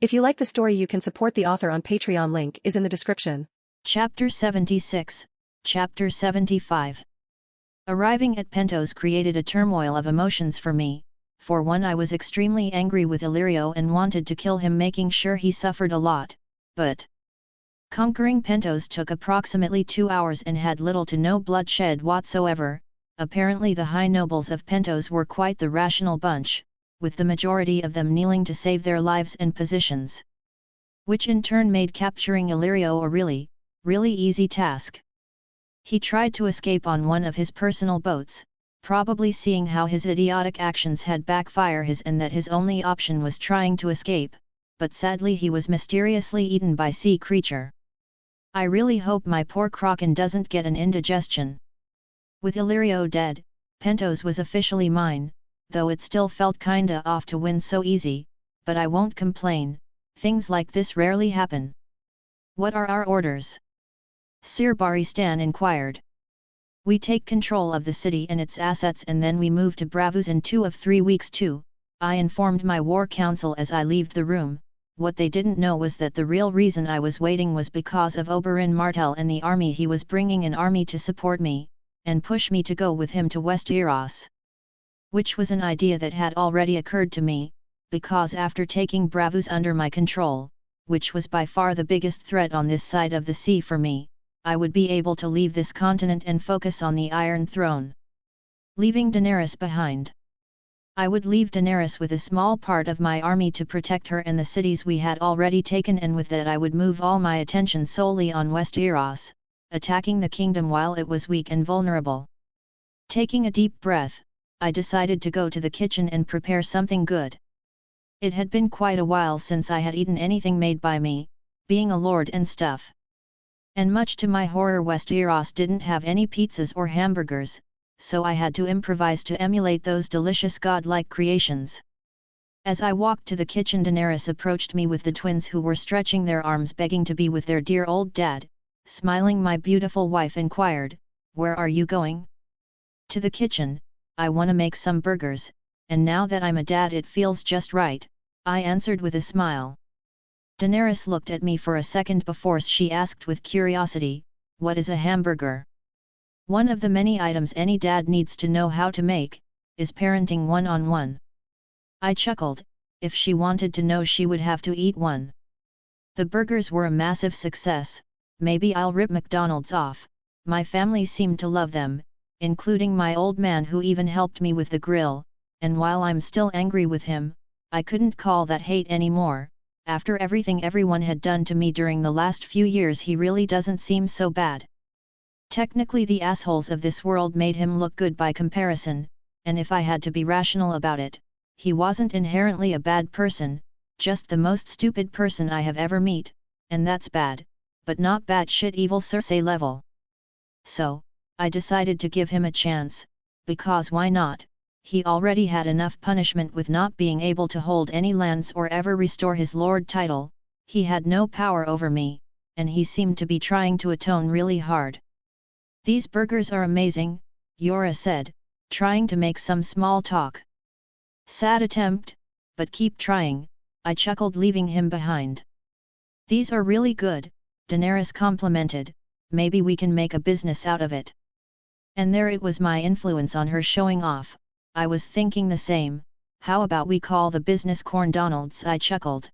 If you like the story, you can support the author on Patreon. Link is in the description. Chapter 76, Chapter 75. Arriving at Pentos created a turmoil of emotions for me. For one, I was extremely angry with Illyrio and wanted to kill him, making sure he suffered a lot, but conquering Pentos took approximately 2 hours and had little to no bloodshed whatsoever. Apparently the high nobles of Pentos were quite the rational bunch, with the majority of them kneeling to save their lives and positions. Which in turn made capturing Illyrio a really easy task. He tried to escape on one of his personal boats, probably seeing how his idiotic actions had backfired and that his only option was trying to escape, but sadly he was mysteriously eaten by sea creature. I really hope my poor Kraken doesn't get an indigestion. With Illyrio dead, Pentos was officially mine, though it still felt kinda off to win so easy, but I won't complain, things like this rarely happen. What are our orders? Sir Baristan inquired. We take control of the city and its assets and then we move to Bravos in 2 of 3 weeks too, I informed my war council as I left the room. What they didn't know was that the real reason I was waiting was because of Oberyn Martell and the army. He was bringing an army to support me, and push me to go with him to Westeros. Which was an idea that had already occurred to me, because after taking Bravos under my control, which was by far the biggest threat on this side of the sea for me, I would be able to leave this continent and focus on the Iron Throne. Leaving Daenerys behind. I would leave Daenerys with a small part of my army to protect her and the cities we had already taken, and with that I would move all my attention solely on Westeros, attacking the kingdom while it was weak and vulnerable. Taking a deep breath, I decided to go to the kitchen and prepare something good. It had been quite a while since I had eaten anything made by me, being a lord and stuff. And much to my horror, Westeros didn't have any pizzas or hamburgers, so I had to improvise to emulate those delicious godlike creations. As I walked to the kitchen, Daenerys approached me with the twins, who were stretching their arms begging to be with their dear old dad. Smiling, my beautiful wife inquired, "Where are you going?" "To the kitchen, I wanna make some burgers, and now that I'm a dad it feels just right," I answered with a smile. Daenerys looked at me for a second before she asked with curiosity, "What is a hamburger?" "One of the many items any dad needs to know how to make, is parenting one-on-one." I chuckled. If she wanted to know, she would have to eat one. The burgers were a massive success. Maybe I'll rip McDonald's off. My family seemed to love them, including my old man, who even helped me with the grill, and while I'm still angry with him, I couldn't call that hate anymore. After everything everyone had done to me during the last few years, he really doesn't seem so bad. Technically the assholes of this world made him look good by comparison, and if I had to be rational about it, he wasn't inherently a bad person, just the most stupid person I have ever met, and that's bad, but not batshit evil Cersei level. So, I decided to give him a chance, because why not? He already had enough punishment with not being able to hold any lands or ever restore his lord title. He had no power over me, and he seemed to be trying to atone really hard. "These burgers are amazing," Yora said, trying to make some small talk. "Sad attempt, but keep trying," I chuckled, leaving him behind. "These are really good," Daenerys complimented, "maybe we can make a business out of it." And there it was, my influence on her showing off. I was thinking the same. "How about we call the business Corn Donald's?" I chuckled.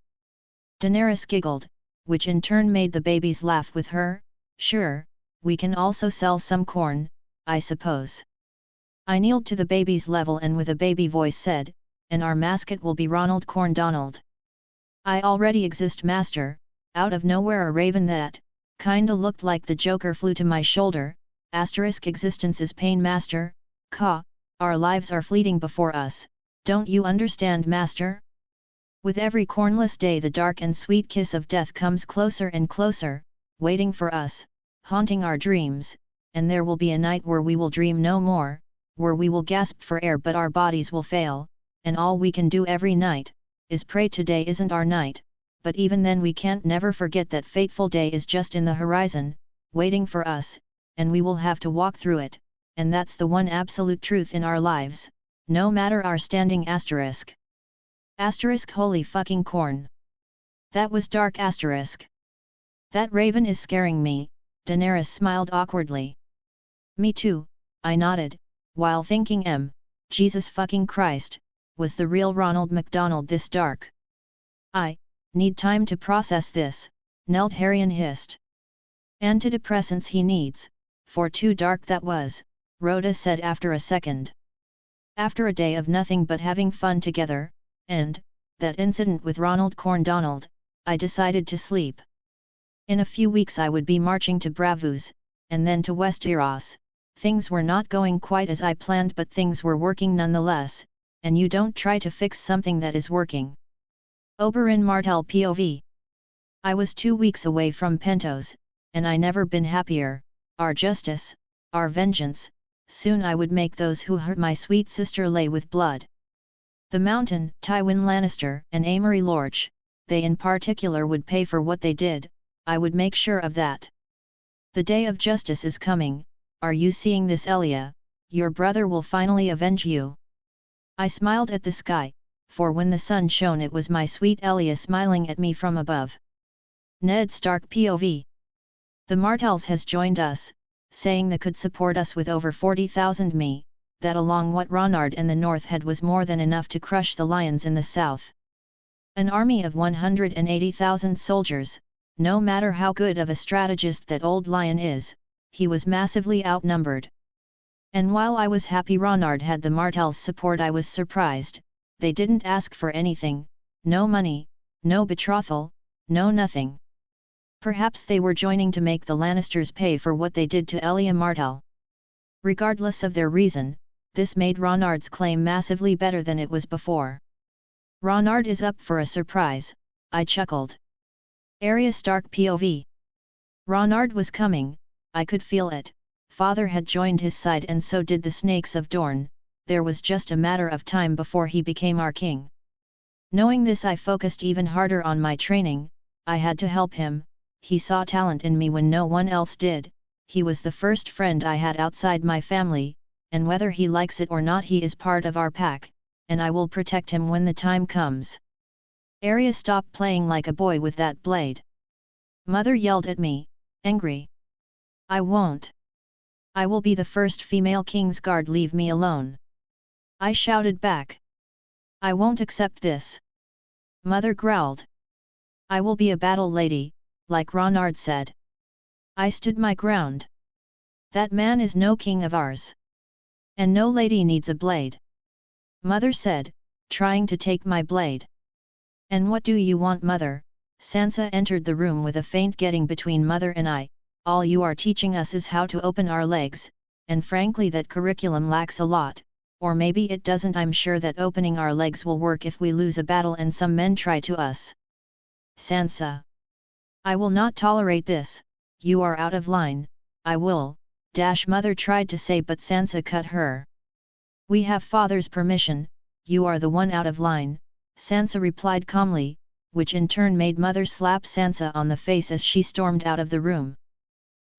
Daenerys giggled, which in turn made the babies laugh with her. "Sure, we can also sell some corn, I suppose." I kneeled to the baby's level and with a baby voice said, "And our mascot will be Ronald Corn Donald." "I already exist, master." Out of nowhere a raven that kinda looked like the Joker flew to my shoulder. Existence is pain, master. Caw, our lives are fleeting before us, don't you understand, master? With every cornless day the dark and sweet kiss of death comes closer and closer, waiting for us, haunting our dreams, and there will be a night where we will dream no more, where we will gasp for air but our bodies will fail, and all we can do every night, is pray today isn't our night. But even then we can't never forget that fateful day is just in the horizon, waiting for us, and we will have to walk through it, and that's the one absolute truth in our lives, no matter our standing. Asterisk holy fucking corn. That was dark asterisk. That raven is scaring me, Daenerys smiled awkwardly. Me too, I nodded, while thinking Jesus fucking Christ, was the real Ronald McDonald this dark? I need time to process this, Neld Harrion hissed. Antidepressants he needs, for too dark that was, Rhoda said after a second. After a day of nothing but having fun together, and that incident with Ronald Corndonald, I decided to sleep. In a few weeks I would be marching to Bravos, and then to Westeros. Things were not going quite as I planned, but things were working nonetheless, and you don't try to fix something that is working. Oberyn Martell POV. I was 2 weeks away from Pentos, and I never been happier. Our justice, our vengeance, soon I would make those who hurt my sweet sister lay with blood. The Mountain, Tywin Lannister, and Amory Lorch, they in particular would pay for what they did, I would make sure of that. The day of justice is coming, are you seeing this, Elia? Your brother will finally avenge you. I smiled at the sky, for when the sun shone it was my sweet Elia smiling at me from above. Ned Stark POV. The Martells has joined us, saying they could support us with over 40,000 me, that along what Ronard and the North had was more than enough to crush the lions in the south. An army of 180,000 soldiers, no matter how good of a strategist that old lion is, he was massively outnumbered. And while I was happy Ronard had the Martells' support, I was surprised, they didn't ask for anything, no money, no betrothal, no nothing. Perhaps they were joining to make the Lannisters pay for what they did to Elia Martell. Regardless of their reason, this made Ronard's claim massively better than it was before. Ronard is up for a surprise, I chuckled. Arya Stark POV. Ronard was coming, I could feel it. Father had joined his side and so did the Snakes of Dorne, there was just a matter of time before he became our king. Knowing this I focused even harder on my training, I had to help him, he saw talent in me when no one else did, he was the first friend I had outside my family, and whether he likes it or not he is part of our pack, and I will protect him when the time comes. Arya, stop playing like a boy with that blade. Mother yelled at me, angry. I won't. I will be the first female Kingsguard, leave me alone. I shouted back. I won't accept this. Mother growled. I will be a battle lady, like Ronard said. I stood my ground. That man is no king of ours. And no lady needs a blade. Mother said, trying to take my blade. And what do you want, Mother? Sansa entered the room with a feint getting between Mother and I. All you are teaching us is how to open our legs, and frankly that curriculum lacks a lot, or maybe it doesn't. I'm sure that opening our legs will work if we lose a battle and some men try to us. Sansa. I will not tolerate this, you are out of line, I will, Mother tried to say, but Sansa cut her. We have Father's permission, you are the one out of line, Sansa replied calmly, which in turn made Mother slap Sansa on the face as she stormed out of the room.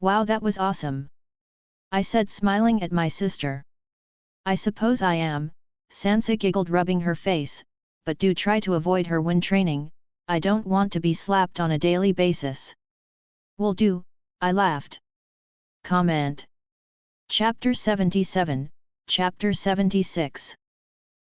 Wow, that was awesome! I said, smiling at my sister. I suppose I am, Sansa giggled, rubbing her face, but do try to avoid her when training, I don't want to be slapped on a daily basis. Will do, I laughed. Comment. Chapter 77, Chapter 76.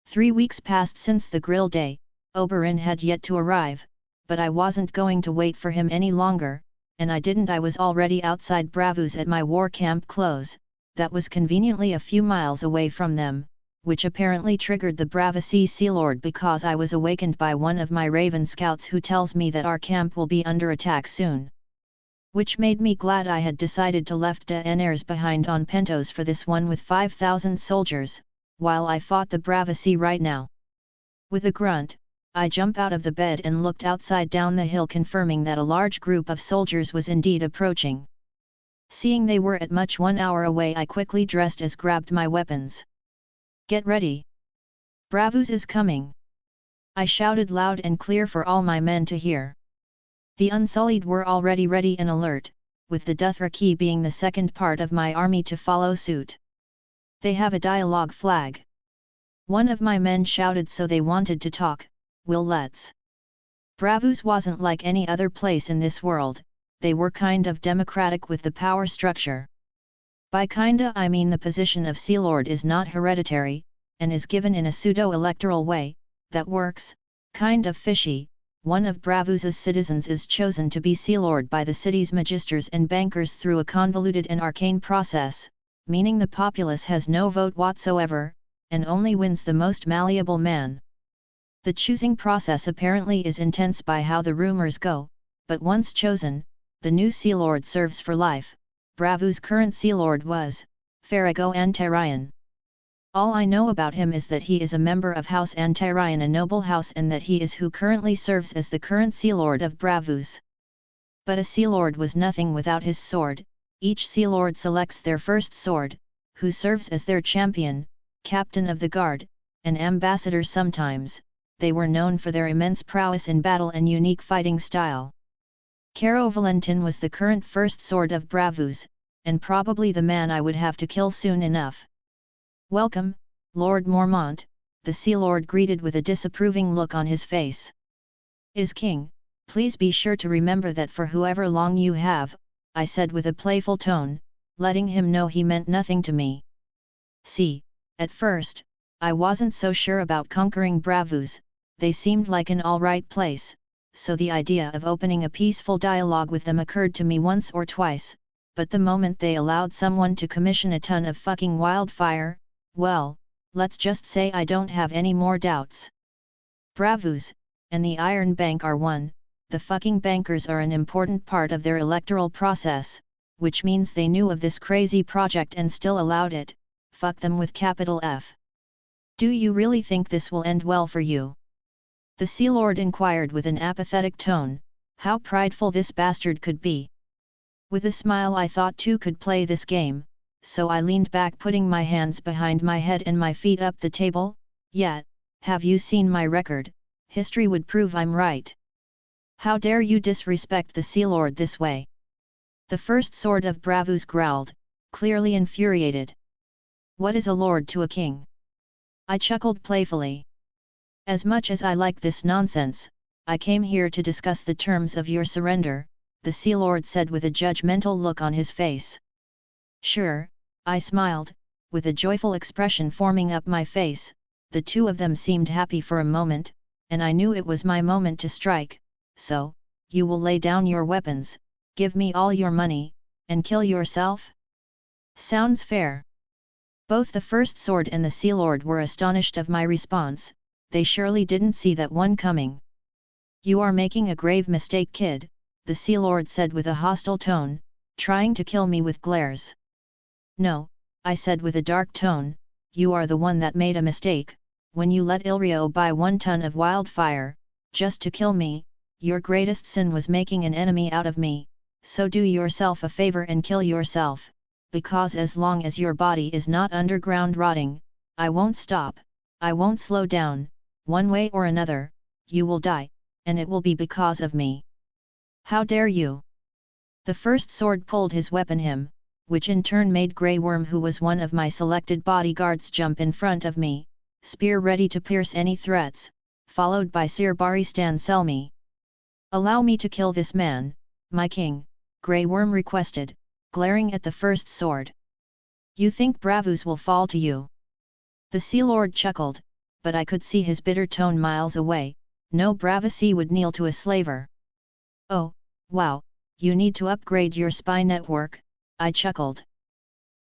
3 weeks passed since the grill day. Oberyn had yet to arrive, but I wasn't going to wait for him any longer, and I was already outside Bravos at my war camp clothes, that was conveniently a few miles away from them, which apparently triggered the Bravasi Sea Lord because I was awakened by one of my Raven scouts who tells me that our camp will be under attack soon. Which made me glad I had decided to left Daenerys behind on Pentos for this one with 5,000 soldiers, while I fought the Bravasi right now. With a grunt, I jumped out of the bed and looked outside down the hill, confirming that a large group of soldiers was indeed approaching. Seeing they were at much 1 hour away, I quickly dressed as grabbed my weapons. Get ready! Bravos is coming! I shouted loud and clear for all my men to hear. The Unsullied were already ready and alert, with the Dothraki being the second part of my army to follow suit. They have a dialogue flag. One of my men shouted, so they wanted to talk, let's. Bravus wasn't like any other place in this world, they were kind of democratic with the power structure. By kinda I mean the position of Sea Lord is not hereditary, and is given in a pseudo-electoral way, that works, kind of fishy. One of Bravus's citizens is chosen to be Sea Lord by the city's magisters and bankers through a convoluted and arcane process, meaning the populace has no vote whatsoever, and only wins the most malleable man. The choosing process apparently is intense by how the rumors go, but once chosen, the new Sea Lord serves for life. Bravus's current Sea Lord was Farago Antirion. All I know about him is that he is a member of House Antirion, a noble house, and that he is who currently serves as the current Sea Lord of Bravus. But a Sea Lord was nothing without his sword. Each Sea Lord selects their first sword, who serves as their champion, captain of the guard, and ambassador sometimes. They were known for their immense prowess in battle and unique fighting style. Caro Valentin was the current first sword of Bravus, and probably the man I would have to kill soon enough. "Welcome, Lord Mormont," the Sea Lord greeted with a disapproving look on his face. "Is King, please be sure to remember that for however long you have," I said with a playful tone, letting him know he meant nothing to me. See, at first, I wasn't so sure about conquering Bravus. They seemed like an alright place, so the idea of opening a peaceful dialogue with them occurred to me once or twice, but the moment they allowed someone to commission a ton of fucking wildfire, well, let's just say I don't have any more doubts. Bravus, and the Iron Bank are one. The fucking bankers are an important part of their electoral process, which means they knew of this crazy project and still allowed it. Fuck them with capital F. "Do you really think this will end well for you?" the Sea Lord inquired with an apathetic tone. How prideful this bastard could be. With a smile I thought two could play this game, so I leaned back, putting my hands behind my head and my feet up the table. "Yet, have you seen my record? History would prove I'm right." "How dare you disrespect the Sea Lord this way?" the first sword of Bravus growled, clearly infuriated. "What is a lord to a king?" I chuckled playfully. "As much as I like this nonsense, I came here to discuss the terms of your surrender," the Sea Lord said with a judgmental look on his face. "Sure," I smiled, with a joyful expression forming up my face. The two of them seemed happy for a moment, and I knew it was my moment to strike. "So, you will lay down your weapons, give me all your money, and kill yourself? Sounds fair." Both the first sword and the Sea Lord were astonished of my response. They surely didn't see that one coming. "You are making a grave mistake, kid," the Sea Lord said with a hostile tone, trying to kill me with glares. "No," I said with a dark tone, "you are the one that made a mistake. When you let Ilrio buy 1 ton of wildfire, just to kill me, your greatest sin was making an enemy out of me, so do yourself a favor and kill yourself, because as long as your body is not underground rotting, I won't stop, I won't slow down. One way or another, you will die, and it will be because of me." "How dare you!" The first sword pulled his weapon him, which in turn made Grey Worm, who was one of my selected bodyguards, jump in front of me, spear ready to pierce any threats, followed by Sir Baristan Selmy. "Allow me to kill this man, my king," Grey Worm requested, glaring at the first sword. "You think Bravus will fall to you?" The Sea Lord chuckled, but I could see his bitter tone miles away. No Bravasi would kneel to a slaver. "Oh, wow, you need to upgrade your spy network," I chuckled.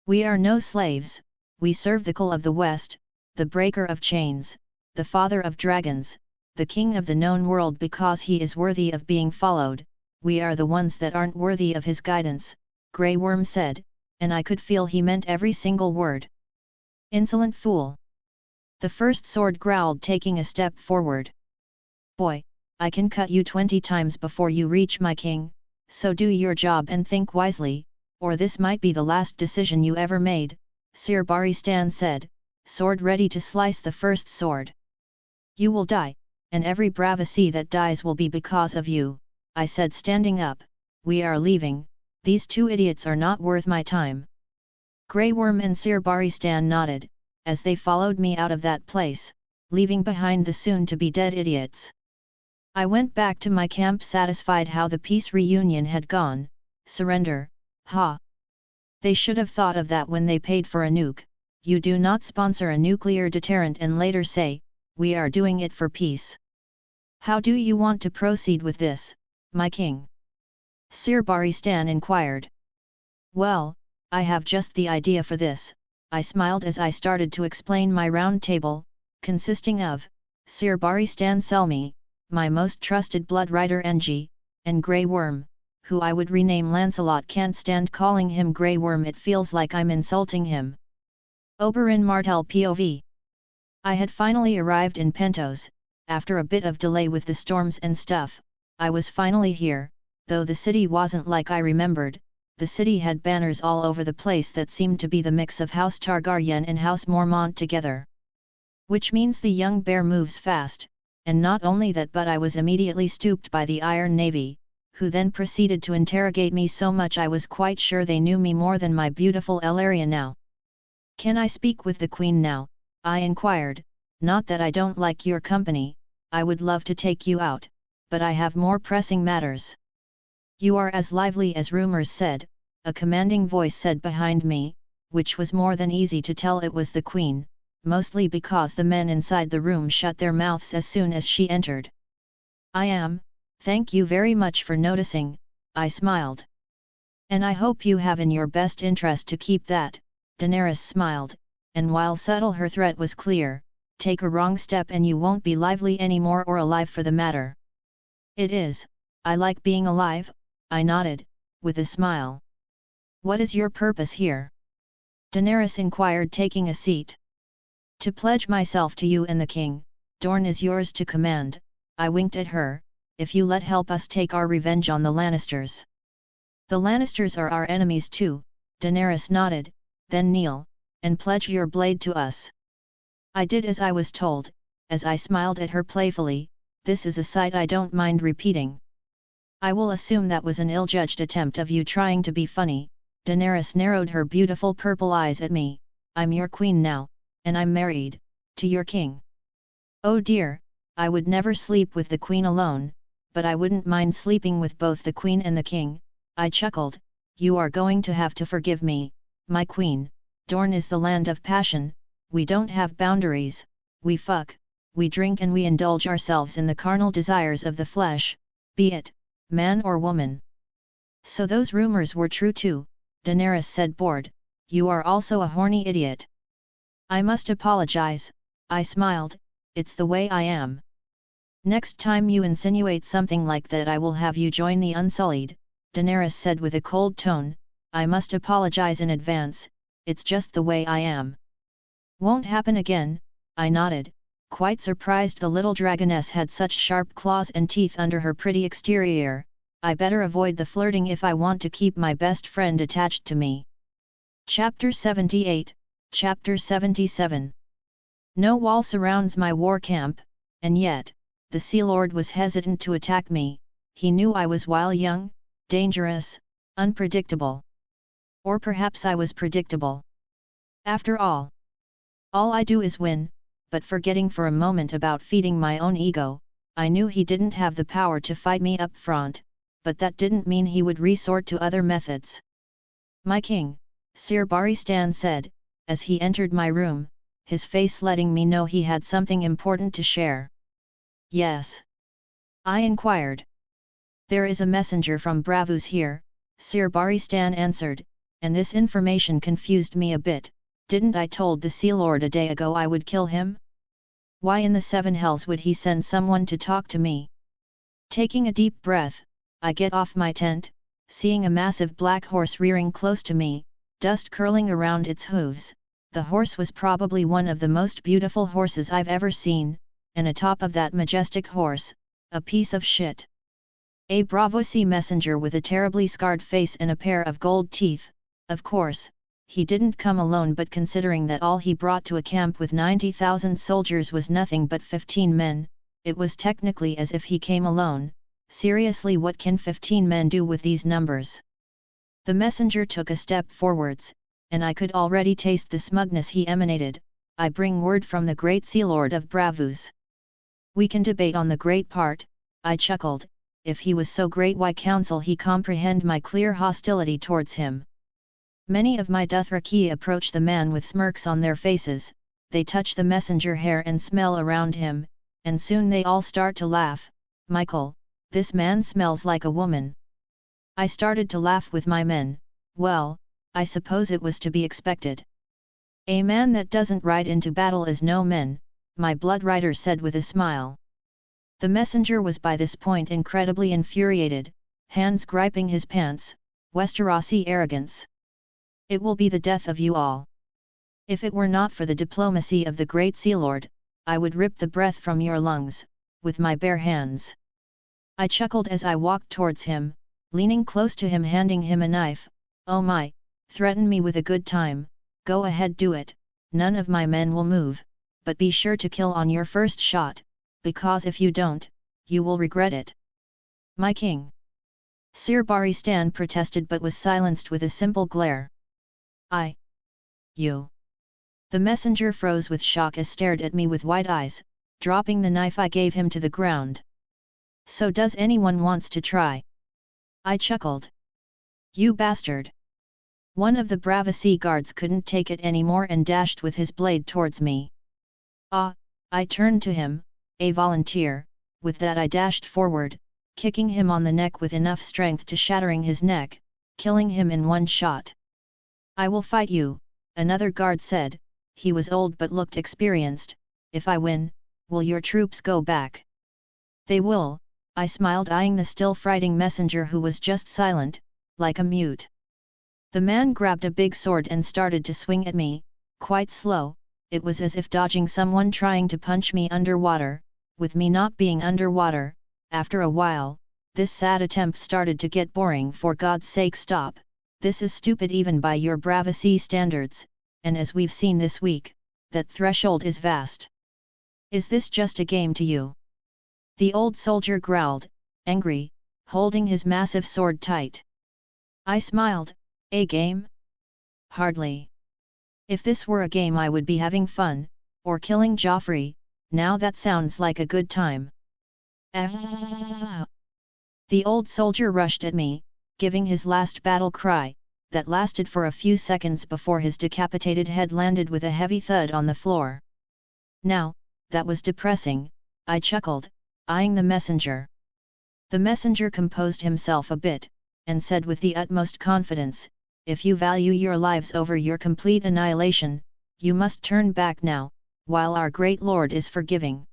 "We are no slaves, we serve the Kull of the West, the breaker of chains, the father of dragons, the king of the known world, because he is worthy of being followed. We are the ones that aren't worthy of his guidance," Grey Worm said, and I could feel he meant every single word. "Insolent fool!" the first sword growled, taking a step forward. "Boy, I can cut you 20 times before you reach my king, so do your job and think wisely, or this might be the last decision you ever made," Sir Baristan said, sword ready to slice the first sword. "You will die, and every Bravasi that dies will be because of you," I said, standing up. "We are leaving, these two idiots are not worth my time." Grey Worm and Sir Baristan nodded, as they followed me out of that place, leaving behind the soon-to-be dead idiots. I went back to my camp satisfied how the peace reunion had gone. Surrender, ha! They should have thought of that when they paid for a nuke. You do not sponsor a nuclear deterrent and later say, we are doing it for peace. How do you want to proceed with this, my king? Sir Baristan inquired. Well, I have just the idea for this, I smiled as I started to explain my round table, consisting of, Sir Baristan Selmy, my most trusted blood rider Ng, and Grey Worm, who I would rename Lancelot. Can't stand calling him Grey Worm, it feels like I'm insulting him. Oberyn Martell POV. I had finally arrived in Pentos, after a bit of delay with the storms and stuff. I was finally here, though the city wasn't like I remembered. The city had banners all over the place that seemed to be the mix of House Targaryen and House Mormont together. Which means the young bear moves fast, and not only that, but I was immediately stooped by the Iron Navy, who then proceeded to interrogate me so much I was quite sure they knew me more than my beautiful Elaria now. Can I speak with the Queen now? I inquired. Not that I don't like your company, I would love to take you out, but I have more pressing matters. You are as lively as rumors said, a commanding voice said behind me, which was more than easy to tell it was the Queen, mostly because the men inside the room shut their mouths as soon as she entered. I am, thank you very much for noticing, I smiled. And I hope you have in your best interest to keep that, Daenerys smiled, and while subtle her threat was clear, take a wrong step and you won't be lively anymore, or alive for the matter. It is, I like being alive, I nodded, with a smile. What is your purpose here? Daenerys inquired, taking a seat. To pledge myself to you and the king. Dorne is yours to command, I winked at her, if you let help us take our revenge on the Lannisters. The Lannisters are our enemies too, Daenerys nodded, then kneel, and pledge your blade to us. I did as I was told, as I smiled at her playfully. This is a sight I don't mind repeating. I will assume that was an ill-judged attempt of you trying to be funny. Daenerys narrowed her beautiful purple eyes at me. I'm your queen now, and I'm married to your king. Oh dear, I would never sleep with the queen alone, but I wouldn't mind sleeping with both the queen and the king. I chuckled. You are going to have to forgive me, my queen. Dorne is the land of passion. We don't have boundaries. We fuck, we drink, and we indulge ourselves in the carnal desires of the flesh, be it man or woman. So those rumors were true too, Daenerys said, bored. You are also a horny idiot. I must apologize, I smiled, it's the way I am. Next time you insinuate something like that I will have you join the Unsullied, Daenerys said with a cold tone. I must apologize in advance, it's just the way I am. Won't happen again, I nodded, quite surprised the little dragoness had such sharp claws and teeth under her pretty exterior. I better avoid the flirting if I want to keep my best friend attached to me. Chapter 78, Chapter 77. No wall surrounds my war camp, and yet, the Sea Lord was hesitant to attack me. He knew I was while young, dangerous, unpredictable. Or perhaps I was predictable. After all I do is win, but forgetting for a moment about feeding my own ego, I knew he didn't have the power to fight me up front, but that didn't mean he would resort to other methods. My king, Sir Baristan said, as he entered my room, his face letting me know he had something important to share. Yes? I inquired. There is a messenger from Bravos here, Sir Baristan answered, and this information confused me a bit. Didn't I told the Sea Lord a day ago I would kill him? Why in the seven hells would he send someone to talk to me? Taking a deep breath, I get off my tent, seeing a massive black horse rearing close to me, dust curling around its hooves. The horse was probably one of the most beautiful horses I've ever seen, and atop of that majestic horse, a piece of shit. A Bravos messenger with a terribly scarred face and a pair of gold teeth. Of course, he didn't come alone, but considering that all he brought to a camp with 90,000 soldiers was nothing but 15 men, it was technically as if he came alone. Seriously, what can 15 men do with these numbers? The messenger took a step forwards, and I could already taste the smugness he emanated. I bring word from the great Sea Lord of Bravus. We can debate on the great part, I chuckled, if he was so great why counsel he comprehend my clear hostility towards him. Many of my Dothraki approach the man with smirks on their faces, they touch the messenger hair and smell around him, and soon they all start to laugh. Michael, this man smells like a woman. I started to laugh with my men. Well, I suppose it was to be expected. A man that doesn't ride into battle is no man, my blood rider said with a smile. The messenger was by this point incredibly infuriated, hands griping his pants, Westerosi arrogance. It will be the death of you all. If it were not for the diplomacy of the great Sea Lord, I would rip the breath from your lungs, with my bare hands. I chuckled as I walked towards him, leaning close to him handing him a knife. Oh my, threaten me with a good time, go ahead do it, none of my men will move, but be sure to kill on your first shot, because if you don't, you will regret it. My king. Sir Baristan protested but was silenced with a simple glare. You. The messenger froze with shock as stared at me with wide eyes, dropping the knife I gave him to the ground. So does anyone wants to try? I chuckled. You bastard! One of the Bravasi guards couldn't take it anymore and dashed with his blade towards me. I turned to him, a volunteer, with that I dashed forward, kicking him on the neck with enough strength to shattering his neck, killing him in one shot. I will fight you, another guard said, he was old but looked experienced. If I win, will your troops go back? They will, I smiled eyeing the still fighting messenger who was just silent, like a mute. The man grabbed a big sword and started to swing at me, quite slow, it was as if dodging someone trying to punch me underwater. With me not being underwater, after a while, this sad attempt started to get boring. For God's sake stop, this is stupid even by your Bravasi standards, and as we've seen this week, that threshold is vast. Is this just a game to you? The old soldier growled, angry, holding his massive sword tight. I smiled, a game? Hardly. If this were a game I would be having fun, or killing Joffrey. Now that sounds like a good time. The old soldier rushed at me, giving his last battle cry, that lasted for a few seconds before his decapitated head landed with a heavy thud on the floor. Now, that was depressing, I chuckled, eyeing the messenger. The messenger composed himself a bit, and said with the utmost confidence, if you value your lives over your complete annihilation, you must turn back now, while our great Lord is forgiving.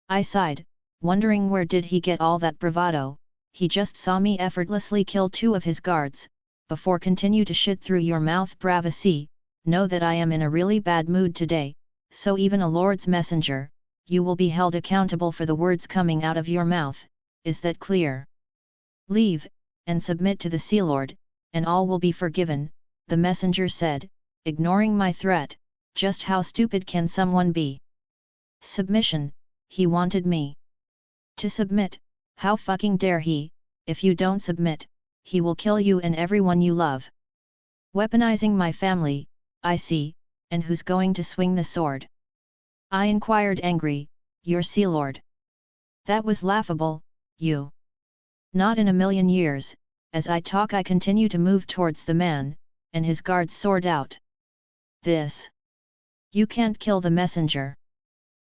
I sighed, wondering where did he get all that bravado. He just saw me effortlessly kill 2 of his guards, before continue to shit through your mouth. Bravasi, know that I am in a really bad mood today, so even a Lord's messenger, you will be held accountable for the words coming out of your mouth, is that clear? Leave, and submit to the Sea Lord, and all will be forgiven, the messenger said, ignoring my threat. Just how stupid can someone be? Submission, he wanted me to submit, how fucking dare he? If you don't submit, he will kill you and everyone you love. Weaponizing my family, I see, and who's going to swing the sword? I inquired angry, your Sea Lord. That was laughable, you. Not in a million years. As I talk I continue to move towards the man, and his guard's sword out. This. You can't kill the messenger.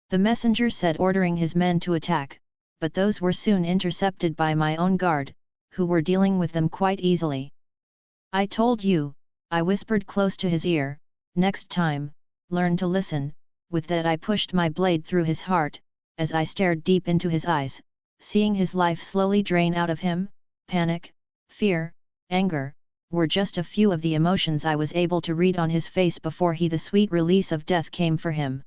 The messenger said, ordering his men to attack, but those were soon intercepted by my own guard, who were dealing with them quite easily. I told you, I whispered close to his ear, next time, learn to listen. With that I pushed my blade through his heart, as I stared deep into his eyes, seeing his life slowly drain out of him. Panic, fear, anger, were just a few of the emotions I was able to read on his face before the sweet release of death came for him.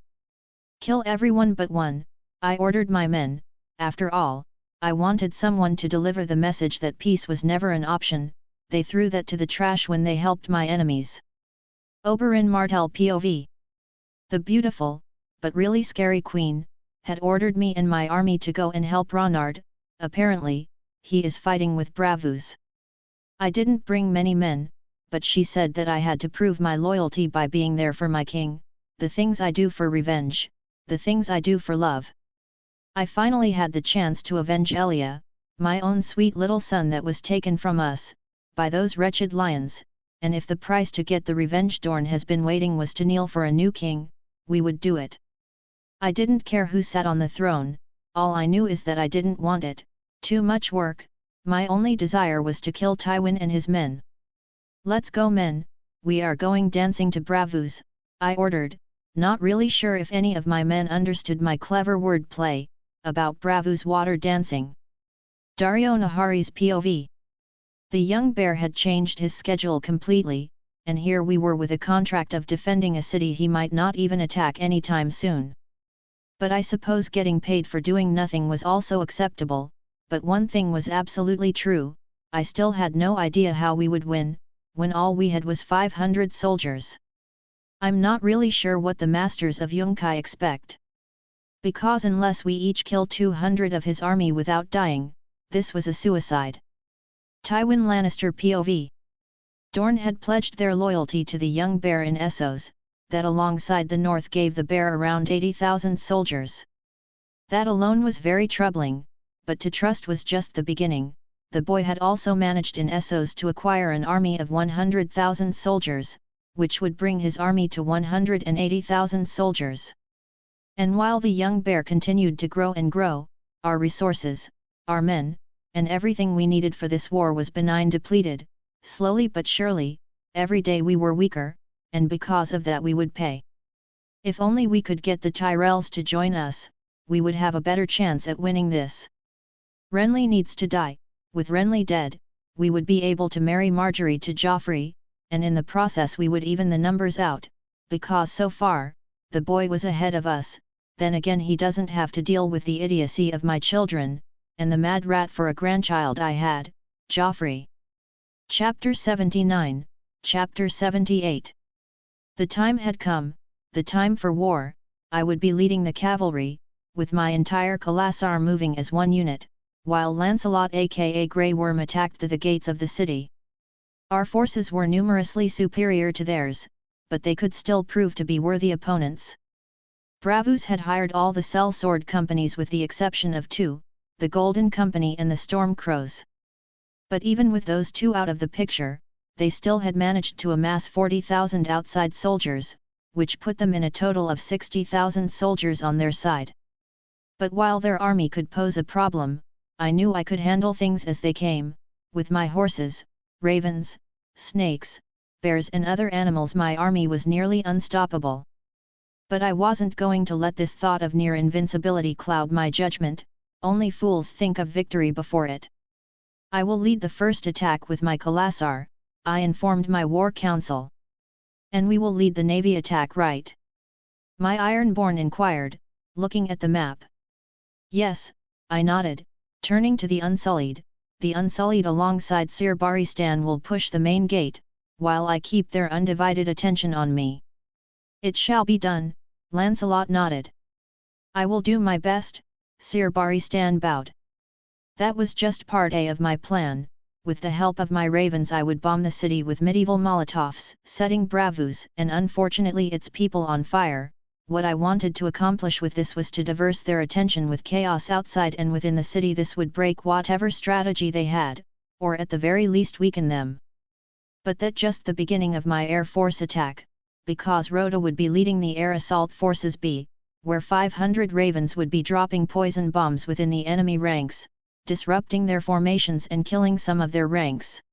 Kill everyone but one, I ordered my men. After all, I wanted someone to deliver the message that peace was never an option. They threw that to the trash when they helped my enemies. Oberyn Martell POV. The beautiful, but really scary queen, had ordered me and my army to go and help Ronard. Apparently, he is fighting with Bravus. I didn't bring many men, but she said that I had to prove my loyalty by being there for my king, the things I do for revenge, the things I do for love. I finally had the chance to avenge Elia, my own sweet little son that was taken from us, by those wretched lions, and if the price to get the revenge Dorn has been waiting was to kneel for a new king, we would do it. I didn't care who sat on the throne, all I knew is that I didn't want it, too much work, my only desire was to kill Tywin and his men. Let's go men, we are going dancing to Bravos, I ordered, not really sure if any of my men understood my clever word play, about Bravos water dancing. Dario Nahari's POV. The young bear had changed his schedule completely, and here we were with a contract of defending a city he might not even attack anytime soon. But I suppose getting paid for doing nothing was also acceptable, but one thing was absolutely true, I still had no idea how we would win, when all we had was 500 soldiers. I'm not really sure what the masters of Yunkai expect. Because unless we each kill 200 of his army without dying, this was a suicide. Tywin Lannister POV. Dorne had pledged their loyalty to the young bear in Essos, that alongside the north gave the bear around 80,000 soldiers. That alone was very troubling, but to trust was just the beginning. The boy had also managed in Essos to acquire an army of 100,000 soldiers, which would bring his army to 180,000 soldiers. And while the young bear continued to grow and grow, our resources, our men, and everything we needed for this war was benign depleted, slowly but surely, every day we were weaker, and because of that we would pay. If only we could get the Tyrells to join us, we would have a better chance at winning this. Renly needs to die, with Renly dead, we would be able to marry Margaery to Joffrey, and in the process we would even the numbers out, because so far, the boy was ahead of us, then again he doesn't have to deal with the idiocy of my children, and the mad rat for a grandchild I had, Joffrey. Chapter 79, Chapter 78. The time had come, the time for war, I would be leading the cavalry, with my entire Khalasar moving as one unit, while Lancelot aka Grey Worm attacked the gates of the city. Our forces were numerously superior to theirs, but they could still prove to be worthy opponents. Bravos had hired all the sellsword companies with the exception of two, the Golden Company and the Storm Crows. But even with those two out of the picture, they still had managed to amass 40,000 outside soldiers, which put them in a total of 60,000 soldiers on their side. But while their army could pose a problem, I knew I could handle things as they came, with my horses, ravens, snakes, bears and other animals my army was nearly unstoppable. But I wasn't going to let this thought of near invincibility cloud my judgment, only fools think of victory before it. I will lead the first attack with my Khalasar, I informed my war council. And we will lead the navy attack, right? My Ironborn inquired, looking at the map. Yes, I nodded, turning to the Unsullied. The Unsullied alongside Sir Barristan will push the main gate, while I keep their undivided attention on me. It shall be done, Lancelot nodded. I will do my best, Sir Barristan bowed. That was just part A of my plan. With the help of my ravens I would bomb the city with medieval Molotovs, setting Bravos and unfortunately its people on fire. What I wanted to accomplish with this was to diverse their attention with chaos outside and within the city. This would break whatever strategy they had, or at the very least weaken them. But that just the beginning of my air force attack, because Rhoda would be leading the air assault forces B, where 500 ravens would be dropping poison bombs within the enemy ranks, disrupting their formations and killing some of their ranks.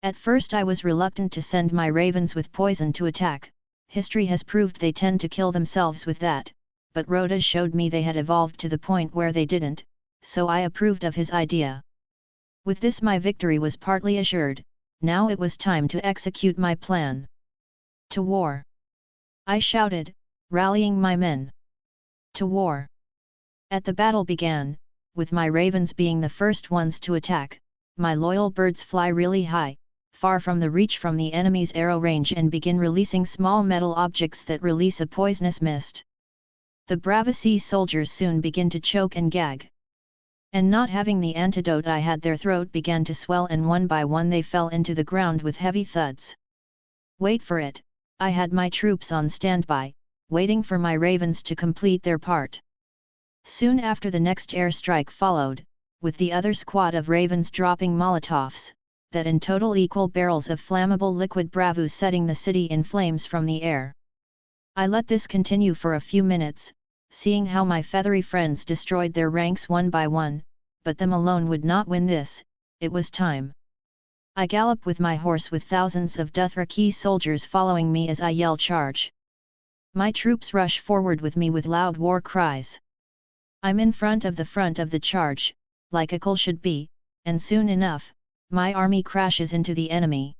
At first I was reluctant to send my ravens with poison to attack. History has proved they tend to kill themselves with that, but Rhoda showed me they had evolved to the point where they didn't, so I approved of his idea. With this my victory was partly assured, now it was time to execute my plan. To war! I shouted, rallying my men. To war! At the battle began, with my ravens being the first ones to attack. My loyal birds fly really high, far from the reach from the enemy's arrow range and begin releasing small metal objects that release a poisonous mist. The Bravasi soldiers soon begin to choke and gag. And not having the antidote I had, their throat began to swell and one by one they fell into the ground with heavy thuds. Wait for it, I had my troops on standby, waiting for my ravens to complete their part. Soon after the next air strike followed, with the other squad of ravens dropping Molotovs, that in total equal barrels of flammable liquid bravus setting the city in flames from the air. I let this continue for a few minutes, seeing how my feathery friends destroyed their ranks one by one, but them alone would not win this. It was time. I gallop with my horse with thousands of Dothraki soldiers following me as I yell charge. My troops rush forward with me with loud war cries. I'm in front of the charge, like a cull should be, and soon enough, my army crashes into the enemy.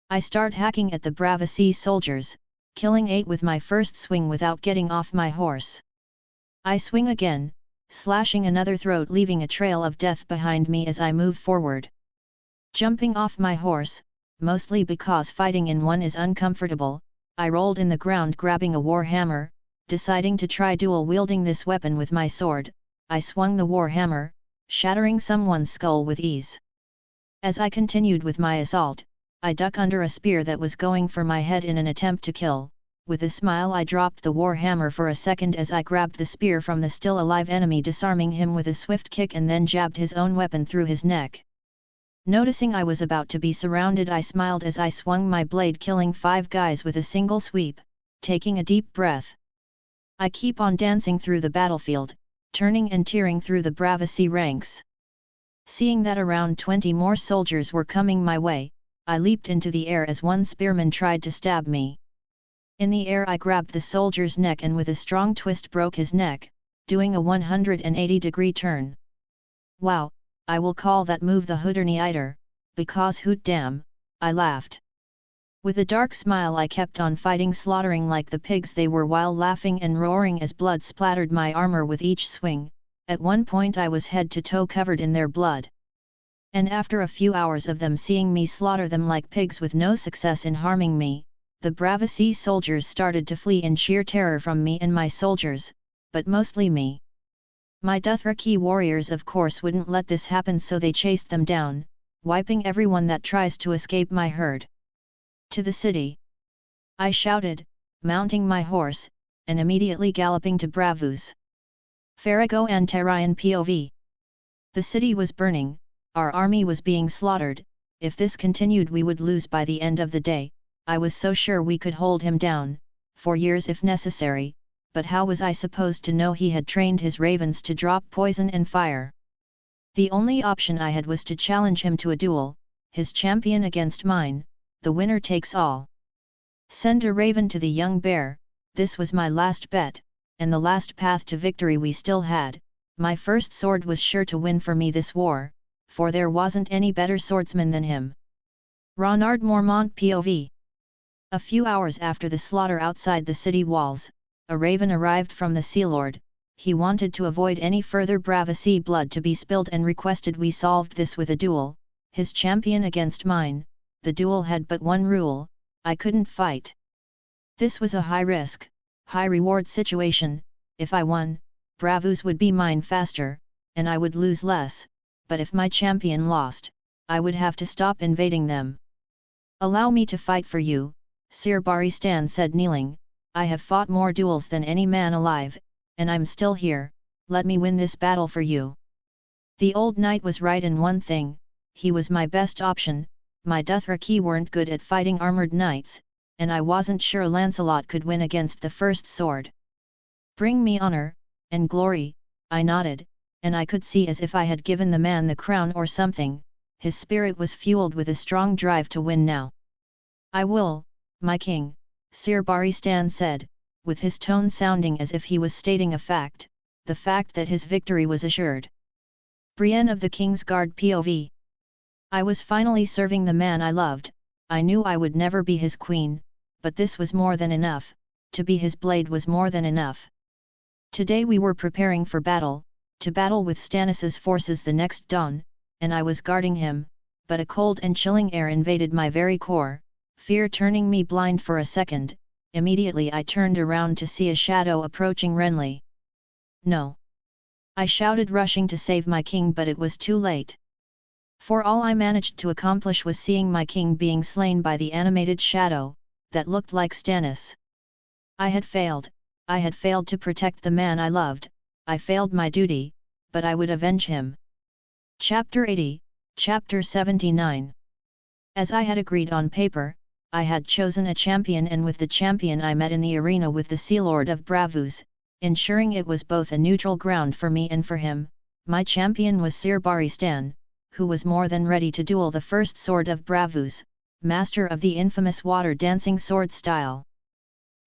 I start hacking at the Bravasi soldiers, killing 8 with my first swing without getting off my horse. I swing again, slashing another throat, leaving a trail of death behind me as I move forward. Jumping off my horse, mostly because fighting in one is uncomfortable, I rolled in the ground grabbing a war hammer, deciding to try dual wielding this weapon with my sword. I swung the war hammer, shattering someone's skull with ease. As I continued with my assault, I duck under a spear that was going for my head in an attempt to kill. With a smile I dropped the war hammer for a second as I grabbed the spear from the still alive enemy, disarming him with a swift kick, and then jabbed his own weapon through his neck. Noticing I was about to be surrounded, I smiled as I swung my blade, killing 5 guys with a single sweep, taking a deep breath. I keep on dancing through the battlefield, turning and tearing through the Bravasi ranks. Seeing that around 20 more soldiers were coming my way, I leaped into the air as one spearman tried to stab me. In the air I grabbed the soldier's neck and with a strong twist broke his neck, doing a 180-degree turn. Wow, I will call that move the Hooterniiter, because hoot damn, I laughed. With a dark smile I kept on fighting, slaughtering like the pigs they were while laughing and roaring as blood splattered my armor with each swing. At one point I was head to toe covered in their blood. And after a few hours of them seeing me slaughter them like pigs with no success in harming me, the Bravasi soldiers started to flee in sheer terror from me and my soldiers, but mostly me. My Dothraki warriors of course wouldn't let this happen, so they chased them down, wiping everyone that tries to escape my herd. To the city! I shouted, mounting my horse, and immediately galloping to Bravus. Farrago and Tarayan POV. The city was burning, our army was being slaughtered. If this continued we would lose by the end of the day. I was so sure we could hold him down, for years if necessary, but how was I supposed to know he had trained his ravens to drop poison and fire? The only option I had was to challenge him to a duel, his champion against mine, the winner takes all. Send a raven to the young bear, this was my last bet, and the last path to victory we still had. My first sword was sure to win for me this war, for there wasn't any better swordsman than him. Ronard Mormont POV. A few hours after the slaughter outside the city walls, a raven arrived from the Sea Lord. He wanted to avoid any further Bravasi blood to be spilled and requested we solved this with a duel, his champion against mine. The duel had but one rule: I couldn't fight. This was a high risk, high reward situation. If I won, Bravus would be mine faster, and I would lose less, but if my champion lost, I would have to stop invading them. Allow me to fight for you, Sir Baristan said, kneeling. I have fought more duels than any man alive, and I'm still here. Let me win this battle for you. The old knight was right in one thing: he was my best option. My Dothraki weren't good at fighting armoured knights, and I wasn't sure Lancelot could win against the first sword. Bring me honour and glory, I nodded, and I could see as if I had given the man the crown or something. His spirit was fueled with a strong drive to win now. I will, my king, Sir Baristan said, with his tone sounding as if he was stating a fact, the fact that his victory was assured. Brienne of the King's Guard POV. I was finally serving the man I loved. I knew I would never be his queen, but this was more than enough. To be his blade was more than enough. Today we were preparing for battle, to battle with Stannis's forces the next dawn, and I was guarding him, but a cold and chilling air invaded my very core, fear turning me blind for a second. Immediately I turned around to see a shadow approaching Renly. No! I shouted, rushing to save my king, but it was too late. For all I managed to accomplish was seeing my king being slain by the animated shadow, that looked like Stannis. I had failed to protect the man I loved, I failed my duty, but I would avenge him. Chapter 80, Chapter 79. As I had agreed on paper, I had chosen a champion, and with the champion I met in the arena with the Sea Lord of Bravus, ensuring it was both a neutral ground for me and for him. My champion was Sir Baristan, who was more than ready to duel the first sword of Bravus, master of the infamous water dancing sword style.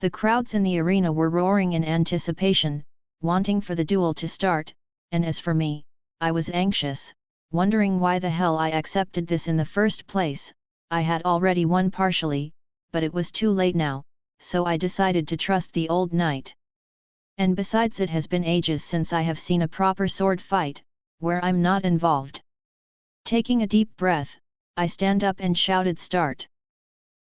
The crowds in the arena were roaring in anticipation, wanting for the duel to start, and as for me, I was anxious, wondering why the hell I accepted this in the first place. I had already won partially, but it was too late now, so I decided to trust the old knight. And besides, it has been ages since I have seen a proper sword fight, where I'm not involved. Taking a deep breath, I stand up and shouted start.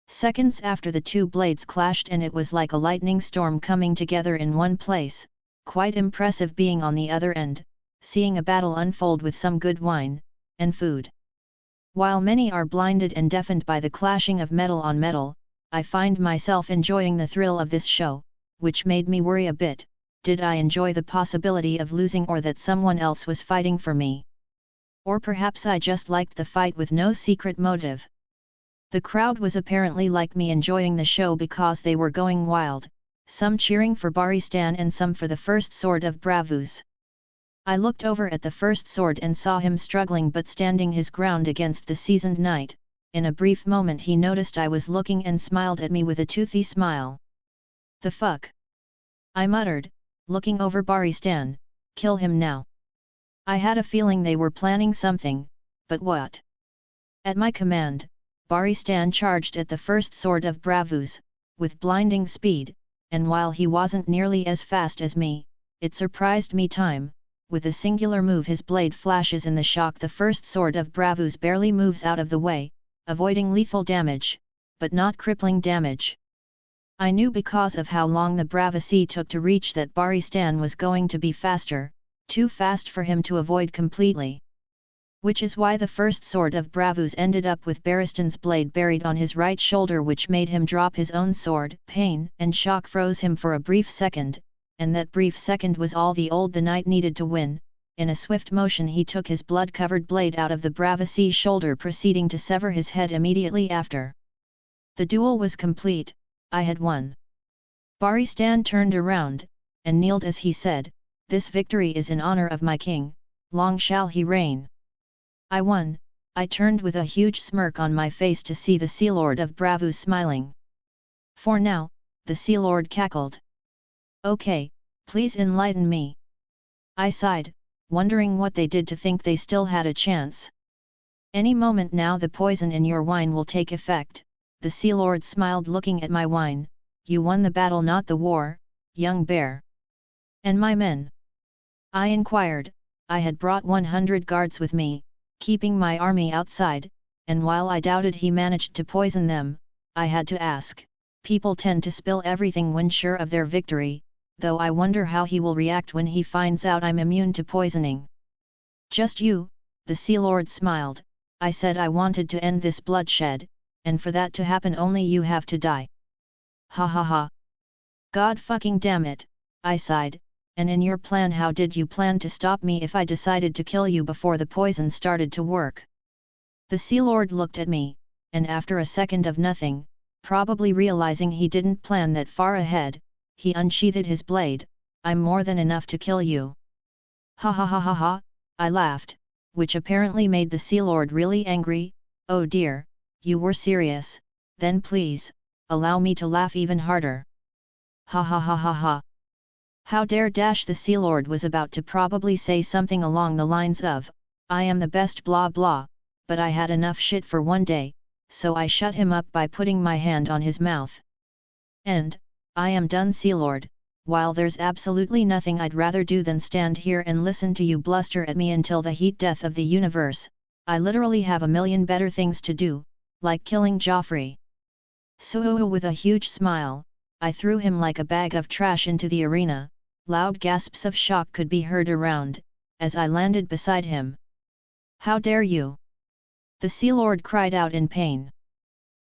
Seconds after, the two blades clashed and it was like a lightning storm coming together in one place, quite impressive being on the other end, seeing a battle unfold with some good wine and food. While many are blinded and deafened by the clashing of metal on metal, I find myself enjoying the thrill of this show, which made me worry a bit. Did I enjoy the possibility of losing, or that someone else was fighting for me? Or perhaps I just liked the fight with no secret motive. The crowd was apparently like me, enjoying the show because they were going wild, some cheering for Baristan and some for the first sword of Bravus. I looked over at the first sword and saw him struggling but standing his ground against the seasoned knight. In a brief moment he noticed I was looking and smiled at me with a toothy smile. "The fuck?" I muttered, looking over Baristan. "Kill him now." I had a feeling they were planning something, but what? At my command, Baristan charged at the first sword of Bravus, with blinding speed, and while he wasn't nearly as fast as me, it surprised me time. With a singular move his blade flashes in the shock. The first sword of Bravus barely moves out of the way, avoiding lethal damage, but not crippling damage. I knew because of how long the Bravasi took to reach that Baristan was going to be faster, too fast for him to avoid completely. Which is why the first sword of Bravus ended up with Baristan's blade buried on his right shoulder, which made him drop his own sword. Pain and shock froze him for a brief second, and that brief second was all the knight needed to win. In a swift motion he took his blood-covered blade out of the Bravasi's shoulder, proceeding to sever his head immediately after. The duel was complete. I had won. Baristan turned around, and kneeled as he said, "This victory is in honor of my king, long shall he reign." I won. I turned with a huge smirk on my face to see the Sea Lord of Bravus smiling. "For now," the Sea Lord cackled. "Okay, please enlighten me." I sighed, wondering what they did to think they still had a chance. "Any moment now the poison in your wine will take effect," the Sea Lord smiled, looking at my wine. "You won the battle, not the war, young bear." "And my men?" I inquired. I had brought 100 guards with me, keeping my army outside, and while I doubted he managed to poison them, I had to ask. People tend to spill everything when sure of their victory, though I wonder how he will react when he finds out I'm immune to poisoning. "Just you," the Sea Lord smiled. "I said I wanted to end this bloodshed, and for that to happen only you have to die." Ha ha ha. "God fucking damn it," I sighed. "And in your plan, how did you plan to stop me if I decided to kill you before the poison started to work?" The Sea Lord looked at me, and after a second of nothing, probably realizing he didn't plan that far ahead, he unsheathed his blade. "I'm more than enough to kill you." Ha ha ha ha ha, I laughed, which apparently made the Sea Lord really angry. "Oh dear, you were serious, then please, allow me to laugh even harder." Ha ha ha ha ha. How dare dash the Sea Lord was about to probably say something along the lines of, "I am the best blah blah," but I had enough shit for one day, so I shut him up by putting my hand on his mouth. "And, I am done, Sea Lord. While there's absolutely nothing I'd rather do than stand here and listen to you bluster at me until the heat death of the universe, I literally have a million better things to do, like killing Joffrey." So with a huge smile, I threw him like a bag of trash into the arena. Loud gasps of shock could be heard around, as I landed beside him. "How dare you!" the Sea Lord cried out in pain.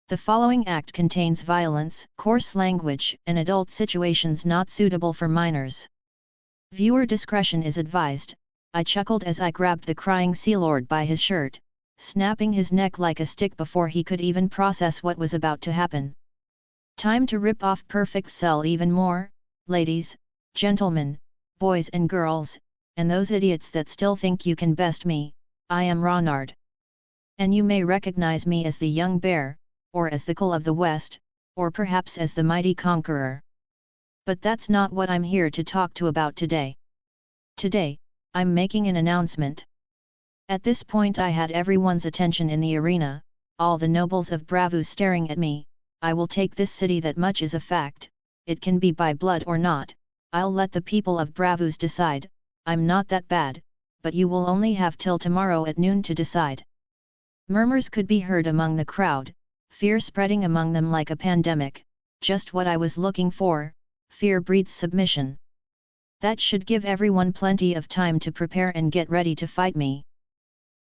The following act contains violence, coarse language, and adult situations not suitable for minors. Viewer discretion is advised. I chuckled as I grabbed the crying Sea Lord by his shirt, snapping his neck like a stick before he could even process what was about to happen. Time to rip off Perfect Cell even more, ladies, gentlemen, boys and girls, and those idiots that still think you can best me. I am Ronard. And you may recognize me as the young bear, or as the Cull of the West, or perhaps as the mighty conqueror. But that's not what I'm here to talk to about today. Today, I'm making an announcement. At this point I had everyone's attention in the arena, all the nobles of Bravus staring at me. I will take this city, that much is a fact. It can be by blood or not. I'll let the people of Bravus decide. I'm not that bad, but you will only have till tomorrow at noon to decide. Murmurs could be heard among the crowd, fear spreading among them like a pandemic. Just what I was looking for. Fear breeds submission. That should give everyone plenty of time to prepare and get ready to fight me.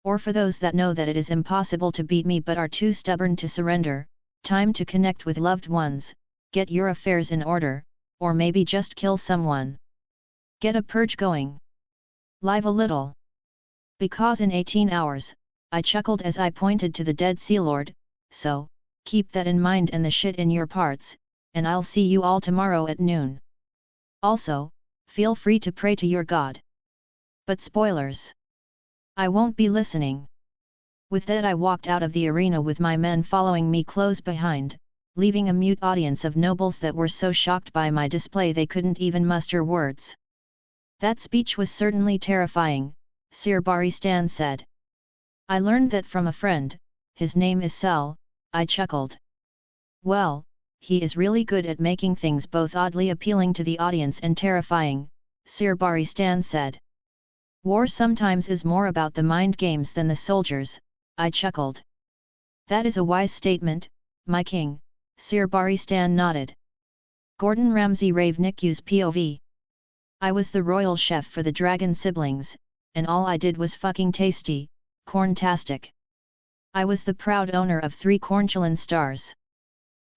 Or for those that know that it is impossible to beat me but are too stubborn to surrender, time to connect with loved ones, get your affairs in order, or maybe just kill someone. Get a purge going. Live a little. Because in 18 hours, I chuckled as I pointed to the dead Sea Lord, so, keep that in mind and the shit in your parts, and I'll see you all tomorrow at noon. Also, feel free to pray to your God. But spoilers. I won't be listening. With that I walked out of the arena with my men following me close behind, leaving a mute audience of nobles that were so shocked by my display they couldn't even muster words. That speech was certainly terrifying, Sir Baristan said. I learned that from a friend, his name is Sel. I chuckled. Well, he is really good at making things both oddly appealing to the audience and terrifying, Sir Baristan said. War sometimes is more about the mind games than the soldiers, I chuckled. That is a wise statement, my king, Sir Baristan nodded. Gordon Ramsay Ravenicku's POV. I was the royal chef for the dragon siblings, and all I did was fucking tasty, corntastic. I was the proud owner of 3 Cornchulin stars.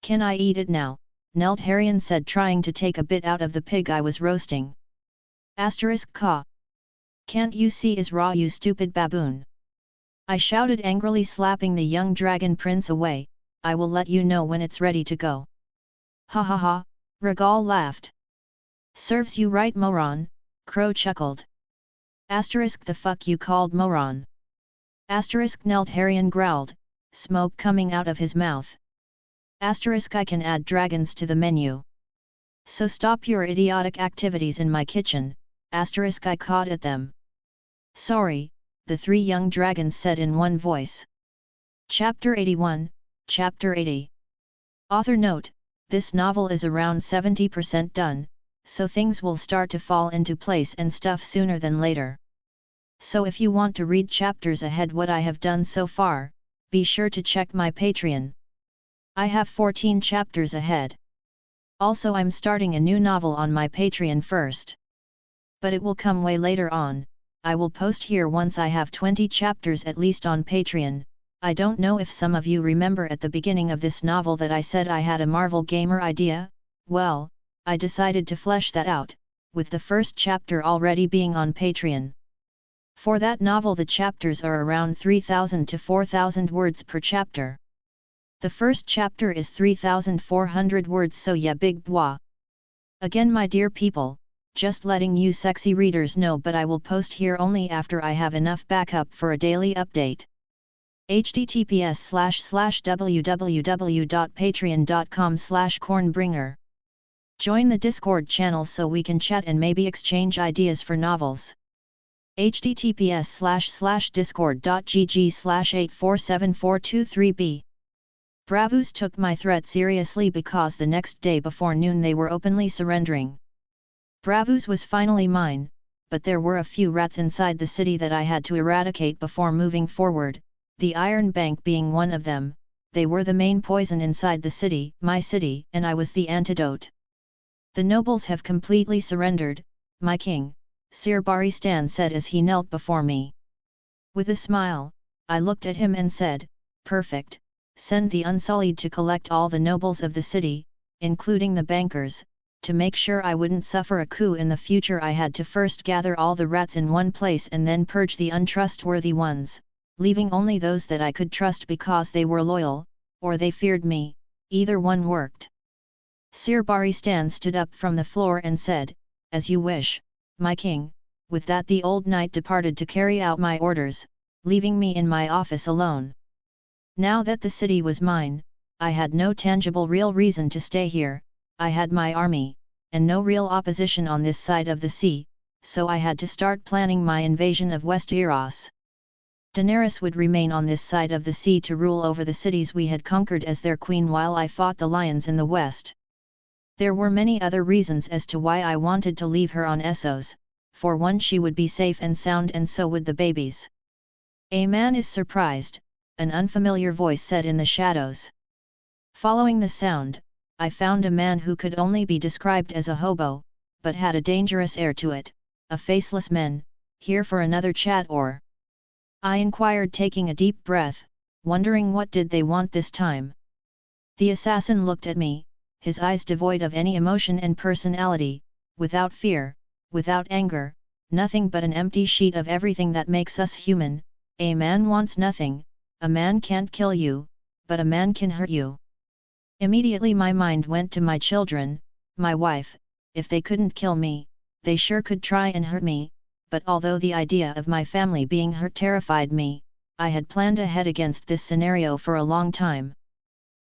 Can I eat it now? Neltharion said, trying to take a bit out of the pig I was roasting. Caw. Can't you see is raw, you stupid baboon? I shouted angrily, slapping the young dragon prince away. I will let you know when it's ready to go. Ha ha ha, Regal laughed. Serves you right, moron, Crow chuckled. The fuck you called moron? Neltharion growled, smoke coming out of his mouth. I can add dragons to the menu. So stop your idiotic activities in my kitchen, I caught at them. Sorry, the 3 young dragons said in one voice. Chapter 81, Chapter 80. Author note, this novel is around 70% done, so things will start to fall into place and stuff sooner than later. So if you want to read chapters ahead what I have done so far, be sure to check my Patreon. I have 14 chapters ahead. Also, I'm starting a new novel on my Patreon first. But it will come way later on. I will post here once I have 20 chapters at least on Patreon. I don't know if some of you remember at the beginning of this novel that I said I had a Marvel Gamer idea. Well, I decided to flesh that out, with the first chapter already being on Patreon. For that novel the chapters are around 3,000 to 4,000 words per chapter. The first chapter is 3,400 words, so yeah, big bois. Again, my dear people, just letting you sexy readers know, but I will post here only after I have enough backup for a daily update. https://www.patreon.com/cornbringer. Join the Discord channel so we can chat and maybe exchange ideas for novels. https://discord.gg/8474223b. Bravus took my threat seriously because the next day before noon they were openly surrendering. Bravus was finally mine, but there were a few rats inside the city that I had to eradicate before moving forward, the Iron Bank being one of them. They were the main poison inside the city, my city, and I was the antidote. The nobles have completely surrendered, my king, Sir Baristan said as he knelt before me. With a smile, I looked at him and said, perfect, send the Unsullied to collect all the nobles of the city, including the bankers. To make sure I wouldn't suffer a coup in the future, I had to first gather all the rats in one place and then purge the untrustworthy ones, leaving only those that I could trust because they were loyal, or they feared me. Either one worked. Sir Baristan stood up from the floor and said, "As you wish, my king." With that the old knight departed to carry out my orders, leaving me in my office alone. Now that the city was mine, I had no tangible real reason to stay here. I had my army, and no real opposition on this side of the sea, so I had to start planning my invasion of Westeros. Daenerys would remain on this side of the sea to rule over the cities we had conquered as their queen while I fought the lions in the west. There were many other reasons as to why I wanted to leave her on Essos. For one, she would be safe and sound, and so would the babies. "A man is surprised," an unfamiliar voice said in the shadows. Following the sound, I found a man who could only be described as a hobo, but had a dangerous air to it. "A faceless man, here for another chat or?" I inquired, taking a deep breath, wondering what did they want this time. The assassin looked at me, his eyes devoid of any emotion and personality, without fear, without anger, nothing but an empty sheet of everything that makes us human. "A man wants nothing, a man can't kill you, but a man can hurt you." Immediately my mind went to my children, my wife. If they couldn't kill me, they sure could try and hurt me, but although the idea of my family being hurt terrified me, I had planned ahead against this scenario for a long time.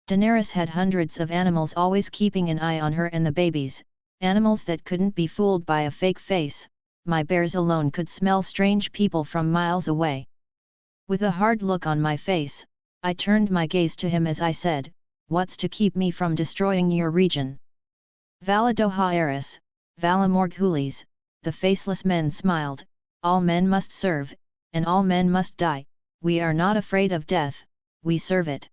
Daenerys had hundreds of animals always keeping an eye on her and the babies, animals that couldn't be fooled by a fake face. My bears alone could smell strange people from miles away. With a hard look on my face, I turned my gaze to him as I said, "What's to keep me from destroying your region?" "Valadoha Eris, Vala Morghulis," the faceless men smiled. "All men must serve, and all men must die. We are not afraid of death, we serve it."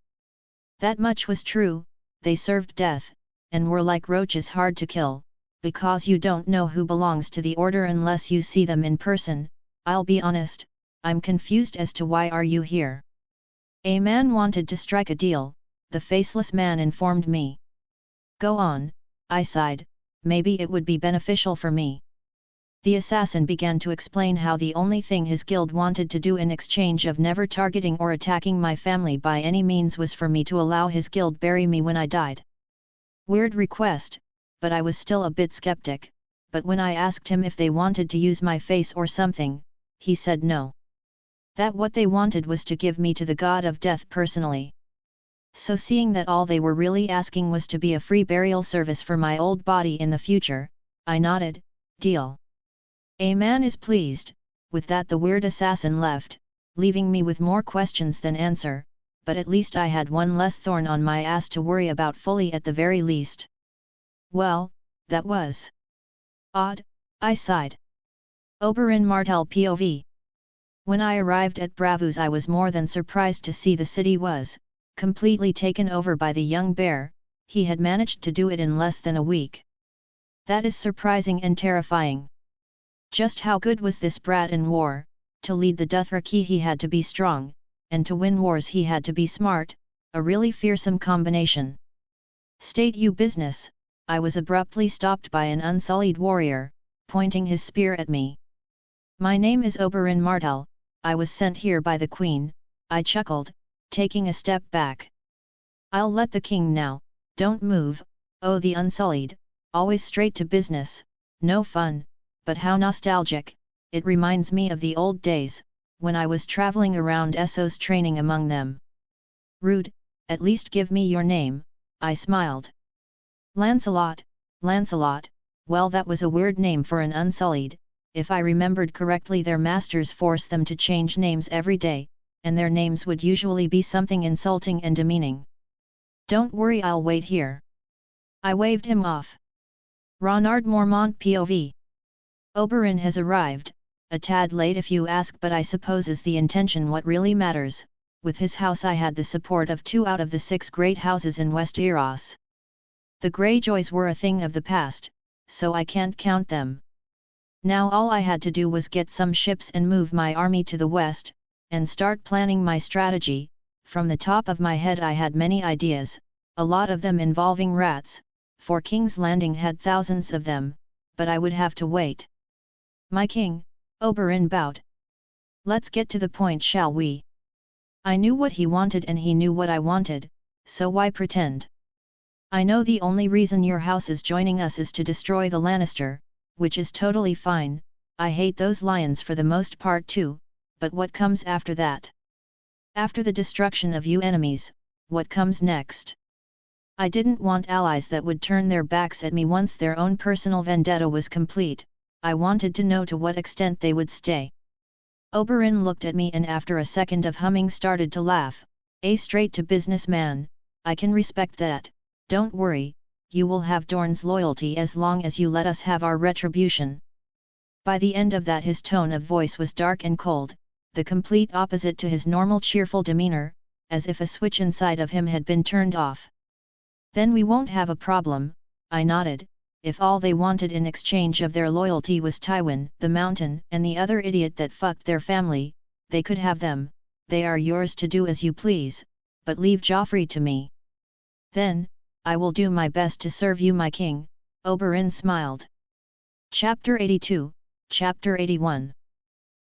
That much was true. They served death, and were like roaches hard to kill, because you don't know who belongs to the order unless you see them in person. "I'll be honest, I'm confused as to why are you here." "A man wanted to strike a deal," the faceless man informed me. "Go on," I sighed, "maybe it would be beneficial for me." The assassin began to explain how the only thing his guild wanted to do in exchange of never targeting or attacking my family by any means was for me to allow his guild bury me when I died. Weird request, but I was still a bit skeptic. But when I asked him if they wanted to use my face or something, he said no. That what they wanted was to give me to the god of death personally. So seeing that all they were really asking was to be a free burial service for my old body in the future, I nodded, "Deal." "A man is pleased." With that the weird assassin left, leaving me with more questions than answer, but at least I had one less thorn on my ass to worry about, fully at the very least. Well, that was odd, I sighed. Oberyn Martell POV. When I arrived at Bravos, I was more than surprised to see the city was completely taken over by the young bear. He had managed to do it in less than a week. That is surprising and terrifying. Just how good was this brat in war? To lead the Dothraki he had to be strong, and to win wars he had to be smart, a really fearsome combination. "State you business." I was abruptly stopped by an unsullied warrior, pointing his spear at me. "My name is Oberyn Martell, I was sent here by the Queen," I chuckled, taking a step back. "I'll let the king now, don't move." "Oh, the unsullied, always straight to business, no fun, but how nostalgic, it reminds me of the old days, when I was travelling around Essos training among them." "Rude, at least give me your name," I smiled. "Lancelot." "Lancelot, well, that was a weird name for an unsullied. If I remembered correctly, their masters forced them to change names every day, and their names would usually be something insulting and demeaning." "Don't worry, I'll wait here." I waved him off. Ronard Mormont POV. Oberyn has arrived, a tad late if you ask, but I suppose is the intention what really matters. With his house I had the support of 2 out of the 6 great houses in Westeros. The Greyjoys were a thing of the past, so I can't count them. Now all I had to do was get some ships and move my army to the west, and start planning my strategy. From the top of my head I had many ideas, a lot of them involving rats, for King's Landing had thousands of them, but I would have to wait. My king, Oberyn bowed. Let's get to the point, shall we? I knew what he wanted and he knew what I wanted, so why pretend? I know the only reason your house is joining us is to destroy the Lannister, which is totally fine. I hate those lions for the most part too, but what comes after that? After the destruction of you enemies, what comes next? I didn't want allies that would turn their backs at me once their own personal vendetta was complete. I wanted to know to what extent they would stay. Oberyn looked at me and after a second of humming started to laugh. A straight to business man, I can respect that. Don't worry, you will have Dorne's loyalty as long as you let us have our retribution. By the end of that his tone of voice was dark and cold, the complete opposite to his normal cheerful demeanor, as if a switch inside of him had been turned off. Then we won't have a problem, I nodded. If all they wanted in exchange of their loyalty was Tywin, the Mountain, and the other idiot that fucked their family, they could have them. They are yours to do as you please, but leave Joffrey to me. Then, I will do my best to serve you, my king. Oberyn smiled. Chapter 82, Chapter 81.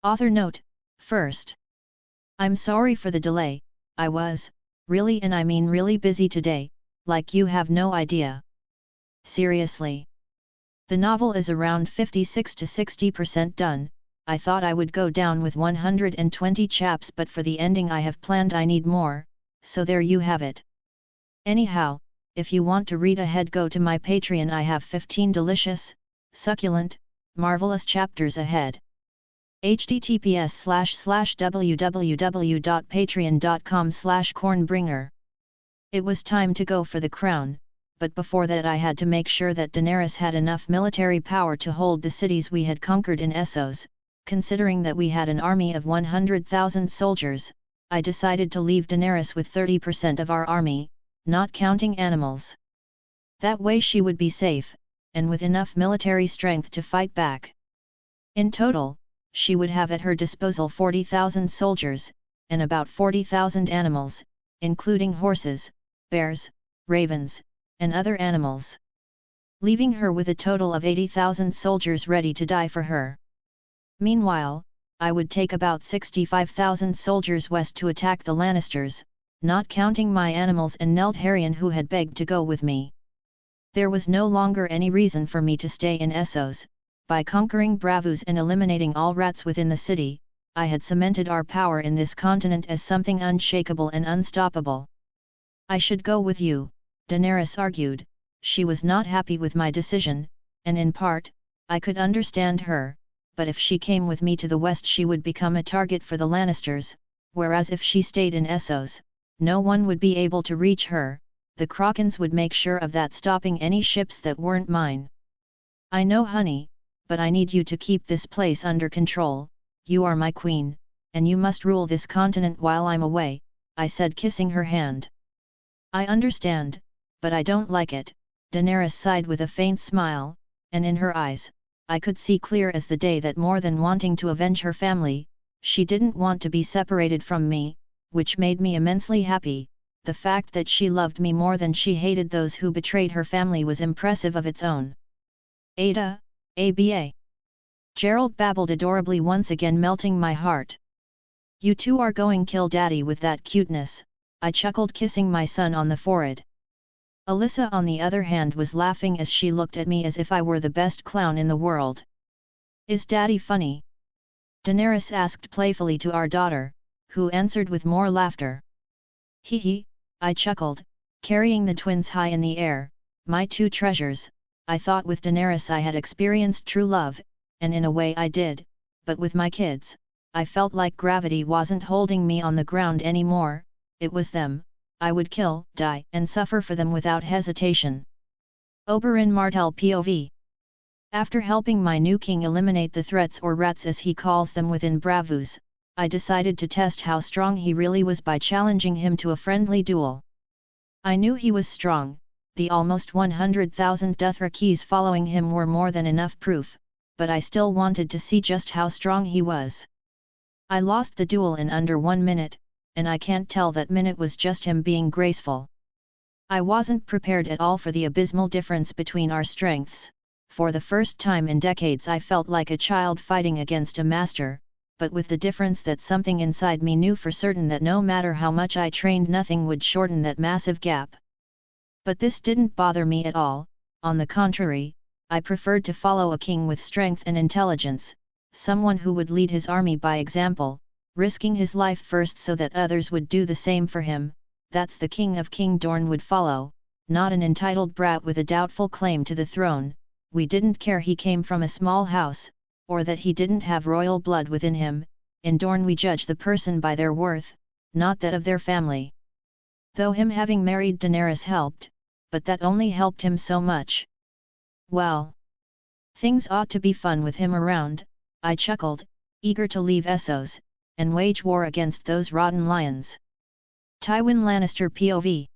Author note, first. I'm sorry for the delay, I was, really and I mean really busy today, like you have no idea. Seriously. The novel is around 56 to 60% done. I thought I would go down with 120 chaps, but for the ending I have planned I need more, so there you have it. Anyhow, if you want to read ahead, go to my Patreon. I have 15 delicious, succulent, marvelous chapters ahead. https://www.patreon.com/cornbringer. It was time to go for the crown, but before that I had to make sure that Daenerys had enough military power to hold the cities we had conquered in Essos. Considering that we had an army of 100,000 soldiers, I decided to leave Daenerys with 30% of our army, not counting animals. That way she would be safe, and with enough military strength to fight back. In total, she would have at her disposal 40,000 soldiers, and about 40,000 animals, including horses, bears, ravens, and other animals. Leaving her with a total of 80,000 soldiers ready to die for her. Meanwhile, I would take about 65,000 soldiers west to attack the Lannisters, not counting my animals and Neltharion who had begged to go with me. There was no longer any reason for me to stay in Essos. By conquering Braavos and eliminating all rats within the city, I had cemented our power in this continent as something unshakable and unstoppable. I should go with you, Daenerys argued. She was not happy with my decision, and in part, I could understand her, but if she came with me to the west she would become a target for the Lannisters, whereas if she stayed in Essos, no one would be able to reach her. The Krakens would make sure of that, stopping any ships that weren't mine. I know, honey, but I need you to keep this place under control. You are my queen, and you must rule this continent while I'm away, I said, kissing her hand. I understand, but I don't like it, Daenerys sighed with a faint smile, and in her eyes, I could see clear as the day that more than wanting to avenge her family, she didn't want to be separated from me, which made me immensely happy. The fact that she loved me more than she hated those who betrayed her family was impressive of its own. Ada, ABA. Gerald babbled adorably, once again melting my heart. You two are going kill daddy with that cuteness, I chuckled, kissing my son on the forehead. Alyssa on the other hand was laughing as she looked at me as if I were the best clown in the world. Is daddy funny? Daenerys asked playfully to our daughter, who answered with more laughter. Hee hee, I chuckled, carrying the twins high in the air. My two treasures. I thought with Daenerys I had experienced true love, and in a way I did, but with my kids, I felt like gravity wasn't holding me on the ground anymore. It was them. I would kill, die, and suffer for them without hesitation. Oberyn Martell POV. After helping my new king eliminate the threats, or rats as he calls them, within Braavos, I decided to test how strong he really was by challenging him to a friendly duel. I knew he was strong. The almost 100,000 Dothrakis following him were more than enough proof, but I still wanted to see just how strong he was. I lost the duel in under 1 minute, and I can't tell that minute was just him being graceful. I wasn't prepared at all for the abysmal difference between our strengths. For the first time in decades I felt like a child fighting against a master, but with the difference that something inside me knew for certain that no matter how much I trained nothing would shorten that massive gap. But this didn't bother me at all, on the contrary, I preferred to follow a king with strength and intelligence, someone who would lead his army by example, risking his life first so that others would do the same for him. That's the king of King Dorne would follow, not an entitled brat with a doubtful claim to the throne. We didn't care he came from a small house, or that he didn't have royal blood within him. In Dorne we judge the person by their worth, not that of their family. Though him having married Daenerys helped, but that only helped him so much. Well, things ought to be fun with him around, I chuckled, eager to leave Essos, and wage war against those rotten lions. Tywin Lannister POV.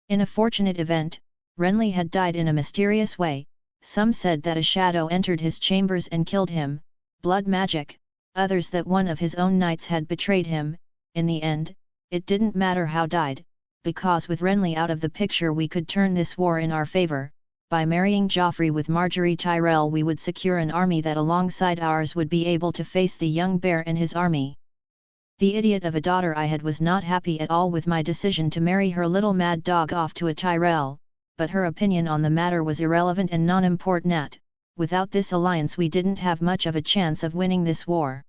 In a fortunate event, Renly had died in a mysterious way. Some said that a shadow entered his chambers and killed him, blood magic, others that one of his own knights had betrayed him. In the end, it didn't matter how died, because with Renly out of the picture we could turn this war in our favor. By marrying Joffrey with Margaery Tyrell we would secure an army that alongside ours would be able to face the young bear and his army. The idiot of a daughter I had was not happy at all with my decision to marry her little mad dog off to a Tyrell, but her opinion on the matter was irrelevant and non-important. Without this alliance we didn't have much of a chance of winning this war.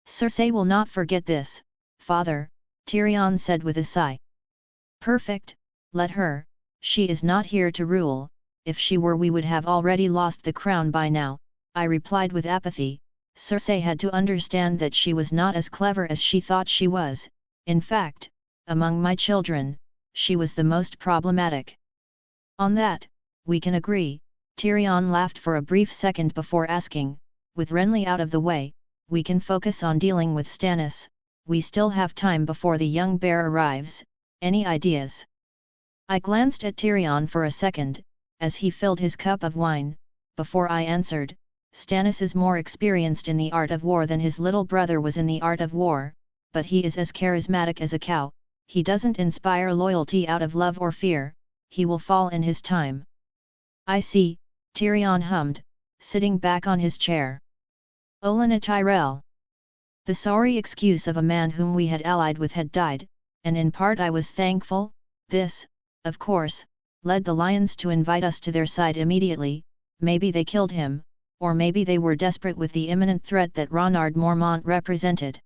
Cersei will not forget this, father, Tyrion said with a sigh. Perfect, let her, she is not here to rule. If she were we would have already lost the crown by now, I replied with apathy. Cersei had to understand that she was not as clever as she thought she was. In fact, among my children, she was the most problematic. On that, we can agree, Tyrion laughed for a brief second before asking, with Renly out of the way, we can focus on dealing with Stannis. We still have time before the young bear arrives. Any ideas? I glanced at Tyrion for a second, as he filled his cup of wine, before I answered. Stannis is more experienced in the art of war than his little brother was in the art of war, but he is as charismatic as a cow. He doesn't inspire loyalty out of love or fear. He will fall in his time. I see, Tyrion hummed, sitting back on his chair. Olenna Tyrell. The sorry excuse of a man whom we had allied with had died, and in part I was thankful. This, of course, led the lions to invite us to their side immediately. Maybe they killed him, or maybe they were desperate with the imminent threat that Ronard Mormont represented.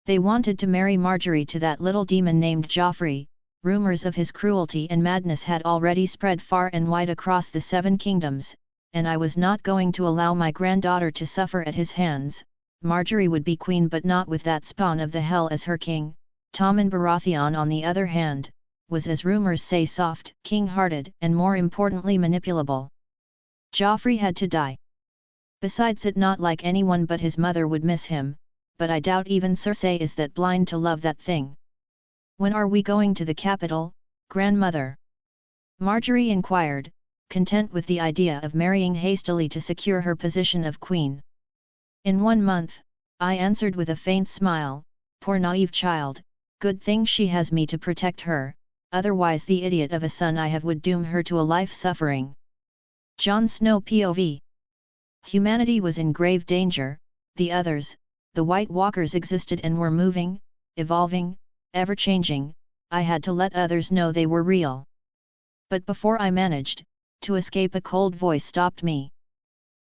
They wanted to marry Margaery to that little demon named Joffrey. Rumors of his cruelty and madness had already spread far and wide across the Seven Kingdoms, and I was not going to allow my granddaughter to suffer at his hands. Margaery would be queen but not with that spawn of the hell as her king. Tommen Baratheon on the other hand, was as rumors say soft, king-hearted and more importantly manipulable. Joffrey had to die. Besides it not like anyone but his mother would miss him, but I doubt even Cersei is that blind to love that thing. When are we going to the capital, grandmother? Margaery inquired, content with the idea of marrying hastily to secure her position of queen. In 1 month, I answered with a faint smile. Poor naive child, good thing she has me to protect her, otherwise the idiot of a son I have would doom her to a life suffering. Jon Snow POV. Humanity was in grave danger. The others, the White Walkers, existed and were moving, evolving, ever-changing. I had to let others know they were real. But before I managed to escape, a cold voice stopped me.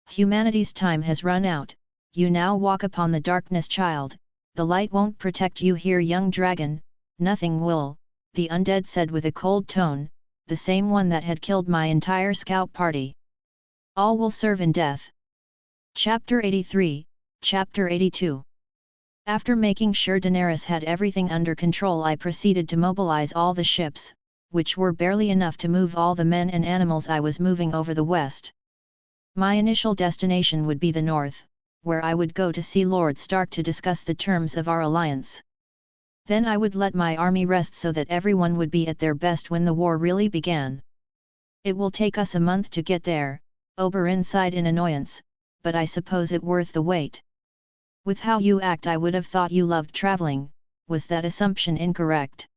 Humanity's time has run out. You now walk upon the darkness, child. The light won't protect you here, young dragon. Nothing will, the undead said with a cold tone, the same one that had killed my entire scout party. All will serve in death. Chapter 83, Chapter 82. After making sure Daenerys had everything under control, I proceeded to mobilize all the ships, which were barely enough to move all the men and animals I was moving over the west. My initial destination would be the north, where I would go to see Lord Stark to discuss the terms of our alliance. Then I would let my army rest so that everyone would be at their best when the war really began. It will take us a month to get there, Oberyn sighed in annoyance, but I suppose it worth the wait. With how you act I would have thought you loved traveling. was that assumption incorrect?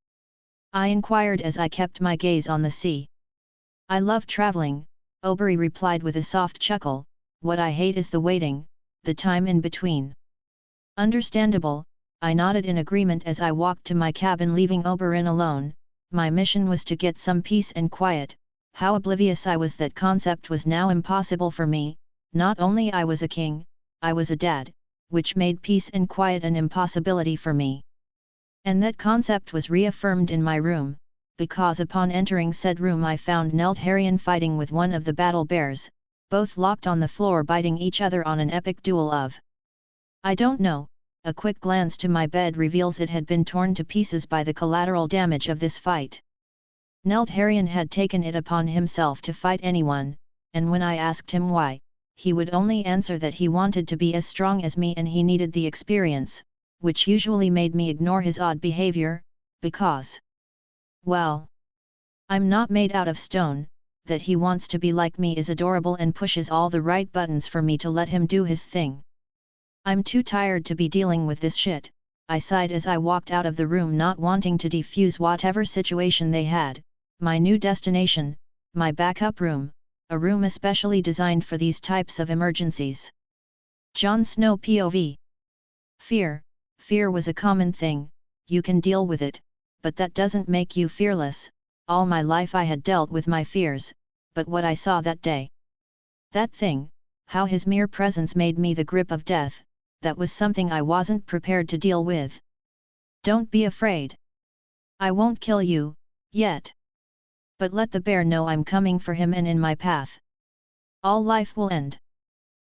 I inquired as I kept my gaze on the sea. I love traveling, Obery replied with a soft chuckle, what I hate is the waiting, the time in between. Understandable, I nodded in agreement as I walked to my cabin leaving Oberon alone. My mission was to get some peace and quiet. How oblivious I was that concept was now impossible for me. Not only I was a king, I was a dad, which made peace and quiet an impossibility for me. And that concept was reaffirmed in my room, because upon entering said room I found Neltharion fighting with one of the battle bears, both locked on the floor biting each other on an epic duel of. I don't know, a quick glance to my bed reveals it had been torn to pieces by the collateral damage of this fight. Neltharion had taken it upon himself to fight anyone, and when I asked him why, he would only answer that he wanted to be as strong as me and he needed the experience, which usually made me ignore his odd behavior, because, well, I'm not made out of stone. That he wants to be like me is adorable and pushes all the right buttons for me to let him do his thing. I'm too tired to be dealing with this shit, I sighed as I walked out of the room not wanting to defuse whatever situation they had. My new destination, my backup room, a room especially designed for these types of emergencies. Jon Snow POV. Fear was a common thing, you can deal with it, but that doesn't make you fearless. All my life I had dealt with my fears, but what I saw that day. That thing, how his mere presence made me the grip of death, that was something I wasn't prepared to deal with. Don't be afraid. I won't kill you, yet. But let the bear know I'm coming for him and in my path. All life will end.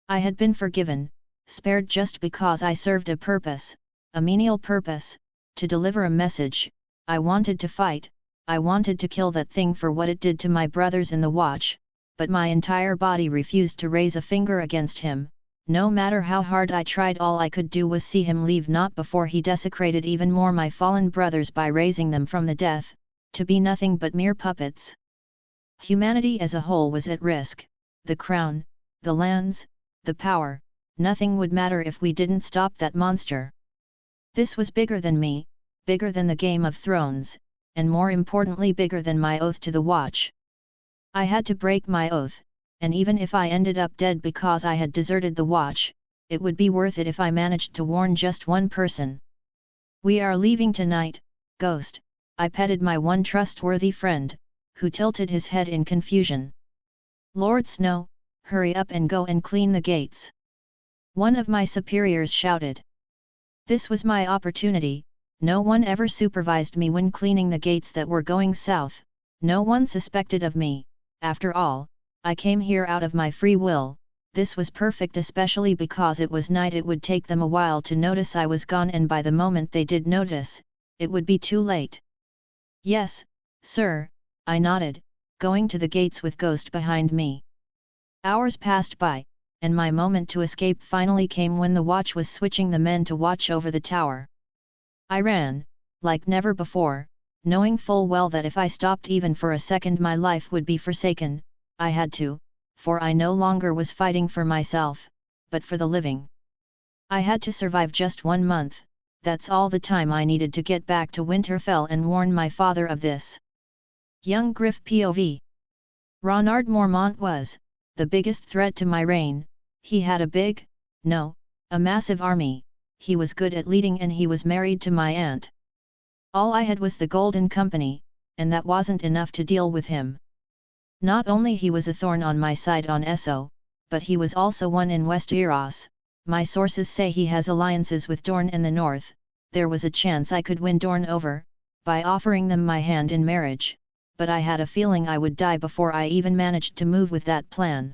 I had been forgiven, spared just because I served a purpose, a menial purpose, to deliver a message. I wanted to fight, I wanted to kill that thing for what it did to my brothers in the Watch, but my entire body refused to raise a finger against him. No matter how hard I tried, all I could do was see him leave, not before he desecrated even more my fallen brothers by raising them from the death, to be nothing but mere puppets. Humanity as a whole was at risk, the crown, the lands, the power, nothing would matter if we didn't stop that monster. This was bigger than me, bigger than the Game of Thrones, and more importantly bigger than my oath to the Watch. I had to break my oath, and even if I ended up dead because I had deserted the Watch, it would be worth it if I managed to warn just one person. We are leaving tonight, Ghost, I petted my one trustworthy friend, who tilted his head in confusion. Lord Snow, hurry up and go and clean the gates. One of my superiors shouted. This was my opportunity. No one ever supervised me when cleaning the gates that were going south, no one suspected of me. After all, I came here out of my free will. This was perfect, especially because it was night. It would take them a while to notice I was gone, and by the moment they did notice, it would be too late. Yes, sir, I nodded, going to the gates with Ghost behind me. Hours passed by, and my moment to escape finally came when the Watch was switching the men to watch over the tower. I ran, like never before, knowing full well that if I stopped even for a second my life would be forsaken. I had to, for I no longer was fighting for myself, but for the living. I had to survive just 1 month, that's all the time I needed to get back to Winterfell and warn my father of this. Young Griff POV. Ronard Mormont was the biggest threat to my reign. He had a massive army, he was good at leading, and he was married to my aunt. All I had was the Golden Company, and that wasn't enough to deal with him. Not only he was a thorn on my side on Esso, but he was also one in Westeros. My sources say he has alliances with Dorne and the North. There was a chance I could win Dorne over, by offering them my hand in marriage, but I had a feeling I would die before I even managed to move with that plan.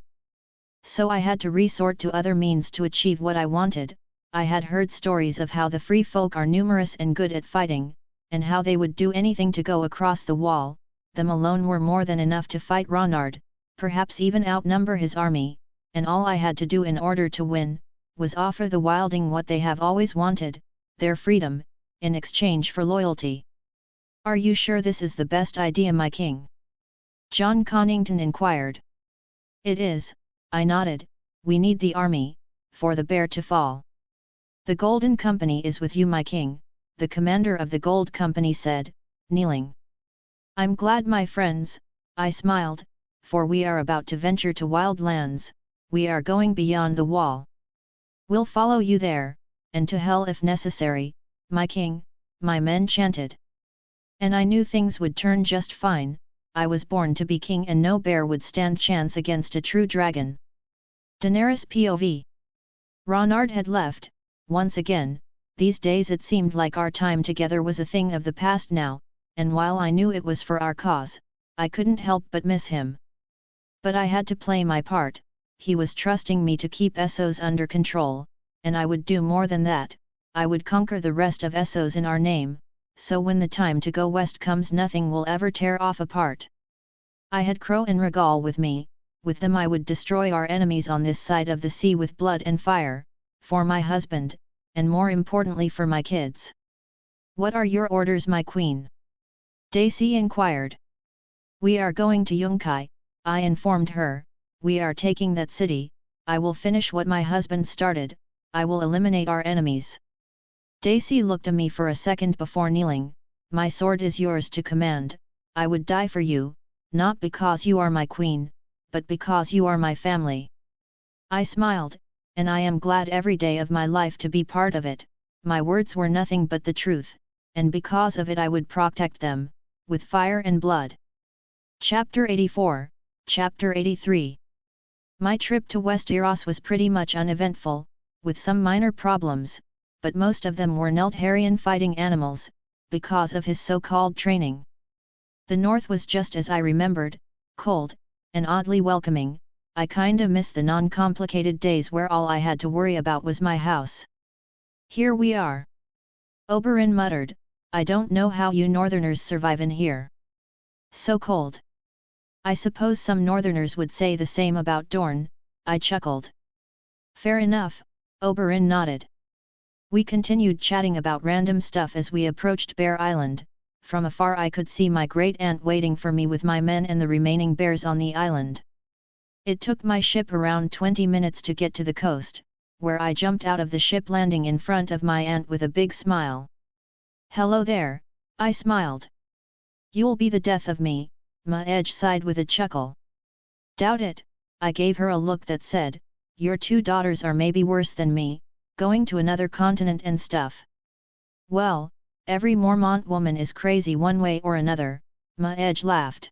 So I had to resort to other means to achieve what I wanted. I had heard stories of how the free folk are numerous and good at fighting, and how they would do anything to go across the wall. Them alone were more than enough to fight Ronard, perhaps even outnumber his army, and all I had to do in order to win, was offer the wilding what they have always wanted, their freedom, in exchange for loyalty. Are you sure this is the best idea, my king? John Connington inquired. It is, I nodded. We need the army, for the bear to fall. The Golden Company is with you, my king. the commander of the gold company said, kneeling. "I'm glad, my friends," I smiled, "for we are about to venture to wild lands, we are going beyond the wall. We'll follow you there, and to hell if necessary, my king," my men chanted. And I knew things would turn just fine. I was born to be king and no bear would stand chance against a true dragon. Daenerys POV. Ronard had left, once again. These days it seemed like our time together was a thing of the past now, and while I knew it was for our cause, I couldn't help but miss him. But I had to play my part. He was trusting me to keep Essos under control, and I would do more than that. I would conquer the rest of Essos in our name, so when the time to go west comes nothing will ever tear off apart. I had Crow and Regal with me. With them I would destroy our enemies on this side of the sea with blood and fire, for my husband, and more importantly for my kids. "What are your orders, my queen?" Daisy inquired. "We are going to Yunkai," I informed her. "We are taking that city. I will finish what my husband started. I will eliminate our enemies." Daisy looked at me for a second before kneeling. "My sword is yours to command. I would die for you, not because you are my queen, but because you are my family." I smiled, and I am glad every day of my life to be part of it. My words were nothing but the truth, and because of it I would protect them, with fire and blood. Chapter 84, Chapter 83. My trip to Westeros was pretty much uneventful, with some minor problems, but most of them were Neltharian fighting animals, because of his so-called training. The north was just as I remembered, cold, and oddly welcoming. I kinda miss the non-complicated days where all I had to worry about was my house. "Here we are," Oberyn muttered. "I don't know how you northerners survive in here. So cold." "I suppose some northerners would say the same about Dorne," I chuckled. "Fair enough," Oberyn nodded. We continued chatting about random stuff as we approached Bear Island. From afar I could see my great-aunt waiting for me with my men and the remaining bears on the island. It took my ship around 20 minutes to get to the coast, where I jumped out of the ship landing in front of my aunt with a big smile. "Hello there," I smiled. "You'll be the death of me," Ma Edge sighed with a chuckle. "Doubt it," I gave her a look that said, "Your two daughters are maybe worse than me, going to another continent and stuff." "Well, every Mormont woman is crazy one way or another," Ma Edge laughed.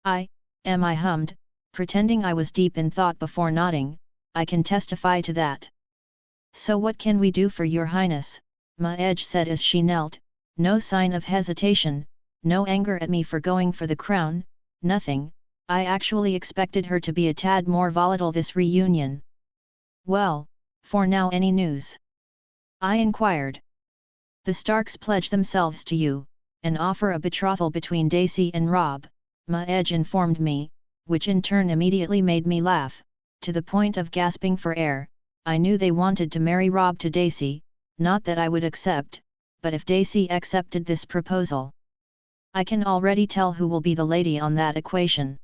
I hummed, pretending I was deep in thought before nodding. "I can testify to that." "So what can we do for your highness?" Ma Edge said as she knelt. No sign of hesitation, no anger at me for going for the crown, nothing. I actually expected her to be a tad more volatile this reunion. "Well, for now, any news?" I inquired. "The Starks pledge themselves to you, and offer a betrothal between Daisy and Robb," Ma Edge informed me, which in turn immediately made me laugh, to the point of gasping for air. I knew they wanted to marry Robb to Daisy, not that I would accept, but if Daisy accepted this proposal, I can already tell who will be the lady on that equation.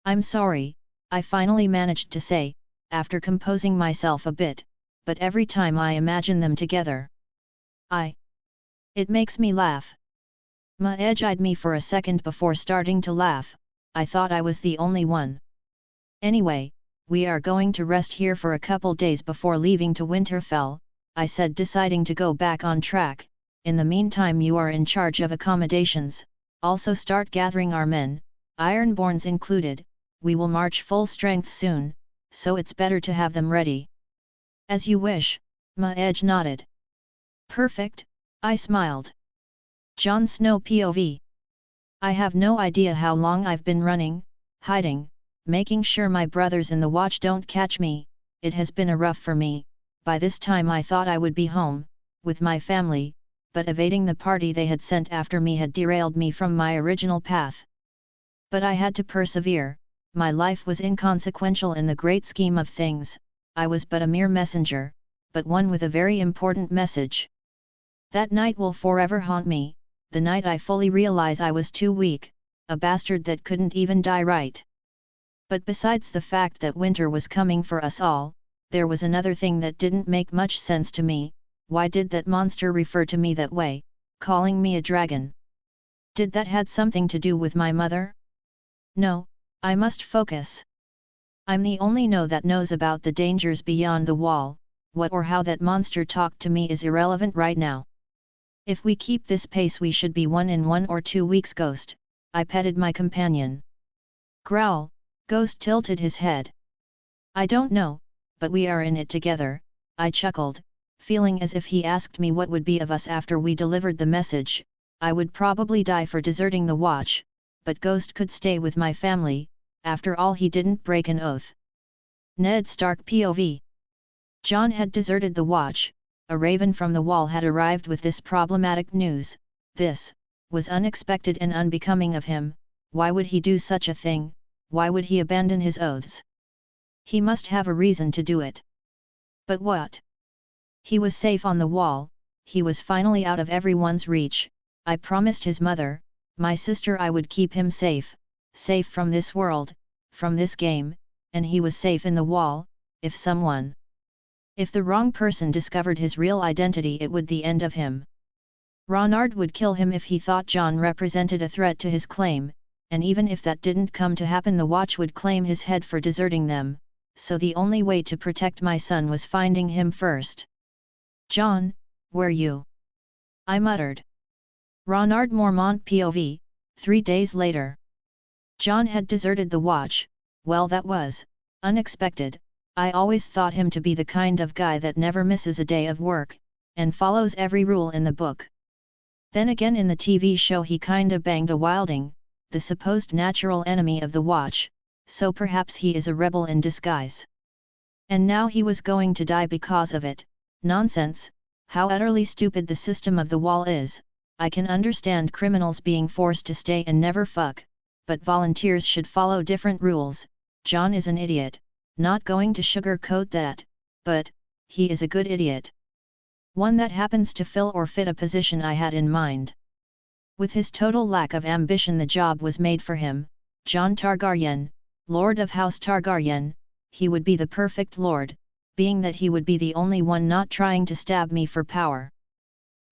"I'm sorry," I finally managed to say, after composing myself a bit, "but every time I imagine them together, it makes me laugh." Ma Edge eyed me for a second before starting to laugh. I thought I was the only one. "Anyway, we are going to rest here for a couple days before leaving to Winterfell," I said, deciding to go back on track. "In the meantime you are in charge of accommodations, also start gathering our men, Ironborns included. We will march full strength soon, so it's better to have them ready." "As you wish," Ma Edge nodded. "Perfect," I smiled. Jon Snow POV. I have no idea how long I've been running, hiding, making sure my brothers in the watch don't catch me. It has been a rough for me. By this time I thought I would be home, with my family, but evading the party they had sent after me had derailed me from my original path. But I had to persevere. My life was inconsequential in the great scheme of things. I was but a mere messenger, but one with a very important message. That night will forever haunt me, the night I fully realize I was too weak, a bastard that couldn't even die right. But besides the fact that winter was coming for us all, there was another thing that didn't make much sense to me. why did that monster refer to me that way, calling me a dragon? Did that had something to do with my mother? No, I must focus. I'm the only know that knows about the dangers beyond the wall. What or how that monster talked to me is irrelevant right now. If we keep this pace we should be in 1 or 2 weeks. Ghost, I petted my companion. Growl, Ghost tilted his head. I don't know, but we are in it together, I chuckled, feeling as if he asked me what would be of us after we delivered the message. I would probably die for deserting the watch, but Ghost could stay with my family, after all he didn't break an oath. Ned Stark POV. John had deserted the watch, a raven from the wall had arrived with this problematic news. This was unexpected and unbecoming of him. Why would he do such a thing? Why would he abandon his oaths? He must have a reason to do it. But what? He was safe on the wall, he was finally out of everyone's reach. I promised his mother, my sister, I would keep him safe from this world, from this game, and he was safe in the wall. If the wrong person discovered his real identity, it would the end of him. Ronard would kill him if he thought John represented a threat to his claim, and even if that didn't come to happen, the watch would claim his head for deserting them, so the only way to protect my son was finding him first. John, where you? I muttered. Ronard Mormont POV, 3 days later. John had deserted the watch. Well, that was unexpected. I always thought him to be the kind of guy that never misses a day of work, and follows every rule in the book. Then again in the TV show he kinda banged a wilding, the supposed natural enemy of the watch, so perhaps he is a rebel in disguise. And now he was going to die because of it. Nonsense, how utterly stupid the system of the wall is. I can understand criminals being forced to stay and never fuck, but volunteers should follow different rules. John is an idiot, not going to sugarcoat that, but he is a good idiot. One that happens to fill or fit a position I had in mind. With his total lack of ambition, the job was made for him. John Targaryen, Lord of House Targaryen, he would be the perfect lord, being that he would be the only one not trying to stab me for power.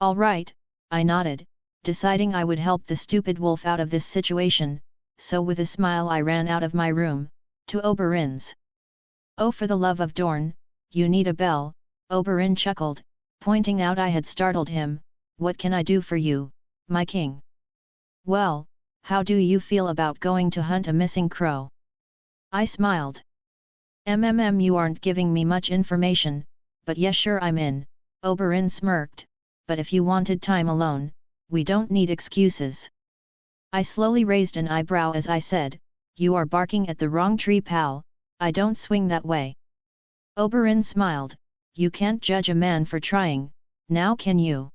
All right, I nodded, deciding I would help the stupid wolf out of this situation, so with a smile I ran out of my room, to Oberyn's. Oh, for the love of Dorne, you need a bell, Oberyn chuckled, pointing out I had startled him. What can I do for you, my king? Well, how do you feel about going to hunt a missing crow? I smiled. You aren't giving me much information, but yes, sure, I'm in, Oberyn smirked, but if you wanted time alone, we don't need excuses. I slowly raised an eyebrow as I said, you are barking at the wrong tree, pal, I don't swing that way. Oberyn smiled, you can't judge a man for trying, now can you?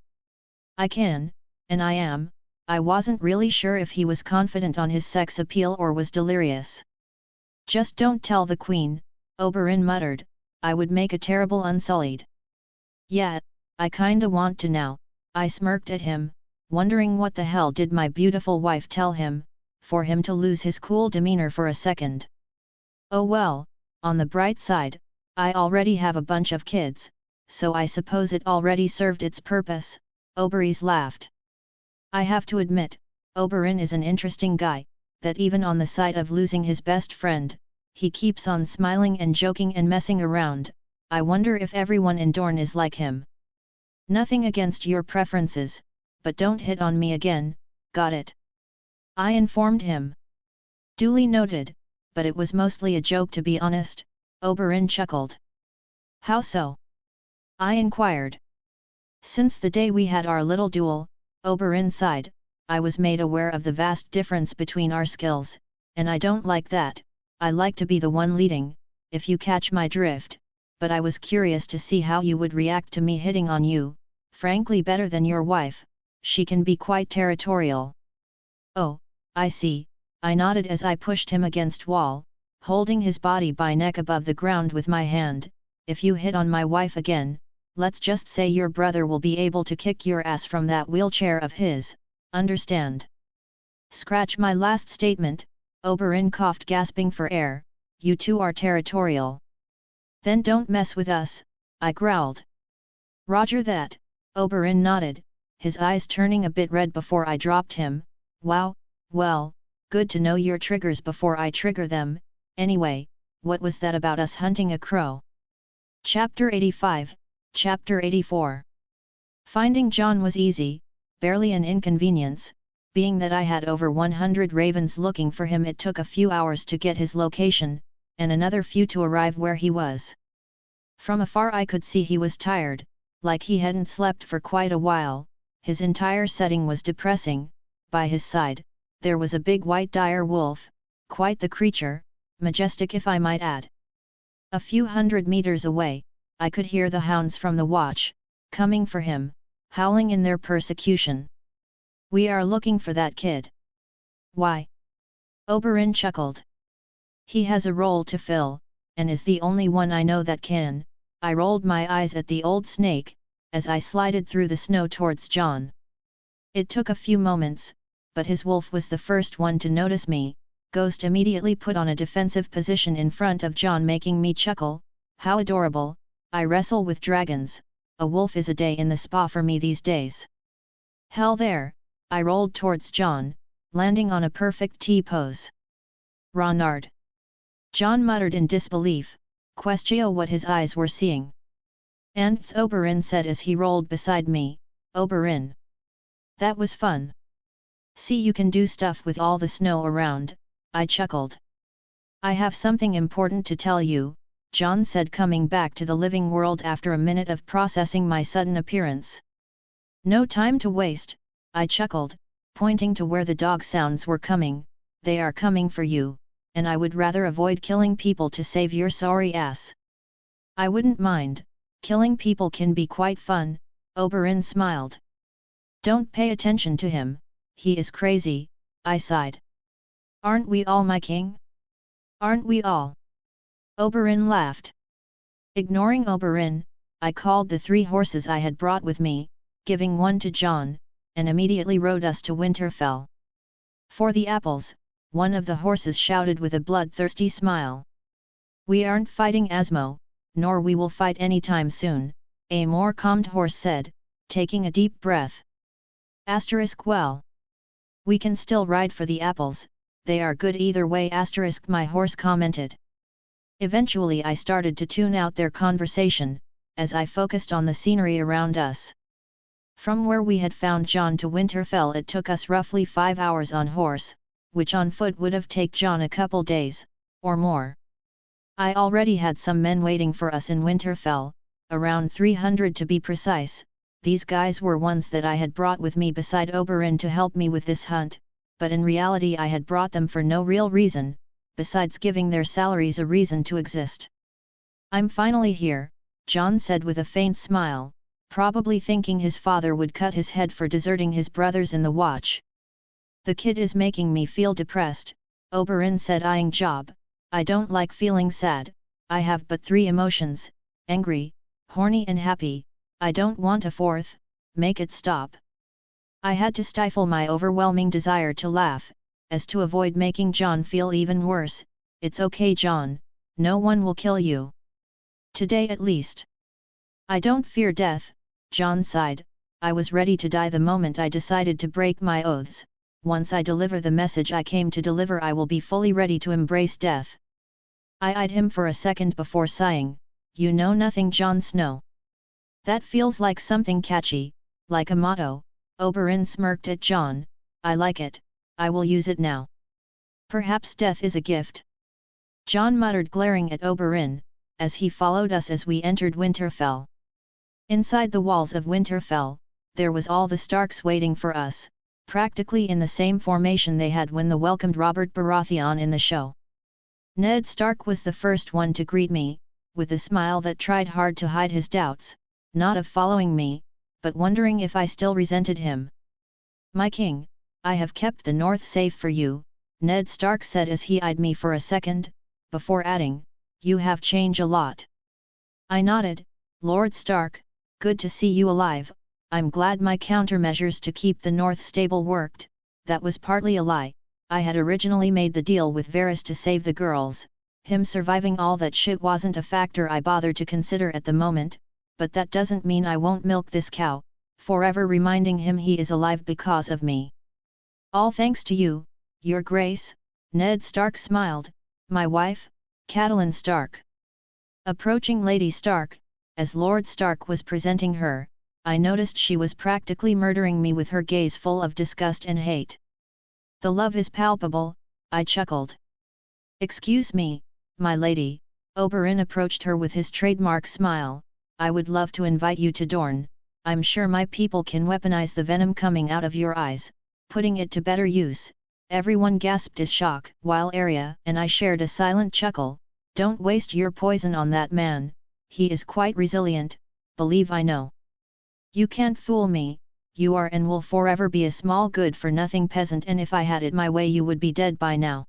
I can, and I am. I wasn't really sure if he was confident on his sex appeal or was delirious. Just don't tell the queen, Oberyn muttered, I would make a terrible Unsullied. Yeah, I kinda want to now, I smirked at him, wondering what the hell did my beautiful wife tell him, for him to lose his cool demeanor for a second. Oh well, on the bright side, I already have a bunch of kids, so I suppose it already served its purpose. Oberyn laughed. I have to admit, Oberyn is an interesting guy, that even on the side of losing his best friend, he keeps on smiling and joking and messing around. I wonder if everyone in Dorne is like him. Nothing against your preferences, but don't hit on me again, got it? I informed him. Duly noted, but it was mostly a joke, to be honest, Oberyn chuckled. How so? I inquired. Since the day we had our little duel, Oberyn sighed, I was made aware of the vast difference between our skills, and I don't like that. I like to be the one leading, if you catch my drift, but I was curious to see how you would react to me hitting on you, frankly better than your wife, she can be quite territorial. Oh, I see, I nodded as I pushed him against wall, holding his body by neck above the ground with my hand. If you hit on my wife again, let's just say your brother will be able to kick your ass from that wheelchair of his, understand? Scratch my last statement, Oberyn coughed, gasping for air, you two are territorial. Then don't mess with us, I growled. Roger that, Oberyn nodded, his eyes turning a bit red before I dropped him. Wow, well, good to know your triggers before I trigger them. Anyway, what was that about us hunting a crow? Chapter 85, Chapter 84. Finding John was easy, barely an inconvenience. Being that I had over 100 ravens looking for him, it took a few hours to get his location, and another few to arrive where he was. From afar I could see he was tired, like he hadn't slept for quite a while. His entire setting was depressing. By his side, there was a big white dire wolf, quite the creature, majestic if I might add. A few hundred meters away, I could hear the hounds from the watch, coming for him, howling in their persecution. We are looking for that kid. Why? Oberyn chuckled. He has a role to fill, and is the only one I know that can. I rolled my eyes at the old snake, as I slided through the snow towards John. It took a few moments, but his wolf was the first one to notice me. Ghost immediately put on a defensive position in front of John, making me chuckle. How adorable! I wrestle with dragons. A wolf is a day in the spa for me these days. Hell there! I rolled towards John, landing on a perfect T-pose. Ronard! John muttered in disbelief, questioning what his eyes were seeing. And Oberyn said as he rolled beside me. Oberyn! That was fun. See, you can do stuff with all the snow around. I chuckled. I have something important to tell you, John said, coming back to the living world after a minute of processing my sudden appearance. No time to waste, I chuckled, pointing to where the dog sounds were coming. They are coming for you, and I would rather avoid killing people to save your sorry ass. I wouldn't mind, killing people can be quite fun, Oberyn smiled. Don't pay attention to him, he is crazy, I sighed. Aren't we all, my king? Aren't we all? Oberyn laughed. Ignoring Oberyn, I called the 3 horses I had brought with me, giving one to John, and immediately rode us to Winterfell. For the apples, one of the horses shouted with a bloodthirsty smile. We aren't fighting Asmo, nor we will fight anytime soon, a more calmed horse said, taking a deep breath. Well. We can still ride for the apples, they are good either way, my horse commented. Eventually I started to tune out their conversation, as I focused on the scenery around us. From where we had found John to Winterfell it took us roughly 5 hours on horse, which on foot would have taken John a couple days, or more. I already had some men waiting for us in Winterfell, around 300 to be precise. These guys were ones that I had brought with me beside Oberyn to help me with this hunt, but in reality I had brought them for no real reason, besides giving their salaries a reason to exist. I'm finally here, John said with a faint smile, probably thinking his father would cut his head for deserting his brothers in the watch. The kid is making me feel depressed, Oberyn said, eyeing Job. I don't like feeling sad. I have but 3 emotions, angry, horny and happy. I don't want a 4th, make it stop. I had to stifle my overwhelming desire to laugh, as to avoid making John feel even worse. It's okay, John, no one will kill you. Today at least. I don't fear death, John sighed. I was ready to die the moment I decided to break my oaths. Once I deliver the message I came to deliver, I will be fully ready to embrace death. I eyed him for a second before sighing. You know nothing, Jon Snow. That feels like something catchy, like a motto. Oberyn smirked at John. I like it, I will use it now. Perhaps death is a gift. John muttered, glaring at Oberyn, as he followed us as we entered Winterfell. Inside the walls of Winterfell, there was all the Starks waiting for us, practically in the same formation they had when they welcomed Robert Baratheon in the show. Ned Stark was the first one to greet me, with a smile that tried hard to hide his doubts, not of following me, but wondering if I still resented him. My king, I have kept the North safe for you, Ned Stark said as he eyed me for a second, before adding, you have changed a lot. I nodded. Lord Stark, good to see you alive. I'm glad my countermeasures to keep the North stable worked. That was partly a lie. I had originally made the deal with Varys to save the girls. Him surviving all that shit wasn't a factor I bothered to consider at the moment, but that doesn't mean I won't milk this cow, forever reminding him he is alive because of me. All thanks to you, Your Grace. Ned Stark smiled. My wife, Catelyn Stark. Approaching Lady Stark, as Lord Stark was presenting her, I noticed she was practically murdering me with her gaze full of disgust and hate. The love is palpable, I chuckled. Excuse me, my lady, Oberyn approached her with his trademark smile. I would love to invite you to Dorne. I'm sure my people can weaponize the venom coming out of your eyes, putting it to better use. Everyone gasped in shock, while Arya and I shared a silent chuckle. Don't waste your poison on that man, he is quite resilient, believe I know. You can't fool me, you are and will forever be a small good-for-nothing peasant, and if I had it my way you would be dead by now.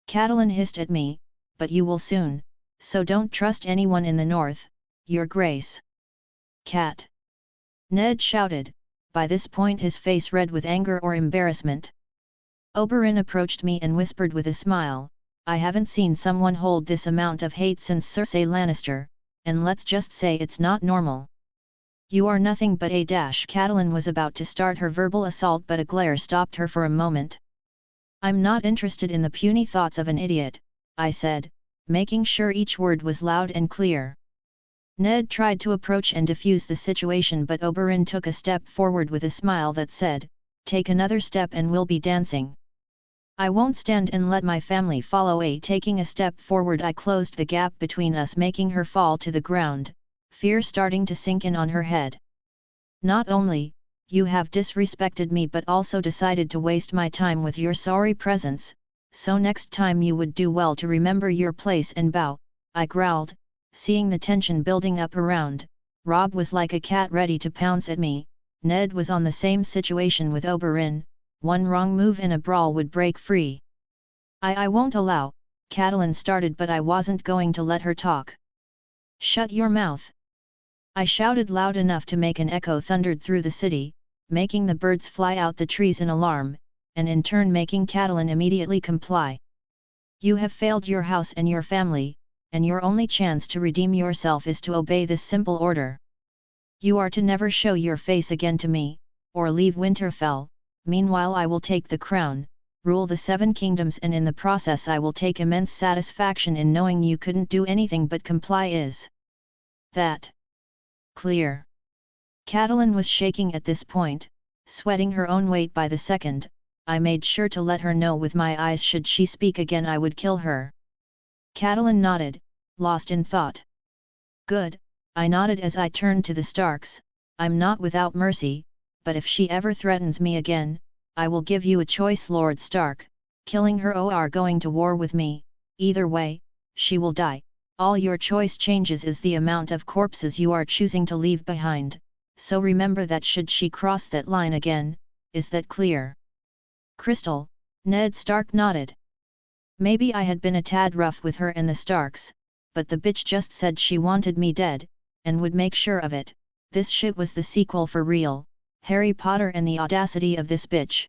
Catelyn hissed at me, but you will soon, so don't trust anyone in the north, Your Grace. Cat! Ned shouted, by this point his face red with anger or embarrassment. Oberyn approached me and whispered with a smile, I haven't seen someone hold this amount of hate since Cersei Lannister, and let's just say it's not normal. You are nothing but a dash. Catelyn was about to start her verbal assault, but a glare stopped her for a moment. I'm not interested in the puny thoughts of an idiot, I said, making sure each word was loud and clear. Ned tried to approach and defuse the situation, but Oberyn took a step forward with a smile that said, take another step and we'll be dancing. I won't stand and let my family follow. Taking a step forward, I closed the gap between us, making her fall to the ground, fear starting to sink in on her head. Not only, you have disrespected me, but also decided to waste my time with your sorry presence, so next time you would do well to remember your place and bow, I growled, seeing the tension building up around. Robb was like a cat ready to pounce at me. Ned was on the same situation with Oberyn. One wrong move and a brawl would break free. I won't allow, Catelyn started, but I wasn't going to let her talk. Shut your mouth! I shouted loud enough to make an echo thundered through the city, making the birds fly out the trees in alarm, and in turn making Catelyn immediately comply. You have failed your house and your family, and your only chance to redeem yourself is to obey this simple order. You are to never show your face again to me, or leave Winterfell. Meanwhile I will take the crown, rule the 7 kingdoms, and in the process I will take immense satisfaction in knowing you couldn't do anything but comply. Is that clear? Catelyn was shaking at this point, sweating her own weight by the second. I made sure to let her know with my eyes should she speak again I would kill her. Catelyn nodded, lost in thought. Good, I nodded as I turned to the Starks. I'm not without mercy, but if she ever threatens me again, I will give you a choice, Lord Stark, killing her or going to war with me. Either way, she will die. All your choice changes is the amount of corpses you are choosing to leave behind, so remember that should she cross that line again. Is that clear? Crystal, Ned Stark nodded. Maybe I had been a tad rough with her and the Starks, but the bitch just said she wanted me dead, and would make sure of it. This shit was the sequel for real. Harry Potter and the audacity of this bitch.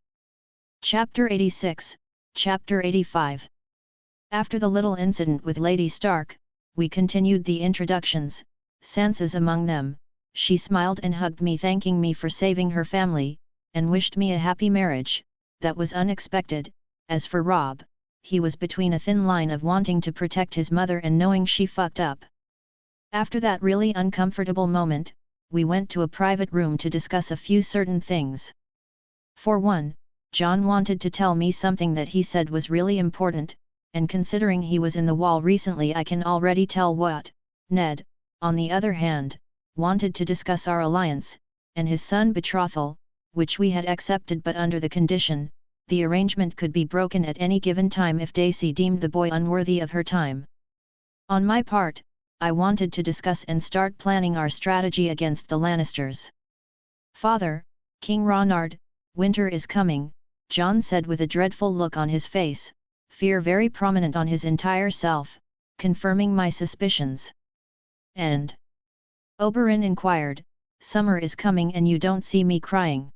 Chapter 86, Chapter 85. After the little incident with Lady Stark, we continued the introductions, Sansa's among them. She smiled and hugged me, thanking me for saving her family, and wished me a happy marriage. That was unexpected. As for Robb, he was between a thin line of wanting to protect his mother and knowing she fucked up. After that really uncomfortable moment, we went to a private room to discuss a few certain things. For one, John wanted to tell me something that he said was really important, and considering he was in the wall recently I can already tell what. Ned, on the other hand, wanted to discuss our alliance, and his son betrothal, which we had accepted but under the condition, the arrangement could be broken at any given time if Daisy deemed the boy unworthy of her time. On my part, I wanted to discuss and start planning our strategy against the Lannisters. Father, King Ronard, winter is coming, John said with a dreadful look on his face, fear very prominent on his entire self, confirming my suspicions. And? Oberyn inquired, summer is coming and you don't see me crying.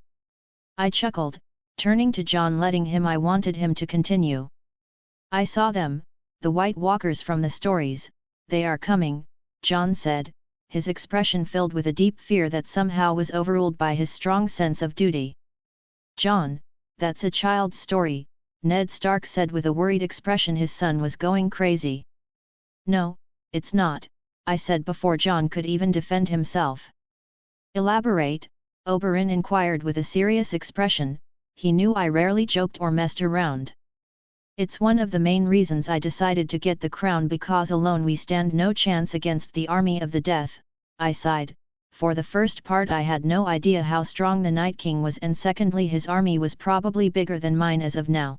I chuckled, turning to John, letting him I wanted him to continue. I saw them, the White Walkers from the stories. They are coming, John said, his expression filled with a deep fear that somehow was overruled by his strong sense of duty. "John, that's a child's story," Ned Stark said with a worried expression. His son was going crazy. "No, it's not," I said before John could even defend himself. "Elaborate," Oberyn inquired with a serious expression. He knew I rarely joked or messed around. "It's one of the main reasons I decided to get the crown, because alone we stand no chance against the army of the death," I sighed. For the first part I had no idea how strong the Night King was, and secondly his army was probably bigger than mine as of now.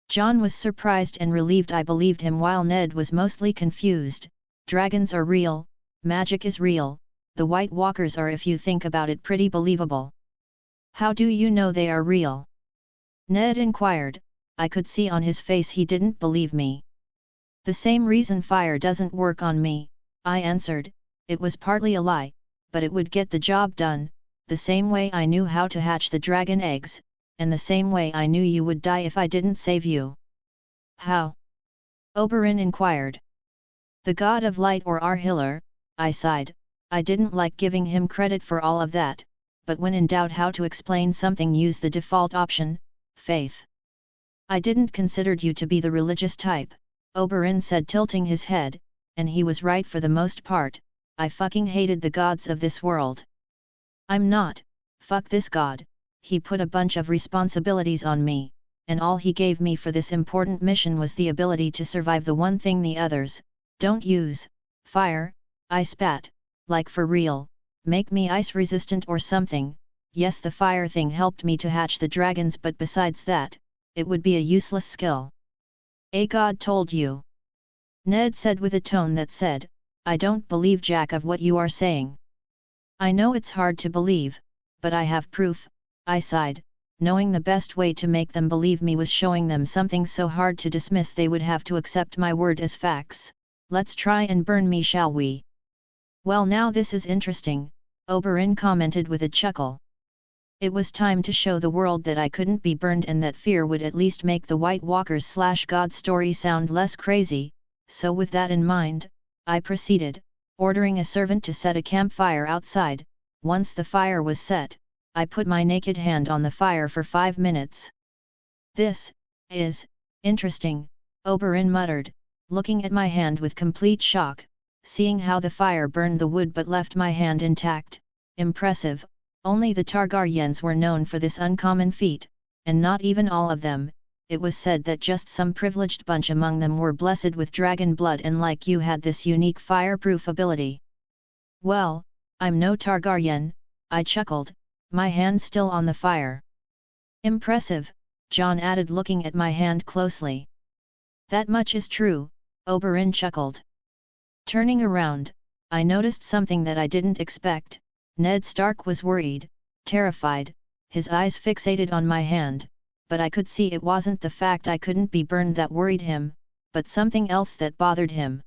John was surprised and relieved. I believed him while Ned was mostly confused. "Dragons are real, magic is real, the White Walkers are, if you think about it, pretty believable." "How do you know they are real?" Ned inquired. I could see on his face he didn't believe me. "The same reason fire doesn't work on me," I answered. It was partly a lie, but it would get the job done, the same way I knew how to hatch the dragon eggs, and the same way I knew you would die if I didn't save you. "How?" Oberyn inquired. "The god of light, or our healer," I sighed. I didn't like giving him credit for all of that, but when in doubt how to explain something, use the default option, faith. "I didn't consider you to be the religious type," Oberyn said, tilting his head, and he was right for the most part. I fucking hated the gods of this world. "I'm not, fuck this god, he put a bunch of responsibilities on me, and all he gave me for this important mission was the ability to survive the one thing the others don't use, fire," I spat. "Like for real, make me ice resistant or something." "Yes, the fire thing helped me to hatch the dragons, but besides that, it would be a useless skill." "A god told you?" Ned said with a tone that said, "I don't believe jack of what you are saying." "I know it's hard to believe, but I have proof," I sighed, knowing the best way to make them believe me was showing them something so hard to dismiss they would have to accept my word as facts. "Let's try and burn me, shall we?" "Well, now this is interesting," Oberyn commented with a chuckle. It was time to show the world that I couldn't be burned, and that fear would at least make the White Walkers / God story sound less crazy. So with that in mind, I proceeded, ordering a servant to set a campfire outside. Once the fire was set, I put my naked hand on the fire for 5 minutes. "This is interesting," Oberyn muttered, looking at my hand with complete shock, seeing how the fire burned the wood but left my hand intact. "Impressive. Only the Targaryens were known for this uncommon feat, and not even all of them. It was said that just some privileged bunch among them were blessed with dragon blood, and like you had this unique fireproof ability." "Well, I'm no Targaryen," I chuckled, my hand still on the fire. "Impressive," John added, looking at my hand closely. "That much is true," Oberyn chuckled. Turning around, I noticed something that I didn't expect. Ned Stark was worried, terrified, his eyes fixated on my hand, but I could see it wasn't the fact I couldn't be burned that worried him, but something else that bothered him.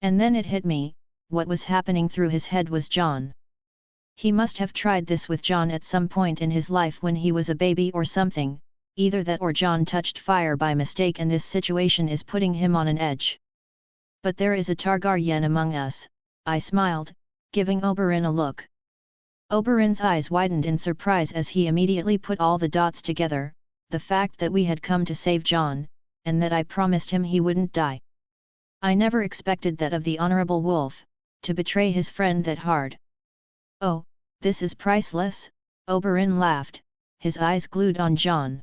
And then it hit me, what was happening through his head was John. He must have tried this with John at some point in his life when he was a baby or something, either that or John touched fire by mistake and this situation is putting him on an edge. "But there is a Targaryen among us," I smiled, giving Oberyn a look. Oberyn's eyes widened in surprise as he immediately put all the dots together, the fact that we had come to save John, and that I promised him he wouldn't die. I never expected that of the Honorable Wolf, to betray his friend that hard. "Oh, this is priceless," Oberyn laughed, his eyes glued on John.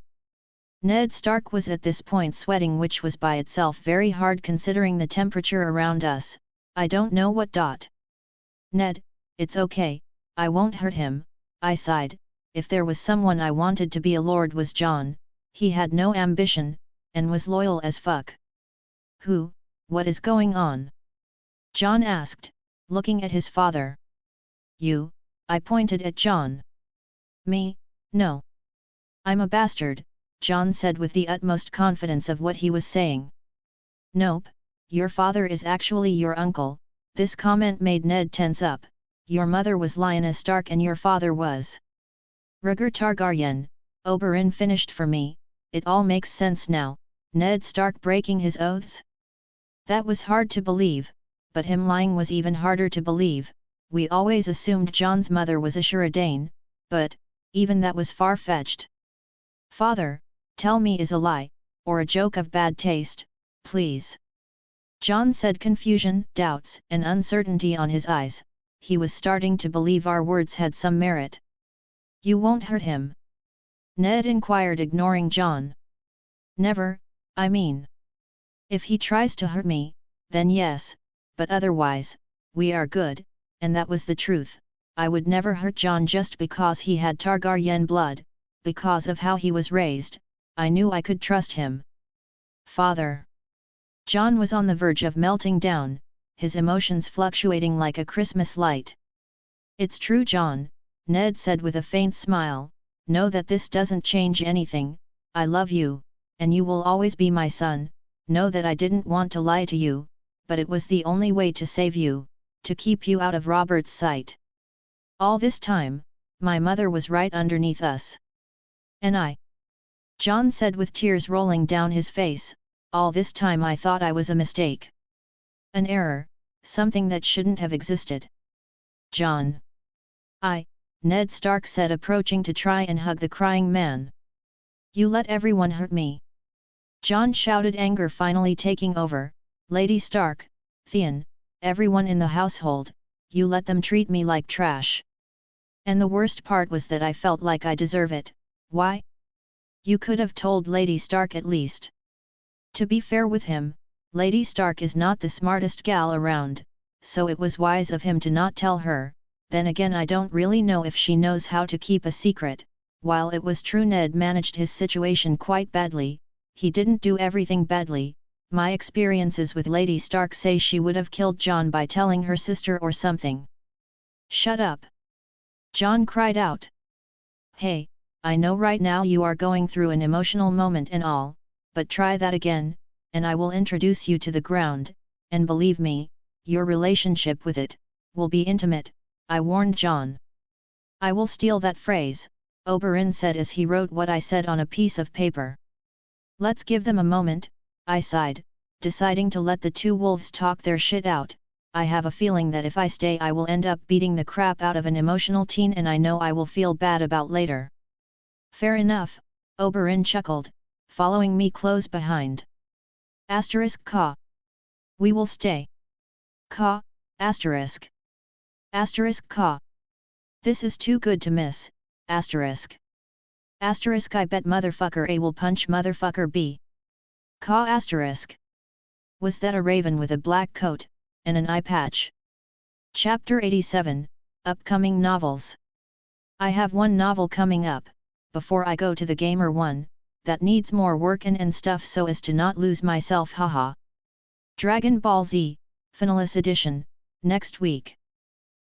Ned Stark was at this point sweating, which was by itself very hard considering the temperature around us. "I don't know what dot." "Ned, it's okay, I won't hurt him," I sighed. If there was someone I wanted to be a lord was John. He had no ambition, and was loyal as fuck. "Who, what is going on?" John asked, looking at his father. "You," I pointed at John. "Me, no. I'm a bastard," John said with the utmost confidence of what he was saying. "Nope, your father is actually your uncle." This comment made Ned tense up. "Your mother was Lyanna Stark and your father was Rhaegar Targaryen," Oberyn finished for me. "It all makes sense now." Ned Stark breaking his oaths? That was hard to believe, but him lying was even harder to believe. we always assumed John's mother was a Sheridan, but, even that was far-fetched. Father, tell me is a lie, or a joke of bad taste, please. John said, confusion, doubts, and uncertainty on his eyes. He was starting to believe our words had some merit. You won't hurt him? Ned inquired, ignoring John. Never, I mean. If he tries to hurt me, then yes, but otherwise, we are good, and that was the truth. I would never hurt John just because he had Targaryen blood, because of how he was raised. I knew I could trust him. Father. John was on the verge of melting down, his emotions fluctuating like a Christmas light. It's true, John, Ned said with a faint smile. Know that this doesn't change anything. I love you, and you will always be my son. Know that I didn't want to lie to you, but it was the only way to save you, to keep you out of Robert's sight. All this time, my mother was right underneath us. And I? John said with tears rolling down his face, all this time I thought I was a mistake. An error, something that shouldn't have existed. John. Ned Stark said, approaching to try and hug the crying man. You let everyone hurt me. John shouted, anger finally taking over. Lady Stark, Theon, everyone in the household, you let them treat me like trash. And the worst part was that I felt like I deserve it. Why? You could have told Lady Stark at least. To be fair with him, Lady Stark is not the smartest gal around, so it was wise of him to not tell her. Then again, I don't really know if she knows how to keep a secret. While it was true Ned managed his situation quite badly, he didn't do everything badly. My experiences with Lady Stark say she would have killed John by telling her sister or something. Shut up! John cried out. Hey, I know right now you are going through an emotional moment and all, but try that again, and I will introduce you to the ground, and believe me, your relationship with it will be intimate, I warned John. I will steal that phrase, Oberyn said as he wrote what I said on a piece of paper. Let's give them a moment, I sighed, deciding to let the two wolves talk their shit out. I have a feeling that if I stay I will end up beating the crap out of an emotional teen, and I know I will feel bad about later. Fair enough, Oberyn chuckled, following me close behind. Caw. We will stay. Caw, asterisk. Caw. This is too good to miss, asterisk. Asterisk, I bet motherfucker A will punch motherfucker B. Caw, asterisk. Was that a raven with a black coat, and an eye patch? Chapter 87, Upcoming Novels. I have one novel coming up, before I go to the gamer one, that needs more work and stuff so as to not lose myself, haha. Dragon Ball Z, Finalist Edition, next week.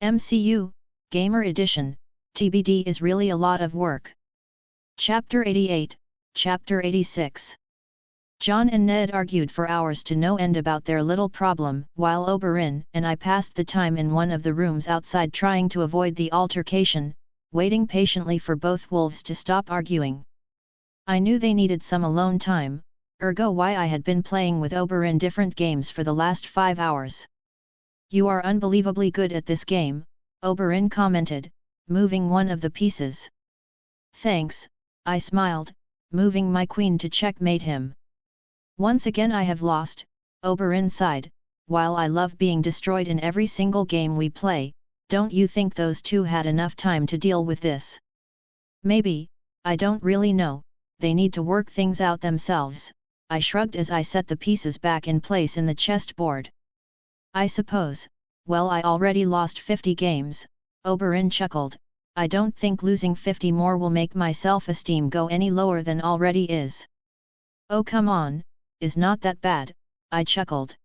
MCU, Gamer Edition, TBD is really a lot of work. Chapter 88, Chapter 86. John and Ned argued for hours to no end about their little problem, while Oberyn and I passed the time in one of the rooms outside trying to avoid the altercation, waiting patiently for both wolves to stop arguing. I knew they needed some alone time, ergo why I had been playing with Oberyn different games for the last 5 hours. You are unbelievably good at this game, Oberyn commented, moving one of the pieces. Thanks, I smiled, moving my queen to checkmate him. Once again I have lost, Oberyn sighed. While I love being destroyed in every single game we play, don't you think those two had enough time to deal with this? Maybe, I don't really know, they need to work things out themselves, I shrugged as I set the pieces back in place in the chessboard. I suppose, well, I already lost 50 games, Oberyn chuckled. I don't think losing 50 more will make my self-esteem go any lower than already is. Oh come on, is not that bad, I chuckled.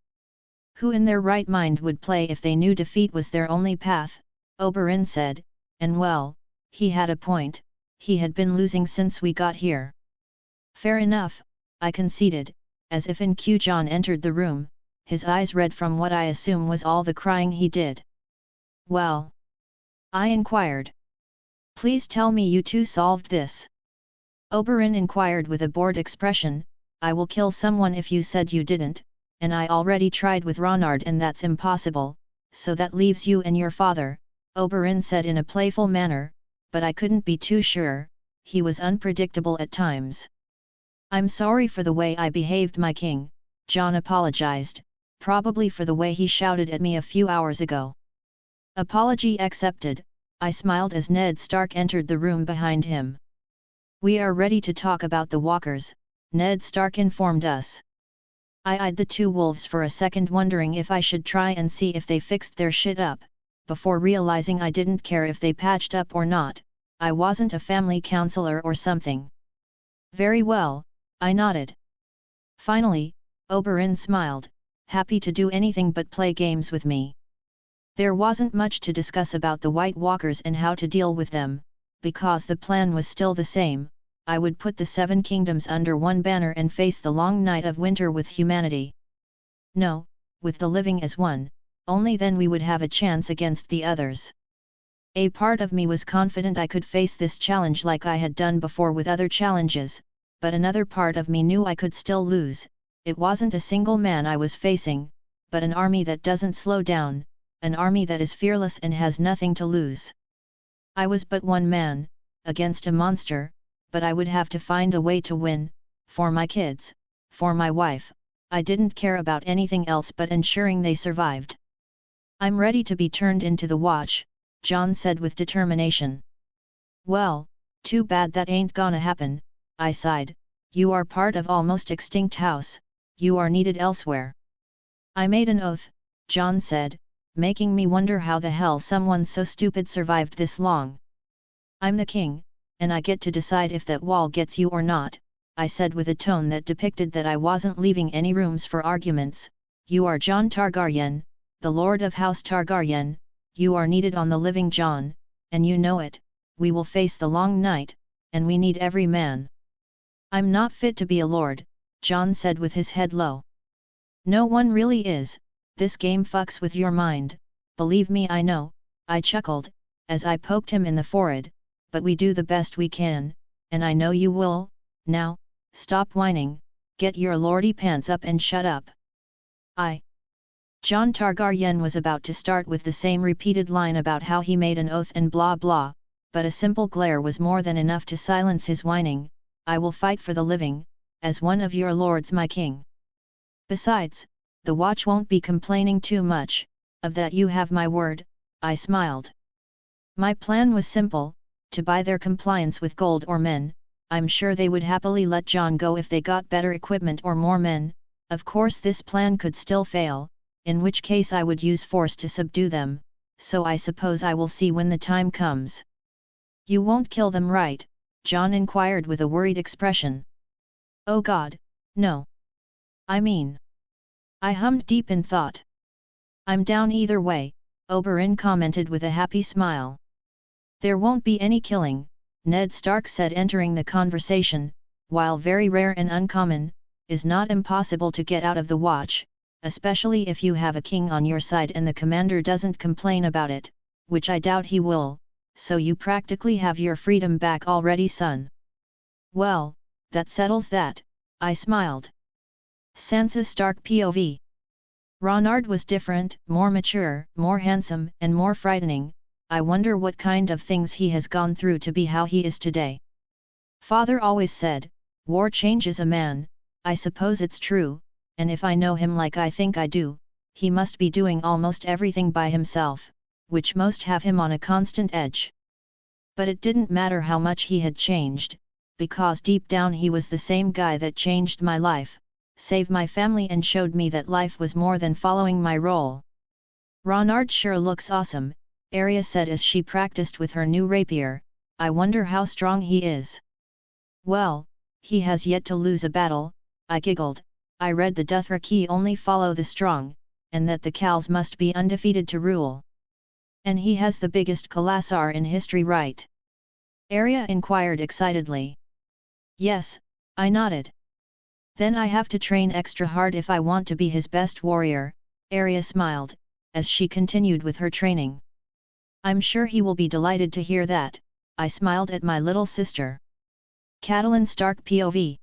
Who in their right mind would play if they knew defeat was their only path, Oberyn said, and well, he had a point, he had been losing since we got here. Fair enough, I conceded, as if in cue John entered the room, his eyes red from what I assume was all the crying he did. Well? I inquired. Please tell me you two solved this. Oberyn inquired with a bored expression. I will kill someone if you said you didn't, and I already tried with Ronard and that's impossible, so that leaves you and your father, Oberyn said in a playful manner, but I couldn't be too sure, he was unpredictable at times. I'm sorry for the way I behaved, my king, Jon apologized, probably for the way he shouted at me a few hours ago. Apology accepted, I smiled as Ned Stark entered the room behind him. We are ready to talk about the walkers, Ned Stark informed us. I eyed the two wolves for a second, wondering if I should try and see if they fixed their shit up, before realizing I didn't care if they patched up or not. I wasn't a family counselor or something. Very well, I nodded. Finally, Oberyn smiled, happy to do anything but play games with me. There wasn't much to discuss about the White Walkers and how to deal with them, because the plan was still the same. I would put the Seven Kingdoms under one banner and face the long night of winter with humanity. No, with the living as one, only then we would have a chance against the others. A part of me was confident I could face this challenge like I had done before with other challenges, but another part of me knew I could still lose. It wasn't a single man I was facing, but an army that doesn't slow down, an army that is fearless and has nothing to lose. I was but one man, against a monster, but I would have to find a way to win, for my kids, for my wife. I didn't care about anything else but ensuring they survived. I'm ready to be turned into the Watch, Jon said with determination. Well, too bad that ain't gonna happen, I sighed. You are part of almost extinct house, you are needed elsewhere. I made an oath, Jon said, making me wonder how the hell someone so stupid survived this long. I'm the king, and I get to decide if that wall gets you or not, I said with a tone that depicted that I wasn't leaving any rooms for arguments. You are Jon Targaryen, the Lord of House Targaryen, you are needed on the living, Jon, and you know it. We will face the long night, and we need every man. I'm not fit to be a lord, Jon said with his head low. No one really is, this game fucks with your mind, believe me I know, I chuckled, as I poked him in the forehead, but we do the best we can, and I know you will. Now, stop whining, get your lordy pants up and shut up. Jon Targaryen was about to start with the same repeated line about how he made an oath and blah blah, but a simple glare was more than enough to silence his whining. I will fight for the living, as one of your lords, my king. Besides, the Watch won't be complaining too much, of that you have my word, I smiled. My plan was simple, to buy their compliance with gold or men. I'm sure they would happily let Jon go if they got better equipment or more men. Of course this plan could still fail, in which case I would use force to subdue them, so I suppose I will see when the time comes. You won't kill them, right? Jon inquired with a worried expression. Oh God, no. I mean... I hummed deep in thought. I'm down either way, Oberyn commented with a happy smile. There won't be any killing, Ned Stark said, entering the conversation. While very rare and uncommon, is not impossible to get out of the Watch, especially if you have a king on your side and the commander doesn't complain about it, which I doubt he will, so you practically have your freedom back already, son. Well, that settles that, I smiled. Sansa Stark POV. Ronard was different, more mature, more handsome, and more frightening. I wonder what kind of things he has gone through to be how he is today. Father always said, war changes a man. I suppose it's true, and if I know him like I think I do, he must be doing almost everything by himself, which must have him on a constant edge. But it didn't matter how much he had changed, because deep down he was the same guy that changed my life, saved my family and showed me that life was more than following my role. Ronard sure looks awesome, Arya said as she practiced with her new rapier. I wonder how strong he is. Well, he has yet to lose a battle, I giggled. I read the Dothraki only follow the strong, and that the Khals must be undefeated to rule. And he has the biggest Khalasar in history, right? Arya inquired excitedly. Yes, I nodded. Then I have to train extra hard if I want to be his best warrior, Arya smiled, as she continued with her training. I'm sure he will be delighted to hear that, I smiled at my little sister. Catelyn Stark POV.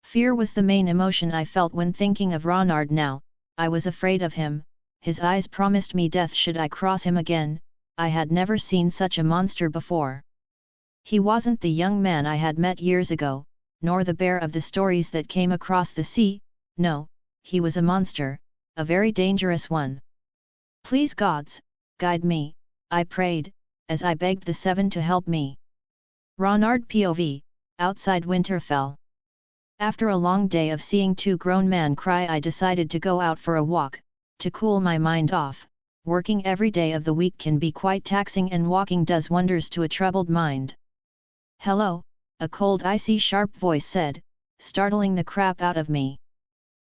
Fear was the main emotion I felt when thinking of Ronard now. I was afraid of him, his eyes promised me death should I cross him again. I had never seen such a monster before. He wasn't the young man I had met years ago, nor the bear of the stories that came across the sea. No, he was a monster, a very dangerous one. Please gods, guide me, I prayed, as I begged the seven to help me. Ronard POV, outside Winterfell. After a long day of seeing two grown men cry, I decided to go out for a walk, to cool my mind off. Working every day of the week can be quite taxing, and walking does wonders to a troubled mind. Hello, a cold icy sharp voice said, startling the crap out of me.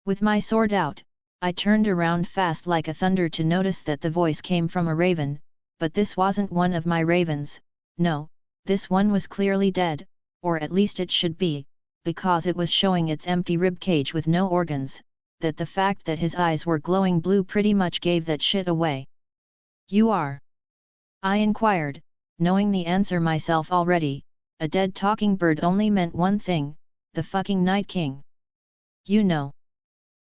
With my sword out, I turned around fast like a thunder to notice that the voice came from a raven, but this wasn't one of my ravens. No, this one was clearly dead, or at least it should be, because it was showing its empty rib cage with no organs. That the fact that his eyes were glowing blue pretty much gave that shit away. You are? I inquired, knowing the answer myself already. A dead talking bird only meant one thing, the fucking Night King. You know.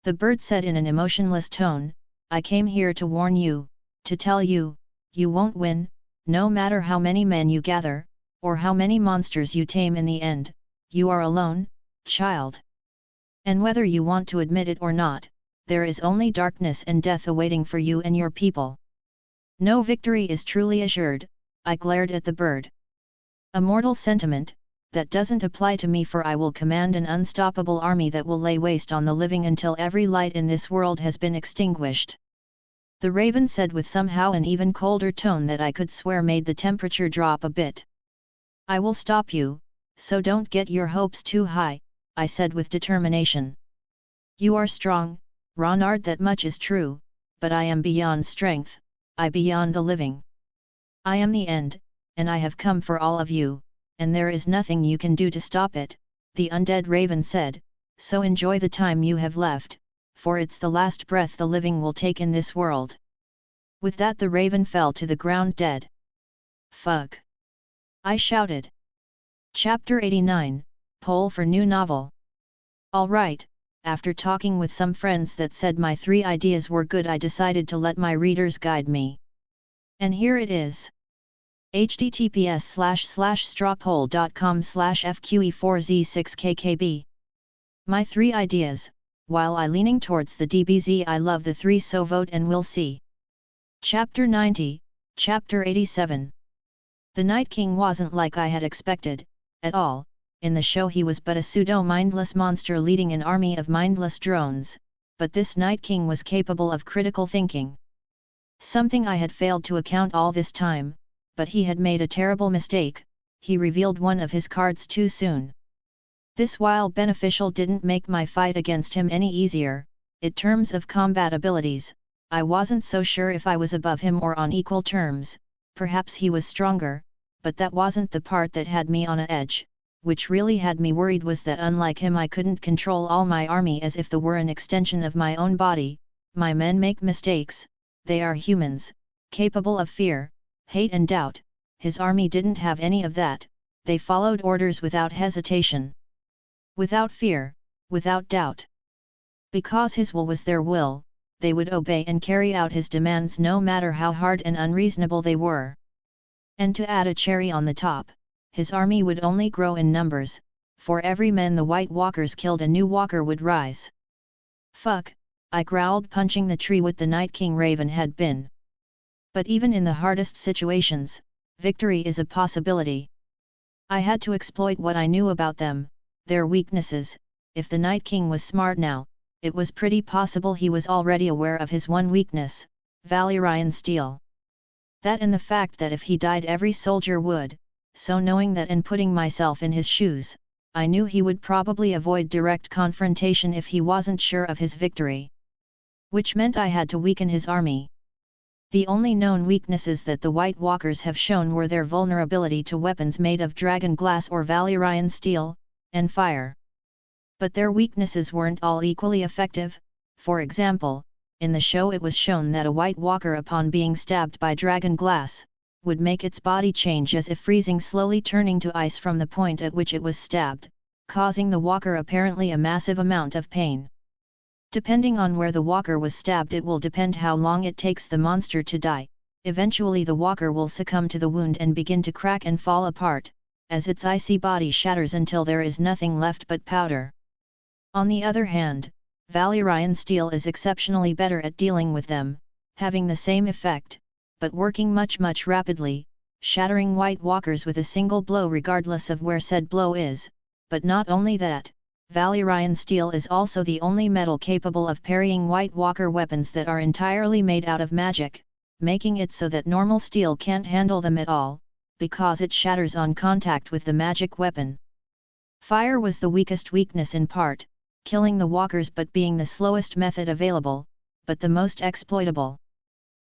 The bird said in an emotionless tone, I came here to warn you, to tell you, you won't win, no matter how many men you gather, or how many monsters you tame in the end, you are alone, child. And whether you want to admit it or not, there is only darkness and death awaiting for you and your people. No victory is truly assured, I glared at the bird. A mortal sentiment, that doesn't apply to me, for I will command an unstoppable army that will lay waste on the living until every light in this world has been extinguished. The raven said with somehow an even colder tone that I could swear made the temperature drop a bit. I will stop you, so don't get your hopes too high, I said with determination. You are strong, Ronard, that much is true, but I am beyond strength, I beyond the living. I am the end, and I have come for all of you, and there is nothing you can do to stop it, the undead raven said, so enjoy the time you have left, for it's the last breath the living will take in this world. With that the raven fell to the ground dead. Fuck! I shouted. Chapter 89, Poll for New Novel. Alright, after talking with some friends that said my 3 ideas were good, I decided to let my readers guide me. And here it is. https://strawpoll.com/fqe4z6kkb. My 3 ideas. While I leaning towards the DBZ, I love the 3, so vote and we'll see. Chapter 90, Chapter 87. The Night King wasn't like I had expected, at all. In the show he was but a pseudo-mindless monster leading an army of mindless drones, but this Night King was capable of critical thinking. Something I had failed to account all this time, but he had made a terrible mistake, he revealed one of his cards too soon. This, while beneficial, didn't make my fight against him any easier. In terms of combat abilities, I wasn't so sure if I was above him or on equal terms. Perhaps he was stronger, but that wasn't the part that had me on edge. Which really had me worried was that unlike him I couldn't control all my army as if they were an extension of my own body. My men make mistakes, they are humans, capable of fear, hate and doubt. His army didn't have any of that, they followed orders without hesitation. Without fear, without doubt. Because his will was their will, they would obey and carry out his demands no matter how hard and unreasonable they were. And to add a cherry on the top, his army would only grow in numbers. For every man the White Walkers killed, a new walker would rise. Fuck, I growled, punching the tree what the Night King Raven had been. But even in the hardest situations, victory is a possibility. I had to exploit what I knew about them, their weaknesses. If the Night King was smart now, it was pretty possible he was already aware of his one weakness, Valyrian steel. That and the fact that if he died every soldier would, so knowing that and putting myself in his shoes, I knew he would probably avoid direct confrontation if he wasn't sure of his victory. Which meant I had to weaken his army. The only known weaknesses that the White Walkers have shown were their vulnerability to weapons made of dragon glass or Valyrian steel, and fire. But their weaknesses weren't all equally effective. For example, in the show it was shown that a White Walker, upon being stabbed by dragon glass, would make its body change as if freezing, slowly turning to ice from the point at which it was stabbed, causing the walker apparently a massive amount of pain. Depending on where the walker was stabbed, it will depend how long it takes the monster to die. Eventually the walker will succumb to the wound and begin to crack and fall apart, as its icy body shatters until there is nothing left but powder. On the other hand, Valyrian steel is exceptionally better at dealing with them, having the same effect, but working much rapidly, shattering White Walkers with a single blow regardless of where said blow is. But not only that, Valyrian steel is also the only metal capable of parrying White Walker weapons that are entirely made out of magic, making it so that normal steel can't handle them at all, because it shatters on contact with the magic weapon. Fire was the weakest weakness in part, killing the walkers but being the slowest method available, but the most exploitable.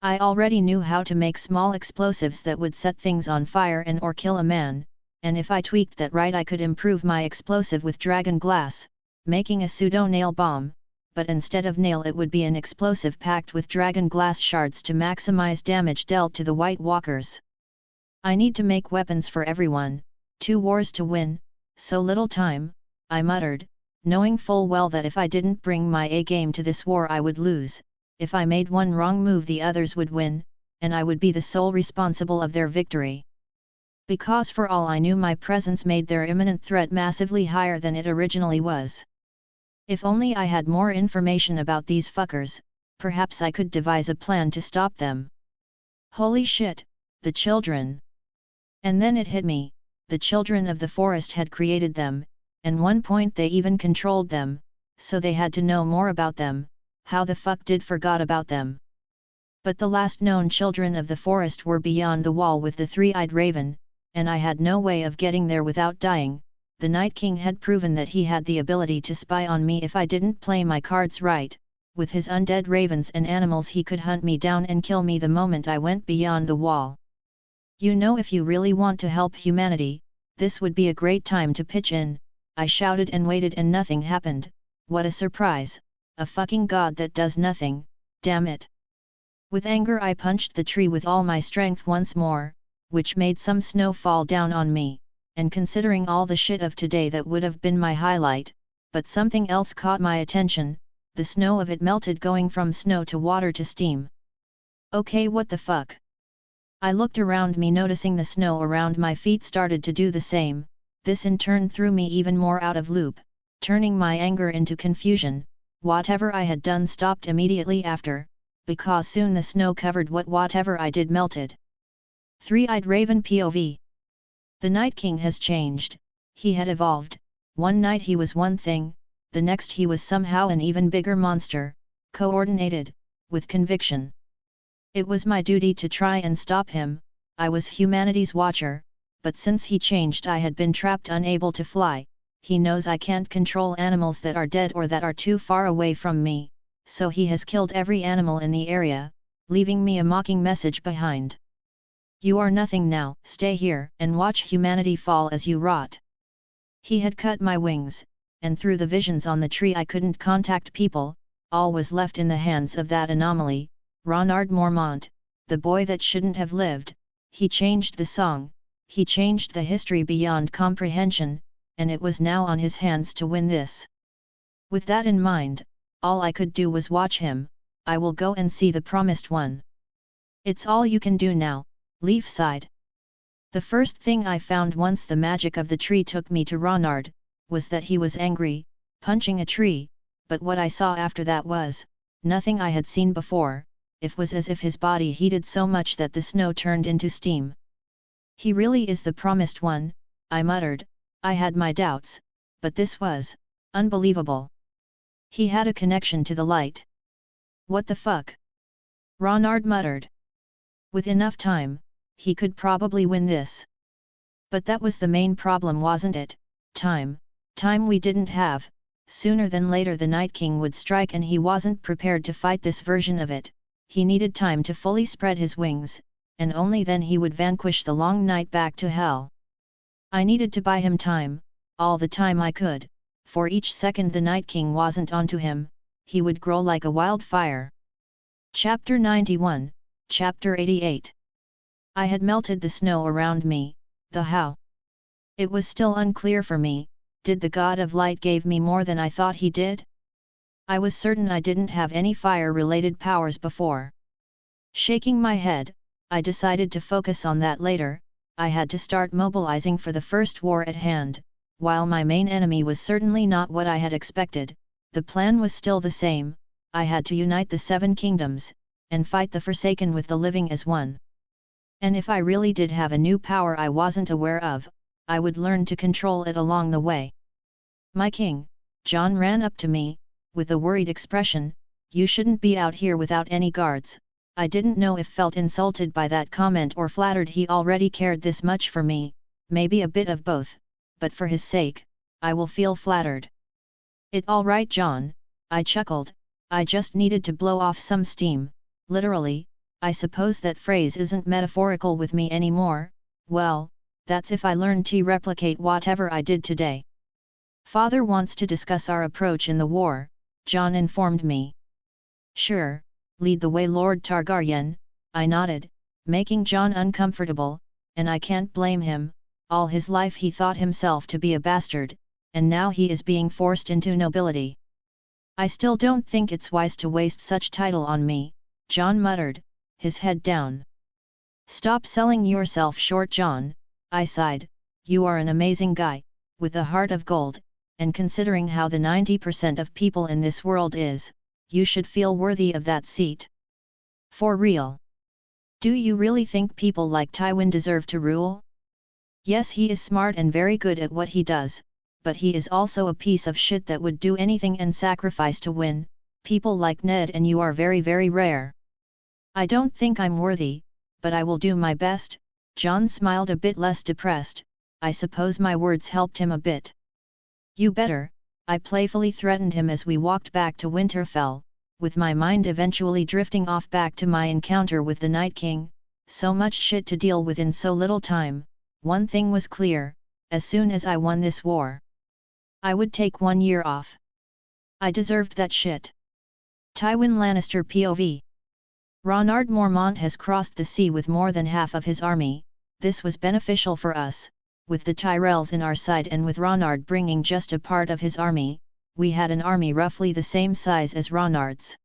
I already knew how to make small explosives that would set things on fire and or kill a man, and if I tweaked that right I could improve my explosive with dragon glass, making a pseudo-nail bomb, but instead of nail it would be an explosive packed with dragon glass shards to maximize damage dealt to the White Walkers. I need to make weapons for everyone, 2 wars to win, so little time, I muttered, knowing full well that if I didn't bring my A-game to this war I would lose. If I made one wrong move the others would win, and I would be the sole responsible of their victory. Because for all I knew my presence made their imminent threat massively higher than it originally was. If only I had more information about these fuckers, perhaps I could devise a plan to stop them. Holy shit, the children! And then it hit me, the children of the forest had created them, and one point they even controlled them, so they had to know more about them. How the fuck did forgot about them? But the last known children of the forest were beyond the wall with the 3-eyed raven, and I had no way of getting there without dying. The Night King had proven that he had the ability to spy on me if I didn't play my cards right. With his undead ravens and animals he could hunt me down and kill me the moment I went beyond the wall. You know, if you really want to help humanity, this would be a great time to pitch in. I shouted and waited and nothing happened. What a surprise! A fucking god that does nothing, damn it! With anger I punched the tree with all my strength once more, which made some snow fall down on me, and considering all the shit of today that would have been my highlight, but something else caught my attention, the snow of it melted going from snow to water to steam. Okay, what the fuck? I looked around me noticing the snow around my feet started to do the same. This in turn threw me even more out of loop, turning my anger into confusion. Whatever I had done stopped immediately after, because soon the snow covered whatever I did melted. 3-eyed raven POV. The Night King has changed, he had evolved. One night he was one thing, the next he was somehow an even bigger monster, coordinated, with conviction. It was my duty to try and stop him. I was humanity's watcher, but since he changed I had been trapped unable to fly. He knows I can't control animals that are dead or that are too far away from me, so he has killed every animal in the area, leaving me a mocking message behind. You are nothing now, stay here and watch humanity fall as you rot. He had cut my wings, and through the visions on the tree I couldn't contact people. All was left in the hands of that anomaly, Ronard Mormont, the boy that shouldn't have lived. He changed the song, he changed the history beyond comprehension, and it was now on his hands to win this. With that in mind, all I could do was watch him. I will go and see the promised one. It's all you can do now, Leaf sighed. The first thing I found once the magic of the tree took me to Ronard, was that he was angry, punching a tree, but what I saw after that was nothing I had seen before. It was as if his body heated so much that the snow turned into steam. He really is the promised one, I muttered. I had my doubts, but this was unbelievable. He had a connection to the light. What the fuck? Ronard muttered. With enough time, he could probably win this. But that was the main problem, wasn't it? Time. Time we didn't have. Sooner than later the Night King would strike and he wasn't prepared to fight this version of it. He needed time to fully spread his wings, and only then he would vanquish the long night back to hell. I needed to buy him time, all the time I could. For each second the Night King wasn't onto him, he would grow like a wildfire. Chapter 91, Chapter 88. I had melted the snow around me, the how. It was still unclear for me, did the God of Light gave me more than I thought he did? I was certain I didn't have any fire-related powers before. Shaking my head, I decided to focus on that later. I had to start mobilizing for the first war at hand. While my main enemy was certainly not what I had expected, the plan was still the same. I had to unite the 7 kingdoms, and fight the Forsaken with the living as one. And if I really did have a new power I wasn't aware of, I would learn to control it along the way. My king, John ran up to me, with a worried expression. You shouldn't be out here without any guards. I didn't know if felt insulted by that comment or flattered he already cared this much for me, maybe a bit of both, but for his sake, I will feel flattered. It all right, John, I chuckled. I just needed to blow off some steam. Literally, I suppose that phrase isn't metaphorical with me anymore. Well, that's if I learn to replicate whatever I did today. Father wants to discuss our approach in the war, John informed me. Sure, lead the way, Lord Targaryen, I nodded, making John uncomfortable, and I can't blame him. All his life he thought himself to be a bastard, and now he is being forced into nobility. I still don't think it's wise to waste such title on me, John muttered, his head down. Stop selling yourself short, John, I sighed. You are an amazing guy, with a heart of gold, and considering how the 90% of people in this world is, you should feel worthy of that seat. For real. Do you really think people like Tywin deserve to rule? Yes, he is smart and very good at what he does, but he is also a piece of shit that would do anything and sacrifice to win. People like Ned and you are very, very rare. I don't think I'm worthy, but I will do my best. John smiled a bit less depressed. I suppose my words helped him a bit. You better, I playfully threatened him as we walked back to Winterfell, with my mind eventually drifting off back to my encounter with the Night King. So much shit to deal with in so little time. One thing was clear, as soon as I won this war, I would take 1 year off. I deserved that shit. Tywin Lannister POV. Ronard Mormont has crossed the sea with more than half of his army. This was beneficial for us, with the Tyrells in our side and with Ronard bringing just a part of his army. We had an army roughly the same size as Ronard's.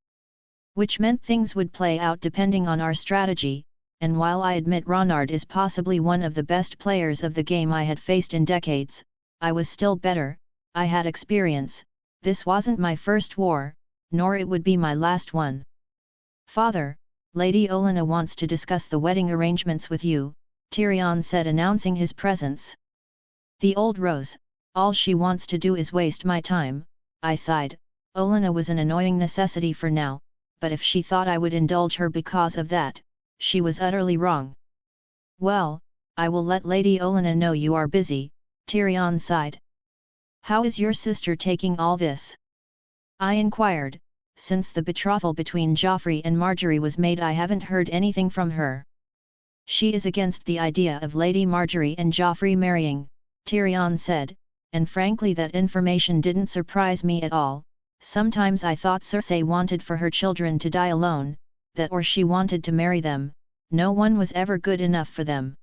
Which meant things would play out depending on our strategy, and while I admit Ronard is possibly one of the best players of the game I had faced in decades, I was still better. I had experience. This wasn't my first war, nor it would be my last one. Father, Lady Olenna wants to discuss the wedding arrangements with you, Tyrion said, announcing his presence. The old rose, all she wants to do is waste my time, I sighed. Olenna was an annoying necessity for now, but if she thought I would indulge her because of that, she was utterly wrong. Well, I will let Lady Olenna know you are busy, Tyrion sighed. How is your sister taking all this? I inquired. Since the betrothal between Joffrey and Margaery was made, I haven't heard anything from her. She is against the idea of Lady Margaery and Joffrey marrying, Tyrion said, and frankly that information didn't surprise me at all. Sometimes I thought Cersei wanted for her children to die alone, that or she wanted to marry them. No one was ever good enough for them.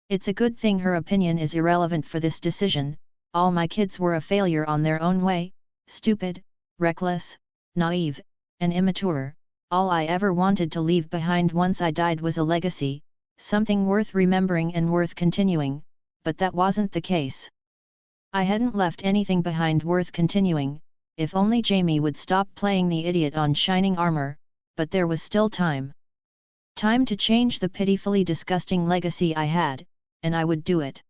It's a good thing her opinion is irrelevant for this decision. All my kids were a failure on their own way, stupid, reckless, naive, and immature. All I ever wanted to leave behind once I died was a legacy, something worth remembering and worth continuing, but that wasn't the case. I hadn't left anything behind worth continuing, if only Jaime would stop playing the idiot on shining armor, but there was still time. Time to change the pitifully disgusting legacy I had, and I would do it.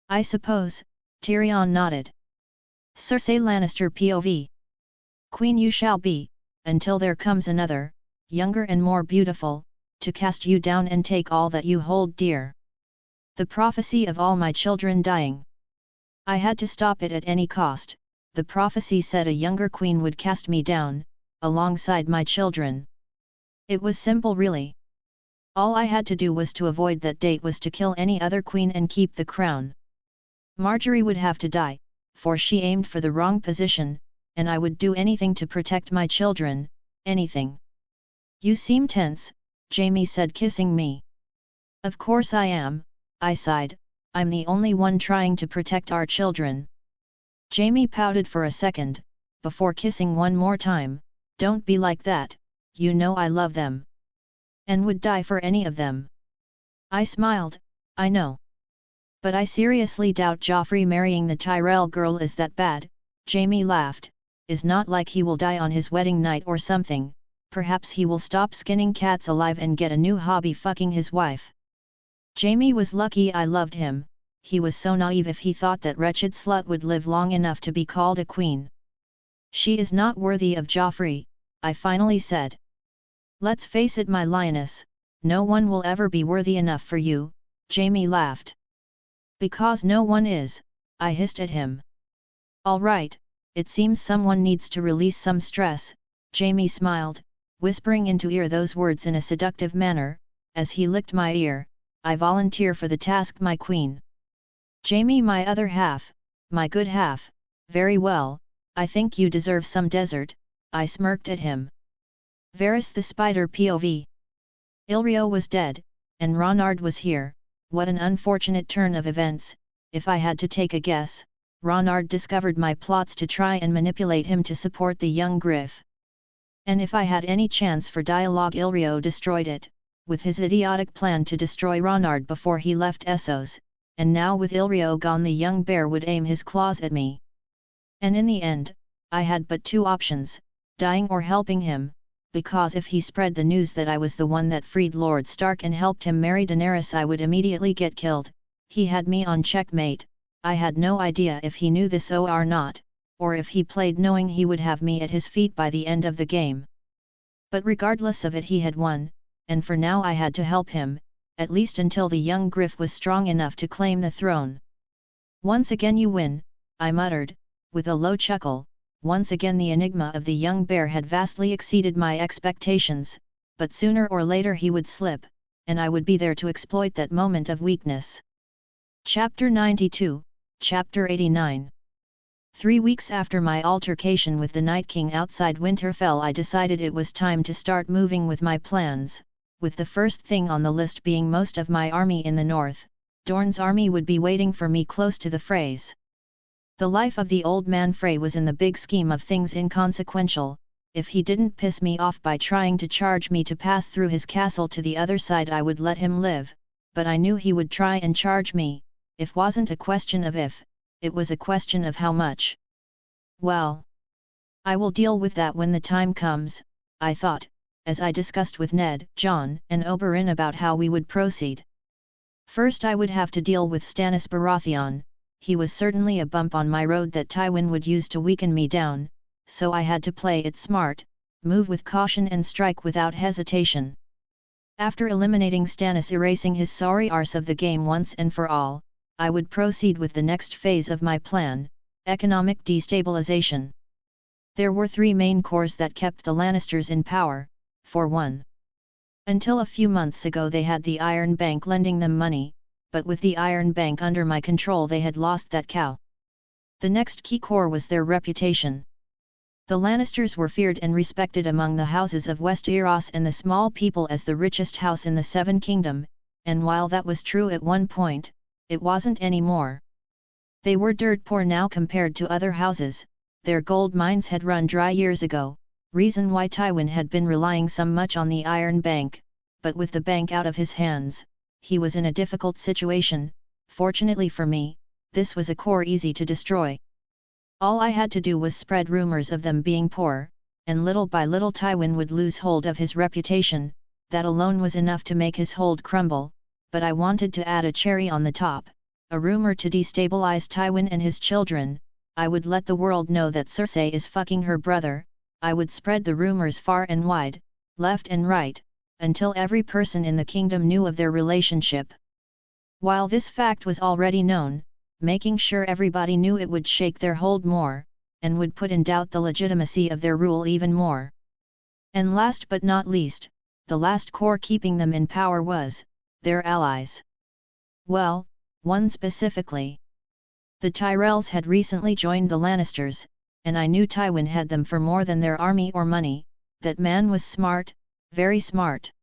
I suppose, Tyrion nodded. Cersei Lannister POV. Queen you shall be, until there comes another, younger and more beautiful, to cast you down and take all that you hold dear. The prophecy of all my children dying. I had to stop it at any cost. The prophecy said a younger queen would cast me down, alongside my children. It was simple really. All I had to do was to avoid that date was to kill any other queen and keep the crown. Margaery would have to die, for she aimed for the wrong position, and I would do anything to protect my children, anything. You seem tense, Jaime said, kissing me. Of course I am, I sighed. I'm the only one trying to protect our children. Jaime pouted for a second, before kissing one more time, "Don't be like that, you know I love them. And would die for any of them." I smiled, "I know. But I seriously doubt Joffrey marrying the Tyrell girl is that bad." Jaime laughed, "Is not like he will die on his wedding night or something, perhaps he will stop skinning cats alive and get a new hobby, fucking his wife." Jaime was lucky I loved him. He was so naive if he thought that wretched slut would live long enough to be called a queen. "She is not worthy of Joffrey," I finally said. "Let's face it, my lioness, no one will ever be worthy enough for you," Jaime laughed. "Because no one is," I hissed at him. "All right, it seems someone needs to release some stress," Jaime smiled, whispering into ear those words in a seductive manner. As he licked my ear, "I volunteer for the task, my queen." "Jaime, my other half, my good half, very well, I think you deserve some dessert," I smirked at him. Varys the Spider POV. Illyrio was dead, and Ronard was here. What an unfortunate turn of events. If I had to take a guess, Ronard discovered my plots to try and manipulate him to support the young Griff. And if I had any chance for dialogue, Illyrio destroyed it, with his idiotic plan to destroy Ronard before he left Essos, and now with Illyrio gone, the young bear would aim his claws at me. And in the end, I had but two options, dying or helping him, because if he spread the news that I was the one that freed Lord Stark and helped him marry Daenerys, I would immediately get killed. He had me on checkmate. I had no idea if he knew this or not, or if he played knowing he would have me at his feet by the end of the game. But regardless of it, he had won, and for now I had to help him, at least until the young Griff was strong enough to claim the throne. "Once again you win," I muttered, with a low chuckle. Once again the enigma of the young bear had vastly exceeded my expectations, but sooner or later he would slip, and I would be there to exploit that moment of weakness. Chapter 92, Chapter 89. 3 weeks after my altercation with the Night King outside Winterfell, I decided it was time to start moving with my plans, with the first thing on the list being most of my army in the north. Dorne's army would be waiting for me close to the Freys. The life of the old man Frey was in the big scheme of things inconsequential. If he didn't piss me off by trying to charge me to pass through his castle to the other side, I would let him live, but I knew he would try and charge me. It wasn't a question of if, it was a question of how much. "Well, I will deal with that when the time comes," I thought, as I discussed with Ned, Jon, and Oberyn about how we would proceed. First I would have to deal with Stannis Baratheon. He was certainly a bump on my road that Tywin would use to weaken me down, so I had to play it smart, move with caution and strike without hesitation. After eliminating Stannis, erasing his sorry arse of the game once and for all, I would proceed with the next phase of my plan, economic destabilization. There were three main cores that kept the Lannisters in power. For one, until a few months ago they had the Iron Bank lending them money, but with the Iron Bank under my control they had lost that cow. The next key core was their reputation. The Lannisters were feared and respected among the houses of Westeros and the small people as the richest house in the Seven Kingdom, and while that was true at one point, it wasn't anymore. They were dirt poor now compared to other houses. Their gold mines had run dry years ago, reason why Tywin had been relying so much on the Iron Bank, but with the bank out of his hands, he was in a difficult situation. Fortunately for me, this was a core easy to destroy. All I had to do was spread rumors of them being poor, and little by little Tywin would lose hold of his reputation. That alone was enough to make his hold crumble, but I wanted to add a cherry on the top, a rumor to destabilize Tywin and his children. I would let the world know that Cersei is fucking her brother. I would spread the rumors far and wide, left and right, until every person in the kingdom knew of their relationship. While this fact was already known, making sure everybody knew it would shake their hold more, and would put in doubt the legitimacy of their rule even more. And last but not least, the last core keeping them in power was their allies. Well, one specifically. The Tyrells had recently joined the Lannisters, and I knew Tywin had them for more than their army or money. That man was smart, very smart.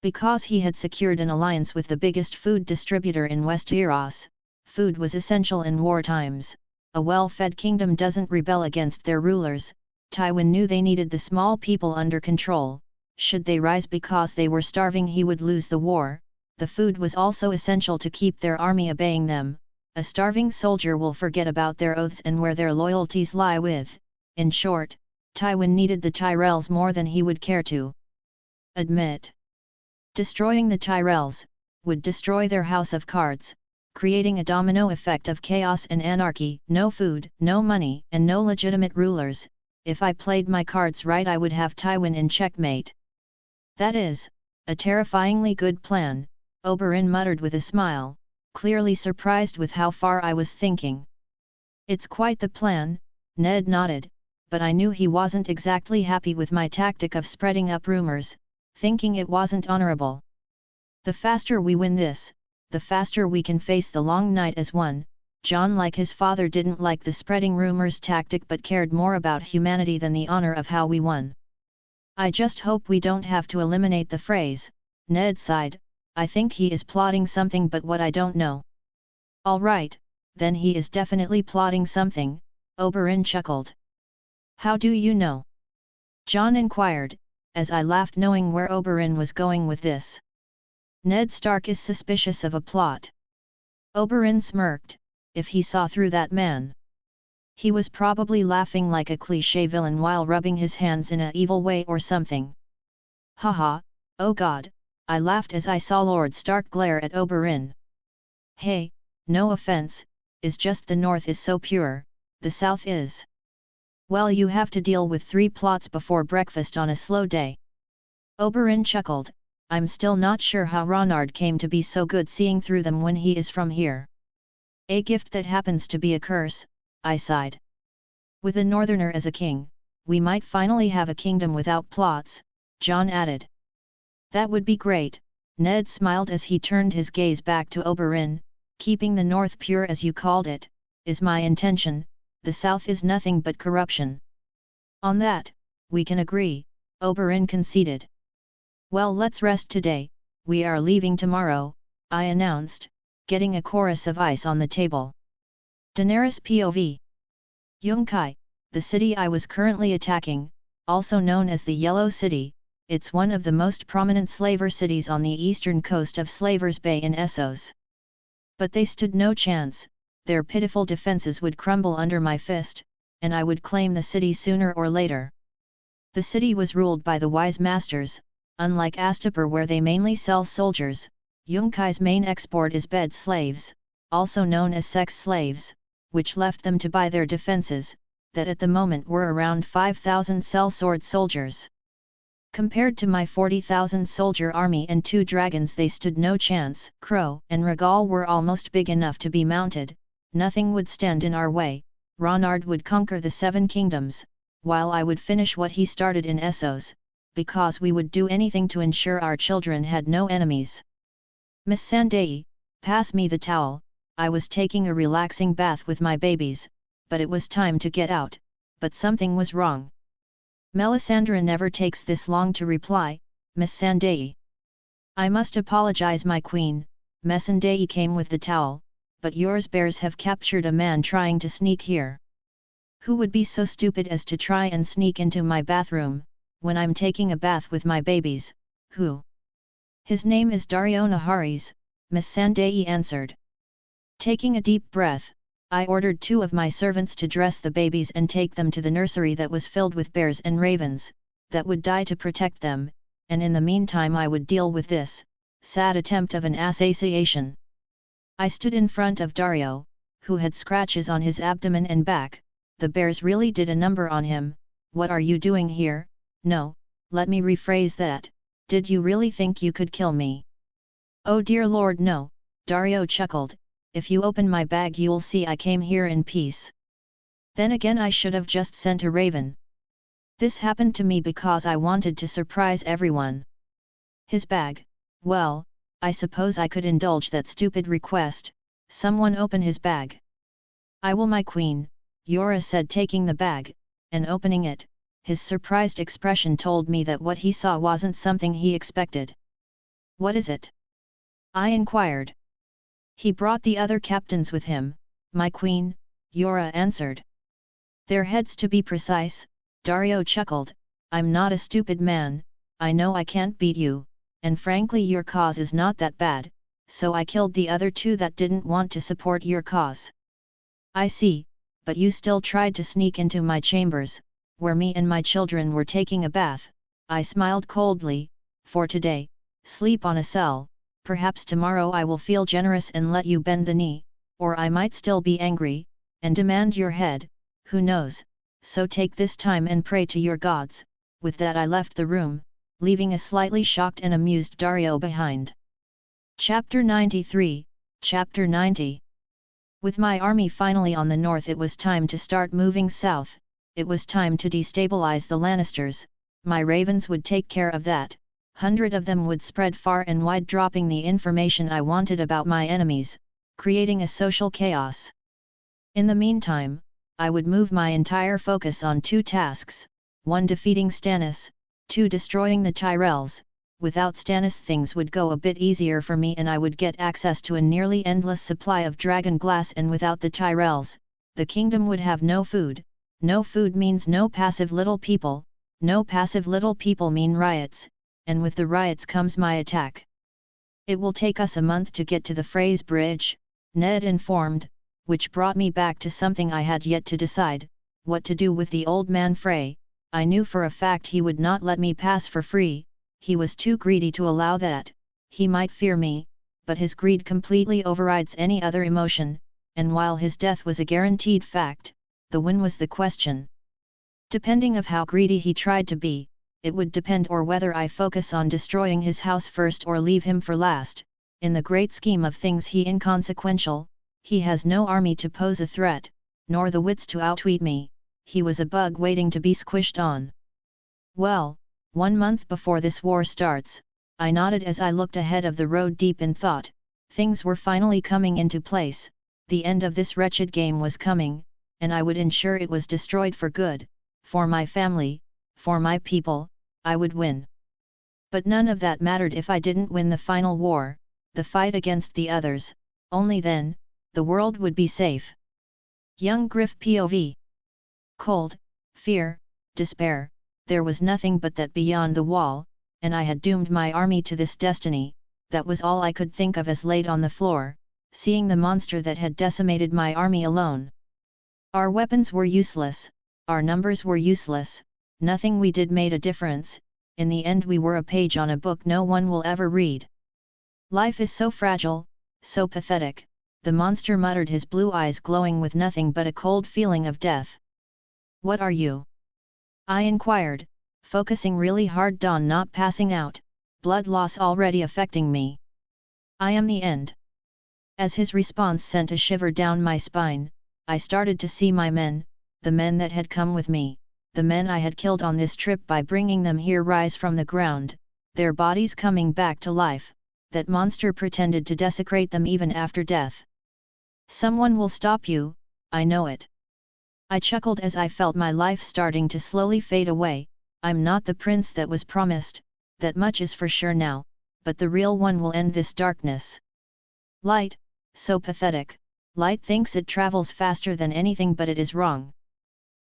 Because he had secured an alliance with the biggest food distributor in Westeros, food was essential in war times. a well-fed kingdom doesn't rebel against their rulers. Tywin knew they needed the small people under control. Should they rise because they were starving, he would lose the war. The food was also essential to keep their army obeying them. A starving soldier will forget about their oaths and where their loyalties lie with. In short, Tywin needed the Tyrells more than he would care to admit. Destroying the Tyrells would destroy their house of cards, creating a domino effect of chaos and anarchy. No food, no money, and no legitimate rulers. If I played my cards right, I would have Tywin in checkmate. That is a terrifyingly good plan, Oberyn muttered with a smile, clearly surprised with how far I was thinking. It's quite the plan, Ned nodded, but I knew he wasn't exactly happy with my tactic of spreading up rumors, thinking it wasn't honorable. The faster we win this, the faster we can face the long night as one. Jon, like his father, didn't like the spreading rumors tactic but cared more about humanity than the honor of how we won. I just hope we don't have to eliminate the phrase, Ned sighed. I think he is plotting something, but what I don't know. All right, then he is definitely plotting something, Oberyn chuckled. How do you know? Jon inquired, as I laughed, knowing where Oberyn was going with this. Ned Stark is suspicious of a plot. Oberyn smirked. If he saw through that man. He was probably laughing like a cliché villain while rubbing his hands in an evil way or something. Haha, oh god, I laughed as I saw Lord Stark glare at Oberyn. Hey, no offense, is just the north is so pure, the south is. Well, you have to deal with 3 plots before breakfast on a slow day. Oberyn chuckled. I'm still not sure how Ronard came to be so good seeing through them when he is from here. A gift that happens to be a curse, I sighed. With a northerner as a king, we might finally have a kingdom without plots, Jon added. That would be great, Ned smiled as he turned his gaze back to Oberyn. Keeping the north pure, as you called it, is my intention. The south is nothing but corruption. On that, we can agree, Oberyn conceded. Well, let's rest today, we are leaving tomorrow, I announced, getting a chorus of ice on the table. Daenerys POV. Yunkai, the city I was currently attacking, also known as the Yellow City, it's one of the most prominent slaver cities on the eastern coast of Slavers Bay in Essos. But they stood no chance, their pitiful defences would crumble under my fist, and I would claim the city sooner or later. The city was ruled by the wise masters. Unlike Astapor, where they mainly sell soldiers, Yunkai's main export is bed slaves, also known as sex slaves, which left them to buy their defences, that at the moment were around 5,000 sellsword soldiers. Compared to my 40,000 soldier army and 2 dragons, they stood no chance. Crow and Regal were almost big enough to be mounted, nothing would stand in our way. Ronard would conquer the 7 kingdoms, while I would finish what he started in Essos, because we would do anything to ensure our children had no enemies. Miss Sandai, pass me the towel. I was taking a relaxing bath with my babies, but it was time to get out, but something was wrong. Melisandre never takes this long to reply, Miss Sandai. I must apologize, my queen. Missandei came with the towel, but yours bears have captured a man trying to sneak here. Who would be so stupid as to try and sneak into my bathroom, when I'm taking a bath with my babies? Who? His name is Dario Naharis, Miss Sandai answered. Taking a deep breath, I ordered 2 of my servants to dress the babies and take them to the nursery that was filled with bears and ravens, that would die to protect them, and in the meantime I would deal with this sad attempt of an assassination. I stood in front of Dario, who had scratches on his abdomen and back. The bears really did a number on him. What are you doing here? No, let me rephrase that. Did you really think you could kill me? Oh dear Lord, no, Dario chuckled. If you open my bag you'll see I came here in peace. Then again, I should have just sent a raven. This happened to me because I wanted to surprise everyone. His bag, well, I suppose I could indulge that stupid request. Someone open his bag. I will, my queen, Yora said, taking the bag, and opening it. His surprised expression told me that what he saw wasn't something he expected. What is it? I inquired. He brought the other captains with him, my queen, Yora answered. Their heads to be precise, Dario chuckled. I'm not a stupid man, I know I can't beat you, and frankly your cause is not that bad, so I killed the other two that didn't want to support your cause. I see, but you still tried to sneak into my chambers, where me and my children were taking a bath. I smiled coldly. For today, sleep on a cell, perhaps tomorrow I will feel generous and let you bend the knee, or I might still be angry, and demand your head, who knows, so take this time and pray to your gods. With that I left the room, leaving a slightly shocked and amused Dario behind. Chapter 93, Chapter 90. With my army finally on the north, it was time to start moving south. It was time to destabilize the Lannisters. My ravens would take care of that. 100 of them would spread far and wide, dropping the information I wanted about my enemies, creating a social chaos. In the meantime, I would move my entire focus on 2 tasks, 1 defeating Stannis, 2 destroying the Tyrells. Without Stannis things would go a bit easier for me and I would get access to a nearly endless supply of dragon glass, and without the Tyrells, the kingdom would have no food. No food means no passive little people, no passive little people mean riots, and with the riots comes my attack. It will take us a month to get to the Freys Bridge, Ned informed, which brought me back to something I had yet to decide, what to do with the old man Frey. I knew for a fact he would not let me pass for free. He was too greedy to allow that. He might fear me, but his greed completely overrides any other emotion, and while his death was a guaranteed fact, the win was the question. Depending of how greedy he tried to be, it would depend or whether I focus on destroying his house first or leave him for last. In the great scheme of things he inconsequential, he has no army to pose a threat, nor the wits to outwit me. He was a bug waiting to be squished on. Well, 1 month before this war starts, I nodded as I looked ahead of the road deep in thought. Things were finally coming into place, the end of this wretched game was coming, and I would ensure it was destroyed for good, for my family, for my people. I would win. But none of that mattered if I didn't win the final war, the fight against the others. Only then, the world would be safe. Young Griff POV. Cold, fear, despair, there was nothing but that beyond the wall, and I had doomed my army to this destiny. That was all I could think of as laid on the floor, seeing the monster that had decimated my army alone. Our weapons were useless, our numbers were useless, nothing we did made a difference. In the end we were a page on a book no one will ever read. Life is so fragile, so pathetic, the monster muttered, his blue eyes glowing with nothing but a cold feeling of death. What are you? I inquired, focusing really hard on not passing out, blood loss already affecting me. I am the end. As his response sent a shiver down my spine, I started to see my men, the men that had come with me, the men I had killed on this trip by bringing them here, rise from the ground, their bodies coming back to life. That monster pretended to desecrate them even after death. Someone will stop you, I know it. I chuckled as I felt my life starting to slowly fade away. I'm not the prince that was promised, that much is for sure now, but the real one will end this darkness. Light, so pathetic, light thinks it travels faster than anything, but it is wrong.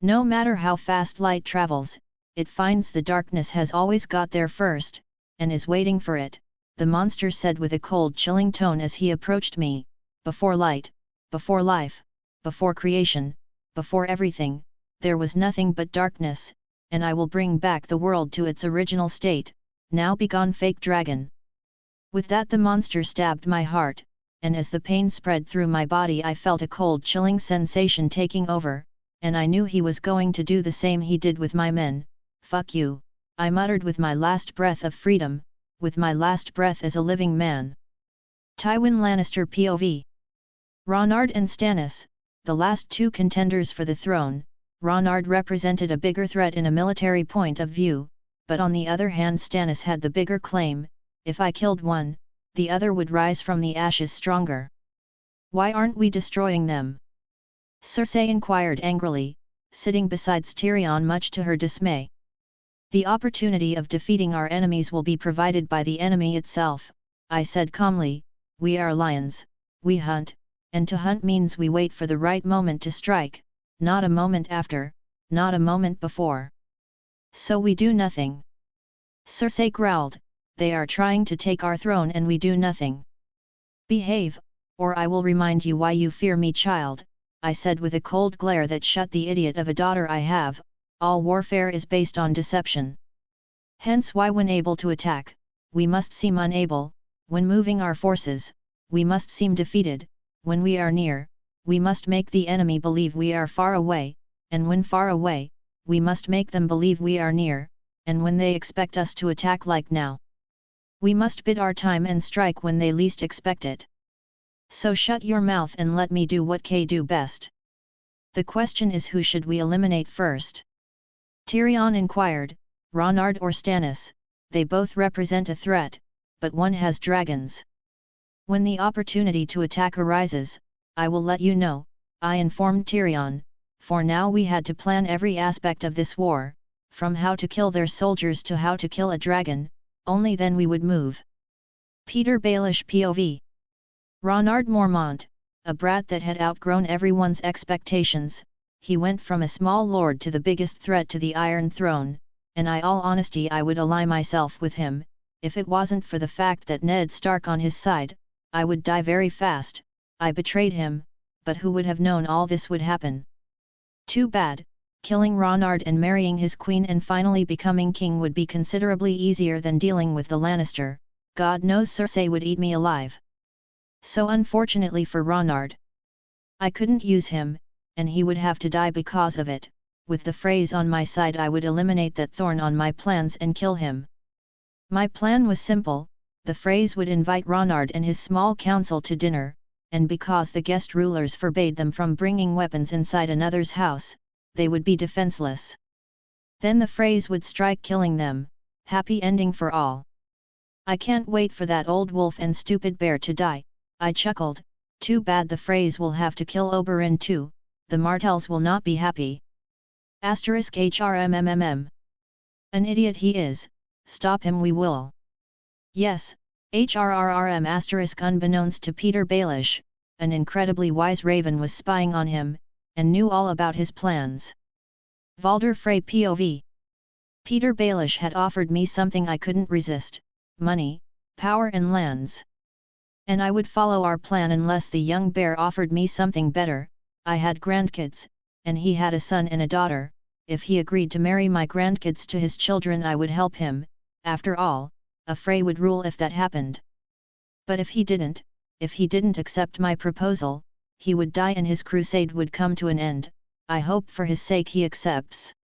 No matter how fast light travels, it finds the darkness has always got there first, and is waiting for it, the monster said with a cold, chilling tone as he approached me. Before light, before life, before creation, before everything, there was nothing but darkness, and I will bring back the world to its original state. Now begone, fake dragon. With that the monster stabbed my heart, and as the pain spread through my body I felt a cold, chilling sensation taking over, and I knew he was going to do the same he did with my men. Fuck you, I muttered with my last breath of freedom, with my last breath as a living man. Tywin Lannister POV. Ronard and Stannis, the last 2 contenders for the throne. Ronard represented a bigger threat in a military point of view, but on the other hand Stannis had the bigger claim. If I killed one, the other would rise from the ashes stronger. Why aren't we destroying them? Cersei inquired angrily, sitting beside Tyrion much to her dismay. The opportunity of defeating our enemies will be provided by the enemy itself, I said calmly. We are lions, we hunt, and to hunt means we wait for the right moment to strike, not a moment after, not a moment before. So we do nothing. Circe growled, they are trying to take our throne and we do nothing. Behave, or I will remind you why you fear me, child, I said with a cold glare that shut the idiot of a daughter I have. All warfare is based on deception. Hence why when able to attack, we must seem unable, when moving our forces, we must seem defeated, when we are near, we must make the enemy believe we are far away, and when far away, we must make them believe we are near, and when they expect us to attack like now, we must bid our time and strike when they least expect it. So shut your mouth and let me do what I do best. The question is, who should we eliminate first? Tyrion inquired. Ronard or Stannis, they both represent a threat, but one has dragons. When the opportunity to attack arises, I will let you know, I informed Tyrion, for now we had to plan every aspect of this war, from how to kill their soldiers to how to kill a dragon, only then we would move. Peter Baelish POV. Ronard Mormont, a brat that had outgrown everyone's expectations, he went from a small lord to the biggest threat to the Iron Throne, and in all honesty I would ally myself with him. If it wasn't for the fact that Ned Stark on his side, I would die very fast. I betrayed him, but who would have known all this would happen? Too bad. Killing Ronard and marrying his queen and finally becoming king would be considerably easier than dealing with the Lannister. God knows Cersei would eat me alive. So unfortunately for Ronard, I couldn't use him, and he would have to die because of it. With the phrase on my side, I would eliminate that thorn on my plans and kill him. My plan was simple. The phrase would invite Ronard and his small council to dinner, and because the guest rulers forbade them from bringing weapons inside another's house, they would be defenseless. Then the phrase would strike, killing them. Happy ending for all. I can't wait for that old wolf and stupid bear to die, I chuckled. Too bad the phrase will have to kill Oberyn too, the Martells will not be happy. *HRMMMM. An idiot he is, stop him we will. Yes, HRRRM*. Unbeknownst to Peter Baelish, an incredibly wise raven was spying on him, and knew all about his plans. Valder Frey POV. Peter Baelish had offered me something I couldn't resist, money, power and lands. And I would follow our plan unless the young bear offered me something better. I had grandkids, and he had a son and a daughter. If he agreed to marry my grandkids to his children, I would help him. After all, a Frey would rule if that happened. But if he didn't accept my proposal, he would die and his crusade would come to an end. I hope for his sake he accepts.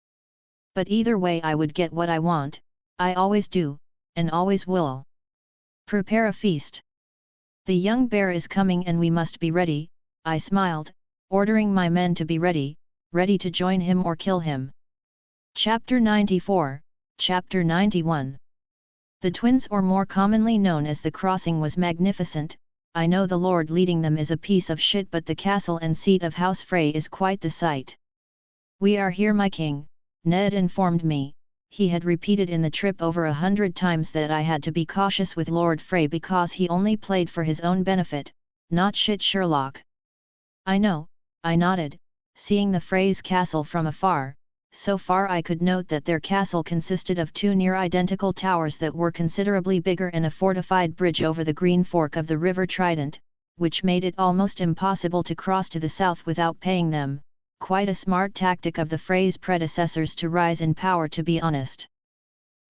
But either way I would get what I want. I always do, and always will. Prepare a feast. The young bear is coming and we must be ready, I smiled, ordering my men to be ready to join him or kill him. Chapter 94, Chapter 91. The twins, or more commonly known as the Crossing, was magnificent. I know the lord leading them is a piece of shit, but the castle and seat of House Frey is quite the sight. We are here, my king, Ned informed me. He had repeated in the trip over 100 times that I had to be cautious with Lord Frey because he only played for his own benefit, not shit Sherlock. I know, I nodded, seeing the Frey's castle from afar. So far I could note that their castle consisted of two near-identical towers that were considerably bigger and a fortified bridge over the green fork of the River Trident, which made it almost impossible to cross to the south without paying them. Quite a smart tactic of the Frey's predecessors to rise in power, to be honest.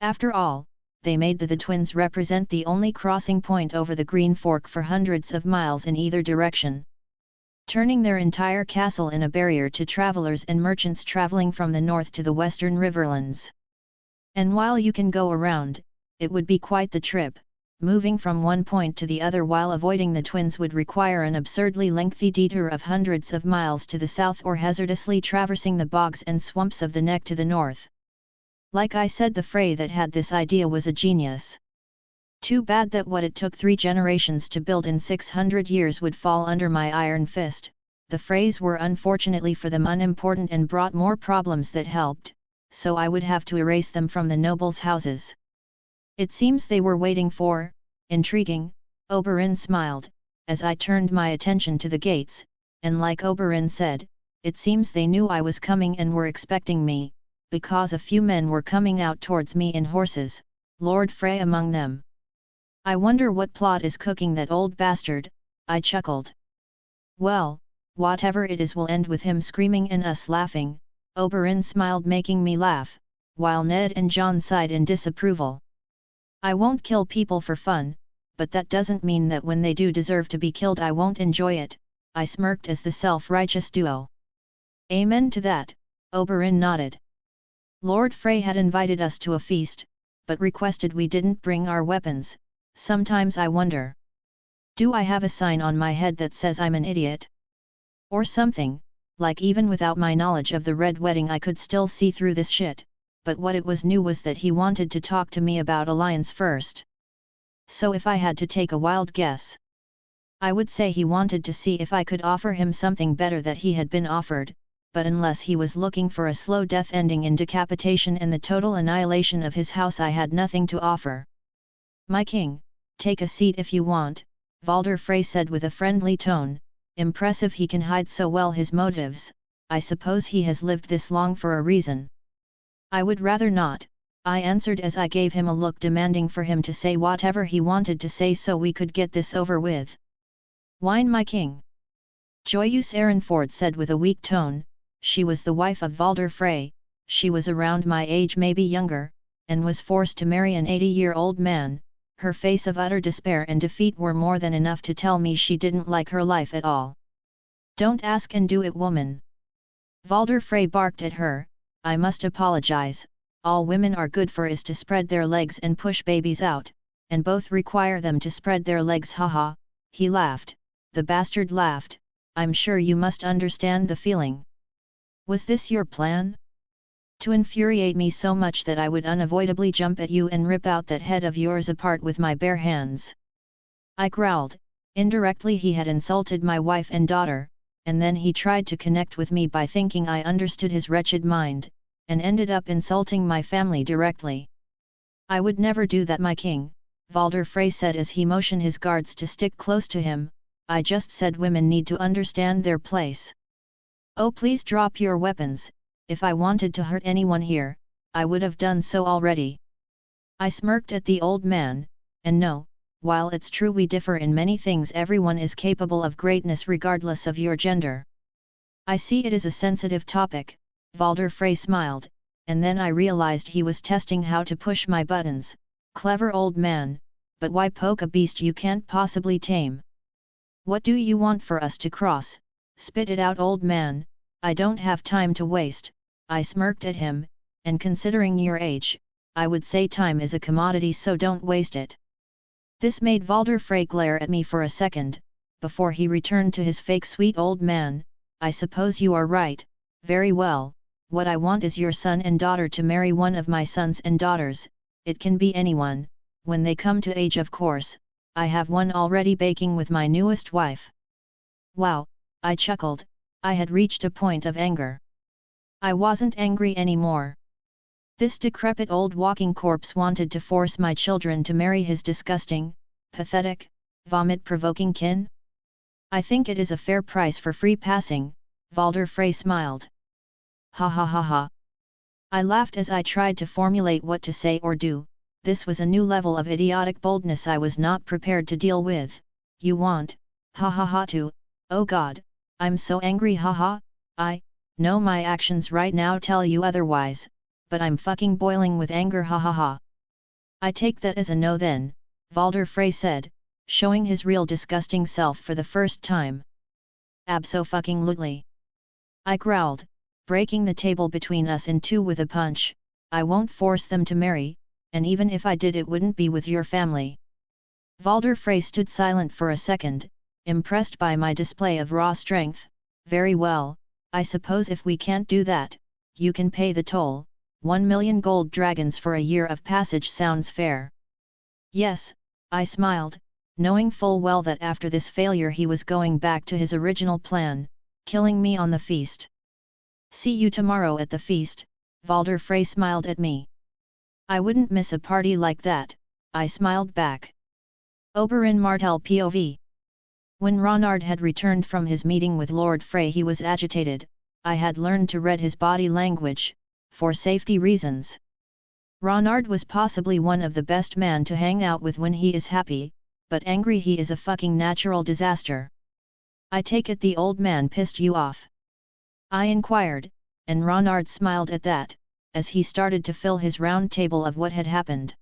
After all, they made the twins represent the only crossing point over the green fork for hundreds of miles in either direction, turning their entire castle in a barrier to travelers and merchants traveling from the north to the western riverlands. And while you can go around, it would be quite the trip. Moving from one point to the other while avoiding the twins would require an absurdly lengthy detour of hundreds of miles to the south, or hazardously traversing the bogs and swamps of the neck to the north. Like I said, the Frey that had this idea was a genius. Too bad that what it took 3 generations to build in 600 years would fall under my iron fist. The Freys were unfortunately for them unimportant and brought more problems that helped, so I would have to erase them from the nobles' houses. It seems they were waiting for, intriguing, Oberyn smiled, as I turned my attention to the gates, and like Oberyn said, it seems they knew I was coming and were expecting me, because a few men were coming out towards me in horses, Lord Frey among them. I wonder what plot is cooking that old bastard, I chuckled. Well, whatever it is will end with him screaming and us laughing, Oberyn smiled making me laugh, while Ned and Jon sighed in disapproval. I won't kill people for fun, but that doesn't mean that when they do deserve to be killed I won't enjoy it, I smirked as the self-righteous duo. Amen to that, Oberyn nodded. Lord Frey had invited us to a feast, but requested we didn't bring our weapons. Sometimes I wonder. Do I have a sign on my head that says I'm an idiot? Or something, like even without my knowledge of the Red Wedding I could still see through this shit, but what it was new was that he wanted to talk to me about alliance first. So if I had to take a wild guess, I would say he wanted to see if I could offer him something better that he had been offered, but unless he was looking for a slow death ending in decapitation and the total annihilation of his house I had nothing to offer. My king, take a seat if you want, Valder Frey said with a friendly tone. Impressive he can hide so well his motives, I suppose he has lived this long for a reason. I would rather not, I answered as I gave him a look demanding for him to say whatever he wanted to say so we could get this over with. Wine my king. Joyeuse Erenford said with a weak tone, she was the wife of Valder Frey, she was around my age maybe younger, and was forced to marry an 80-year-old man. Her face of utter despair and defeat were more than enough to tell me she didn't like her life at all. Don't ask and do it, woman. Valder Frey barked at her. I must apologize, all women are good for is to spread their legs and push babies out, and both require them to spread their legs. Haha, he laughed, the bastard laughed, I'm sure you must understand the feeling. Was this your plan? To infuriate me so much that I would unavoidably jump at you and rip out that head of yours apart with my bare hands? I growled. Indirectly he had insulted my wife and daughter, and then he tried to connect with me by thinking I understood his wretched mind, and ended up insulting my family directly. I would never do that, my king, Valder Frey said as he motioned his guards to stick close to him. I just said women need to understand their place. Oh, please drop your weapons. If I wanted to hurt anyone here, I would have done so already. I smirked at the old man, and no, while it's true we differ in many things, everyone is capable of greatness regardless of your gender. I see it is a sensitive topic, Valder Frey smiled, and then I realized he was testing how to push my buttons. Clever old man, but why poke a beast you can't possibly tame? What do you want for us to cross? Spit it out, old man, I don't have time to waste. I smirked at him, and considering your age, I would say time is a commodity, so don't waste it. This made Valder Frey glare at me for a second, before he returned to his fake sweet old man. I suppose you are right. Very well, what I want is your son and daughter to marry one of my sons and daughters. It can be anyone, when they come to age, of course. I have one already baking with my newest wife. Wow, I chuckled. I had reached a point of anger. I wasn't angry anymore. This decrepit old walking corpse wanted to force my children to marry his disgusting, pathetic, vomit-provoking kin? I think it is a fair price for free passing, Valder Frey smiled. Ha ha ha ha. I laughed as I tried to formulate what to say or do. This was a new level of idiotic boldness I was not prepared to deal with. You want, ha ha ha to, oh god, I'm so angry, haha. I know my actions right now tell you otherwise, but I'm fucking boiling with anger, ha ha ha. I take that as a no then, Valder Frey said, showing his real disgusting self for the first time. Abso-fucking-lutely. I growled, breaking the table between us in two with a punch. I won't force them to marry, and even if I did it wouldn't be with your family. Valder Frey stood silent for a second, impressed by my display of raw strength. Very well, I suppose if we can't do that, you can pay the toll. 1 million gold dragons for a year of passage sounds fair. Yes, I smiled, knowing full well that after this failure he was going back to his original plan, killing me on the feast. See you tomorrow at the feast, Valder Frey smiled at me. I wouldn't miss a party like that, I smiled back. Oberyn Martell POV. When Ronard had returned from his meeting with Lord Frey he was agitated. I had learned to read his body language, for safety reasons. Ronard was possibly one of the best men to hang out with when he is happy, but angry he is a fucking natural disaster. I take it the old man pissed you off? I inquired, and Ronard smiled at that, as he started to fill his round table of what had happened.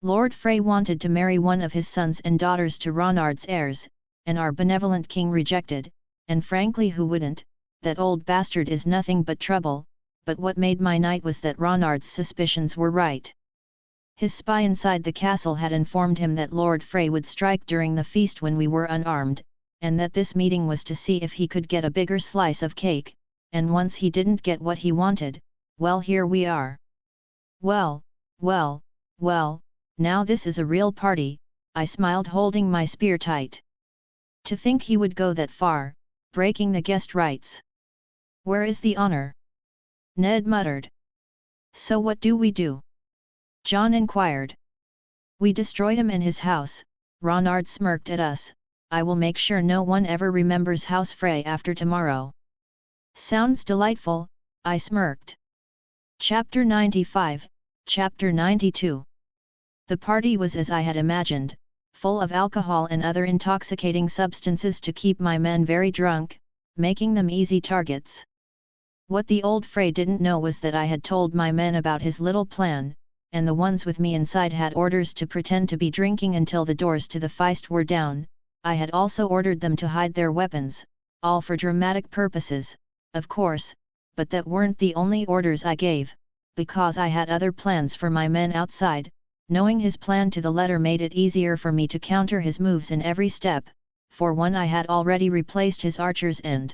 Lord Frey wanted to marry one of his sons and daughters to Ronard's heirs, and our benevolent king rejected, and frankly who wouldn't? That old bastard is nothing but trouble. But what made my night was that Ronard's suspicions were right. His spy inside the castle had informed him that Lord Frey would strike during the feast when we were unarmed, and that this meeting was to see if he could get a bigger slice of cake, and once he didn't get what he wanted, well here we are. Well, now this is a real party, I smiled holding my spear tight. To think he would go that far, breaking the guest rights. Where is the honor? Ned muttered. So what do we do? John inquired. We destroy him and his house. Ronard smirked at us. I will make sure no one ever remembers House Frey after tomorrow. Sounds delightful, I smirked. Chapter 95, Chapter 92. The party was as I had imagined, full of alcohol and other intoxicating substances to keep my men very drunk, making them easy targets. What the old Frey didn't know was that I had told my men about his little plan, and the ones with me inside had orders to pretend to be drinking until the doors to the feast were down. I had also ordered them to hide their weapons, all for dramatic purposes, of course, but that weren't the only orders I gave, because I had other plans for my men outside. Knowing his plan to the letter made it easier for me to counter his moves in every step. For one, I had already replaced his archers and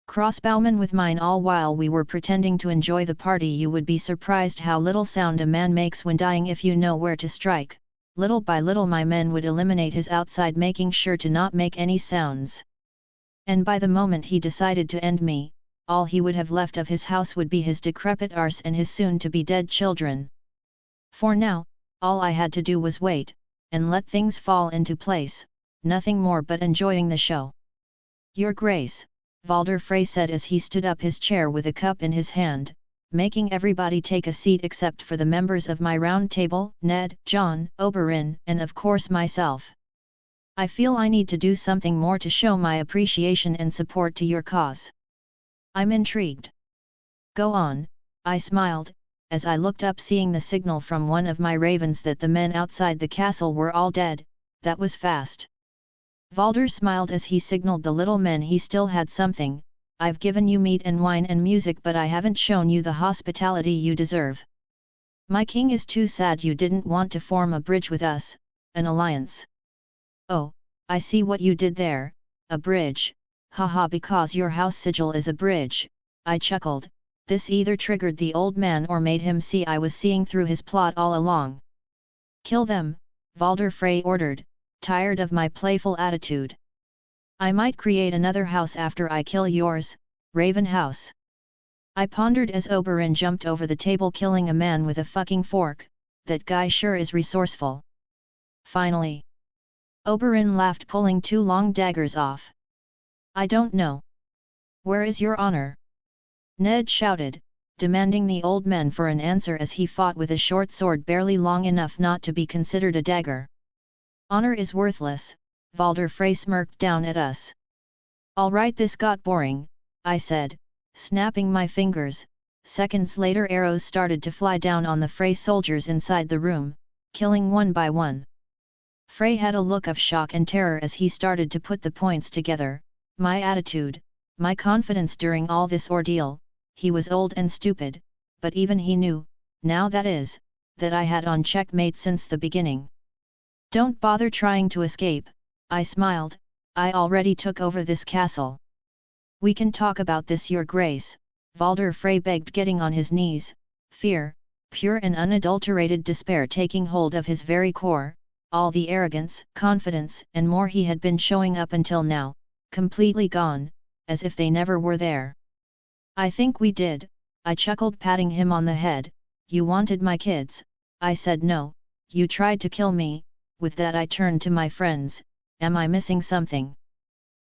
crossbowmen with mine. All while we were pretending to enjoy the party. You would be surprised how little sound a man makes when dying if you know where to strike. Little by little my men would eliminate his outside, making sure to not make any sounds. And by the moment he decided to end me, all he would have left of his house would be his decrepit arse and his soon-to-be dead children. For now, all I had to do was wait, and let things fall into place, nothing more but enjoying the show. Your Grace, Valder Frey said as he stood up his chair with a cup in his hand, making everybody take a seat except for the members of my round table, Ned, John, Oberyn, and of course myself. I feel I need to do something more to show my appreciation and support to your cause. I'm intrigued. Go on, I smiled, as I looked up seeing the signal from one of my ravens that the men outside the castle were all dead. That was fast. Valder smiled as he signaled the little men he still had something. I've given you meat and wine and music, but I haven't shown you the hospitality you deserve. My king is too sad you didn't want to form a bridge with us, an alliance. Oh, I see what you did there, a bridge, haha, because your house sigil is a bridge, I chuckled. This either triggered the old man or made him see I was seeing through his plot all along. Kill them, Valder Frey ordered, tired of my playful attitude. I might create another house after I kill yours, Raven House. I pondered as Oberyn jumped over the table, killing a man with a fucking fork. That guy sure is resourceful. Finally, Oberyn laughed, pulling 2 long daggers off. I don't know. Where is your honor? Ned shouted, demanding the old men for an answer as he fought with a short sword barely long enough not to be considered a dagger. Honor is worthless, Valder Frey smirked down at us. All right, this got boring, I said, snapping my fingers. Seconds later arrows started to fly down on the Frey soldiers inside the room, killing one by one. Frey had a look of shock and terror as he started to put the points together. My attitude, my confidence during all this ordeal. He was old and stupid, but even he knew, now that is, that I had on checkmate since the beginning. Don't bother trying to escape, I smiled, I already took over this castle. We can talk about this, your grace, Valder Frey begged, getting on his knees, fear, pure and unadulterated despair taking hold of his very core, all the arrogance, confidence and more he had been showing up until now, completely gone, as if they never were there. I think we did, I chuckled, patting him on the head. You wanted my kids, I said no, you tried to kill me. With that I turned to my friends. Am I missing something?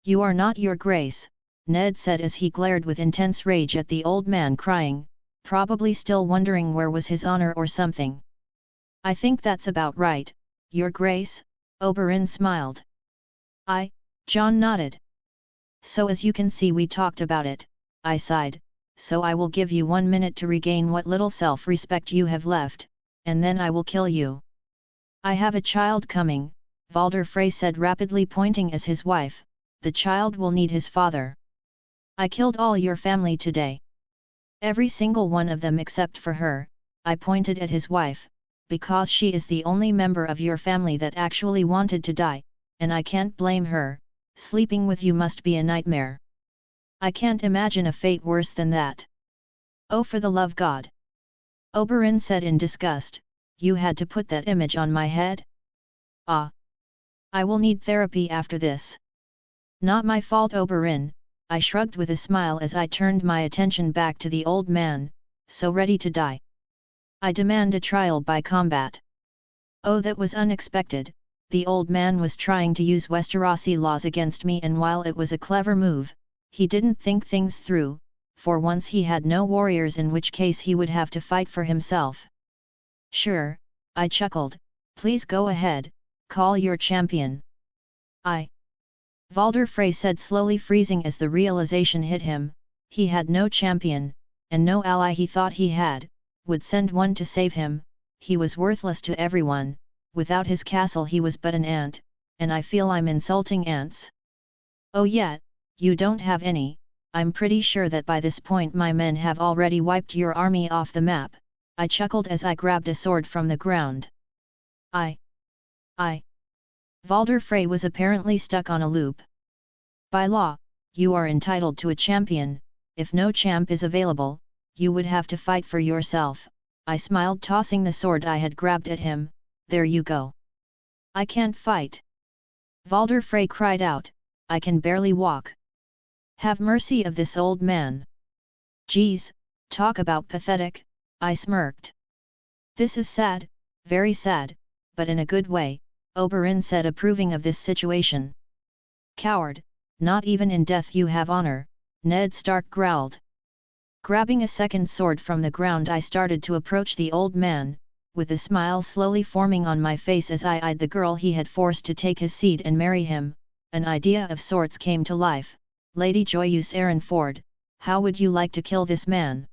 "You are not, your grace," Ned said as he glared with intense rage at the old man crying, probably still wondering where was his honor or something. "I think that's about right, your grace," Oberyn smiled. John nodded. "So as you can see, we talked about it," I sighed, "so I will give you 1 minute to regain what little self-respect you have left, and then I will kill you." "I have a child coming," Valder Frey said rapidly, pointing as his wife. "The child will need his father. I killed all your family today. Every single one of them except for her," I pointed at his wife, "because she is the only member of your family that actually wanted to die, and I can't blame her. Sleeping with you must be a nightmare. I can't imagine a fate worse than that." "Oh, for the love God!" Oberyn said in disgust, "You had to put that image on my head? Ah! I will need therapy after this." "Not my fault, Oberyn," I shrugged with a smile as I turned my attention back to the old man, so ready to die. "I demand a trial by combat." Oh, that was unexpected. The old man was trying to use Westerosi laws against me, and while it was a clever move, he didn't think things through. For once he had no warriors, in which case he would have to fight for himself. "Sure," I chuckled, "please go ahead, call your champion." Valder Frey said slowly, freezing as the realization hit him. He had no champion, and no ally he thought he had, would send one to save him. He was worthless to everyone. Without his castle he was but an ant, and I feel I'm insulting ants. "Oh yeah, you don't have any. I'm pretty sure that by this point my men have already wiped your army off the map," I chuckled as I grabbed a sword from the ground. Valder Frey was apparently stuck on a loop. "By law, you are entitled to a champion. If no champ is available, you would have to fight for yourself," I smiled, tossing the sword I had grabbed at him. "There you go." "I can't fight!" Valder Frey cried out. "I can barely walk. Have mercy of this old man." "Geez, talk about pathetic," I smirked. "This is sad, very sad, but in a good way," Oberyn said, approving of this situation. "Coward, not even in death you have honor," Ned Stark growled. Grabbing a second sword from the ground, I started to approach the old man, with a smile slowly forming on my face as I eyed the girl he had forced to take his seat and marry him. An idea of sorts came to life. "Lady Joyous Ironford, how would you like to kill this man?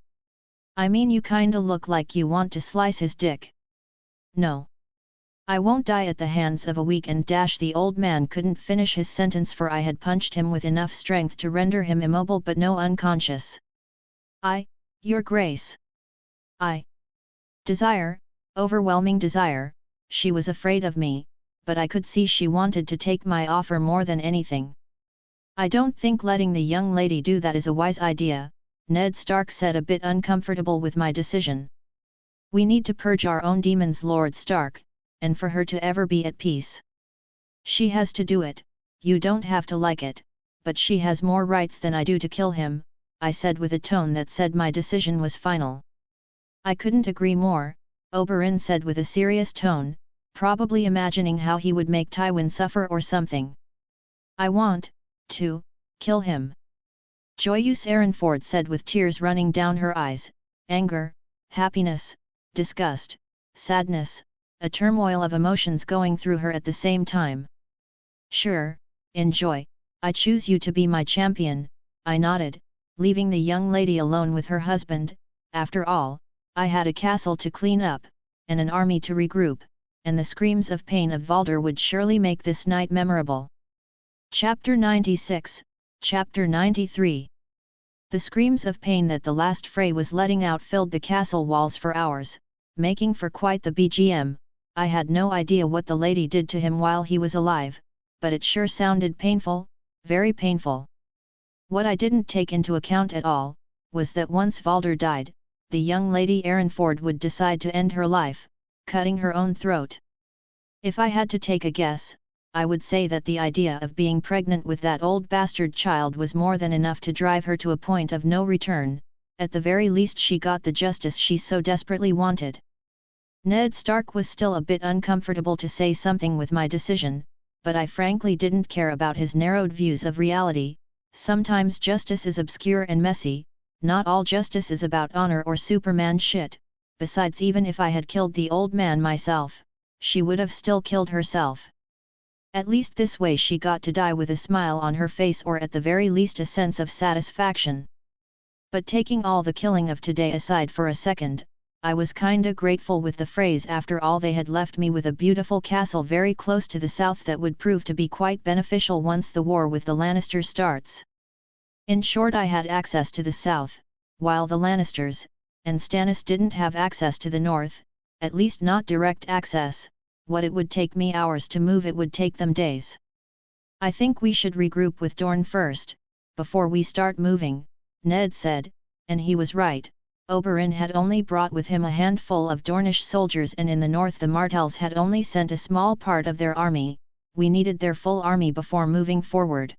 I mean, you kinda look like you want to slice his dick." "No. I won't die at the hands of a weak and dash." The old man couldn't finish his sentence, for I had punched him with enough strength to render him immobile but no unconscious. Your grace. Desire, overwhelming desire. She was afraid of me, but I could see she wanted to take my offer more than anything. "I don't think letting the young lady do that is a wise idea," Ned Stark said, a bit uncomfortable with my decision. "We need to purge our own demons, Lord Stark, and for her to ever be at peace. She has to do it. You don't have to like it, but she has more rights than I do to kill him," I said with a tone that said my decision was final. "I couldn't agree more," Oberyn said with a serious tone, probably imagining how he would make Tywin suffer or something. "I want to kill him." Joyous Ironford said with tears running down her eyes, anger, happiness, disgust, sadness, a turmoil of emotions going through her at the same time. "Sure, enjoy. I choose you to be my champion," I nodded, leaving the young lady alone with her husband. After all, I had a castle to clean up, and an army to regroup, and the screams of pain of Valder would surely make this night memorable. Chapter 96, Chapter 93. The screams of pain that the last fray was letting out filled the castle walls for hours, making for quite the BGM. I had no idea what the lady did to him while he was alive, but it sure sounded painful, very painful. What I didn't take into account at all, was that once Valder died, the young lady Ironford would decide to end her life, cutting her own throat. If I had to take a guess, I would say that the idea of being pregnant with that old bastard child was more than enough to drive her to a point of no return. At the very least she got the justice she so desperately wanted. Ned Stark was still a bit uncomfortable, to say something, with my decision, but I frankly didn't care about his narrowed views of reality. Sometimes justice is obscure and messy, not all justice is about honor or Superman shit. Besides, even if I had killed the old man myself, she would have still killed herself. At least this way she got to die with a smile on her face, or at the very least a sense of satisfaction. But taking all the killing of today aside for a second, I was kinda grateful with the phrase. After all, they had left me with a beautiful castle very close to the south that would prove to be quite beneficial once the war with the Lannisters starts. In short, I had access to the south, while the Lannisters and Stannis didn't have access to the north, at least not direct access. What it would take me hours to move, it would take them days. I think we should regroup with Dorne first, before we start moving, Ned said, and he was right. Oberyn had only brought with him a handful of Dornish soldiers, and in the north the Martells had only sent a small part of their army. We needed their full army before moving forward.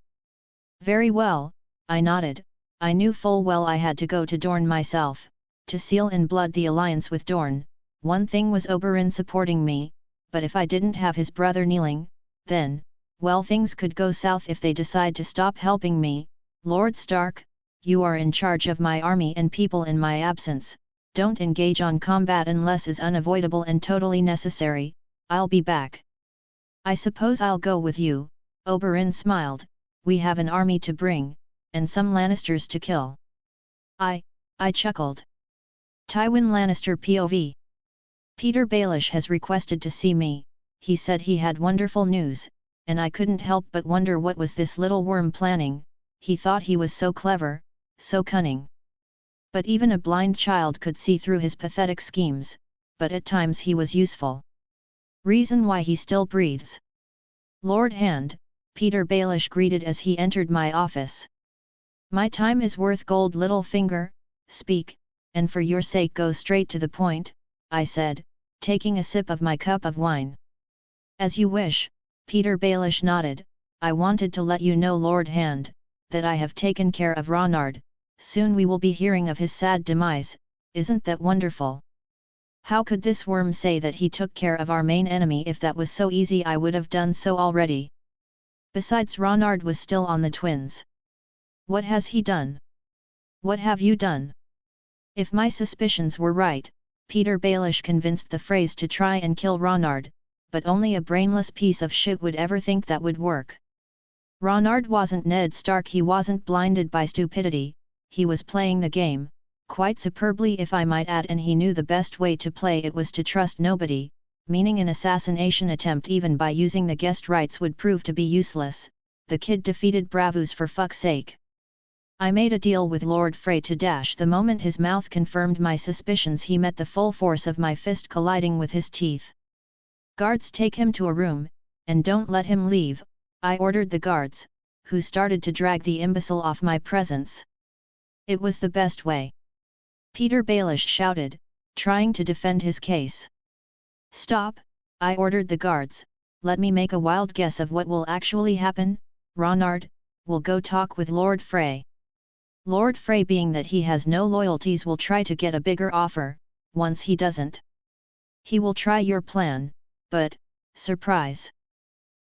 Very well, I nodded. I knew full well I had to go to Dorne myself, to seal in blood the alliance with Dorne. One thing was Oberyn supporting me, but if I didn't have his brother kneeling, then, well, things could go south if they decide to stop helping me. Lord Stark, you are in charge of my army and people in my absence. Don't engage on combat unless is unavoidable and totally necessary. I'll be back. I suppose I'll go with you, Oberyn smiled. We have an army to bring, and some Lannisters to kill. I chuckled. Tywin Lannister POV. Peter Baelish has requested to see me. He said he had wonderful news, and I couldn't help but wonder what was this little worm planning. He thought he was so clever, so cunning. But even a blind child could see through his pathetic schemes, but at times he was useful. Reason why he still breathes. Lord Hand, Peter Baelish greeted as he entered my office. My time is worth gold, Littlefinger. Speak, and for your sake go straight to the point, I said, taking a sip of my cup of wine. As you wish, Peter Baelish nodded. I wanted to let you know, Lord Hand, that I have taken care of Ronard. Soon we will be hearing of his sad demise. Isn't that wonderful? How could this worm say that he took care of our main enemy? If that was so easy, I would have done so already. Besides, Ronard was still on the twins. What has he done? What have you done? If my suspicions were right, Peter Baelish convinced the phrase to try and kill Ronard, but only a brainless piece of shit would ever think that would work. Ronard wasn't Ned Stark, he wasn't blinded by stupidity, he was playing the game, quite superbly if I might add, and he knew the best way to play it was to trust nobody, meaning an assassination attempt even by using the guest rights would prove to be useless. The kid defeated Bravos, for fuck's sake. I made a deal with Lord Frey to dash. The moment his mouth confirmed my suspicions, he met the full force of my fist colliding with his teeth. Guards, take him to a room, and don't let him leave, I ordered the guards, who started to drag the imbecile off my presence. It was the best way. Peter Baelish shouted, trying to defend his case. Stop, I ordered the guards. Let me make a wild guess of what will actually happen. Ronard will go talk with Lord Frey. Lord Frey, being that he has no loyalties, will try to get a bigger offer. Once he doesn't, he will try your plan, but, surprise!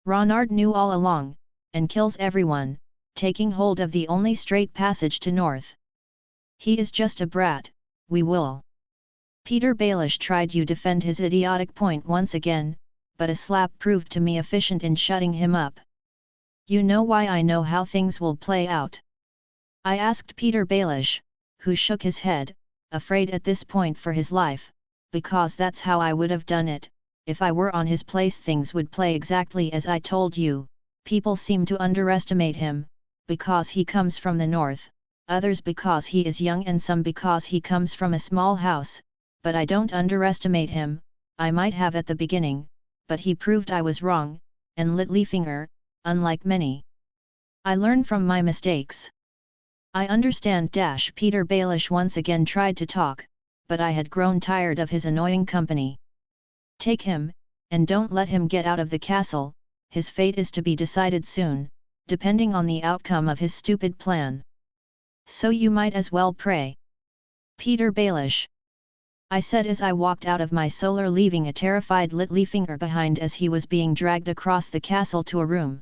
Ronard knew all along, and kills everyone, taking hold of the only straight passage to north. He is just a brat. We will. Peter Baelish tried to defend his idiotic point once again, but a slap proved to me efficient in shutting him up. You know why I know how things will play out? I asked Peter Baelish, who shook his head, afraid at this point for his life. Because that's how I would have done it. If I were on his place, things would play exactly as I told you. People seem to underestimate him, because he comes from the north, others because he is young, and some because he comes from a small house, but I don't underestimate him. I might have at the beginning, but he proved I was wrong, and Littlefinger, unlike many. I learn from my mistakes. I understand. Peter Baelish once again tried to talk, but I had grown tired of his annoying company. Take him, and don't let him get out of the castle. His fate is to be decided soon, depending on the outcome of his stupid plan. So you might as well pray. Peter Baelish. I said as I walked out of my solar, leaving a terrified Littlefinger behind as he was being dragged across the castle to a room.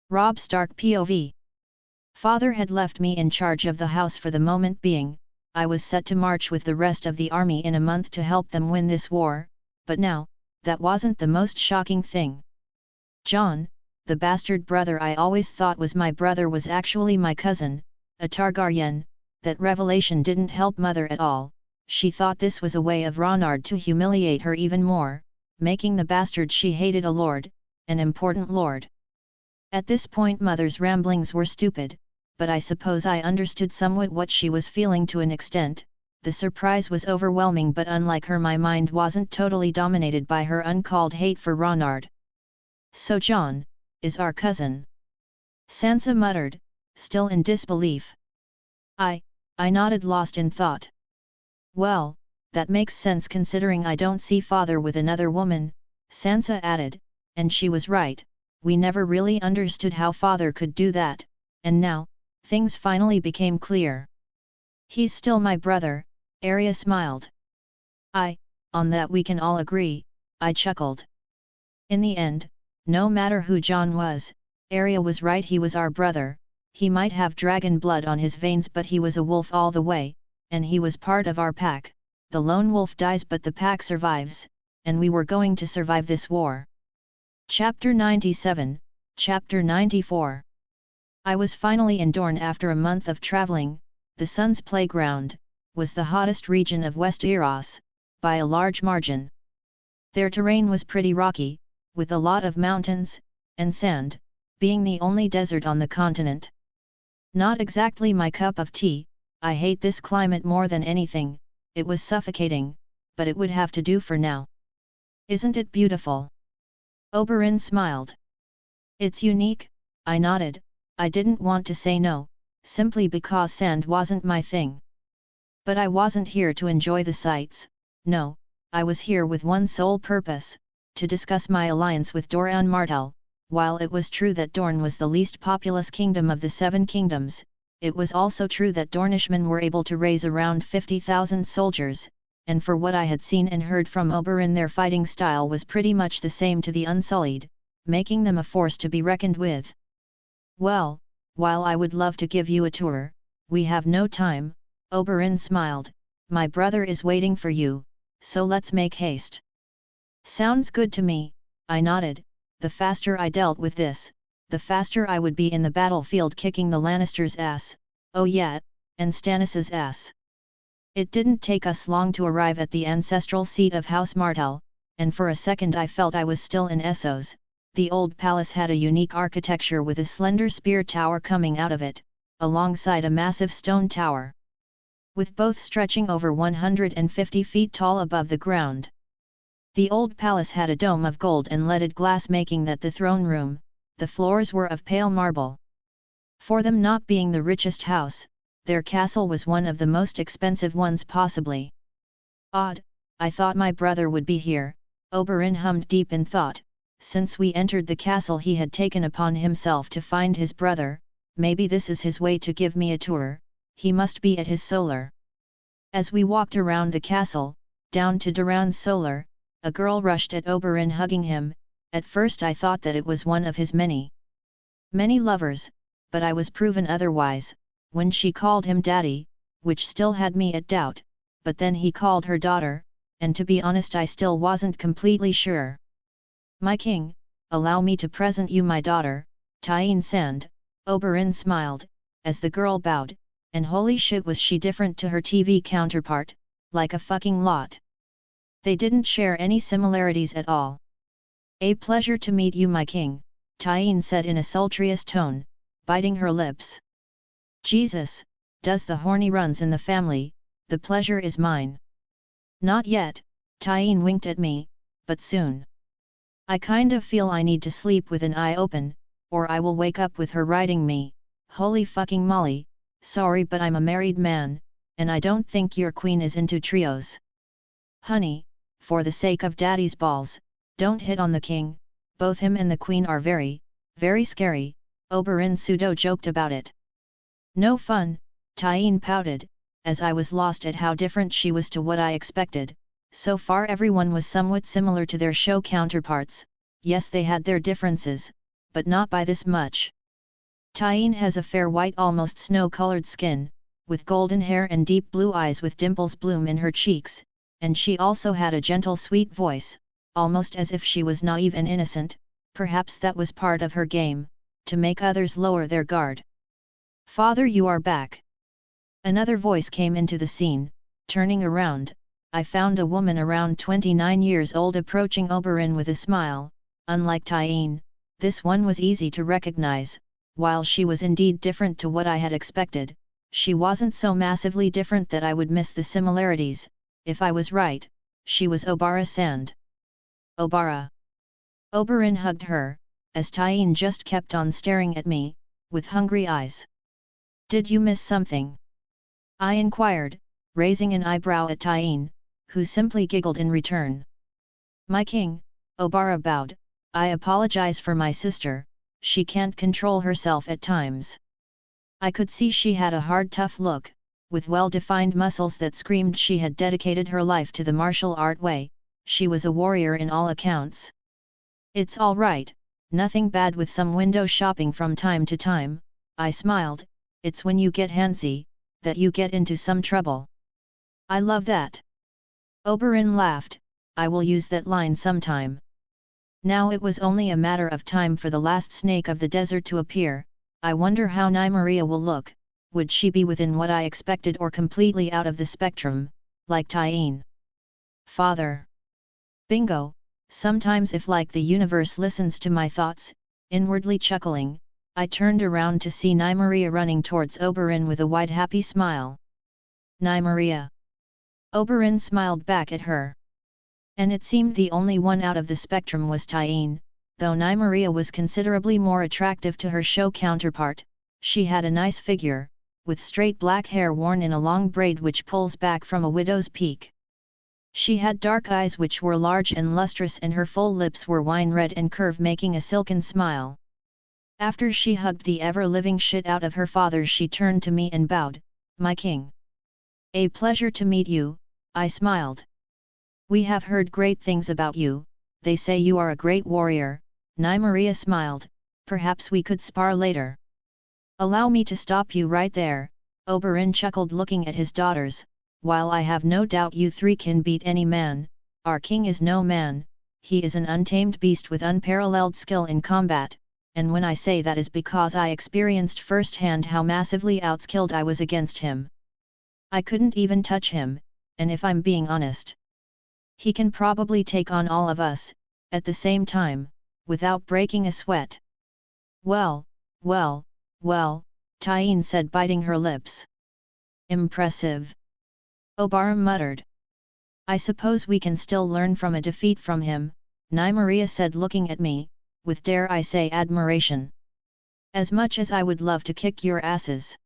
Robb Stark POV. Father had left me in charge of the house for the moment being. I was set to march with the rest of the army in a month to help them win this war, but now, that wasn't the most shocking thing. Jon, the bastard brother I always thought was my brother, was actually my cousin, a Targaryen. That revelation didn't help Mother at all. She thought this was a way of Ronard to humiliate her even more, making the bastard she hated a lord, an important lord. At this point Mother's ramblings were stupid, but I suppose I understood somewhat what she was feeling to an extent. The surprise was overwhelming, but unlike her, my mind wasn't totally dominated by her uncalled hate for Ronard. So Jon is our cousin? Sansa muttered, still in disbelief. I nodded, lost in thought. Well, that makes sense considering I don't see Father with another woman, Sansa added, and she was right. We never really understood how Father could do that, and now, things finally became clear. He's still my brother, Arya smiled. On that we can all agree, I chuckled. In the end, no matter who Jon was, Arya was right, he was our brother. He might have dragon blood on his veins, but he was a wolf all the way, and he was part of our pack. The lone wolf dies but the pack survives, and we were going to survive this war. Chapter 97, Chapter 94. I was finally in Dorne after a month of traveling. The Sun's Playground was the hottest region of Westeros, by a large margin. Their terrain was pretty rocky, with a lot of mountains, and sand, being the only desert on the continent. Not exactly my cup of tea. I hate this climate more than anything. It was suffocating, but it would have to do for now. Isn't it beautiful? Oberyn smiled. It's unique, I nodded. I didn't want to say no, simply because sand wasn't my thing. But I wasn't here to enjoy the sights. No, I was here with one sole purpose, to discuss my alliance with Doran Martell. While it was true that Dorne was the least populous kingdom of the Seven Kingdoms, it was also true that Dornishmen were able to raise around 50,000 soldiers, and for what I had seen and heard from Oberyn, their fighting style was pretty much the same to the Unsullied, making them a force to be reckoned with. Well, while I would love to give you a tour, we have no time, Oberyn smiled. My brother is waiting for you, so let's make haste. Sounds good to me, I nodded. The faster I dealt with this, the faster I would be in the battlefield kicking the Lannisters' ass, oh yeah, and Stannis' ass. It didn't take us long to arrive at the ancestral seat of House Martell, and for a second I felt I was still in Essos. The old palace had a unique architecture with a slender spear tower coming out of it, alongside a massive stone tower, with both stretching over 150 feet tall above the ground. The old palace had a dome of gold and leaded glass, making that the throne room. The floors were of pale marble. For them not being the richest house, their castle was one of the most expensive ones possibly. Odd, I thought my brother would be here, Oberyn hummed deep in thought. Since we entered the castle he had taken upon himself to find his brother. Maybe this is his way to give me a tour. He must be at his solar. As we walked around the castle, down to Doran's solar, a girl rushed at Oberyn, hugging him. At first I thought that it was one of his many lovers, but I was proven otherwise, when she called him daddy, which still had me at doubt, but then he called her daughter, and to be honest I still wasn't completely sure. My king, allow me to present you my daughter, Tyene Sand, Oberyn smiled, as the girl bowed, and holy shit was she different to her TV counterpart, like a fucking lot. They didn't share any similarities at all. A pleasure to meet you my king, Tyene said in a sultryous tone, biting her lips. Jesus, does the horny runs in the family, the pleasure is mine. Not yet, Tyene winked at me, but soon. I kind of feel I need to sleep with an eye open, or I will wake up with her riding me. Holy fucking molly, sorry but I'm a married man, and I don't think your queen is into trios. Honey, for the sake of daddy's balls, don't hit on the king, both him and the queen are very, very scary, Oberyn pseudo-joked about it. No fun, Tyene pouted, as I was lost at how different she was to what I expected. So far everyone was somewhat similar to their show counterparts. Yes, they had their differences, but not by this much. Tyene has a fair white almost snow-colored skin, with golden hair and deep blue eyes with dimples bloom in her cheeks, and she also had a gentle sweet voice, almost as if she was naive and innocent. Perhaps that was part of her game, to make others lower their guard. "Father, you are back." Another voice came into the scene. Turning around, I found a woman around 29 years old approaching Oberyn with a smile. Unlike Tyene, this one was easy to recognize. While she was indeed different to what I had expected, she wasn't so massively different that I would miss the similarities. If I was right, she was Obara Sand. Obara. Oberyn hugged her, as Tyene just kept on staring at me, with hungry eyes. "Did you miss something?" I inquired, raising an eyebrow at Tyene, who simply giggled in return. "My king," Obara bowed, "I apologize for my sister, she can't control herself at times." I could see she had a hard, tough look, with well-defined muscles that screamed she had dedicated her life to the martial art way. She was a warrior in all accounts. "It's all right, nothing bad with some window shopping from time to time," I smiled. "It's when you get handsy, that you get into some trouble." "I love that." Oberyn laughed. "I will use that line sometime." Now it was only a matter of time for the last snake of the desert to appear. I wonder how Nymeria will look. Would she be within what I expected or completely out of the spectrum, like Tyene? "Father." Bingo. Sometimes, if like the universe listens to my thoughts, inwardly chuckling, I turned around to see Nymeria running towards Oberyn with a wide happy smile. "Nymeria." Oberyn smiled back at her. And it seemed the only one out of the spectrum was Tyene, though Nymeria was considerably more attractive to her show counterpart. She had a nice figure, with straight black hair worn in a long braid which pulls back from a widow's peak. She had dark eyes which were large and lustrous, and her full lips were wine red and curved, making a silken smile. After she hugged the ever-living shit out of her father, she turned to me and bowed. "My king. A pleasure to meet you," I smiled. "We have heard great things about you, they say you are a great warrior." Nymeria smiled. "Perhaps we could spar later." "Allow me to stop you right there," Oberyn chuckled, looking at his daughters. "While I have no doubt you three can beat any man, our king is no man. He is an untamed beast with unparalleled skill in combat, and when I say that is because I experienced firsthand how massively outskilled I was against him. I couldn't even touch him, and if I'm being honest, he can probably take on all of us, at the same time, without breaking a sweat." Well, Tyene said, biting her lips. "Impressive," Obara muttered. "I suppose we can still learn from a defeat from him," Nymeria said, looking at me, with, dare I say, admiration. "As much as I would love to kick your asses.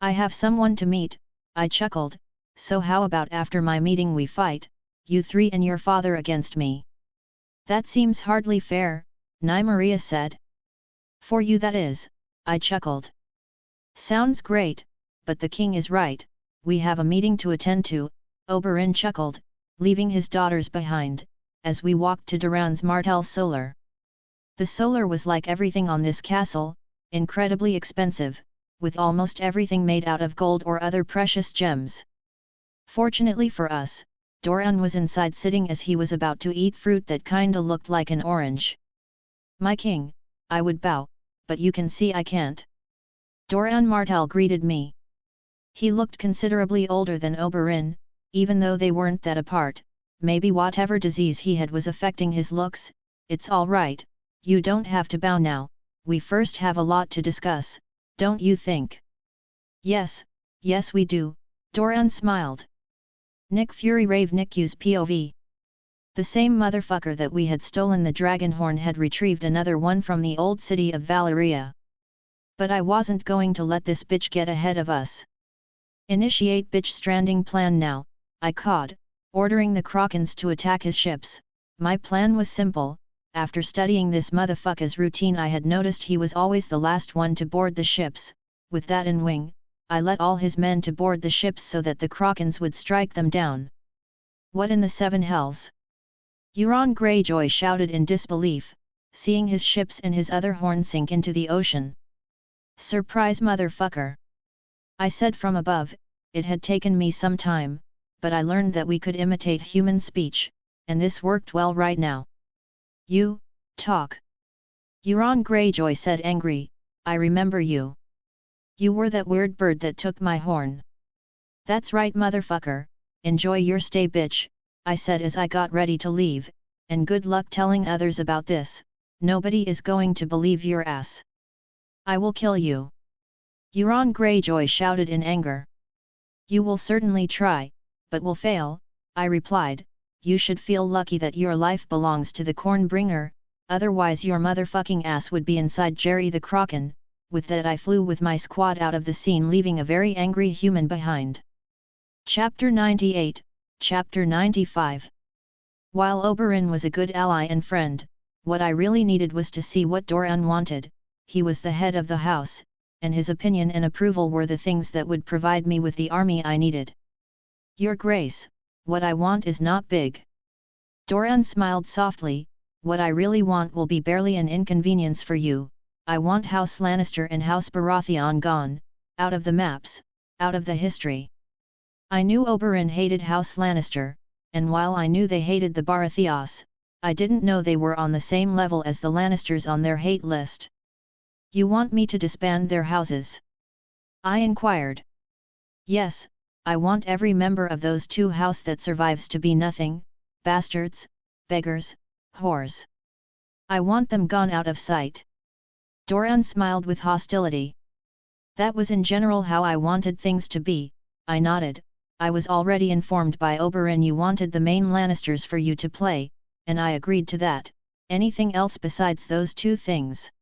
I have someone to meet," I chuckled. "So how about after my meeting we fight, you three and your father against me?" "That seems hardly fair," Nymeria said. "For you that is," I chuckled. "Sounds great, but the king is right, we have a meeting to attend to," Oberyn chuckled, leaving his daughters behind, as we walked to Duran's Martell Solar. The solar was like everything on this castle, incredibly expensive, with almost everything made out of gold or other precious gems. Fortunately for us, Doran was inside sitting as he was about to eat fruit that kinda looked like an orange. "My king," I would bow, "but you can see I can't." Doran Martell greeted me. He looked considerably older than Oberyn, even though they weren't that apart. Maybe whatever disease he had was affecting his looks. "It's all right, you don't have to bow now, we first have a lot to discuss, don't you think?" Yes, we do," Doran smiled. Nick Fury Rave Nick's POV. The same motherfucker that we had stolen the Dragonhorn had retrieved another one from the old city of Valeria. But I wasn't going to let this bitch get ahead of us. "Initiate bitch stranding plan now," I cawed, ordering the Krakens to attack his ships. My plan was simple. After studying this motherfucker's routine, I had noticed he was always the last one to board the ships. With that in wing, I let all his men to board the ships so that the Krakens would strike them down. What in the seven hells? Euron Greyjoy shouted in disbelief, seeing his ships and his other horn sink into the ocean. Surprise, motherfucker! I said from above. It had taken me some time, but I learned that we could imitate human speech, and this worked well right now. You, talk. Euron Greyjoy said angry, I remember you. You were that weird bird that took my horn. That's right, motherfucker, enjoy your stay, bitch, I said as I got ready to leave, and good luck telling others about this, nobody is going to believe your ass. I will kill you. Euron Greyjoy shouted in anger. You will certainly try, but will fail, I replied. You should feel lucky that your life belongs to the Cornbringer, otherwise your motherfucking ass would be inside Jerry the Kraken. With that I flew with my squad out of the scene, leaving a very angry human behind. Chapter 98, Chapter 95. While Oberyn was a good ally and friend, what I really needed was to see what Doran wanted. He was the head of the house, and his opinion and approval were the things that would provide me with the army I needed. Your Grace, what I want is not big. Doran smiled softly. What I really want will be barely an inconvenience for you. I want House Lannister and House Baratheon gone, out of the maps, out of the history. I knew Oberyn hated House Lannister, and while I knew they hated the Baratheons, I didn't know they were on the same level as the Lannisters on their hate list. You want me to disband their houses? I inquired. Yes, I want every member of those two houses that survives to be nothing, bastards, beggars, whores. I want them gone out of sight. Doran smiled with hostility. That was in general how I wanted things to be, I nodded. I was already informed by Oberyn you wanted the main Lannisters for you to play, and I agreed to that. Anything else besides those two things?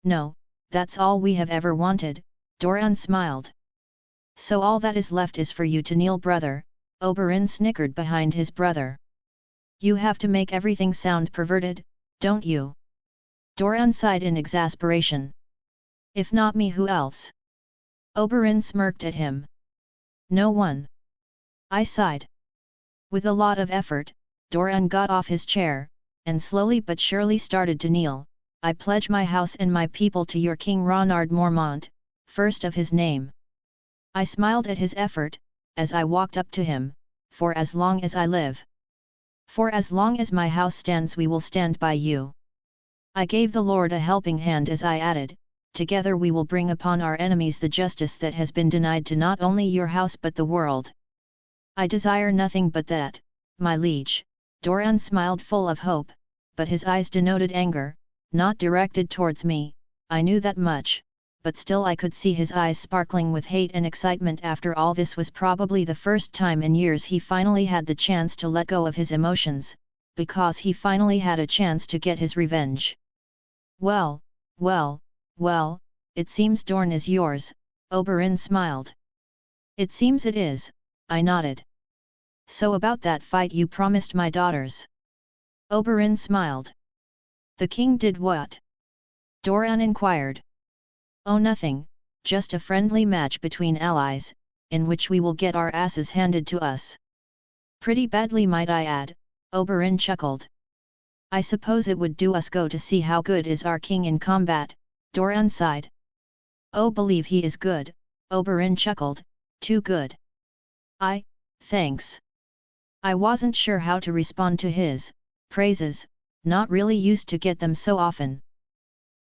No, that's all we have ever wanted, Doran smiled. So all that is left is for you to kneel, brother, Oberyn snickered behind his brother. You have to make everything sound perverted, don't you? Doran sighed in exasperation. If not me, who else? Oberyn smirked at him. No one. I sighed. With a lot of effort, Doran got off his chair, and slowly but surely started to kneel. I pledge my house and my people to your King Ronard Mormont, first of his name. I smiled at his effort, as I walked up to him, for as long as I live. For as long as my house stands we will stand by you. I gave the Lord a helping hand as I added, together we will bring upon our enemies the justice that has been denied to not only your house but the world. I desire nothing but that, my liege. Doran smiled full of hope, but his eyes denoted anger, not directed towards me, I knew that much, but still I could see his eyes sparkling with hate and excitement. After all, this was probably the first time in years he finally had the chance to let go of his emotions, because he finally had a chance to get his revenge. Well, it seems Dorne is yours, Oberyn smiled. It seems it is, I nodded. So about that fight you promised my daughters? Oberyn smiled. The king did what? Doran inquired. Oh, nothing, just a friendly match between allies, in which we will get our asses handed to us. Pretty badly, might I add, Oberyn chuckled. I suppose it would do us go to see how good is our king in combat, Doran sighed. Oh, believe he is good, Oberyn chuckled, too good. Thanks. I wasn't sure how to respond to his praises, not really used to get them so often.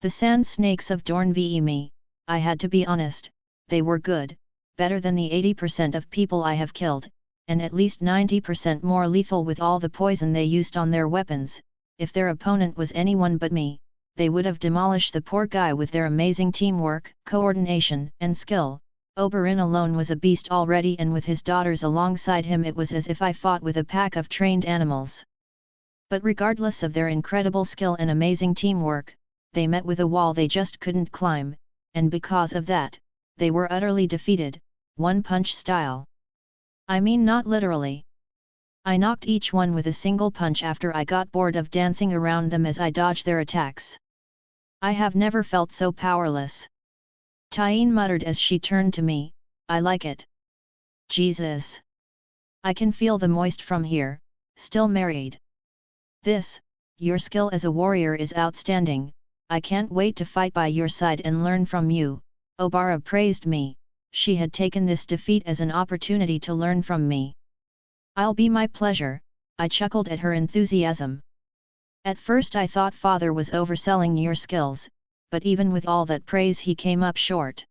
The sand snakes of Dorne ve me, I had to be honest, they were good, better than the 80% of people I have killed, and at least 90% more lethal with all the poison they used on their weapons. If their opponent was anyone but me, they would have demolished the poor guy with their amazing teamwork, coordination, and skill. Oberyn alone was a beast already, and with his daughters alongside him it was as if I fought with a pack of trained animals. But regardless of their incredible skill and amazing teamwork, they met with a wall they just couldn't climb, and because of that, they were utterly defeated, one-punch style. I mean, not literally. I knocked each one with a single punch after I got bored of dancing around them as I dodged their attacks. I have never felt so powerless. Tyene muttered as she turned to me, I like it. Jesus! I can feel the moist from here, still married. Your skill as a warrior is outstanding, I can't wait to fight by your side and learn from you, Obara praised me, she had taken this defeat as an opportunity to learn from me. I'll be my pleasure, I chuckled at her enthusiasm. At first I thought father was overselling your skills, but even with all that praise he came up short.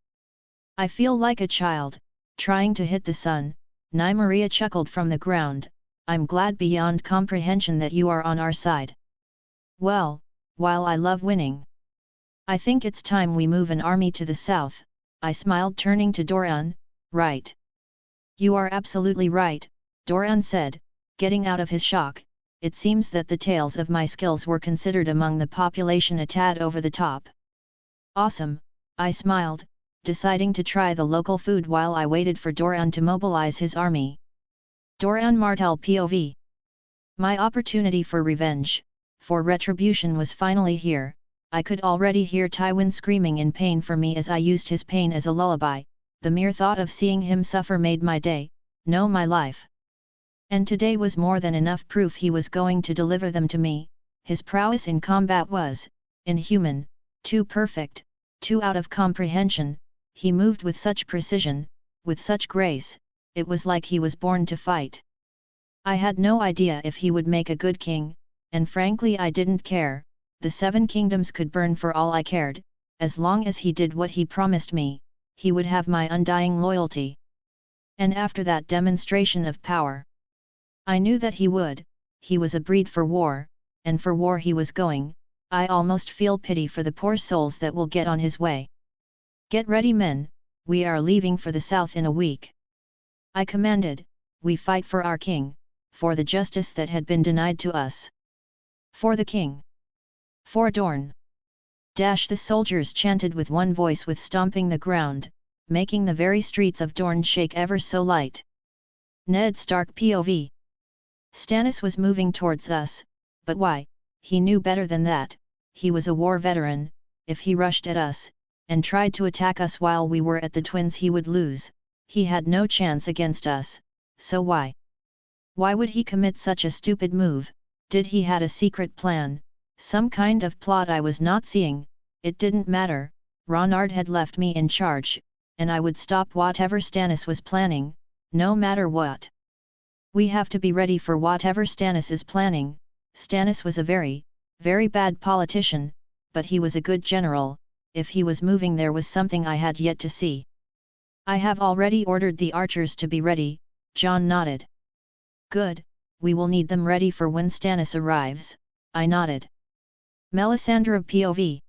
I feel like a child, trying to hit the sun, Maria chuckled from the ground, I'm glad beyond comprehension that you are on our side. Well, while I love winning, I think it's time we move an army to the south, I smiled turning to Doran, right. You are absolutely right, Doran said, getting out of his shock, it seems that the tales of my skills were considered among the population a tad over the top. Awesome, I smiled, deciding to try the local food while I waited for Doran to mobilize his army. Doran Martel POV. My opportunity for revenge, for retribution was finally here, I could already hear Tywin screaming in pain for me as I used his pain as a lullaby, the mere thought of seeing him suffer made my day, no my life. And today was more than enough proof he was going to deliver them to me, his prowess in combat was, inhuman, too perfect, too out of comprehension, he moved with such precision, with such grace, it was like he was born to fight. I had no idea if he would make a good king, and frankly I didn't care, the 7 kingdoms could burn for all I cared, as long as he did what he promised me, he would have my undying loyalty. And after that demonstration of power, I knew that he would, he was a breed for war, and for war he was going, I almost feel pity for the poor souls that will get on his way. Get ready men, we are leaving for the south in a week. I commanded, we fight for our king, for the justice that had been denied to us. For the king. For Dorne. The soldiers chanted with one voice with stomping the ground, making the very streets of Dorne shake ever so light. Ned Stark POV. Stannis was moving towards us, but why, he knew better than that, he was a war veteran, if he rushed at us, and tried to attack us while we were at the Twins he would lose, he had no chance against us, so why? Why would he commit such a stupid move, did he had a secret plan, some kind of plot I was not seeing, it didn't matter, Ronard had left me in charge, and I would stop whatever Stannis was planning, no matter what. We have to be ready for whatever Stannis is planning, Stannis was a very, very bad politician, but he was a good general, if he was moving there was something I had yet to see. I have already ordered the archers to be ready, Jon nodded. Good, we will need them ready for when Stannis arrives, I nodded. Melisandre POV.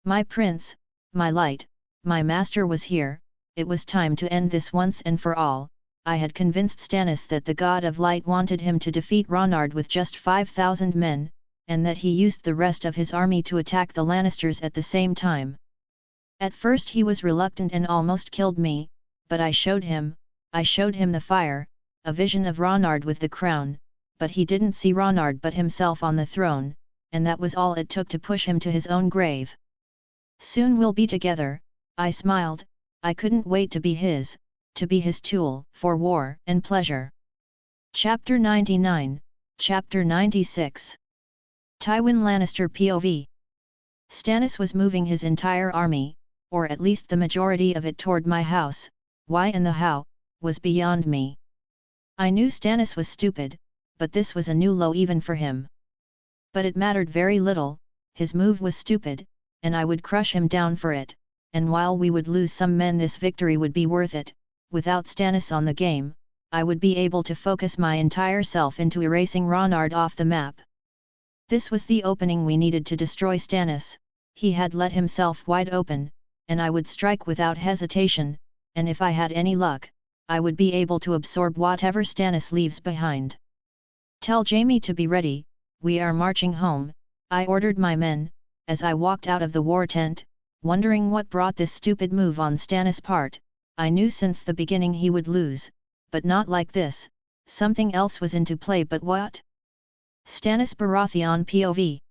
My prince, my light, my master was here, it was time to end this once and for all. I had convinced Stannis that the God of Light wanted him to defeat Ronard with just 5,000 men, and that he used the rest of his army to attack the Lannisters at the same time. At first he was reluctant and almost killed me, but I showed him the fire, a vision of Ronard with the crown, but he didn't see Ronard but himself on the throne, and that was all it took to push him to his own grave. Soon we'll be together, I smiled, I couldn't wait to be his tool for war and pleasure. Chapter 99, Chapter 96. Tywin Lannister POV. Stannis was moving his entire army, or at least the majority of it toward my house, why and the how, was beyond me. I knew Stannis was stupid, but this was a new low even for him. But it mattered very little, his move was stupid, and I would crush him down for it, and while we would lose some men this victory would be worth it. Without Stannis on the game, I would be able to focus my entire self into erasing Ronard off the map. This was the opening we needed to destroy Stannis, he had let himself wide open, and I would strike without hesitation, and if I had any luck, I would be able to absorb whatever Stannis leaves behind. Tell Jaime to be ready, we are marching home, I ordered my men, as I walked out of the war tent, wondering what brought this stupid move on Stannis' part. I knew since the beginning he would lose, but not like this, something else was into play but what? Stannis Baratheon POV.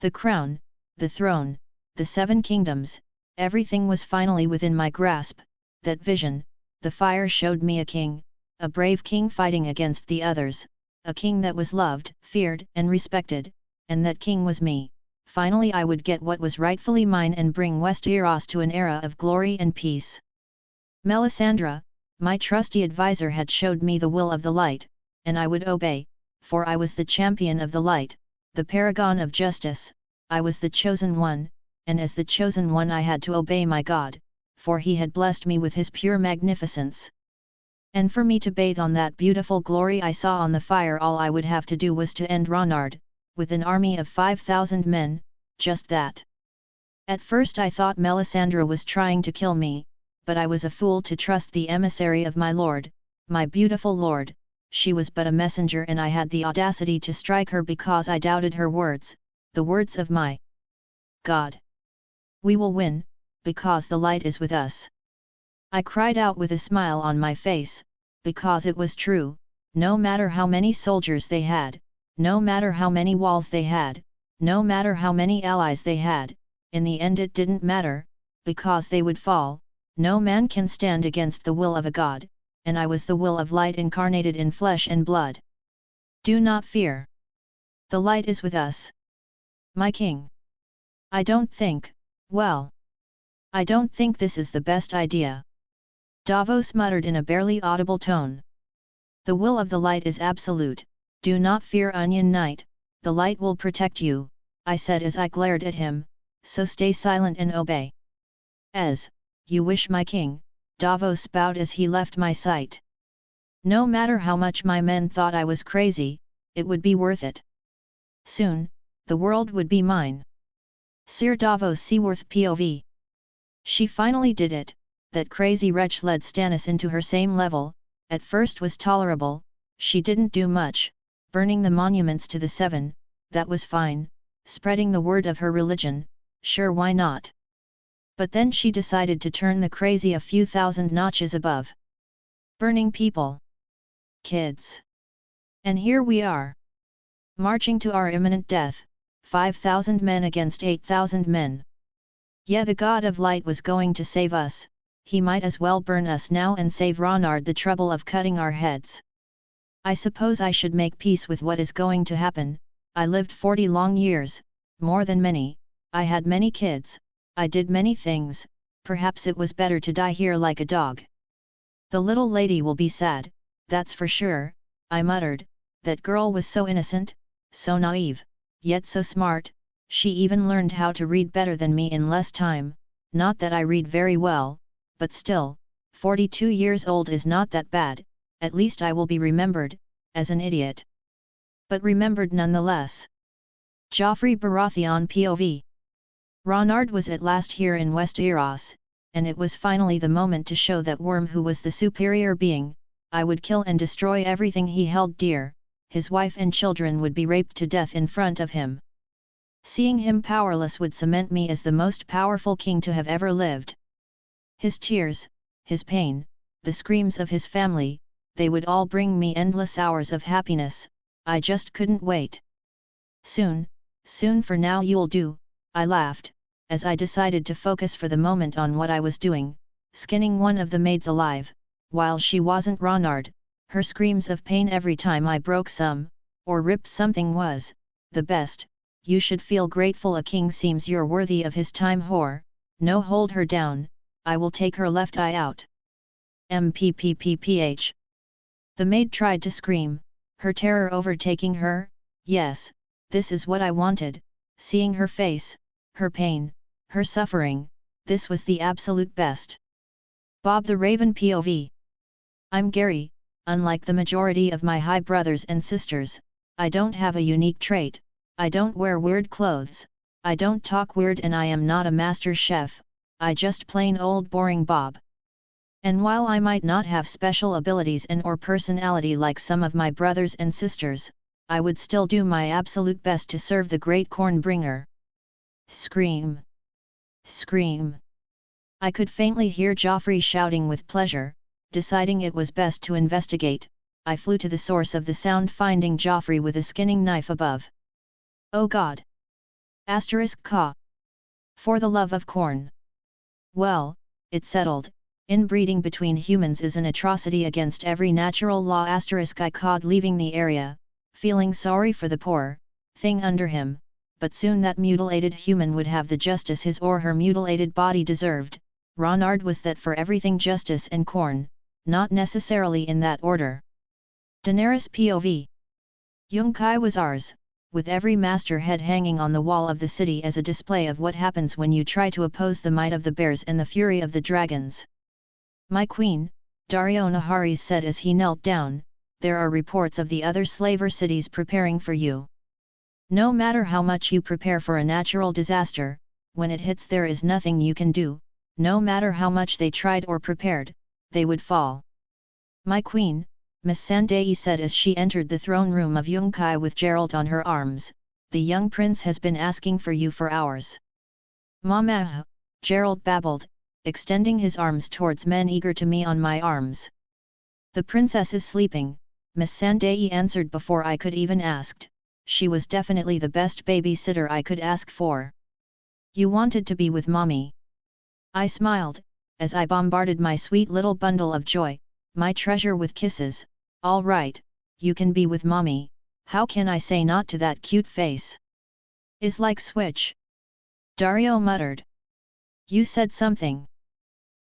The crown, the throne, the 7 kingdoms, everything was finally within my grasp, that vision, the fire showed me a king, a brave king fighting against the others, a king that was loved, feared and respected, and that king was me. Finally I would get what was rightfully mine and bring Westeros to an era of glory and peace. Melisandre, my trusty advisor, had showed me the will of the light, and I would obey, for I was the champion of the light, the paragon of justice, I was the chosen one, and as the chosen one I had to obey my God, for he had blessed me with his pure magnificence. And for me to bathe on that beautiful glory I saw on the fire, all I would have to do was to end Ronard, with an army of 5,000 men, just that. At first I thought Melisandre was trying to kill me, but I was a fool to trust the emissary of my lord, my beautiful lord. She was but a messenger, and I had the audacity to strike her because I doubted her words, the words of my God. We will win, because the light is with us. I cried out with a smile on my face, because it was true. No matter how many soldiers they had, no matter how many walls they had, no matter how many allies they had, in the end it didn't matter, because they would fall. No man can stand against the will of a god, and I was the will of light incarnated in flesh and blood. Do not fear. The light is with us. My king. I don't think this is the best idea. Davos muttered in a barely audible tone. The will of the light is absolute. Do not fear, Onion Knight, the light will protect you, I said as I glared at him, so stay silent and obey. As you wish, my king, Davos bowed as he left my sight. No matter how much my men thought I was crazy, it would be worth it. Soon, the world would be mine. Sir Davos Seaworth POV. She finally did it. That crazy wretch led Stannis into her same level. At first was tolerable, she didn't do much, burning the monuments to the Seven, that was fine, spreading the word of her religion, sure, why not? But then she decided to turn the crazy a few thousand notches above. Burning people. Kids. And here we are. Marching to our imminent death, 5,000 men against 8,000 men. Yeah, the God of Light was going to save us, he might as well burn us now and save Ronard the trouble of cutting our heads. I suppose I should make peace with what is going to happen. I lived 40 long years, more than many, I had many kids, I did many things, perhaps it was better to die here like a dog. The little lady will be sad, that's for sure, I muttered. That girl was so innocent, so naive, yet so smart. She even learned how to read better than me in less time. Not that I read very well, but still, 42 years old is not that bad. At least I will be remembered as an idiot. But remembered nonetheless. Joffrey Baratheon POV. Ronard was at last here in Westeros, and it was finally the moment to show that worm who was the superior being. I would kill and destroy everything he held dear. His wife and children would be raped to death in front of him. Seeing him powerless would cement me as the most powerful king to have ever lived. His tears, his pain, the screams of his family, they would all bring me endless hours of happiness. I just couldn't wait. Soon, for now you'll do, I laughed, as I decided to focus for the moment on what I was doing, skinning one of the maids alive, while she wasn't Ronard. Her screams of pain every time I broke some, or ripped something was, the best. You should feel grateful, a king seems you're worthy of his time, whore. No, hold her down, I will take her left eye out. MPPPPH. The maid tried to scream, her terror overtaking her. Yes, this is what I wanted, seeing her face, her pain, her suffering, this was the absolute best. Bob the Raven POV. I'm Gary. Unlike the majority of my high brothers and sisters, I don't have a unique trait. I don't wear weird clothes, I don't talk weird, and I am not a master chef. I just plain old boring Bob. And while I might not have special abilities and or personality like some of my brothers and sisters, I would still do my absolute best to serve the great Cornbringer. Scream! Scream! I could faintly hear Joffrey shouting with pleasure. Deciding it was best to investigate, I flew to the source of the sound, finding Joffrey with a skinning knife above. Oh God! Asterisk Ka! For the love of corn! Well, it's settled, Inbreeding between humans is an atrocity against every natural law. I caught leaving the area, feeling sorry for the poor thing under him, but soon that mutilated human would have the justice his or her mutilated body deserved. Ronard was that for everything justice and corn, not necessarily in that order. Daenerys POV. Yunkai was ours, with every masthead hanging on the wall of the city as a display of what happens when you try to oppose the might of the bears and the fury of the dragons. My queen, Dario Naharis said as he knelt down, there are reports of the other slaver cities preparing for you. No matter how much you prepare for a natural disaster, when it hits there is nothing you can do, no matter how much they tried or prepared, they would fall. My queen, Miss Sandai said as she entered the throne room of Yunkai with Geralt on her arms, the young prince has been asking for you for hours. Mama, Geralt babbled, extending his arms towards men eager to me on my arms. The princess is sleeping, Miss Sandai answered before I could even ask. She was definitely the best babysitter I could ask for. You wanted to be with mommy. I smiled, as I bombarded my sweet little bundle of joy, my treasure with kisses. All right, you can be with mommy, how can I say not to that cute face? Is like switch. Dario muttered. You said something.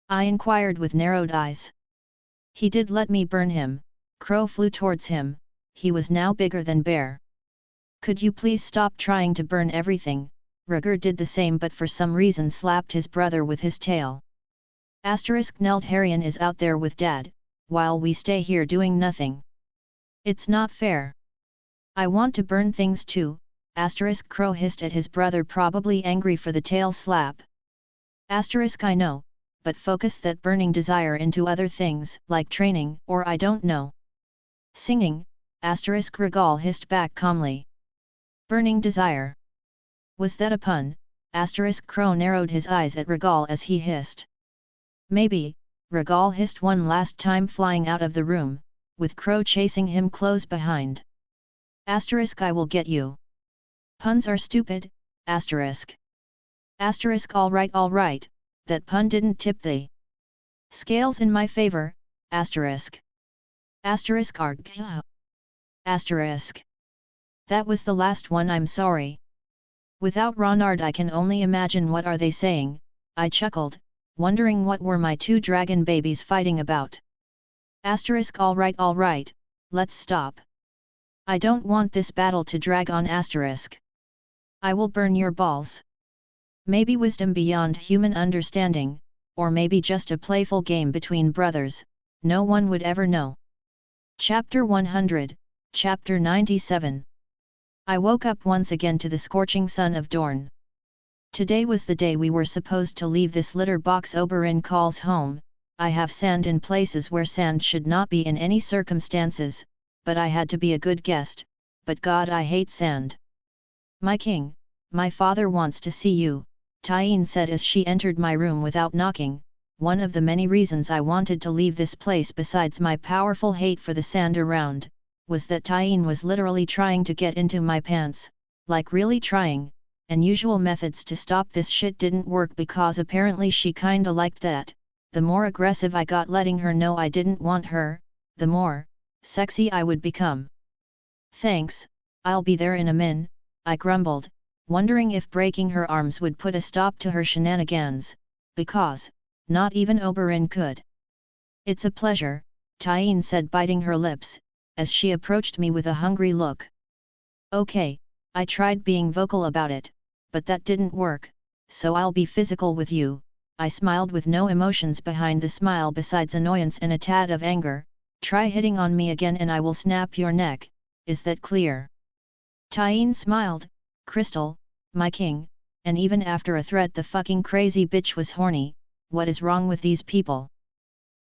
I inquired with narrowed eyes. He did let me burn him. Crow flew towards him, he was now bigger than bear. Could you please stop trying to burn everything? Rhaegar did the same but for some reason slapped his brother with his tail. Neltharion is out there with dad, while we stay here doing nothing. It's not fair. I want to burn things too, Crow hissed at his brother, probably angry for the tail slap. I know, but focus that burning desire into other things, like training, or I don't know. Singing, Rhaegal hissed back calmly. Burning desire. Was that a pun? Crow narrowed his eyes at Rhaegal as he hissed. Maybe, Rhaegal hissed one last time, flying out of the room, with Crow chasing him close behind. I will get you. Puns are stupid, all right, that pun didn't tip the scales in my favor, Arg. That was the last one, I'm sorry. Without Ronard I can only imagine what are they saying, I chuckled, wondering what were my two dragon babies fighting about. All right, let's stop. I don't want this battle to drag on. I will burn your balls. Maybe wisdom beyond human understanding, or maybe just a playful game between brothers, no one would ever know. Chapter 100, Chapter 97. I woke up once again to the scorching sun of Dorne. Today was the day we were supposed to leave this litter box Oberyn calls home. I have sand in places where sand should not be in any circumstances, but I had to be a good guest, but God, I hate sand. My king, my father wants to see you, Tyene said as she entered my room without knocking. One of the many reasons I wanted to leave this place, besides my powerful hate for the sand around, was that Tyene was literally trying to get into my pants, like really trying, and usual methods to stop this shit didn't work because apparently she kinda liked that. The more aggressive I got letting her know I didn't want her, the more sexy I would become. Thanks, I'll be there in a min, I grumbled, wondering if breaking her arms would put a stop to her shenanigans, because not even Oberyn could. It's a pleasure, Tyene said, biting her lips, as she approached me with a hungry look. Okay, I tried being vocal about it, but that didn't work, so I'll be physical with you. I smiled with no emotions behind the smile besides annoyance and a tad of anger. Try hitting on me again and I will snap your neck, is that clear? Tyene smiled, Crystal, my king, and even after a threat the fucking crazy bitch was horny. What is wrong with these people?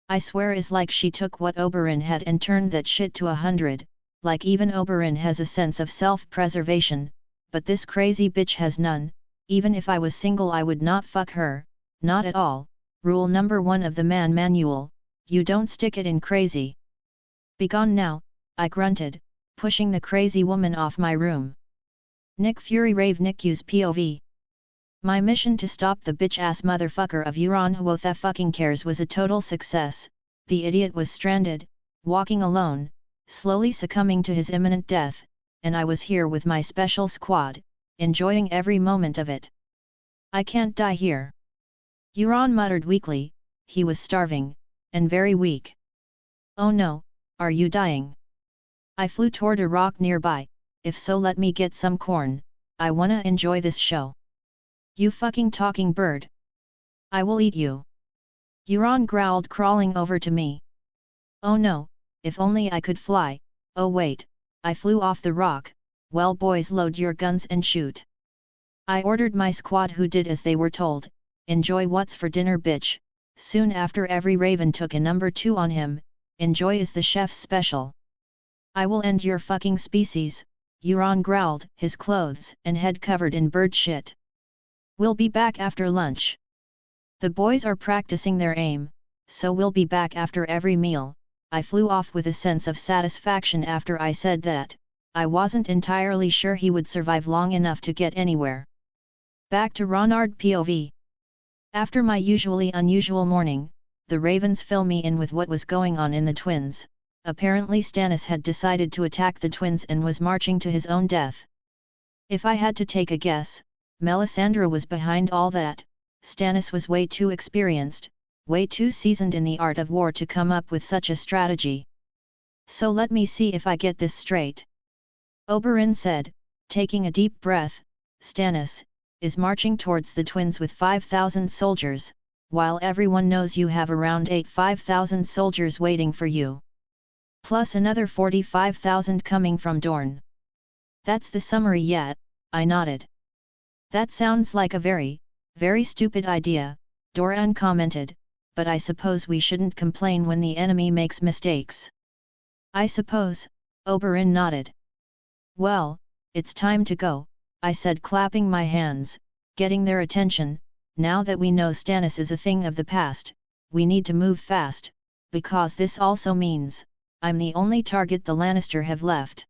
I swear is like she took what Oberyn had and turned that shit to 100, like even Oberyn has a sense of self-preservation, but this crazy bitch has none. Even if I was single I would not fuck her, not at all. Rule number 1 of the man manual, you don't stick it in crazy. Begone now, I grunted, pushing the crazy woman off my room. Nick Fury Rave Nick use POV. My mission to stop the bitch-ass motherfucker of Euron who the fucking cares was a total success. The idiot was stranded, walking alone, slowly succumbing to his imminent death, and I was here with my special squad, enjoying every moment of it. I can't die here. Euron muttered weakly. He was starving, and very weak. Oh no, are you dying? I flew toward a rock nearby. If so, let me get some corn, I wanna enjoy this show. You fucking talking bird. I will eat you. Euron growled, crawling over to me. Oh no, if only I could fly. Oh wait, I flew off the rock. Well boys, load your guns and shoot. I ordered my squad, who did as they were told. Enjoy what's for dinner, bitch. Soon after, every raven took a number 2 on him. Enjoy is the chef's special. I will end your fucking species, Euron growled, his clothes and head covered in bird shit. We'll be back after lunch. The boys are practicing their aim, so we'll be back after every meal. I flew off with a sense of satisfaction after I said that. I wasn't entirely sure he would survive long enough to get anywhere. Back to Ronard POV. After my usually unusual morning, the ravens fill me in with what was going on in the twins. Apparently Stannis had decided to attack the twins and was marching to his own death. If I had to take a guess, Melisandre was behind all that. Stannis was way too experienced, way too seasoned in the art of war to come up with such a strategy. So let me see if I get this straight. Oberyn said, taking a deep breath. Stannis is marching towards the twins with 5,000 soldiers, while everyone knows you have around 5,000 soldiers waiting for you. Plus another 45,000 coming from Dorne. That's the summary yet, I nodded. That sounds like a very, very stupid idea, Doran commented, but I suppose we shouldn't complain when the enemy makes mistakes. I suppose, Oberyn nodded. Well, it's time to go, I said, clapping my hands, getting their attention. Now that we know Stannis is a thing of the past, we need to move fast, because this also means I'm the only target the Lannister have left.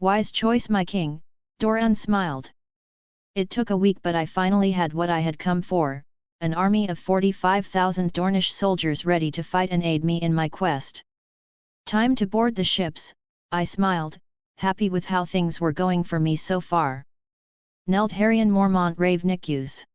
Wise choice, my king, Doran smiled. It took a week, but I finally had what I had come for, an army of 45,000 Dornish soldiers ready to fight and aid me in my quest. Time to board the ships, I smiled, happy with how things were going for me so far. Knelt Harrion Mormont Ravenicus.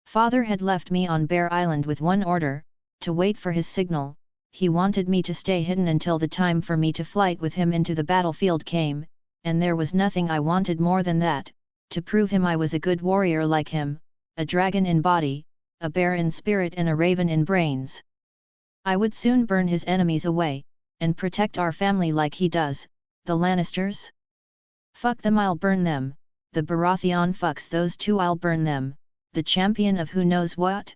Father had left me on Bear Island with one order, to wait for his signal. He wanted me to stay hidden until the time for me to flight with him into the battlefield came, and there was nothing I wanted more than that, to prove him I was a good warrior like him, a dragon in body, a bear in spirit and a raven in brains. I would soon burn his enemies away, and protect our family like he does, the Lannisters. Fuck them, I'll burn them. The Baratheon fucks those two, I'll burn them. The champion of who knows what?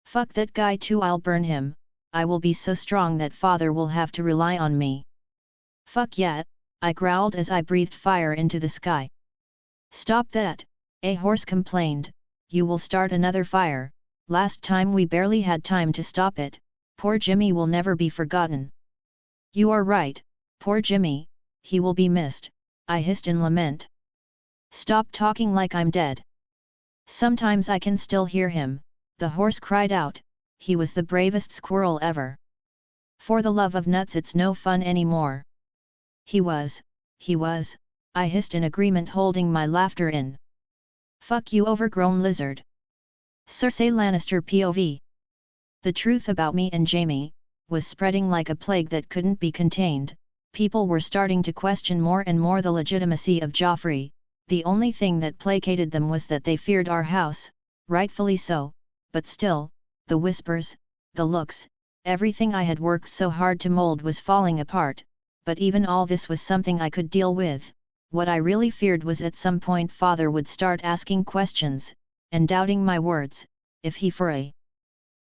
Fuck that guy too, I'll burn him. I will be so strong that father will have to rely on me. Fuck yeah, I growled as I breathed fire into the sky. Stop that, a horse complained, you will start another fire. Last time we barely had time to stop it. Poor Jimmy will never be forgotten. You are right, poor Jimmy, he will be missed, I hissed in lament. Stop talking like I'm dead. Sometimes I can still hear him, the horse cried out. He was the bravest squirrel ever. For the love of nuts, it's no fun anymore. He was, I hissed in agreement, holding my laughter in. Fuck you, overgrown lizard. Cersei Lannister POV. The truth about me and Jaime was spreading like a plague that couldn't be contained. People were starting to question more and more the legitimacy of Joffrey. The only thing that placated them was that they feared our house, rightfully so, but still, the whispers, the looks, everything I had worked so hard to mold was falling apart. But even all this was something I could deal with. What I really feared was at some point father would start asking questions, and doubting my words. If he for a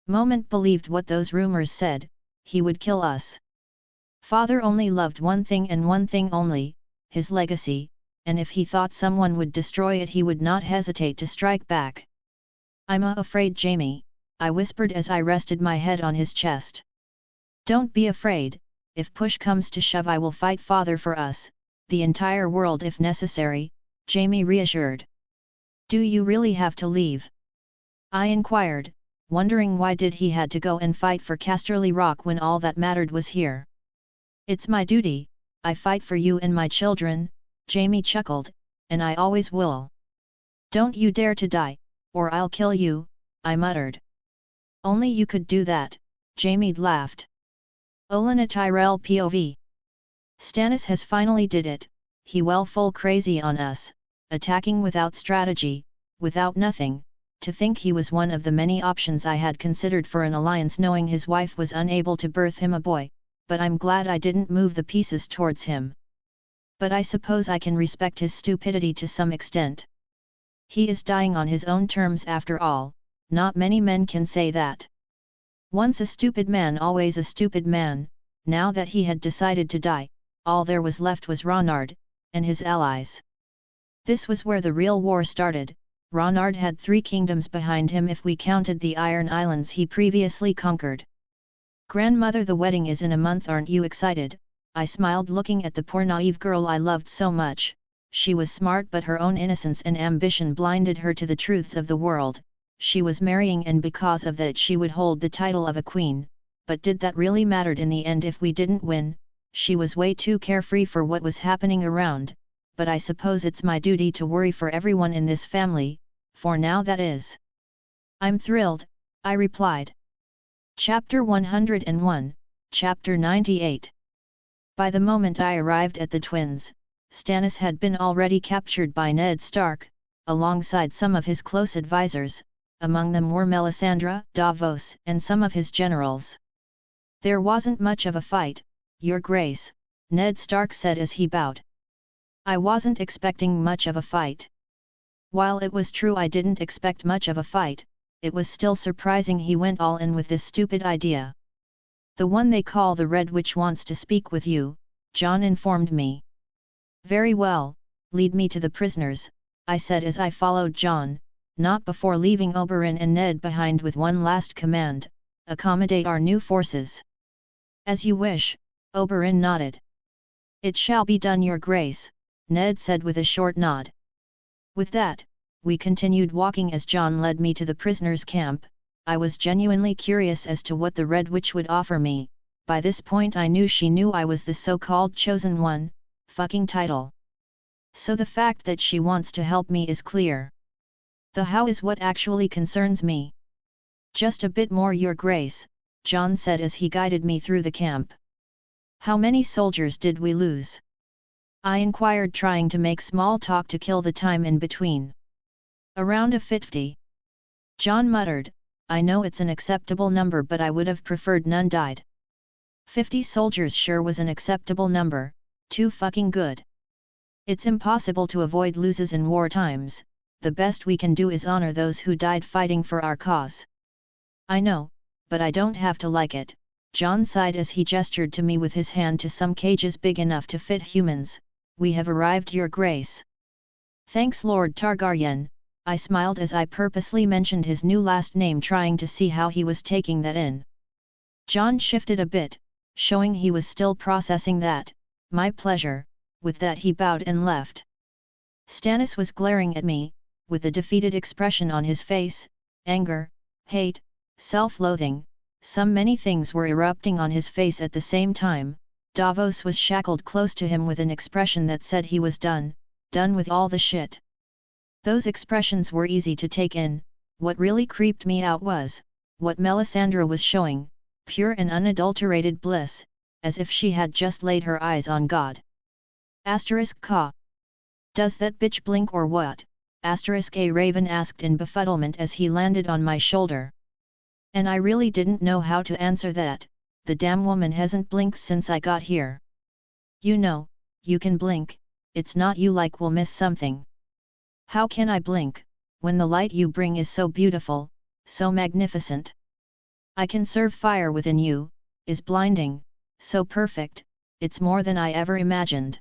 moment believed what those rumors said, he would kill us. Father only loved one thing and one thing only, his legacy, and if he thought someone would destroy it, he would not hesitate to strike back. I'm afraid, Jaime, I whispered as I rested my head on his chest. Don't be afraid, if push comes to shove I will fight father for us, the entire world if necessary, Jaime reassured. Do you really have to leave? I inquired, wondering why did he had to go and fight for Casterly Rock when all that mattered was here. It's my duty, I fight for you and my children, Jamie chuckled, and I always will. Don't you dare to die, or I'll kill you, I muttered. Only you could do that, Jamie laughed. Olena Tyrell POV. Stannis has finally did it, he well full crazy on us, attacking without strategy, without nothing, to think he was one of the many options I had considered for an alliance knowing his wife was unable to birth him a boy, but I'm glad I didn't move the pieces towards him. But I suppose I can respect his stupidity to some extent. He is dying on his own terms after all, not many men can say that. Once a stupid man always a stupid man, now that he had decided to die, all there was left was Ronard, and his allies. This was where the real war started. Ronard had 3 kingdoms behind him if we counted the Iron Islands he previously conquered. Grandmother, the wedding is in a month, aren't you excited? I smiled looking at the poor naive girl I loved so much. She was smart but her own innocence and ambition blinded her to the truths of the world. She was marrying and because of that she would hold the title of a queen, but did that really matter in the end if we didn't win? She was way too carefree for what was happening around, but I suppose it's my duty to worry for everyone in this family, for now that is. I'm thrilled, I replied. Chapter 101, Chapter 98. By the moment I arrived at the twins, Stannis had been already captured by Ned Stark, alongside some of his close advisors, among them were Melisandre, Davos, and some of his generals. There wasn't much of a fight, Your Grace, Ned Stark said as he bowed. I wasn't expecting much of a fight. While it was true I didn't expect much of a fight, it was still surprising he went all in with this stupid idea. The one they call the Red Witch wants to speak with you, Jon informed me. Very well, lead me to the prisoners, I said as I followed Jon, not before leaving Oberyn and Ned behind with one last command: accommodate our new forces. As you wish, Oberyn nodded. It shall be done, Your Grace, Ned said with a short nod. With that, we continued walking as Jon led me to the prisoners' camp. I was genuinely curious as to what the Red Witch would offer me. By this point I knew she knew I was the so-called chosen one, fucking title. So the fact that she wants to help me is clear. The how is what actually concerns me. Just a bit more, Your Grace, Jon said as he guided me through the camp. How many soldiers did we lose? I inquired, trying to make small talk to kill the time in between. Around 50. Jon muttered, I know it's an acceptable number but I would have preferred none died. 50 soldiers sure was an acceptable number, too fucking good. It's impossible to avoid losses in war times, the best we can do is honor those who died fighting for our cause. I know, but I don't have to like it, Jon sighed as he gestured to me with his hand to some cages big enough to fit humans. We have arrived, Your Grace. Thanks, Lord Targaryen, I smiled as I purposely mentioned his new last name, trying to see how he was taking that in. Jon shifted a bit, showing he was still processing that. My pleasure. With that he bowed and left. Stannis was glaring at me, with a defeated expression on his face. Anger, hate, self-loathing, many things were erupting on his face at the same time. Davos was shackled close to him with an expression that said he was done with all the shit. Those expressions were easy to take in. What really creeped me out was what Melisandre was showing, pure and unadulterated bliss, as if she had just laid her eyes on God. Ka. Does that bitch blink or what? A Raven asked in befuddlement as he landed on my shoulder. And I really didn't know how to answer that. The damn woman hasn't blinked since I got here. You know, you can blink, it's not you like will miss something. How can I blink, when the light you bring is so beautiful, so magnificent? I can serve fire within you, is blinding, so perfect, it's more than I ever imagined.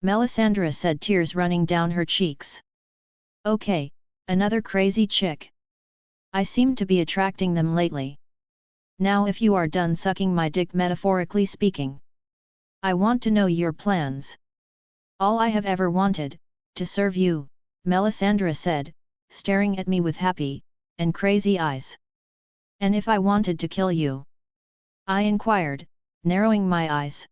Melisandre said, tears running down her cheeks. Okay, another crazy chick. I seem to be attracting them lately. Now if you are done sucking my dick, metaphorically speaking, I want to know your plans. All I have ever wanted, to serve you, Melisandre said, staring at me with happy and crazy eyes. And if I wanted to kill you? I inquired, narrowing my eyes.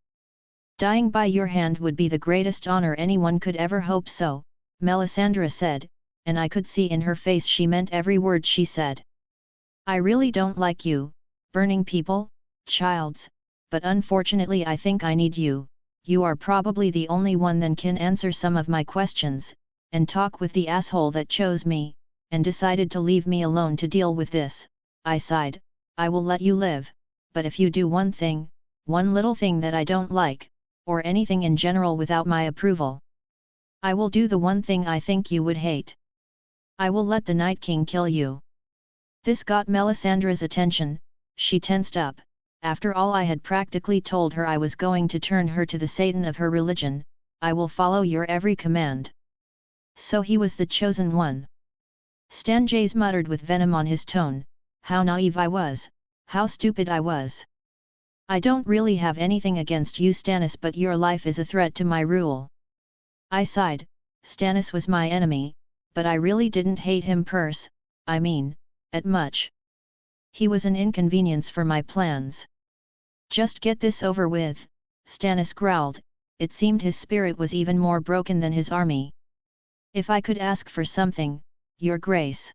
Dying by your hand would be the greatest honor anyone could ever hope so, Melisandre said, and I could see in her face she meant every word she said. I really don't like you, burning people, childs, but unfortunately I think I need you. You are probably the only one that can answer some of my questions, and talk with the asshole that chose me, and decided to leave me alone to deal with this. I sighed. I will let you live, but if you do one thing, one little thing that I don't like, or anything in general without my approval, I will do the one thing I think you would hate. I will let the Night King kill you. This got Melisandre's attention. She tensed up. After all, I had practically told her I was going to turn her to the Satan of her religion. I will follow your every command. So he was the chosen one. Stanjays muttered with venom on his tone. How naive I was, how stupid I was. I don't really have anything against you, Stannis, but your life is a threat to my rule. I sighed. Stannis was my enemy, but I really didn't hate him at much. He was an inconvenience for my plans. Just get this over with, Stannis growled. It seemed his spirit was even more broken than his army. If I could ask for something, your grace.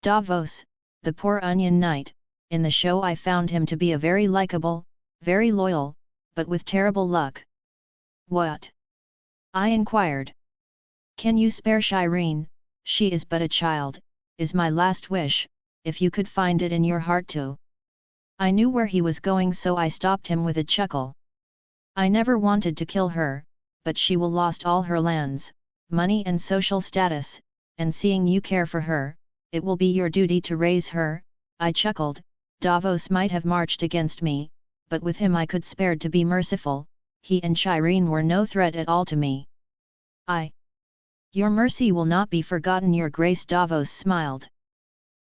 Davos, the poor Onion Knight, in the show I found him to be a very likable, very loyal, but with terrible luck. What? I inquired. Can you spare Shireen? She is but a child, is my last wish, if you could find it in your heart to. I knew where he was going, so I stopped him with a chuckle. I never wanted to kill her, but she will lost all her lands, money and social status, and seeing you care for her, it will be your duty to raise her. I chuckled. Davos might have marched against me, but with him I could spare to be merciful. He and Shireen were no threat at all to me. Your mercy will not be forgotten, your grace, Davos smiled.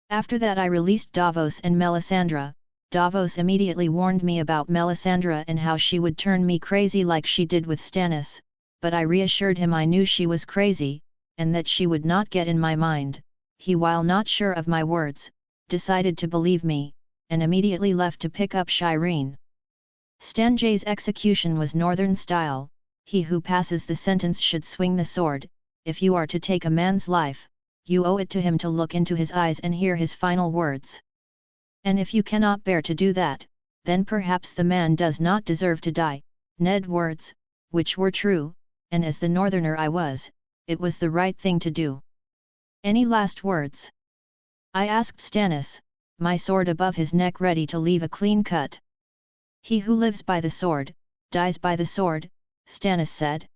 After that I released Davos and Melisandre. Davos immediately warned me about Melisandre and how she would turn me crazy like she did with Stannis, but I reassured him I knew she was crazy, and that she would not get in my mind. He, while not sure of my words, decided to believe me, and immediately left to pick up Shireen. Stanjay's execution was northern style. He who passes the sentence should swing the sword. If you are to take a man's life, you owe it to him to look into his eyes and hear his final words. And if you cannot bear to do that, then perhaps the man does not deserve to die. Ned's words, which were true, and as the northerner I was, it was the right thing to do. Any last words? I asked Stannis, my sword above his neck ready to leave a clean cut. He who lives by the sword, dies by the sword, Stannis said.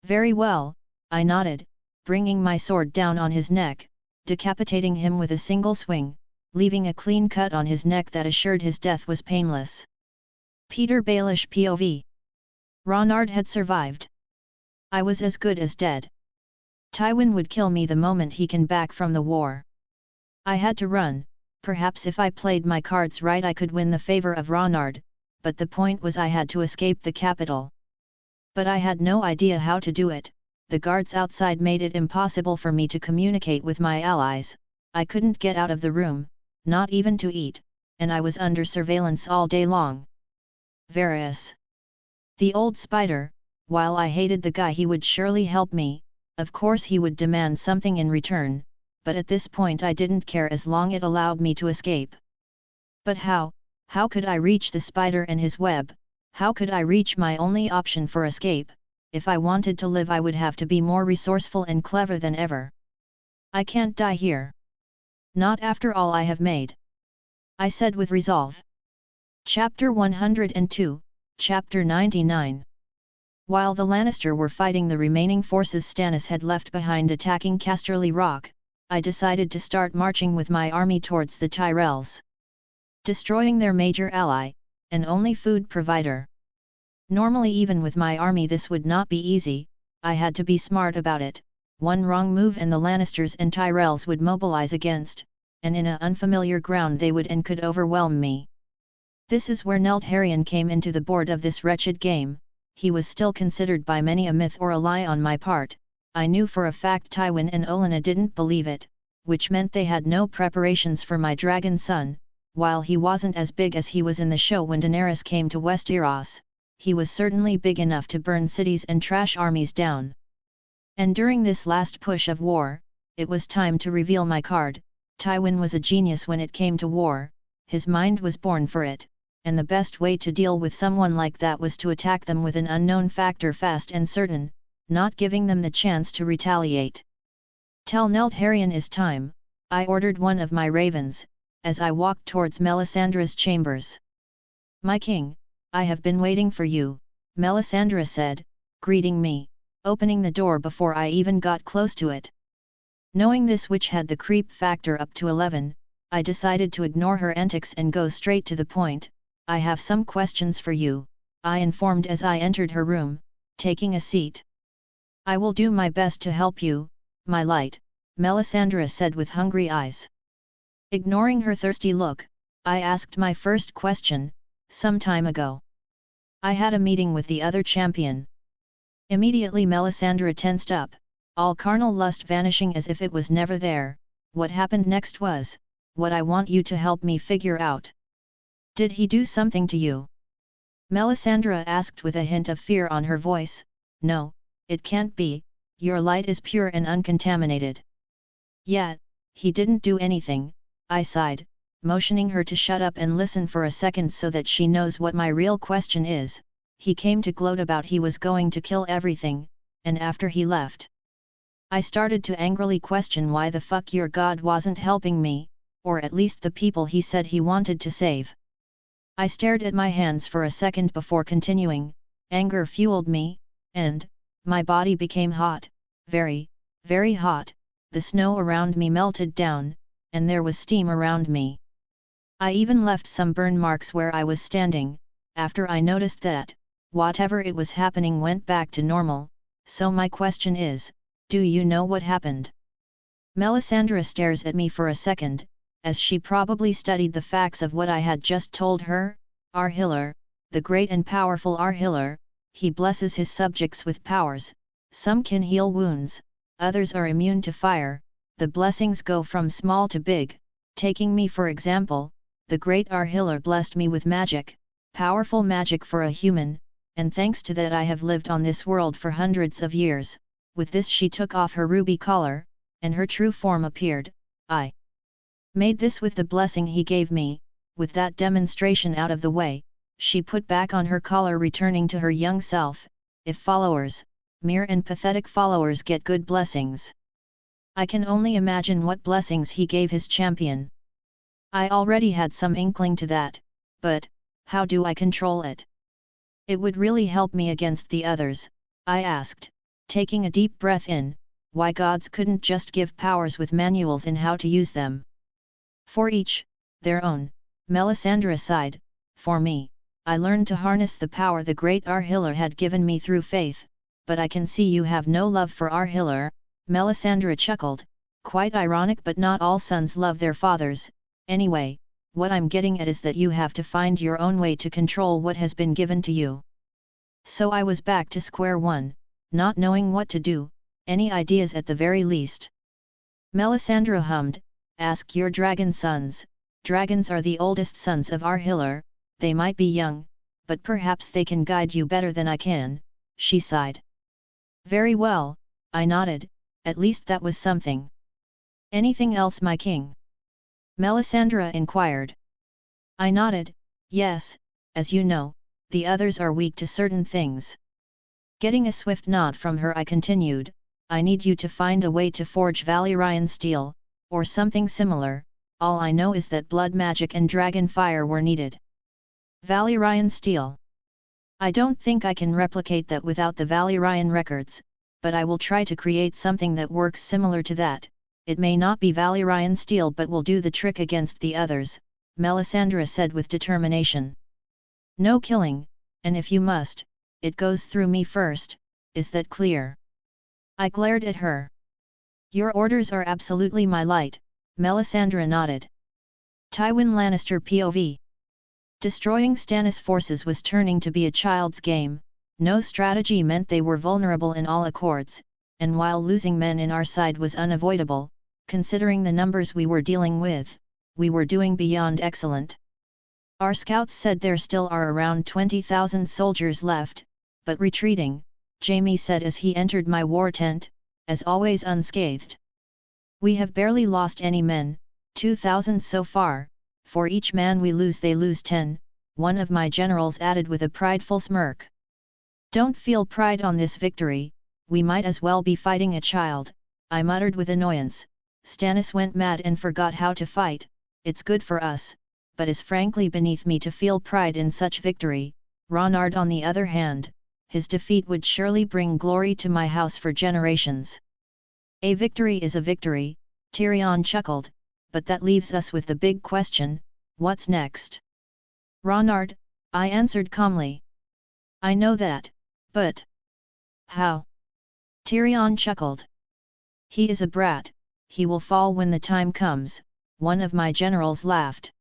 Very well, I nodded, bringing my sword down on his neck, decapitating him with a single swing, leaving a clean cut on his neck that assured his death was painless. Peter Baelish POV. Ronard had survived. I was as good as dead. Tywin would kill me the moment he came back from the war. I had to run. Perhaps if I played my cards right I could win the favor of Ronard, but the point was I had to escape the capital. But I had no idea how to do it. The guards outside made it impossible for me to communicate with my allies. I couldn't get out of the room, not even to eat, and I was under surveillance all day long. Varys. The old spider, while I hated the guy, he would surely help me. Of course he would demand something in return, but at this point I didn't care as long it allowed me to escape. But how could I reach the spider and his web? How could I reach my only option for escape? If I wanted to live I would have to be more resourceful and clever than ever. I can't die here. Not after all I have made. I said with resolve. Chapter 102, Chapter 99. While the Lannister were fighting the remaining forces Stannis had left behind attacking Casterly Rock, I decided to start marching with my army towards the Tyrells. Destroying their major ally, and only food provider. Normally even with my army this would not be easy. I had to be smart about it. One wrong move and the Lannisters and Tyrells would mobilize against, and in a unfamiliar ground they would and could overwhelm me. This is where Neltharion came into the board of this wretched game. He was still considered by many a myth or a lie on my part, I knew for a fact Tywin and Olenna didn't believe it, which meant they had no preparations for my dragon son. While he wasn't as big as he was in the show when Daenerys came to Westeros, he was certainly big enough to burn cities and trash armies down. And during this last push of war, it was time to reveal my card. Tywin was a genius when it came to war, his mind was born for it, and the best way to deal with someone like that was to attack them with an unknown factor fast and certain, not giving them the chance to retaliate. "Tell Neltharion is time," I ordered one of my ravens, as I walked towards Melisandre's chambers. "My king, I have been waiting for you," Melisandre said, greeting me, opening the door before I even got close to it. Knowing this witch had the creep factor up to 11, I decided to ignore her antics and go straight to the point. "I have some questions for you," I informed as I entered her room, taking a seat. "I will do my best to help you, my light," Melisandre said with hungry eyes. Ignoring her thirsty look, I asked my first question. "Some time ago, I had a meeting with the other champion." Immediately Melisandre tensed up, all carnal lust vanishing as if it was never there. "What happened next was what I want you to help me figure out. Did he do something to you?" Melisandre asked with a hint of fear on her voice. "No, it can't be, your light is pure and uncontaminated." "Yet, he didn't do anything," I sighed, motioning her to shut up and listen for a second so that she knows what my real question is. "He came to gloat about he was going to kill everything, and after he left, I started to angrily question why the fuck your god wasn't helping me, or at least the people he said he wanted to save." I stared at my hands for a second before continuing. Anger fueled me, and my body became hot, very, very hot. The snow around me melted down, and there was steam around me. I even left some burn marks where I was standing, after I noticed that whatever it was happening went back to normal. "So my question is, do you know what happened?" Melisandre stares at me for a second, as she probably studied the facts of what I had just told her. "Arhillar, the great and powerful Arhillar, he blesses his subjects with powers. Some can heal wounds, others are immune to fire. The blessings go from small to big. Taking me for example, the great Arhillar blessed me with magic, powerful magic for a human, and thanks to that I have lived on this world for hundreds of years." With this she took off her ruby collar, and her true form appeared. "I made this with the blessing he gave me." With that demonstration out of the way, she put back on her collar, returning to her young self. "If followers, mere and pathetic followers, get good blessings, I can only imagine what blessings he gave his champion. I already had some inkling to that, but how do I control it? It would really help me against the others," I asked, taking a deep breath in. "Why gods couldn't just give powers with manuals in how to use them? For each, their own," Melisandre sighed. "For me, I learned to harness the power the great Arhillar had given me through faith, but I can see you have no love for Arhillar." Melisandre chuckled, quite ironic, but not all sons love their fathers. "Anyway, what I'm getting at is that you have to find your own way to control what has been given to you." So I was back to square one, not knowing what to do. "Any ideas at the very least?" Melisandre hummed. "Ask your dragon sons. Dragons are the oldest sons of Arhillar. They might be young, but perhaps they can guide you better than I can," she sighed. "Very well," I nodded, at least that was something. "Anything else, my king?" Melisandre inquired. I nodded. "Yes, as you know, the others are weak to certain things." Getting a swift nod from her, I continued. "I need you to find a way to forge Valyrian steel, or something similar. All I know is that blood magic and dragon fire were needed." "Valyrian steel? I don't think I can replicate that without the Valyrian records, but I will try to create something that works similar to that. It may not be Valyrian steel, but will do the trick against the others," Melisandre said with determination. "No killing, and if you must, it goes through me first, is that clear?" I glared at her. "Your orders are absolutely my light," Melisandre nodded. Tywin Lannister POV. Destroying Stannis' forces was turning to be a child's game. No strategy meant they were vulnerable in all accords, and while losing men in our side was unavoidable, considering the numbers we were dealing with, we were doing beyond excellent. Our scouts said there still are around 20,000 soldiers left, but retreating, Jamie said as he entered my war tent, as always unscathed. We have barely lost any men, 2,000 so far, for each man we lose they lose 10, one of my generals added with a prideful smirk. Don't feel pride on this victory, we might as well be fighting a child, I muttered with annoyance. Stannis went mad and forgot how to fight, it's good for us, but is frankly beneath me to feel pride in such victory. Ronard on the other hand, his defeat would surely bring glory to my house for generations. A victory is a victory, Tyrion chuckled, but that leaves us with the big question, what's next? Ronard, I answered calmly. I know that, but... how? Tyrion chuckled. He is a brat, he will fall when the time comes, one of my generals laughed.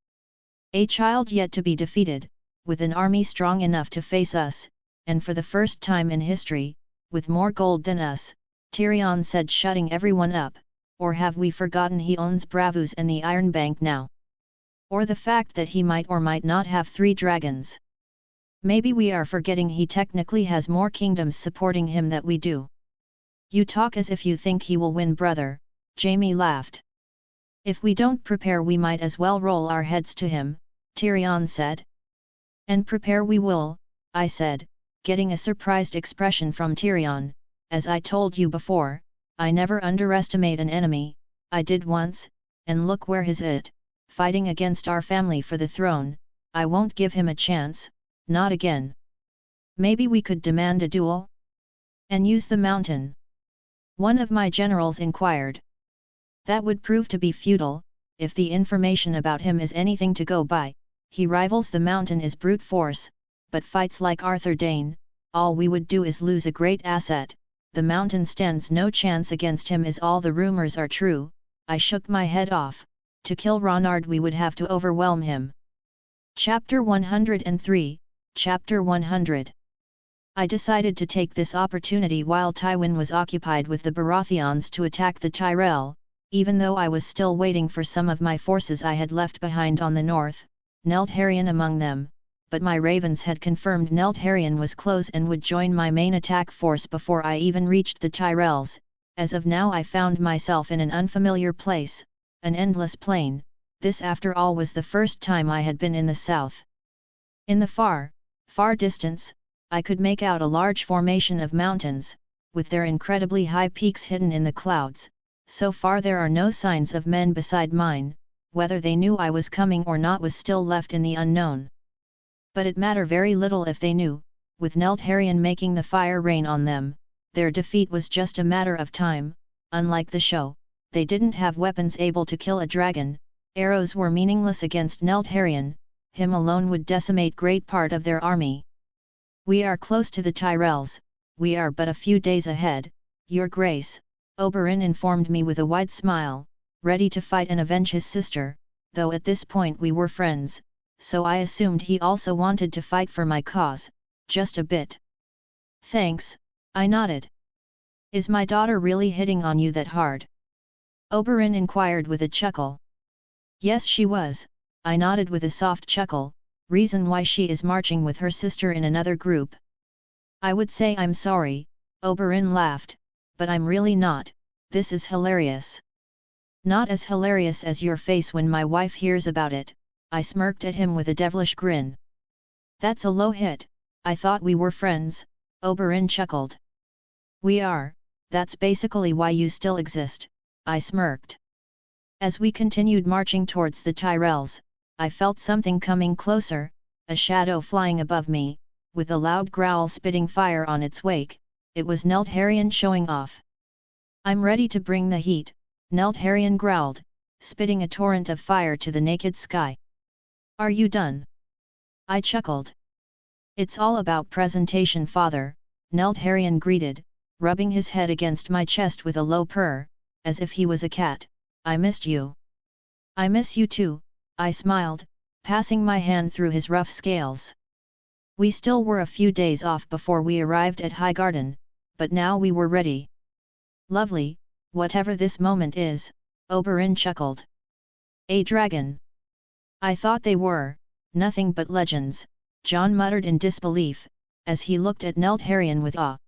A child yet to be defeated, with an army strong enough to face us, and for the first time in history, with more gold than us, Tyrion said, shutting everyone up. Or have we forgotten he owns Bravos and the Iron Bank now? Or the fact that he might or might not have 3 dragons? Maybe we are forgetting he technically has more kingdoms supporting him than we do. You talk as if you think he will win, brother, Jamie laughed. If we don't prepare we might as well roll our heads to him, Tyrion said. And prepare we will, I said, getting a surprised expression from Tyrion. As I told you before, I never underestimate an enemy, I did once, and look where he's at, fighting against our family for the throne. I won't give him a chance, not again. Maybe we could demand a duel? And use the mountain? One of my generals inquired. That would prove to be futile, if the information about him is anything to go by. He rivals the mountain as brute force, but fights like Arthur Dane. All we would do is lose a great asset. The mountain stands no chance against him as all the rumors are true. I shook my head off. To kill Ronard we would have to overwhelm him. Chapter 103, Chapter 100. I decided to take this opportunity while Tywin was occupied with the Baratheons to attack the Tyrell, even though I was still waiting for some of my forces I had left behind on the north, Neltharion among them. But my ravens had confirmed Neltharion was close and would join my main attack force before I even reached the Tyrells. As of now I found myself in an unfamiliar place, an endless plain. This after all was the first time I had been in the south. In the far, far distance, I could make out a large formation of mountains, with their incredibly high peaks hidden in the clouds. So far there are no signs of men beside mine, whether they knew I was coming or not was still left in the unknown. But it mattered very little if they knew, with Neltharion making the fire rain on them, their defeat was just a matter of time. Unlike the show, they didn't have weapons able to kill a dragon, arrows were meaningless against Neltharion, him alone would decimate great part of their army. We are close to the Tyrells, we are but a few days ahead, Your Grace, Oberyn informed me with a wide smile, ready to fight and avenge his sister, though at this point we were friends. So I assumed he also wanted to fight for my cause, just a bit. Thanks, I nodded. Is my daughter really hitting on you that hard? Oberyn inquired with a chuckle. Yes, she was, I nodded with a soft chuckle. Reason why she is marching with her sister in another group. I would say I'm sorry, Oberyn laughed, but I'm really not. This is hilarious. Not as hilarious as your face when my wife hears about it. I smirked at him with a devilish grin. That's a low hit, I thought we were friends, Oberyn chuckled. We are, that's basically why you still exist, I smirked. As we continued marching towards the Tyrells, I felt something coming closer, a shadow flying above me, with a loud growl spitting fire on its wake. It was Neltharion showing off. I'm ready to bring the heat, Neltharion growled, spitting a torrent of fire to the naked sky. Are you done? I chuckled. It's all about presentation, father, Neltharion greeted, rubbing his head against my chest with a low purr, as if he was a cat. I missed you. I miss you too, I smiled, passing my hand through his rough scales. We still were a few days off before we arrived at Highgarden, but now we were ready. Lovely, whatever this moment is, Oberyn chuckled. A dragon. I thought they were, nothing but legends, Jon muttered in disbelief, as he looked at Neltharion with awe.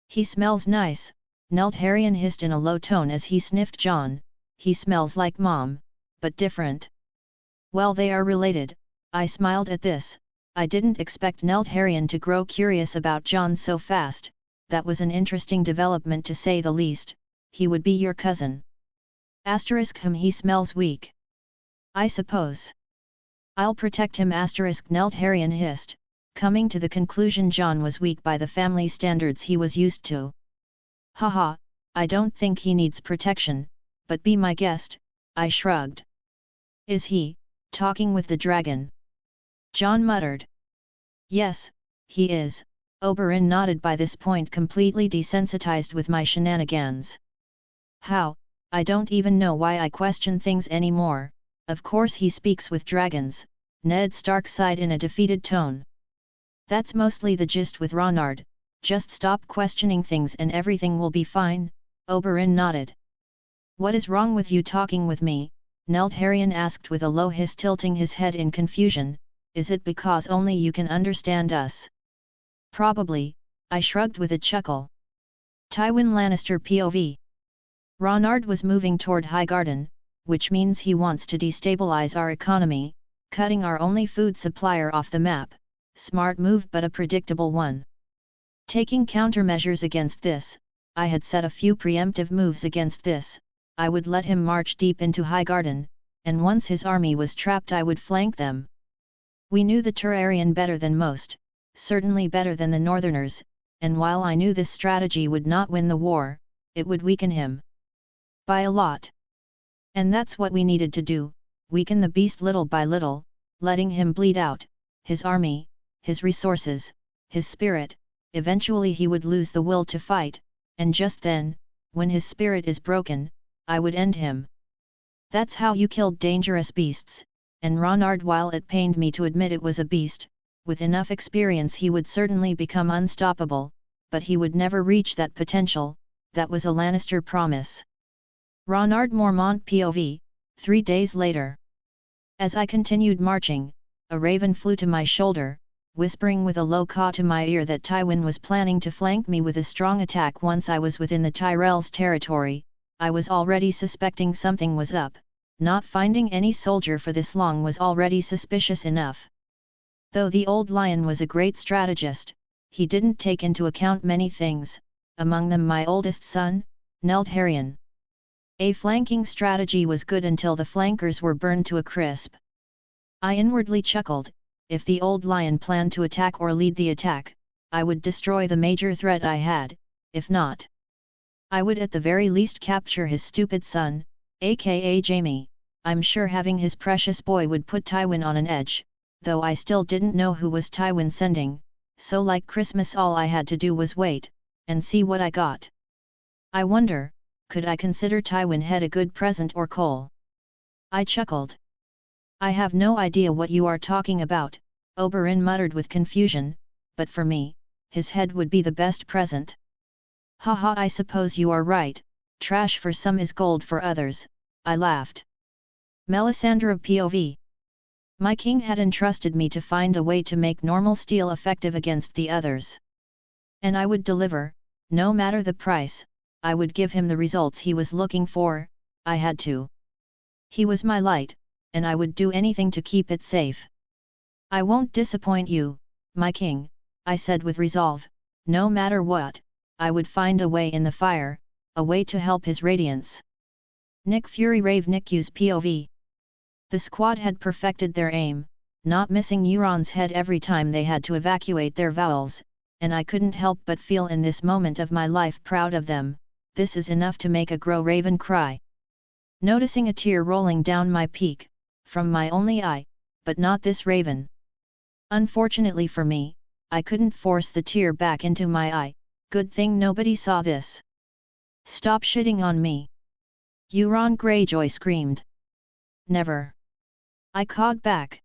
He smells nice, Neltharion hissed in a low tone as he sniffed Jon, he smells like Mom, but different. Well, they are related, I smiled at this. I didn't expect Neltharion to grow curious about Jon so fast, that was an interesting development to say the least. He would be your cousin. He smells weak. I suppose. I'll protect him. Neltharion hissed, coming to the conclusion Jon was weak by the family standards he was used to. Haha, I don't think he needs protection, but be my guest, I shrugged. Is he, talking with the dragon? Jon muttered. Yes, he is, Oberyn nodded, by this point completely desensitized with my shenanigans. How, I don't even know why I question things anymore. Of course he speaks with dragons, Ned Stark sighed in a defeated tone. That's mostly the gist with Ronard, just stop questioning things and everything will be fine, Oberyn nodded. What is wrong with you talking with me? Neltharion asked with a low hiss, tilting his head in confusion. Is it because only you can understand us? Probably, I shrugged with a chuckle. Tywin Lannister POV. Ronard was moving toward Highgarden, which means he wants to destabilize our economy, cutting our only food supplier off the map. Smart move, but a predictable one. Taking countermeasures against this, I had set a few preemptive moves against this. I would let him march deep into Highgarden, and once his army was trapped I would flank them. We knew the Turarian better than most, certainly better than the Northerners, and while I knew this strategy would not win the war, it would weaken him. By a lot. And that's what we needed to do, weaken the beast little by little, letting him bleed out, his army, his resources, his spirit. Eventually he would lose the will to fight, and just then, when his spirit is broken, I would end him. That's how you killed dangerous beasts, and Ronard, while it pained me to admit it was a beast, with enough experience he would certainly become unstoppable, but he would never reach that potential. That was a Lannister promise. Ronard Mormont POV, 3 days later. As I continued marching, a raven flew to my shoulder, whispering with a low caw to my ear that Tywin was planning to flank me with a strong attack once I was within the Tyrell's territory. I was already suspecting something was up. Not finding any soldier for this long was already suspicious enough. Though the old lion was a great strategist, he didn't take into account many things, among them my oldest son, Neltharion. A flanking strategy was good until the flankers were burned to a crisp. I inwardly chuckled. If the old lion planned to attack or lead the attack, I would destroy the major threat I had. If not, I would at the very least capture his stupid son, aka Jaime. I'm sure having his precious boy would put Tywin on an edge, though I still didn't know who was Tywin sending, so like Christmas all I had to do was wait, and see what I got. I wonder, could I consider Tywin head a good present or coal? I chuckled. I have no idea what you are talking about, Oberyn muttered with confusion, but for me, his head would be the best present. Haha, I suppose you are right, trash for some is gold for others, I laughed. Melisandre POV. My king had entrusted me to find a way to make normal steel effective against the others. And I would deliver, no matter the price. I would give him the results he was looking for. I had to. He was my light, and I would do anything to keep it safe. I won't disappoint you, my king, I said with resolve. No matter what, I would find a way in the fire, a way to help his radiance. Nick Fury Rave Nick's POV. The squad had perfected their aim, not missing Euron's head every time they had to evacuate their vowels, and I couldn't help but feel in this moment of my life proud of them. This is enough to make a grow raven cry. Noticing a tear rolling down my peak, from my only eye, but not this raven. Unfortunately for me, I couldn't force the tear back into my eye. Good thing nobody saw this. Stop shitting on me! Euron Greyjoy screamed. Never! I cawed back.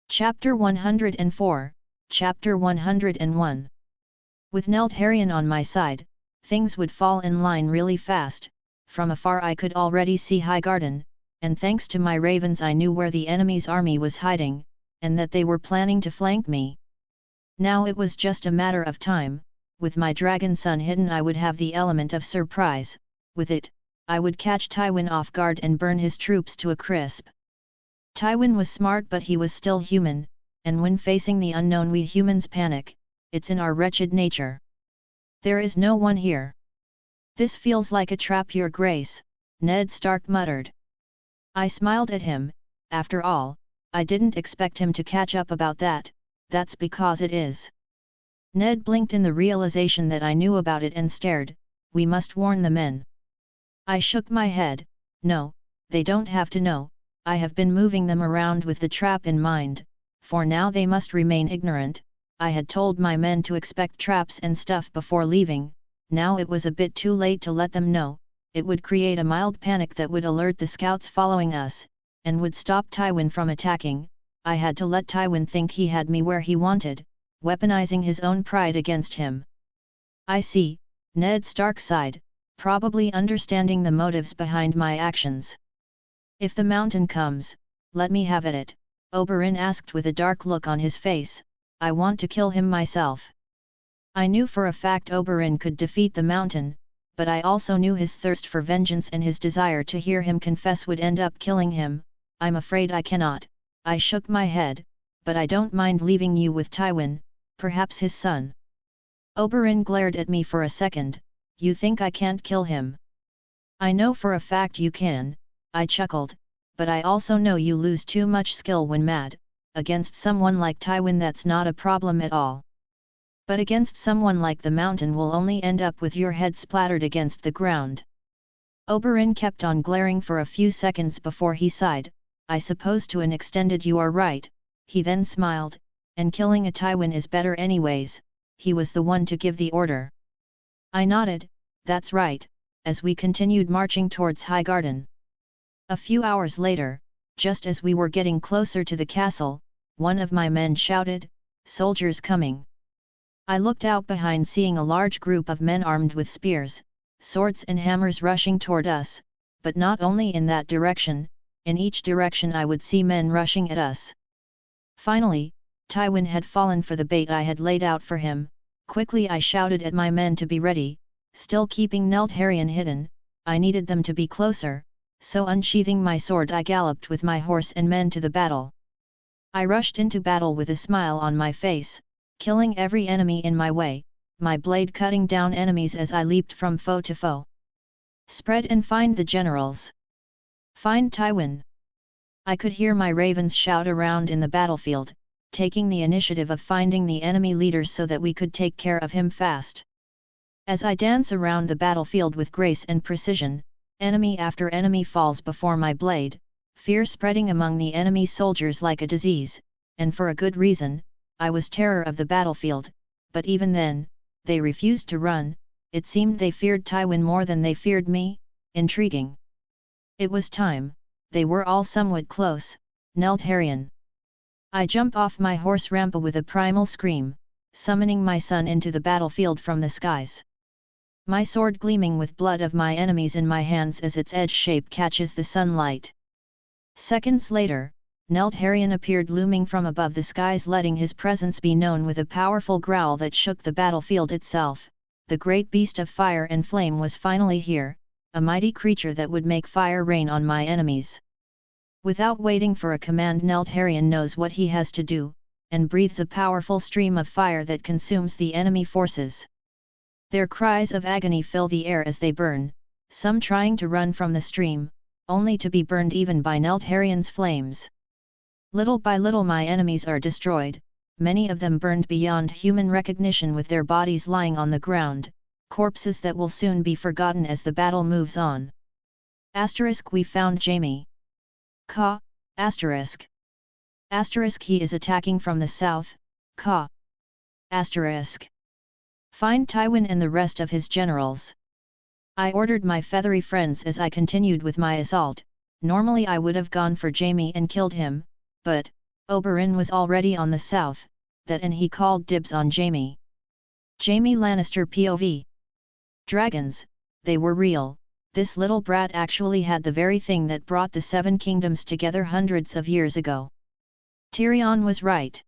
Chapter 104, Chapter 101. With Neltharion on my side, things would fall in line really fast. From afar I could already see Highgarden, and thanks to my ravens I knew where the enemy's army was hiding, and that they were planning to flank me. Now it was just a matter of time. With my dragon son hidden I would have the element of surprise. With it, I would catch Tywin off guard and burn his troops to a crisp. Tywin was smart but he was still human, and when facing the unknown we humans panic. It's in our wretched nature. There is no one here. This feels like a trap, your grace, Ned Stark muttered. I smiled at him. After all, I didn't expect him to catch up about that. That's because it is. Ned blinked in the realization that I knew about it and stared. We must warn the men. I shook my head. No, they don't have to know. I have been moving them around with the trap in mind. For now they must remain ignorant. I had told my men to expect traps and stuff before leaving. Now it was a bit too late to let them know. It would create a mild panic that would alert the scouts following us, and would stop Tywin from attacking. I had to let Tywin think he had me where he wanted, weaponizing his own pride against him. I see, Ned Stark sighed, probably understanding the motives behind my actions. If the mountain comes, let me have at it, Oberyn asked with a dark look on his face. I want to kill him myself. I knew for a fact Oberyn could defeat the mountain, but I also knew his thirst for vengeance and his desire to hear him confess would end up killing him. I'm afraid I cannot. I shook my head, but I don't mind leaving you with Tywin, perhaps his son. Oberyn glared at me for a second. You think I can't kill him? I know for a fact you can, I chuckled, but I also know you lose too much skill when mad. Against someone like Tywin that's not a problem at all. But against someone like the mountain will only end up with your head splattered against the ground. Oberyn kept on glaring for a few seconds before he sighed. I suppose to an extent you are right. He then smiled, and killing a Tywin is better anyways. He was the one to give the order. I nodded, that's right, as we continued marching towards Highgarden. A few hours later, just as we were getting closer to the castle, one of my men shouted, "Soldiers coming!" I looked out behind, seeing a large group of men armed with spears, swords and hammers rushing toward us, but not only in that direction, in each direction I would see men rushing at us. Finally, Tywin had fallen for the bait I had laid out for him. Quickly I shouted at my men to be ready, still keeping Neltharion hidden. I needed them to be closer, so unsheathing my sword I galloped with my horse and men to the battle. I rushed into battle with a smile on my face, killing every enemy in my way, my blade cutting down enemies as I leaped from foe to foe. Spread and find the generals. Find Tywin. I could hear my ravens shout around in the battlefield, taking the initiative of finding the enemy leaders so that we could take care of him fast. As I dance around the battlefield with grace and precision, enemy after enemy falls before my blade, fear spreading among the enemy soldiers like a disease, and for a good reason. I was terror of the battlefield, but even then, they refused to run. It seemed they feared Tywin more than they feared me. Intriguing. It was time. They were all somewhat close. Neltharion. I jump off my horse Rampa with a primal scream, summoning my son into the battlefield from the skies. My sword gleaming with blood of my enemies in my hands as its edge shape catches the sunlight. Seconds later, Neltharion appeared looming from above the skies, letting his presence be known with a powerful growl that shook the battlefield itself. The great beast of fire and flame was finally here, a mighty creature that would make fire rain on my enemies. Without waiting for a command, Neltharion knows what he has to do, and breathes a powerful stream of fire that consumes the enemy forces. Their cries of agony fill the air as they burn, some trying to run from the stream, only to be burned even by Neltharion's flames. Little by little my enemies are destroyed, many of them burned beyond human recognition with their bodies lying on the ground, corpses that will soon be forgotten as the battle moves on. We found Jaime. Ka. He is attacking from the south. Ka. Find Tywin and the rest of his generals. I ordered my feathery friends as I continued with my assault. Normally I would have gone for Jaime and killed him, but Oberyn was already on the south, and he called dibs on Jaime. Jaime Lannister POV. Dragons, they were real. This little brat actually had the very thing that brought the 7 kingdoms together hundreds of years ago. Tyrion was right.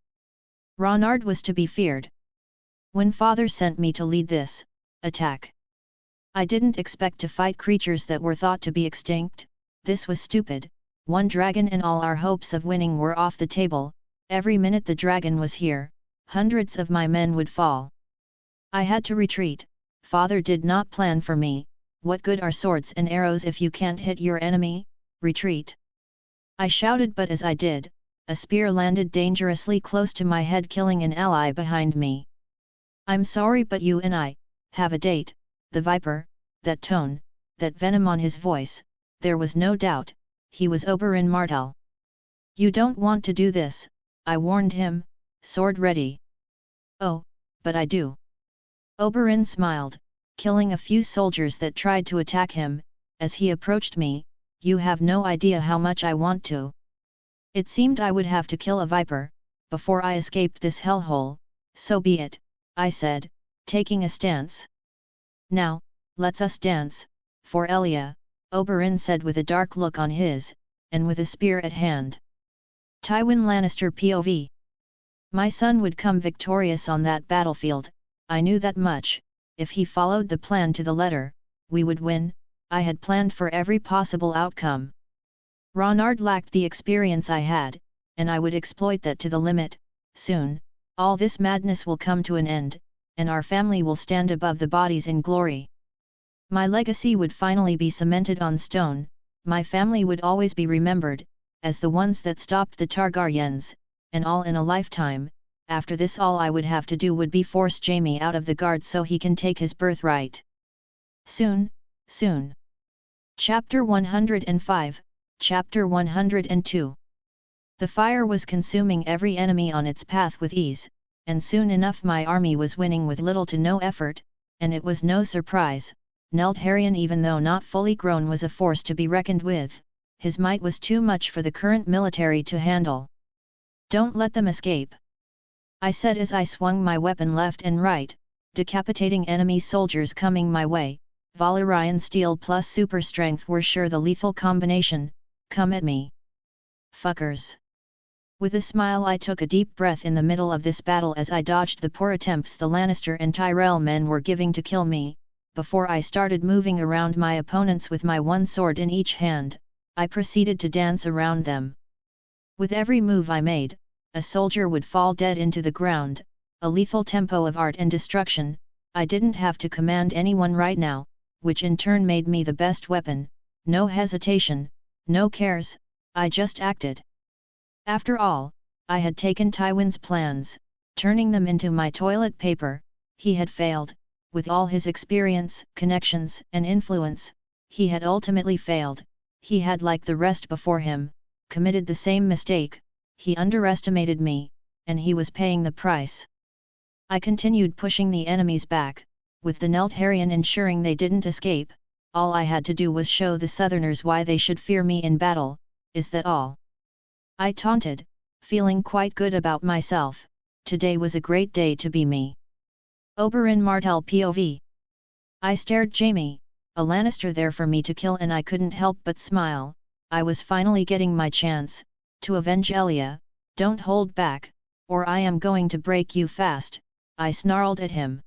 Ronard was to be feared. When father sent me to lead this attack, I didn't expect to fight creatures that were thought to be extinct. This was stupid. 1 dragon and all our hopes of winning were off the table. Every minute the dragon was here, hundreds of my men would fall. I had to retreat. Father did not plan for me. What good are swords and arrows if you can't hit your enemy? Retreat! I shouted, but as I did, a spear landed dangerously close to my head, killing an ally behind me. I'm sorry, but you and I have a date. The viper, that tone, that venom on his voice, there was no doubt, he was Oberyn Martell. You don't want to do this, I warned him, sword ready. Oh, but I do. Oberyn smiled, killing a few soldiers that tried to attack him. As he approached me, you have no idea how much I want to. It seemed I would have to kill a viper before I escaped this hellhole. So be it, I said, taking a stance. Now, let's us dance, for Elia, Oberyn said with a dark look on his, and with a spear at hand. Tywin Lannister POV. My son would come victorious on that battlefield, I knew that much. If he followed the plan to the letter, we would win. I had planned for every possible outcome. Ronard lacked the experience I had, and I would exploit that to the limit. Soon, all this madness will come to an end, and our family will stand above the bodies in glory. My legacy would finally be cemented on stone. My family would always be remembered as the ones that stopped the Targaryens, and all in a lifetime. After this, all I would have to do would be force Jaime out of the guard so he can take his birthright. Soon, soon. Chapter 105, Chapter 102. The fire was consuming every enemy on its path with ease, and soon enough my army was winning with little to no effort, and it was no surprise. Neltharion, even though not fully grown, was a force to be reckoned with. His might was too much for the current military to handle. Don't let them escape, I said as I swung my weapon left and right, decapitating enemy soldiers coming my way. Valyrian steel plus super strength were sure the lethal combination. Come at me, fuckers. With a smile I took a deep breath in the middle of this battle as I dodged the poor attempts the Lannister and Tyrell men were giving to kill me. Before I started moving around my opponents with my one sword in each hand, I proceeded to dance around them. With every move I made, a soldier would fall dead into the ground, a lethal tempo of art and destruction. I didn't have to command anyone right now, which in turn made me the best weapon. No hesitation, no cares, I just acted. After all, I had taken Tywin's plans, turning them into my toilet paper. He had failed. With all his experience, connections, and influence, he had ultimately failed. He had, like the rest before him, committed the same mistake. He underestimated me, and he was paying the price. I continued pushing the enemies back, with the Neltharion ensuring they didn't escape. All I had to do was show the Southerners why they should fear me in battle. Is that all? I taunted, feeling quite good about myself. Today was a great day to be me. Oberyn Martell POV. I stared Jaime, a Lannister there for me to kill, and I couldn't help but smile. I was finally getting my chance to avenge Elia. Don't hold back, or I am going to break you fast, I snarled at him.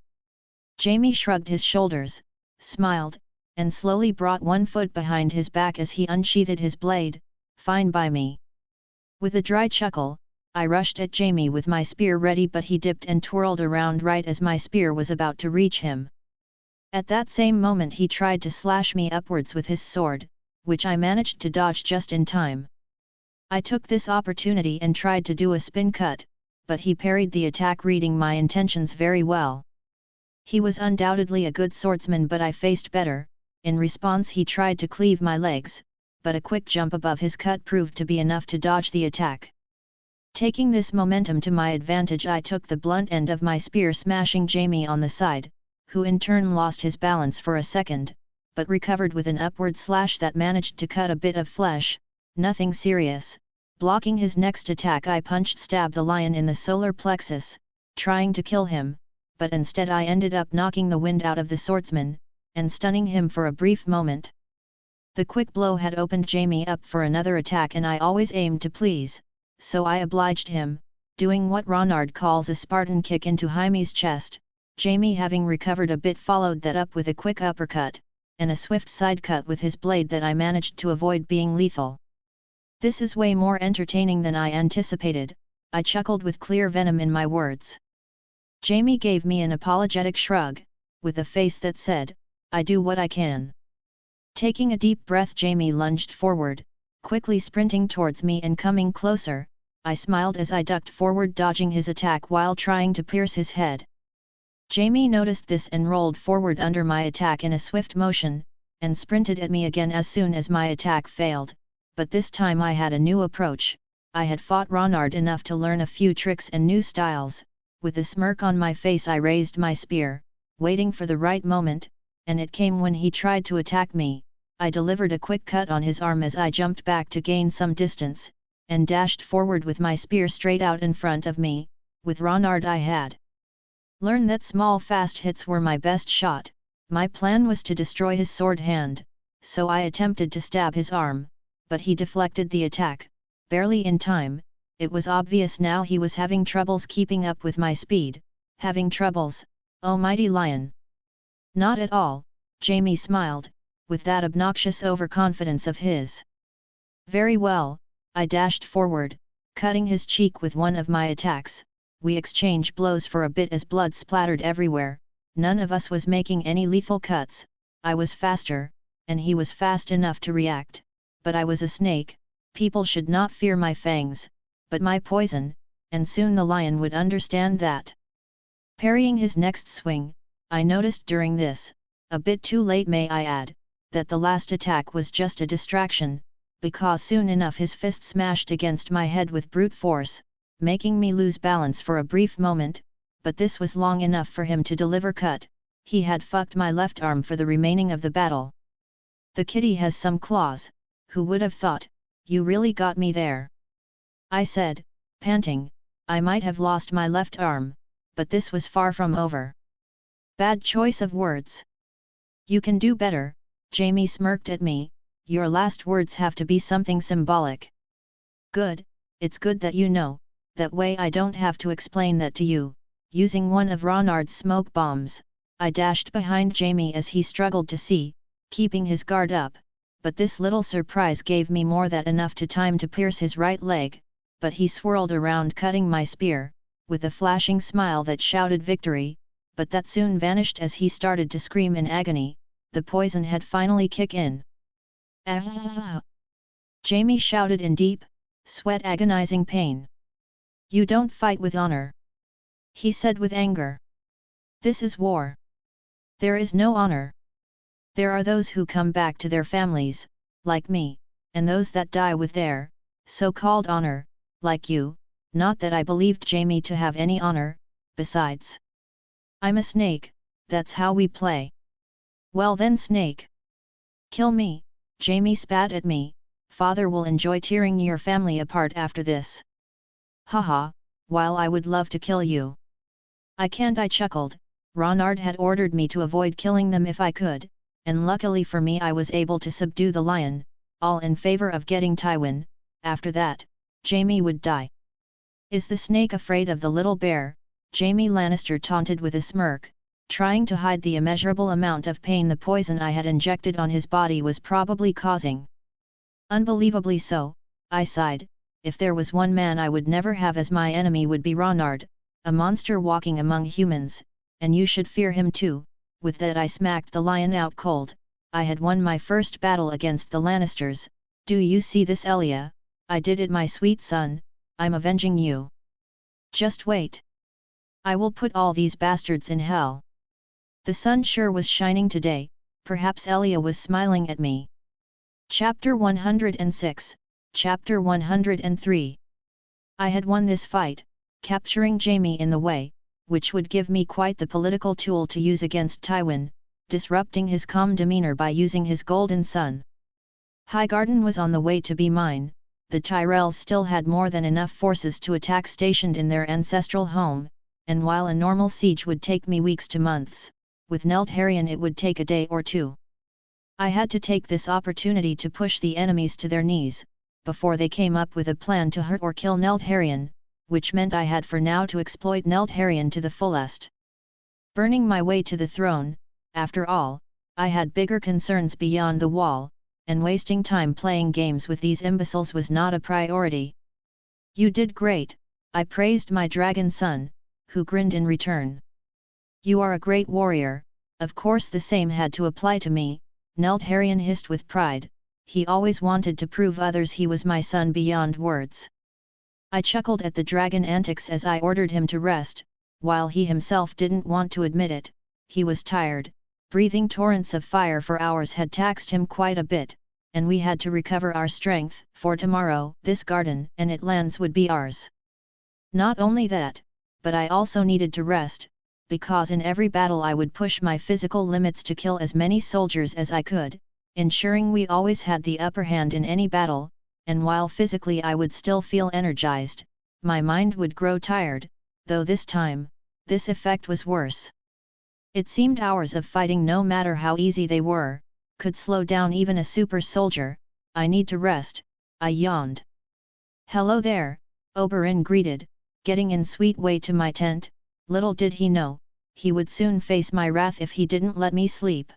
Jaime shrugged his shoulders, smiled, and slowly brought one foot behind his back as he unsheathed his blade. Fine by me. With a dry chuckle, I rushed at Jaime with my spear ready, but he dipped and twirled around right as my spear was about to reach him. At that same moment he tried to slash me upwards with his sword, which I managed to dodge just in time. I took this opportunity and tried to do a spin cut, but he parried the attack, reading my intentions very well. He was undoubtedly a good swordsman, but I faced better. In response he tried to cleave my legs, but a quick jump above his cut proved to be enough to dodge the attack. Taking this momentum to my advantage, I took the blunt end of my spear, smashing Jaime on the side, who in turn lost his balance for a second, but recovered with an upward slash that managed to cut a bit of flesh. Nothing serious. Blocking his next attack, I stabbed the lion in the solar plexus, trying to kill him, but instead I ended up knocking the wind out of the swordsman. and stunning him for a brief moment. The quick blow had opened Jamie up for another attack, and I always aimed to please, so I obliged him, doing what Ronard calls a Spartan kick into Jaime's chest. Jamie, having recovered a bit, followed that up with a quick uppercut, and a swift side cut with his blade that I managed to avoid being lethal. "This is way more entertaining than I anticipated," I chuckled with clear venom in my words. Jamie gave me an apologetic shrug, with a face that said, "I do what I can." Taking a deep breath, Jamie lunged forward, quickly sprinting towards me and coming closer. I smiled as I ducked forward, dodging his attack while trying to pierce his head. Jamie noticed this and rolled forward under my attack in a swift motion, and sprinted at me again as soon as my attack failed, but this time I had a new approach. I had fought Ronard enough to learn a few tricks and new styles. With a smirk on my face, I raised my spear, waiting for the right moment, and it came when he tried to attack me. I delivered a quick cut on his arm as I jumped back to gain some distance, and dashed forward with my spear straight out in front of me. With Ronard I had learned that small fast hits were my best shot. My plan was to destroy his sword hand, so I attempted to stab his arm, but he deflected the attack, barely in time. It was obvious now he was having troubles keeping up with my speed. "Having troubles, oh mighty lion?" "Not at all," Jamie smiled, with that obnoxious overconfidence of his. "Very well." I dashed forward, cutting his cheek with one of my attacks. We exchanged blows for a bit as blood splattered everywhere. None of us was making any lethal cuts. I was faster, and he was fast enough to react, but I was a snake. People should not fear my fangs, but my poison, and soon the lion would understand that. Parrying his next swing, I noticed during this, a bit too late may I add, that the last attack was just a distraction, because soon enough his fist smashed against my head with brute force, making me lose balance for a brief moment, but this was long enough for him to deliver cut. He had fucked my left arm for the remaining of the battle. "The kitty has some claws, who would have thought? You really got me there," I said, panting. I might have lost my left arm, but this was far from over. "Bad choice of words. You can do better," Jamie smirked at me. "Your last words have to be something symbolic." "Good, it's good that you know, that way I don't have to explain that to you." Using one of Ronard's smoke bombs, I dashed behind Jamie as he struggled to see, keeping his guard up, but this little surprise gave me more than enough time to pierce his right leg, but he swirled around cutting my spear, with a flashing smile that shouted victory, but that soon vanished as he started to scream in agony. The poison had finally kicked in. "Ah!" Jamie shouted in deep, sweat agonizing pain. "You don't fight with honor," he said with anger. "This is war. There is no honor. There are those who come back to their families, like me, and those that die with their so-called honor, like you." Not that I believed Jamie to have any honor, besides. "I'm a snake, that's how we play." "Well then, snake. Kill me," Jamie spat at me. "Father will enjoy tearing your family apart after this." "Haha, while I would love to kill you. I can't," I chuckled. Ronard had ordered me to avoid killing them if I could, and luckily for me I was able to subdue the lion, all in favor of getting Tywin. After that, Jamie would die. "Is the snake afraid of the little bear?" Jamie Lannister taunted with a smirk, trying to hide the immeasurable amount of pain the poison I had injected on his body was probably causing. "Unbelievably so," I sighed. "If there was one man I would never have as my enemy would be Ronard, a monster walking among humans, and you should fear him too." With that I smacked the lion out cold. I had won my first battle against the Lannisters. "Do you see this, Elia? I did it, my sweet son. I'm avenging you. Just wait. I will put all these bastards in hell." The sun sure was shining today. Perhaps Elia was smiling at me. Chapter 106, Chapter 103. I had won this fight, capturing Jamie in the way, which would give me quite the political tool to use against Tywin, disrupting his calm demeanor by using his golden sun. Highgarden was on the way to be mine. The Tyrells still had more than enough forces to attack stationed in their ancestral home, and while a normal siege would take me weeks to months, with Neldharion it would take a day or two. I had to take this opportunity to push the enemies to their knees, before they came up with a plan to hurt or kill Neldharion, which meant I had for now to exploit Neldharion to the fullest. Burning my way to the throne, after all, I had bigger concerns beyond the wall, and wasting time playing games with these imbeciles was not a priority. You did great, I praised my dragon son, who grinned in return. You are a great warrior. Of course the same had to apply to me, Neldharion hissed with pride. He always wanted to prove others he was my son beyond words. I chuckled at the dragon antics as I ordered him to rest, while he himself didn't want to admit it. He was tired. Breathing torrents of fire for hours had taxed him quite a bit, and we had to recover our strength, for tomorrow this garden and its lands would be ours. Not only that, but I also needed to rest, because in every battle I would push my physical limits to kill as many soldiers as I could, ensuring we always had the upper hand in any battle, and while physically I would still feel energized, my mind would grow tired, though this time, this effect was worse. It seemed hours of fighting, no matter how easy they were, could slow down even a super soldier. I need to rest, I yawned. Hello there, Oberyn greeted, getting in sweet way to my tent. Little did he know, he would soon face my wrath if he didn't let me sleep.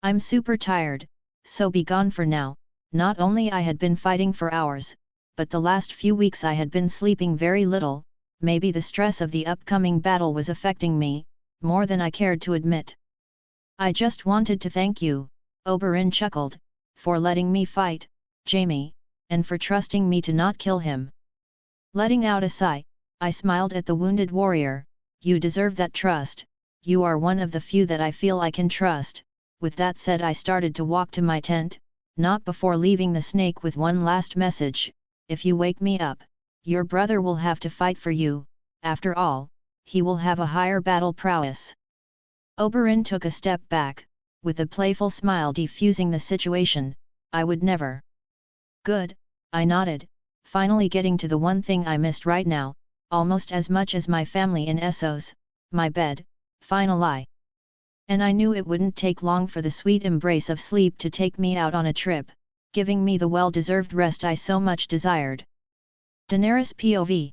I'm super tired, so be gone for now. Not only I had been fighting for hours, but the last few weeks I had been sleeping very little. Maybe the stress of the upcoming battle was affecting me, more than I cared to admit. I just wanted to thank you, Oberyn chuckled, for letting me fight, Jaime, and for trusting me to not kill him. Letting out a sigh, I smiled at the wounded warrior. You deserve that trust, you are one of the few that I feel I can trust. With that said, I started to walk to my tent, not before leaving the snake with one last message. If you wake me up, your brother will have to fight for you. After all, he will have a higher battle prowess. Oberyn took a step back, with a playful smile defusing the situation. I would never. Good, I nodded, finally getting to the one thing I missed right now, almost as much as my family in Essos, my bed, finally. And I knew it wouldn't take long for the sweet embrace of sleep to take me out on a trip, giving me the well-deserved rest I so much desired. Daenerys POV.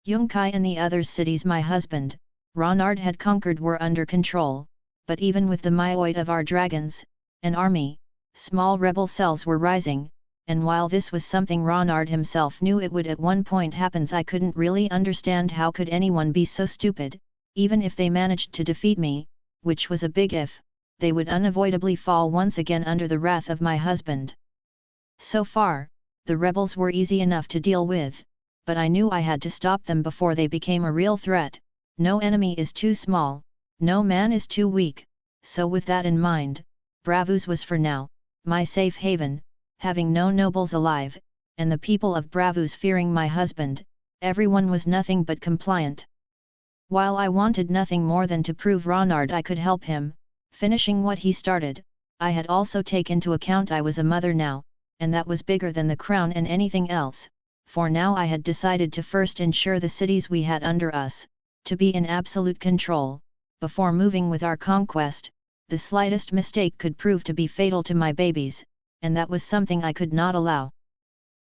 Yunkai and the other cities my husband, Ronard had conquered were under control, but even with the might of our dragons, an army, small rebel cells were rising, and while this was something Ronard himself knew it would at one point happen, I couldn't really understand how could anyone be so stupid. Even if they managed to defeat me, which was a big if, they would unavoidably fall once again under the wrath of my husband. So far, the rebels were easy enough to deal with, but I knew I had to stop them before they became a real threat. No enemy is too small, no man is too weak, so with that in mind, Braavos was for now my safe haven, having no nobles alive, and the people of Braavos fearing my husband. Everyone was nothing but compliant. While I wanted nothing more than to prove Ronard I could help him, finishing what he started, I had also taken into account I was a mother now, and that was bigger than the crown and anything else. For now I had decided to first ensure the cities we had under us, to be in absolute control, before moving with our conquest. The slightest mistake could prove to be fatal to my babies, and that was something I could not allow.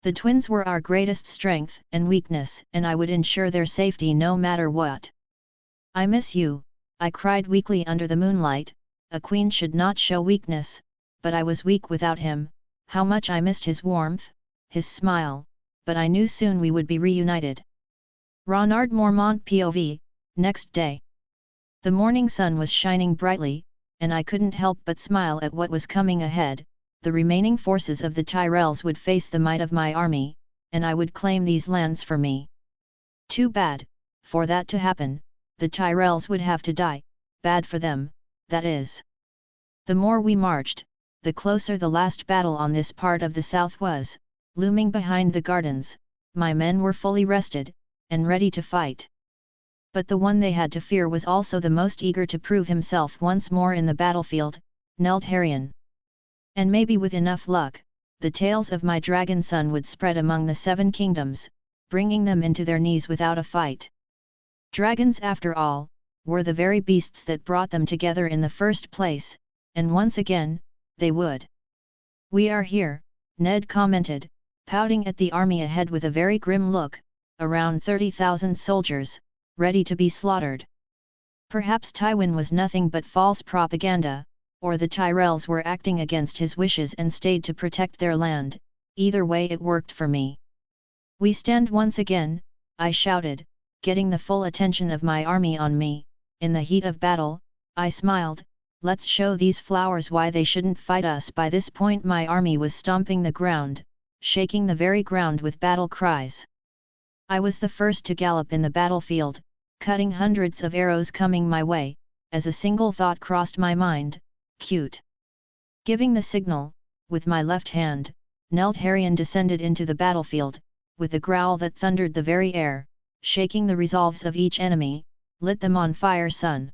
The twins were our greatest strength and weakness, and I would ensure their safety no matter what. I miss you, I cried weakly under the moonlight. A queen should not show weakness, but I was weak without him. How much I missed his warmth, his smile, but I knew soon we would be reunited. Ronard Mormont POV. Next day. The morning sun was shining brightly, and I couldn't help but smile at what was coming ahead. The remaining forces of the Tyrells would face the might of my army, and I would claim these lands for me. Too bad, for that to happen, the Tyrells would have to die. Bad for them, that is. The more we marched, the closer the last battle on this part of the south was, looming behind the gardens. My men were fully rested, and ready to fight. But the one they had to fear was also the most eager to prove himself once more in the battlefield, Neldharion. And maybe with enough luck, the tales of my dragon son would spread among the 7 kingdoms, bringing them into their knees without a fight. Dragons after all, were the very beasts that brought them together in the first place, and once again, they would. "We are here," Ned commented, pouting at the army ahead with a very grim look, around 30,000 soldiers, ready to be slaughtered. Perhaps Tywin was nothing but false propaganda, or the Tyrells were acting against his wishes and stayed to protect their land. Either way it worked for me. "We stand once again," I shouted, getting the full attention of my army on me. In the heat of battle, I smiled, "Let's show these flowers why they shouldn't fight us." By this point my army was stomping the ground, shaking the very ground with battle cries. I was the first to gallop in the battlefield, cutting hundreds of arrows coming my way, as a single thought crossed my mind: cute. Giving the signal, with my left hand, Neltharion descended into the battlefield, with a growl that thundered the very air, shaking the resolves of each enemy. "Lit them on fire, son."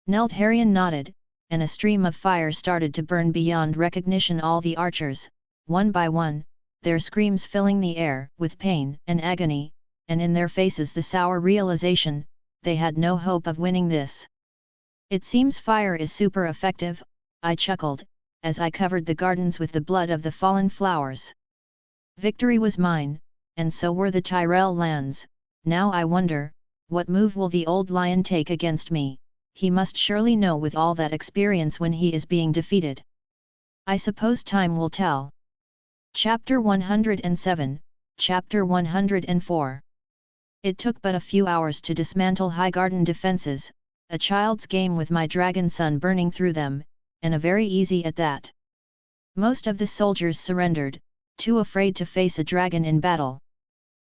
Neltharion nodded, and a stream of fire started to burn beyond recognition all the archers, one by one, their screams filling the air with pain and agony, and in their faces the sour realization, they had no hope of winning this. "It seems fire is super effective," I chuckled, as I covered the gardens with the blood of the fallen flowers. Victory was mine, and so were the Tyrell lands. Now I wonder, what move will the old lion take against me? He must surely know with all that experience when he is being defeated. I suppose time will tell. Chapter 107, Chapter 104. It took but a few hours to dismantle Highgarden defences, a child's game with my dragon sun burning through them, and a very easy at that. Most of the soldiers surrendered, too afraid to face a dragon in battle.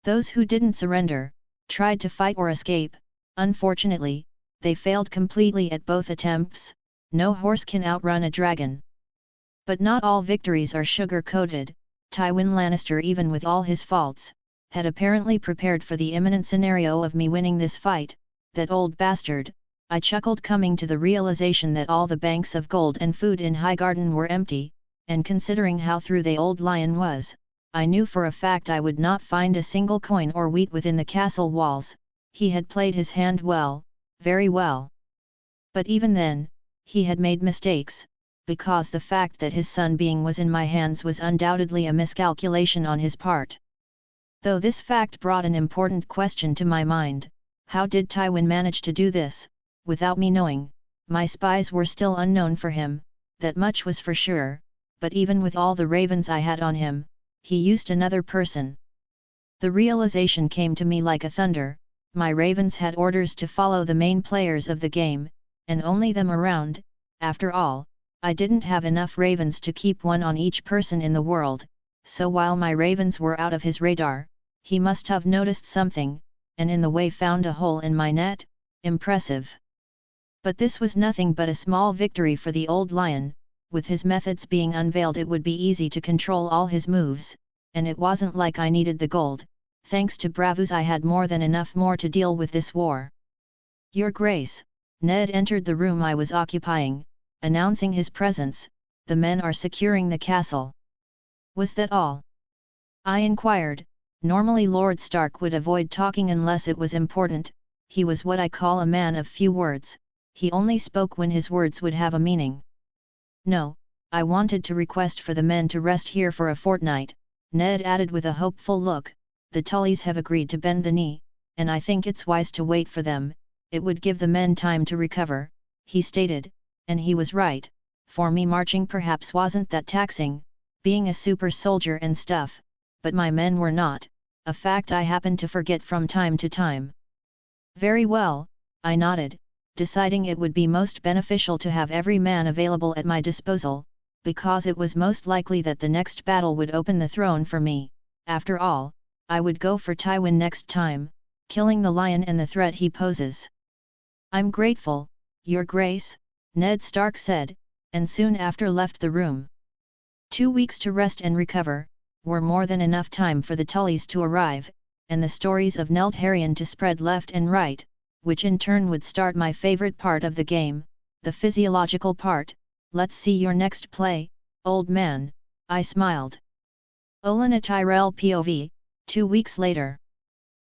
Those who didn't surrender, tried to fight or escape. Unfortunately, they failed completely at both attempts. No horse can outrun a dragon. But not all victories are sugar-coated. Tywin Lannister, even with all his faults, had apparently prepared for the imminent scenario of me winning this fight. "That old bastard," I chuckled, coming to the realization that all the banks of gold and food in Highgarden were empty, and considering how through the old lion was, I knew for a fact I would not find a single coin or wheat within the castle walls. He had played his hand well, very well. But even then, he had made mistakes, because the fact that his son being was in my hands was undoubtedly a miscalculation on his part. Though this fact brought an important question to my mind: how did Tywin manage to do this, without me knowing? My spies were still unknown for him, that much was for sure, but even with all the ravens I had on him, he used another person. The realization came to me like a thunder: my ravens had orders to follow the main players of the game, and only them around. After all, I didn't have enough ravens to keep one on each person in the world, so while my ravens were out of his radar, he must have noticed something, and in the way found a hole in my net. Impressive. But this was nothing but a small victory for the old lion. With his methods being unveiled, it would be easy to control all his moves, and it wasn't like I needed the gold. Thanks to Bravos, I had more than enough more to deal with this war. "Your Grace," Ned entered the room I was occupying, announcing his presence. "The men are securing the castle." "Was that all?" I inquired. Normally Lord Stark would avoid talking unless it was important. He was what I call a man of few words. He only spoke when his words would have a meaning. "No, I wanted to request for the men to rest here for a fortnight," Ned added with a hopeful look. "The Tullys have agreed to bend the knee, and I think it's wise to wait for them. It would give the men time to recover," he stated, and he was right. For me, marching perhaps wasn't that taxing, being a super soldier and stuff, but my men were not, a fact I happened to forget from time to time. "Very well," I nodded, deciding it would be most beneficial to have every man available at my disposal, because it was most likely that the next battle would open the throne for me. After all, I would go for Tywin next time, killing the lion and the threat he poses. "I'm grateful, Your Grace," Ned Stark said, and soon after left the room. 2 weeks to rest and recover were more than enough time for the Tullys to arrive, and the stories of Neltharion to spread left and right, which in turn would start my favorite part of the game, the physiological part. "Let's see your next play, old man," I smiled. Olenna Tyrell POV, 2 weeks later.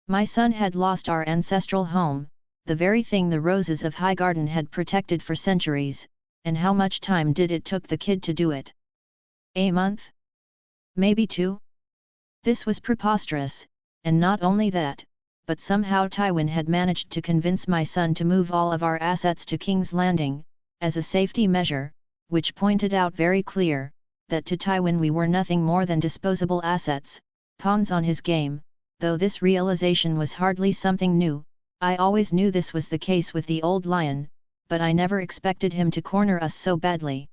My son had lost our ancestral home, the very thing the roses of Highgarden had protected for centuries, and how much time did it took the kid to do it? A month? Maybe 2? This was preposterous, and not only that, but somehow Tywin had managed to convince my son to move all of our assets to King's Landing, as a safety measure, which pointed out very clear, that to Tywin we were nothing more than disposable assets, pawns on his game. Though this realization was hardly something new, I always knew this was the case with the old lion, but I never expected him to corner us so badly.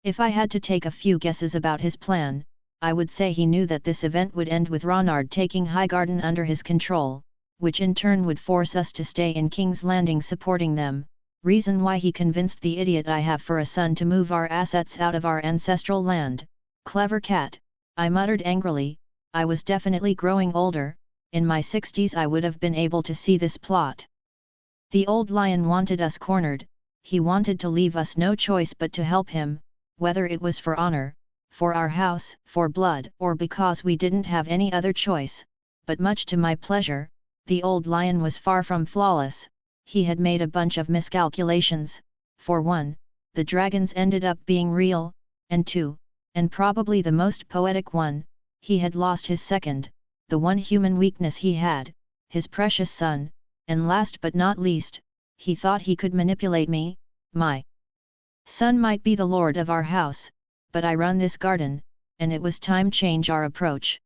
If I had to take a few guesses about his plan, I would say he knew that this event would end with Ronard taking Highgarden under his control, which in turn would force us to stay in King's Landing supporting them, reason why he convinced the idiot I have for a son to move our assets out of our ancestral land. Clever cat, I muttered angrily. I was definitely growing older, in my 60s I would have been able to see this plot. The old lion wanted us cornered, he wanted to leave us no choice but to help him, whether it was for honor, for our house, for blood, or because we didn't have any other choice, but much to my pleasure, the old lion was far from flawless. He had made a bunch of miscalculations. For one, the dragons ended up being real, and two, and probably the most poetic one, he had lost his second, the one human weakness he had, his precious son, and last but not least, he thought he could manipulate me. My son might be the lord of our house, but I run this garden, and it was time change our approach.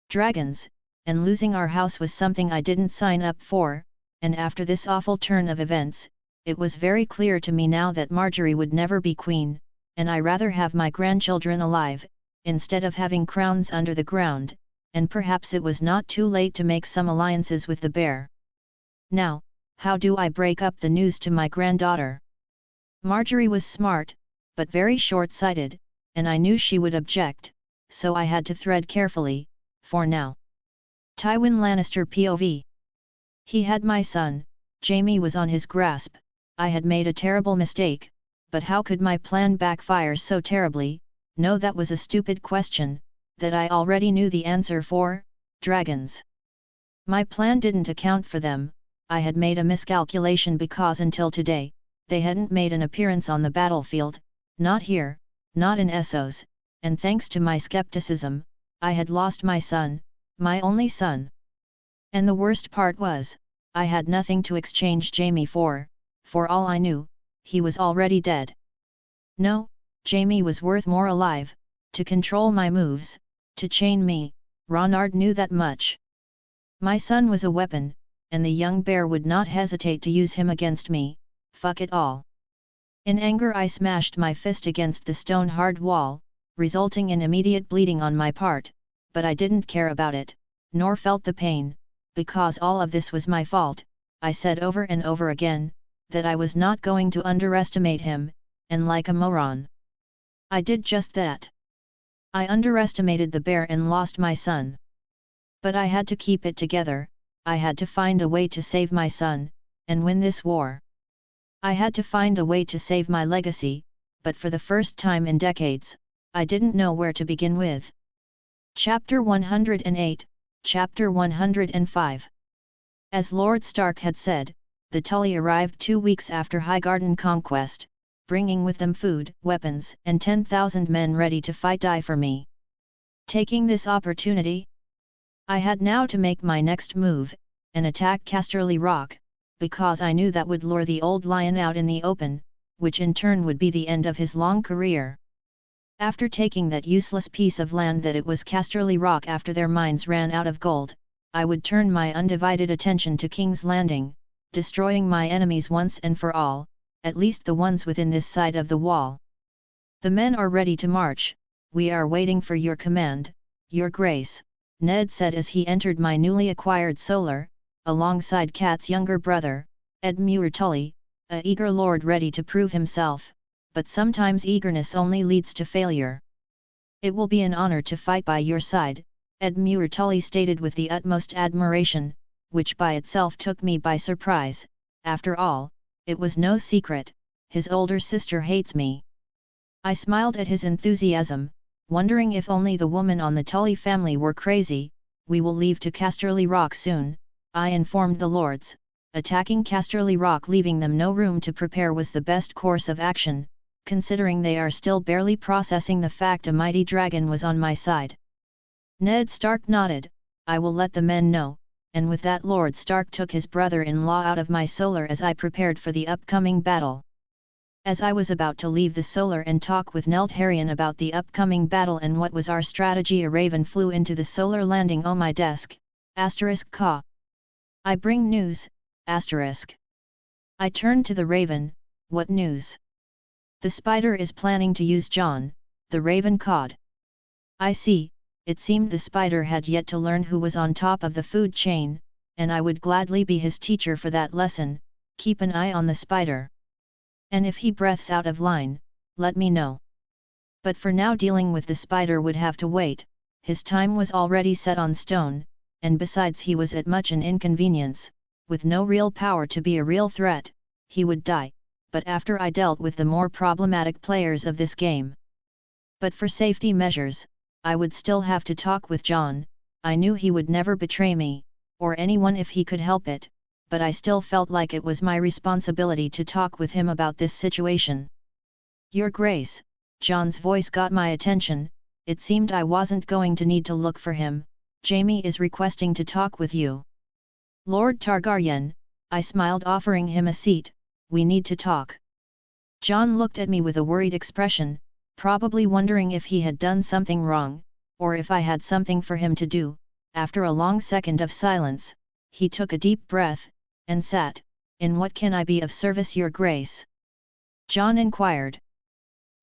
Dragons, and losing our house was something I didn't sign up for, and after this awful turn of events, it was very clear to me now that Marjorie would never be queen, and I rather have my grandchildren alive, instead of having crowns under the ground, and perhaps it was not too late to make some alliances with the bear. Now, how do I break up the news to my granddaughter? Marjorie was smart, but very short-sighted, and I knew she would object, so I had to tread carefully, for now. Tywin Lannister POV. He had my son, Jaime was on his grasp. I had made a terrible mistake, but how could my plan backfire so terribly? No, that was a stupid question, that I already knew the answer for. Dragons. My plan didn't account for them. I had made a miscalculation because until today, they hadn't made an appearance on the battlefield, not here, not in Essos, and thanks to my skepticism, I had lost my son, my only son. And the worst part was, I had nothing to exchange Jaime for all I knew, he was already dead. No, Jaime was worth more alive, to control my moves, to chain me. Ronard knew that much. My son was a weapon, and the young bear would not hesitate to use him against me. Fuck it all. In anger I smashed my fist against the stone-hard wall, resulting in immediate bleeding on my part, but I didn't care about it, nor felt the pain, because all of this was my fault. I said over and over again, that I was not going to underestimate him, and like a moron, I did just that. I underestimated the bear and lost my son. But I had to keep it together, I had to find a way to save my son, and win this war. I had to find a way to save my legacy, but for the first time in decades, I didn't know where to begin with. Chapter 108, Chapter 105. As Lord Stark had said, the Tully arrived 2 weeks after Highgarden conquest, bringing with them food, weapons, and 10,000 men ready to die for me. Taking this opportunity, I had now to make my next move, and attack Casterly Rock, because I knew that would lure the old lion out in the open, which in turn would be the end of his long career. After taking that useless piece of land that it was Casterly Rock after their mines ran out of gold, I would turn my undivided attention to King's Landing, destroying my enemies once and for all, at least the ones within this side of the wall. The men are ready to march, we are waiting for your command, your grace, Ned said as he entered my newly acquired solar, alongside Cat's younger brother, Edmure Tully, a eager lord ready to prove himself, but sometimes eagerness only leads to failure. It will be an honor to fight by your side, Edmure Tully stated with the utmost admiration, which by itself took me by surprise. After all, it was no secret, his older sister hates me. I smiled at his enthusiasm, wondering if only the woman on the Tully family were crazy. We will leave to Casterly Rock soon, I informed the lords, attacking Casterly Rock leaving them no room to prepare was the best course of action, considering they are still barely processing the fact a mighty dragon was on my side. Ned Stark nodded, I will let the men know, and with that Lord Stark took his brother-in-law out of my solar as I prepared for the upcoming battle. As I was about to leave the solar and talk with Neltharion about the upcoming battle and what was our strategy, a raven flew into the solar landing on my desk, *Ka. I bring news, *. I turned to the raven, what news? The spider is planning to use John, the raven cawed. I see, it seemed the spider had yet to learn who was on top of the food chain, and I would gladly be his teacher for that lesson. Keep an eye on the spider. And if he breathes out of line, let me know. But for now dealing with the spider would have to wait, his time was already set on stone, and besides he was at much an inconvenience, with no real power to be a real threat, he would die, but after I dealt with the more problematic players of this game. But for safety measures, I would still have to talk with John. I knew he would never betray me, or anyone if he could help it, but I still felt like it was my responsibility to talk with him about this situation. Your Grace, John's voice got my attention, it seemed I wasn't going to need to look for him, Jaime is requesting to talk with you. Lord Targaryen, I smiled offering him a seat, we need to talk. John looked at me with a worried expression, probably wondering if he had done something wrong, or if I had something for him to do. After a long second of silence, he took a deep breath, and sat. In what can I be of service, Your Grace? John inquired.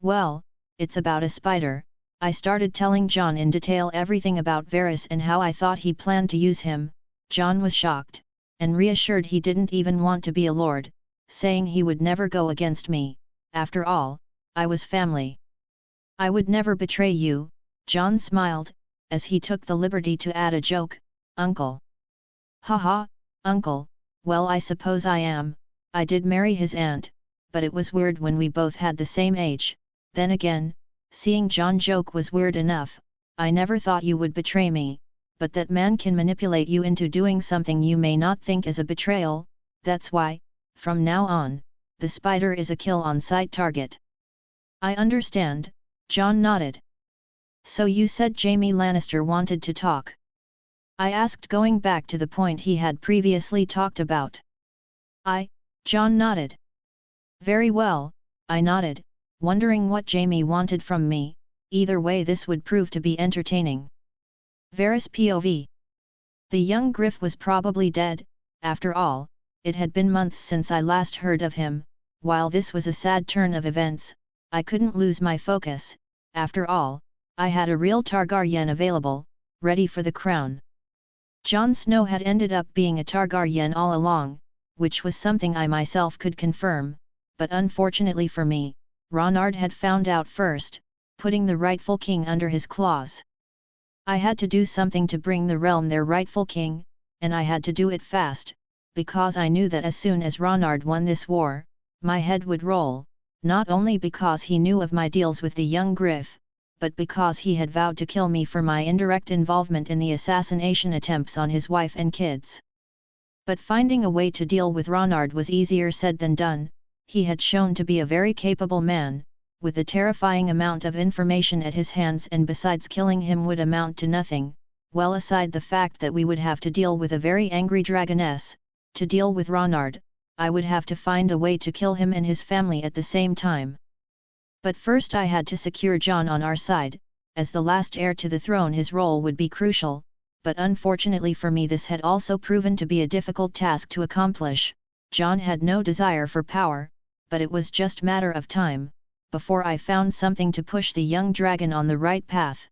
Well, it's about a spider. I started telling John in detail everything about Varys and how I thought he planned to use him. John was shocked, and reassured he didn't even want to be a lord, saying he would never go against me. After all, I was family. I would never betray you, John smiled, as he took the liberty to add a joke, Uncle. Haha, Uncle, well I suppose I am, I did marry his aunt, but it was weird when we both had the same age. Then again, seeing John joke was weird enough. I never thought you would betray me, but that man can manipulate you into doing something you may not think is a betrayal. That's why, from now on, the spider is a kill-on-sight target. I understand, John nodded. So you said Jaime Lannister wanted to talk? I asked, going back to the point he had previously talked about. John nodded. Very well, I nodded, wondering what Jaime wanted from me. Either way this would prove to be entertaining. Varys POV. The young Griff was probably dead. After all, it had been months since I last heard of him. While this was a sad turn of events, I couldn't lose my focus. After all, I had a real Targaryen available, ready for the crown. Jon Snow had ended up being a Targaryen all along, which was something I myself could confirm, but unfortunately for me, Ronard had found out first, putting the rightful king under his claws. I had to do something to bring the realm their rightful king, and I had to do it fast, because I knew that as soon as Ronard won this war, my head would roll, not only because he knew of my deals with the young Griff, but because he had vowed to kill me for my indirect involvement in the assassination attempts on his wife and kids. But finding a way to deal with Ronard was easier said than done. He had shown to be a very capable man, with a terrifying amount of information at his hands, and besides killing him would amount to nothing, well aside the fact that we would have to deal with a very angry dragoness. To deal with Ronard, I would have to find a way to kill him and his family at the same time. But first I had to secure Jon on our side. As the last heir to the throne his role would be crucial, but unfortunately for me this had also proven to be a difficult task to accomplish. Jon had no desire for power, but it was just matter of time, before I found something to push the young dragon on the right path.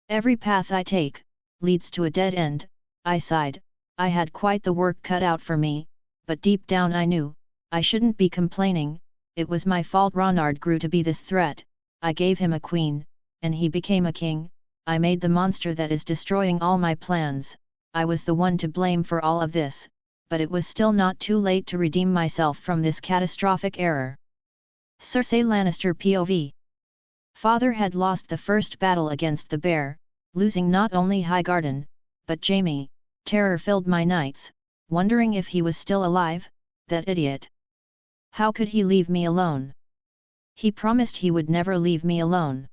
Every path I take, leads to a dead end, I sighed. I had quite the work cut out for me, but deep down I knew, I shouldn't be complaining. It was my fault Ronard grew to be this threat. I gave him a queen, and he became a king. I made the monster that is destroying all my plans. I was the one to blame for all of this, but it was still not too late to redeem myself from this catastrophic error. Cersei Lannister POV. Father had lost the first battle against the bear, losing not only Highgarden, but Jaime. Terror filled my nights, wondering if he was still alive, that idiot. How could he leave me alone? He promised he would never leave me alone.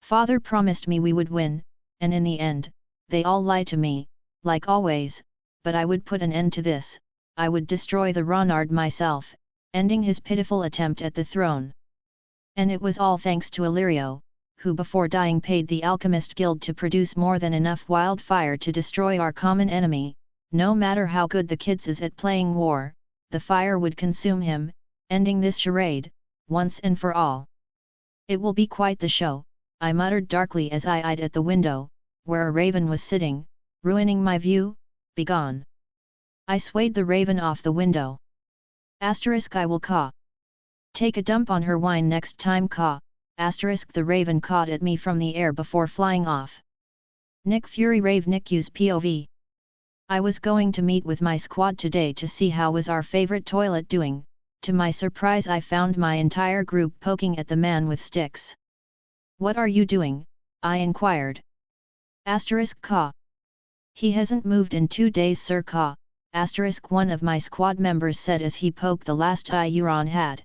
Father promised me we would win, and in the end, they all lied to me, like always, but I would put an end to this, I would destroy the Ronard myself, ending his pitiful attempt at the throne. And it was all thanks to Illyrio, who before dying paid the Alchemist Guild to produce more than enough wildfire to destroy our common enemy. No matter how good the kids is at playing war, the fire would consume him, ending this charade, once and for all. It will be quite the show, I muttered darkly as I eyed at the window, where a raven was sitting, ruining my view. Begone. I swayed the raven off the window. I will caw. Take a dump on her wine next time, caw. The raven cawed at me from the air before flying off. Nick Fury Rave Nick's POV. I was going to meet with my squad today to see how was our favorite toilet doing. To my surprise I found my entire group poking at the man with sticks. What are you doing? I inquired. Caw. He hasn't moved in 2 days, sir, caw. One of my squad members said as he poked the last eye Euron had.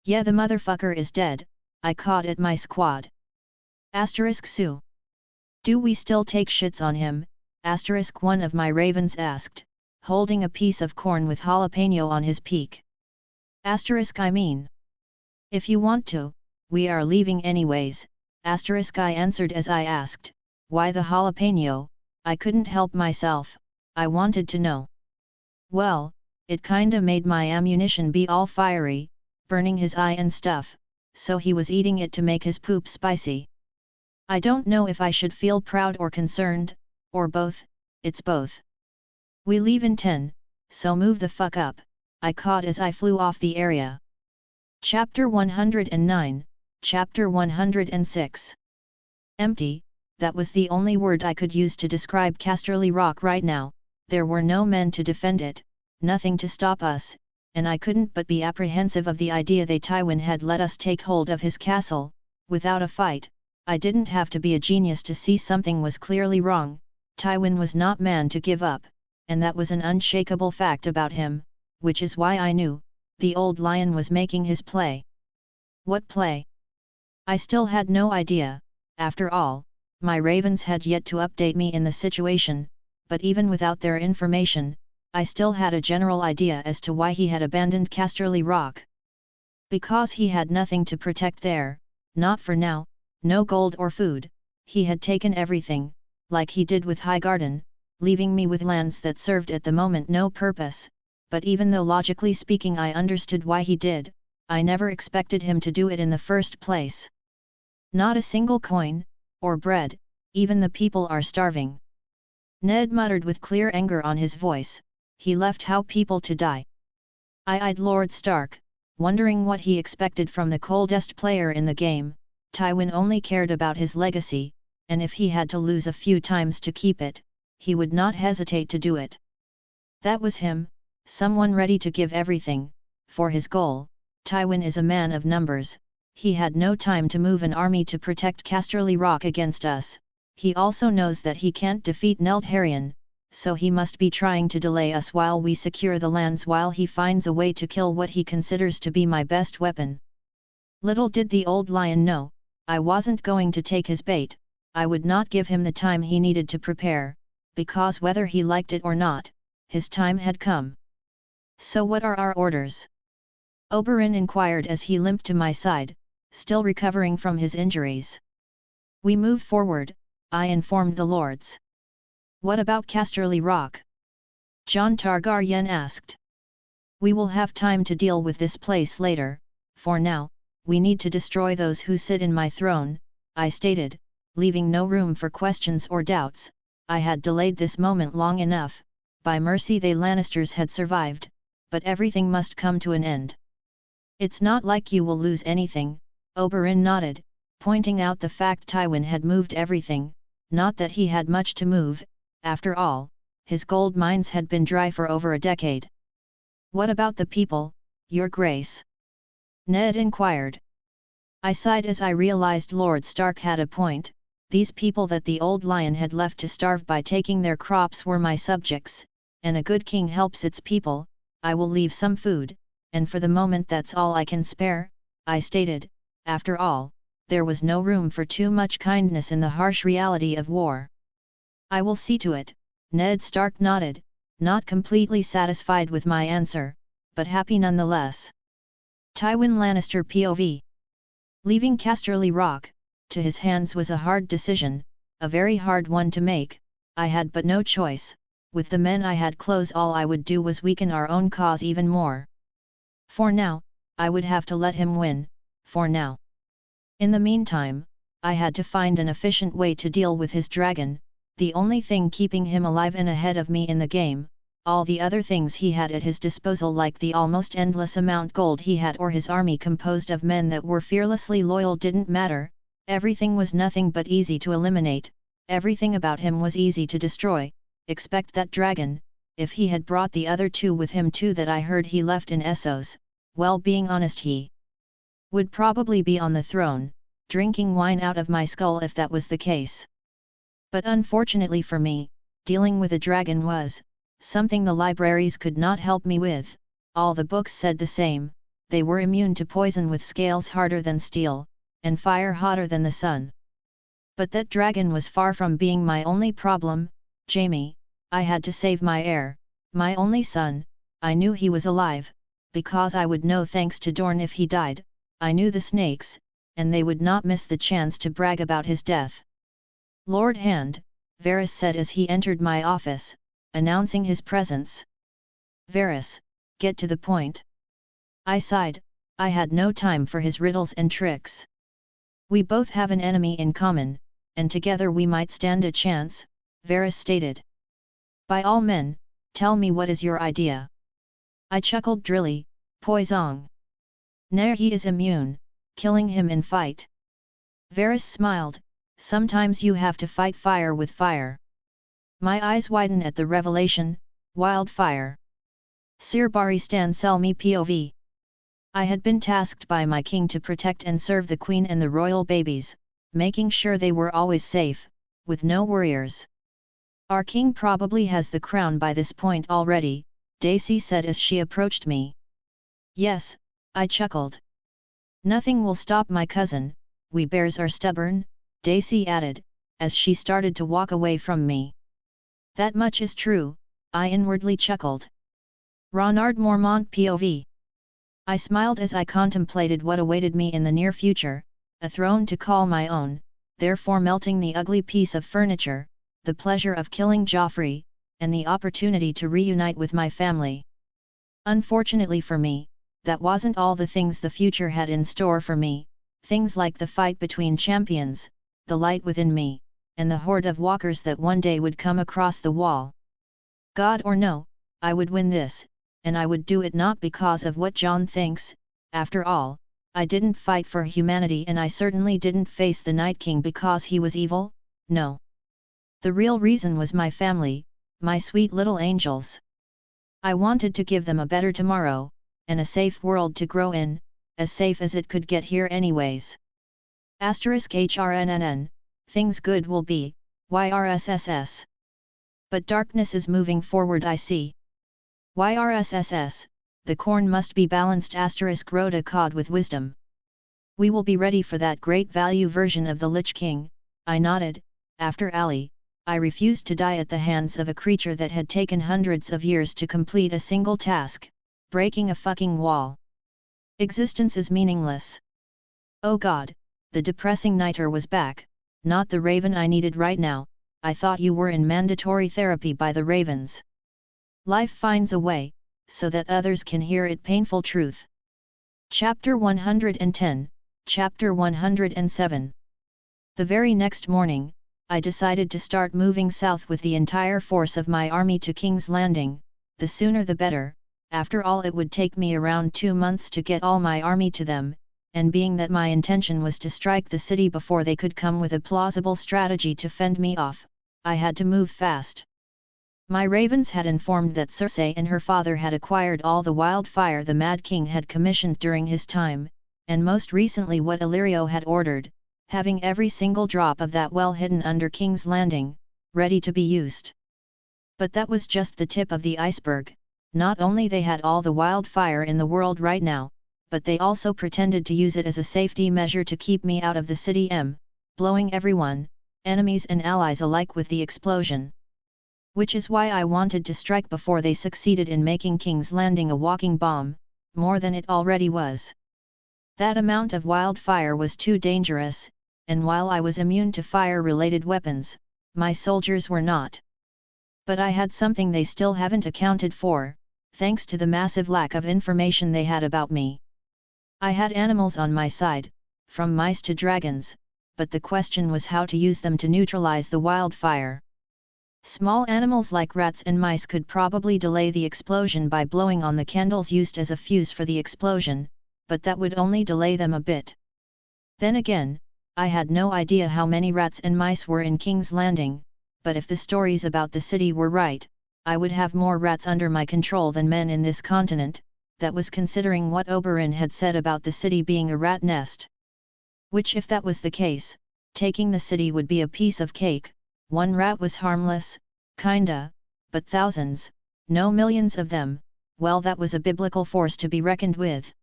Yeah, the motherfucker is dead, I cawed at my squad. Sue. Do we still take shits on him? One of my ravens asked, holding a piece of corn with jalapeno on his peak. I mean. If you want to, we are leaving anyways, I answered as I asked, why the jalapeno? I couldn't help myself, I wanted to know. Well, it kinda made my ammunition be all fiery, burning his eye and stuff, so he was eating it to make his poop spicy. I don't know if I should feel proud or concerned, or both, it's both. We leave in 10, so move the fuck up, I cawed as I flew off the area. Chapter 109, Chapter 106. Empty, that was the only word I could use to describe Casterly Rock right now. There were no men to defend it, nothing to stop us, and I couldn't but be apprehensive of the idea that Tywin had let us take hold of his castle, without a fight. I didn't have to be a genius to see something was clearly wrong. Tywin was not man to give up, and that was an unshakable fact about him, which is why I knew, the old lion was making his play. What play? I still had no idea, after all, my ravens had yet to update me in the situation, but even without their information, I still had a general idea as to why he had abandoned Casterly Rock. Because he had nothing to protect there, not for now, no gold or food, he had taken everything, like he did with Highgarden, leaving me with lands that served at the moment no purpose, but even though logically speaking I understood why he did, I never expected him to do it in the first place. Not a single coin, or bread, even the people are starving. Ned muttered with clear anger on his voice, he left how people to die. I eyed Lord Stark, wondering what he expected from the coldest player in the game. Tywin only cared about his legacy, and if he had to lose a few times to keep it, he would not hesitate to do it. That was him, someone ready to give everything, for his goal. Tywin is a man of numbers, he had no time to move an army to protect Casterly Rock against us. He also knows that he can't defeat Neldharion, so he must be trying to delay us while we secure the lands while he finds a way to kill what he considers to be my best weapon. Little did the old lion know, I wasn't going to take his bait, I would not give him the time he needed to prepare, because whether he liked it or not, his time had come. So what are our orders? Oberyn inquired as he limped to my side, still recovering from his injuries. We move forward, I informed the lords. What about Casterly Rock? Jon Targaryen asked. We will have time to deal with this place later, for now, we need to destroy those who sit in my throne, I stated, leaving no room for questions or doubts. I had delayed this moment long enough, by mercy they Lannisters had survived, but everything must come to an end. It's not like you will lose anything, Oberyn nodded, pointing out the fact Tywin had moved everything, not that he had much to move, after all, his gold mines had been dry for over a decade. What about the people, Your Grace? Ned inquired. I sighed as I realized Lord Stark had a point. These people that the old lion had left to starve by taking their crops were my subjects, and a good king helps its people, I will leave some food, and for the moment that's all I can spare, I stated. After all, there was no room for too much kindness in the harsh reality of war. I will see to it, Ned Stark nodded, not completely satisfied with my answer, but happy nonetheless. Tywin Lannister POV. Leaving Casterly Rock to his hands was a hard decision, a very hard one to make. I had but no choice. With the men I had close, all I would do was weaken our own cause even more. For now, I would have to let him win, for now. In the meantime, I had to find an efficient way to deal with his dragon, the only thing keeping him alive and ahead of me in the game. All the other things he had at his disposal, like the almost endless amount gold he had or his army composed of men that were fearlessly loyal, didn't matter. Everything was nothing but easy to eliminate, everything about him was easy to destroy, except that dragon. If he had brought the other two with him too that I heard he left in Essos, well, being honest, he would probably be on the throne, drinking wine out of my skull if that was the case. But unfortunately for me, dealing with a dragon was something the libraries could not help me with. All the books said the same: they were immune to poison with scales harder than steel, and fire hotter than the sun. But that dragon was far from being my only problem, Jaime. I had to save my heir, my only son. I knew he was alive, because I would know thanks to Dorne if he died. I knew the snakes, and they would not miss the chance to brag about his death. Lord Hand, Varys said as he entered my office, announcing his presence. Varys, get to the point. I sighed. I had no time for his riddles and tricks. We both have an enemy in common, and together we might stand a chance, Varys stated. By all men, tell me, what is your idea? I chuckled drily. Poison. Nair, he is immune, killing him in fight. Varys smiled. Sometimes you have to fight fire with fire. My eyes widen at the revelation. Wildfire. Sir Barry Stan sell me POV. I had been tasked by my king to protect and serve the queen and the royal babies, making sure they were always safe, with no worriers. Our king probably has the crown by this point already, Daisy said as she approached me. Yes, I chuckled. Nothing will stop my cousin, we bears are stubborn, Daisy added, as she started to walk away from me. That much is true, I inwardly chuckled. Ronard Mormont POV. I smiled as I contemplated what awaited me in the near future, a throne to call my own, therefore melting the ugly piece of furniture, the pleasure of killing Joffrey, and the opportunity to reunite with my family. Unfortunately for me, that wasn't all the things the future had in store for me. Things like the fight between champions, the light within me, and the horde of walkers that one day would come across the wall. God or no, I would win this, and I would do it not because of what Jon thinks. After all, I didn't fight for humanity, and I certainly didn't face the Night King because he was evil. No. The real reason was my family, my sweet little angels. I wanted to give them a better tomorrow, and a safe world to grow in, as safe as it could get here anyways. *HRNNN, things good will be, YRSSS. But darkness is moving forward, I see. YRSSS, the corn must be balanced *Rhoda cod with wisdom. We will be ready for that great value version of the Lich King, I nodded. After Ali, I refused to die at the hands of a creature that had taken hundreds of years to complete a single task, breaking a fucking wall. Existence is meaningless. Oh God, the depressing nighter was back, not the raven I needed right now. I thought you were in mandatory therapy by the ravens. Life finds a way, so that others can hear it. Painful truth. Chapter 110, Chapter 107. The very next morning, I decided to start moving south with the entire force of my army to King's Landing. The sooner the better. After all, it would take me around 2 months to get all my army to them, and being that my intention was to strike the city before they could come with a plausible strategy to fend me off, I had to move fast. My ravens had informed that Cersei and her father had acquired all the wildfire the Mad King had commissioned during his time, and most recently what Illyrio had ordered, having every single drop of that well hidden under King's Landing, ready to be used. But that was just the tip of the iceberg. Not only they had all the wildfire in the world right now, but they also pretended to use it as a safety measure to keep me out of the city, blowing everyone, enemies and allies alike, with the explosion. Which is why I wanted to strike before they succeeded in making King's Landing a walking bomb, more than it already was. That amount of wildfire was too dangerous, and while I was immune to fire-related weapons, my soldiers were not. But I had something they still haven't accounted for, thanks to the massive lack of information they had about me. I had animals on my side, from mice to dragons, but the question was how to use them to neutralize the wildfire. Small animals like rats and mice could probably delay the explosion by blowing on the candles used as a fuse for the explosion, but that would only delay them a bit. Then again, I had no idea how many rats and mice were in King's Landing, but if the stories about the city were right, I would have more rats under my control than men in this continent. That was considering what Oberyn had said about the city being a rat nest. Which, if that was the case, taking the city would be a piece of cake. One rat was harmless, kinda, but thousands, no millions of them, well, that was a biblical force to be reckoned with.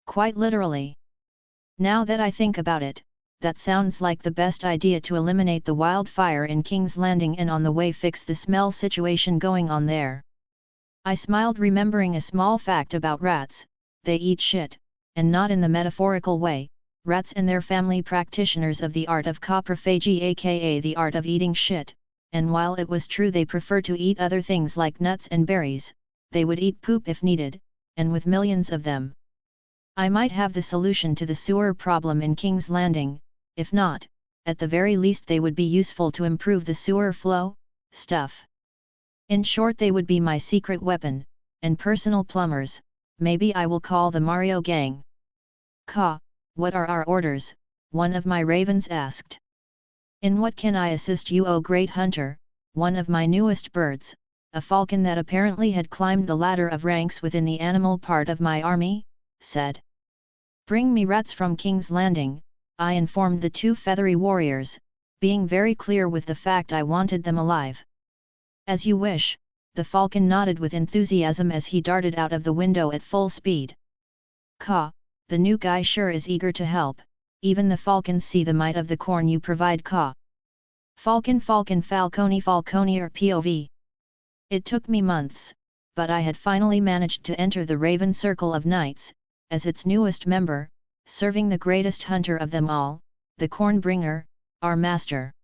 Quite literally. Now that I think about it, that sounds like the best idea to eliminate the wildfire in King's Landing and on the way fix the smell situation going on there. I smiled, remembering a small fact about rats: they eat shit, and not in the metaphorical way. Rats and their family practitioners of the art of coprophagy, aka the art of eating shit, and while it was true they prefer to eat other things like nuts and berries, they would eat poop if needed, and with millions of them. I might have the solution to the sewer problem in King's Landing. If not, at the very least they would be useful to improve the sewer flow, stuff. In short, they would be my secret weapon, and personal plumbers. Maybe I will call the Mario Gang. Caw, what are our orders? One of my ravens asked. In what can I assist you, O great hunter? One of my newest birds, a falcon that apparently had climbed the ladder of ranks within the animal part of my army, said. Bring me rats from King's Landing, I informed the two feathery warriors, being very clear with the fact I wanted them alive. As you wish, the falcon nodded with enthusiasm as he darted out of the window at full speed. Caw, the new guy sure is eager to help. Even the falcons see the might of the corn you provide. Caw. Falcon, falcon, falcone, falconier POV. It took me months, but I had finally managed to enter the Raven Circle of Knights, as its newest member, serving the greatest hunter of them all, the Cornbringer, our master.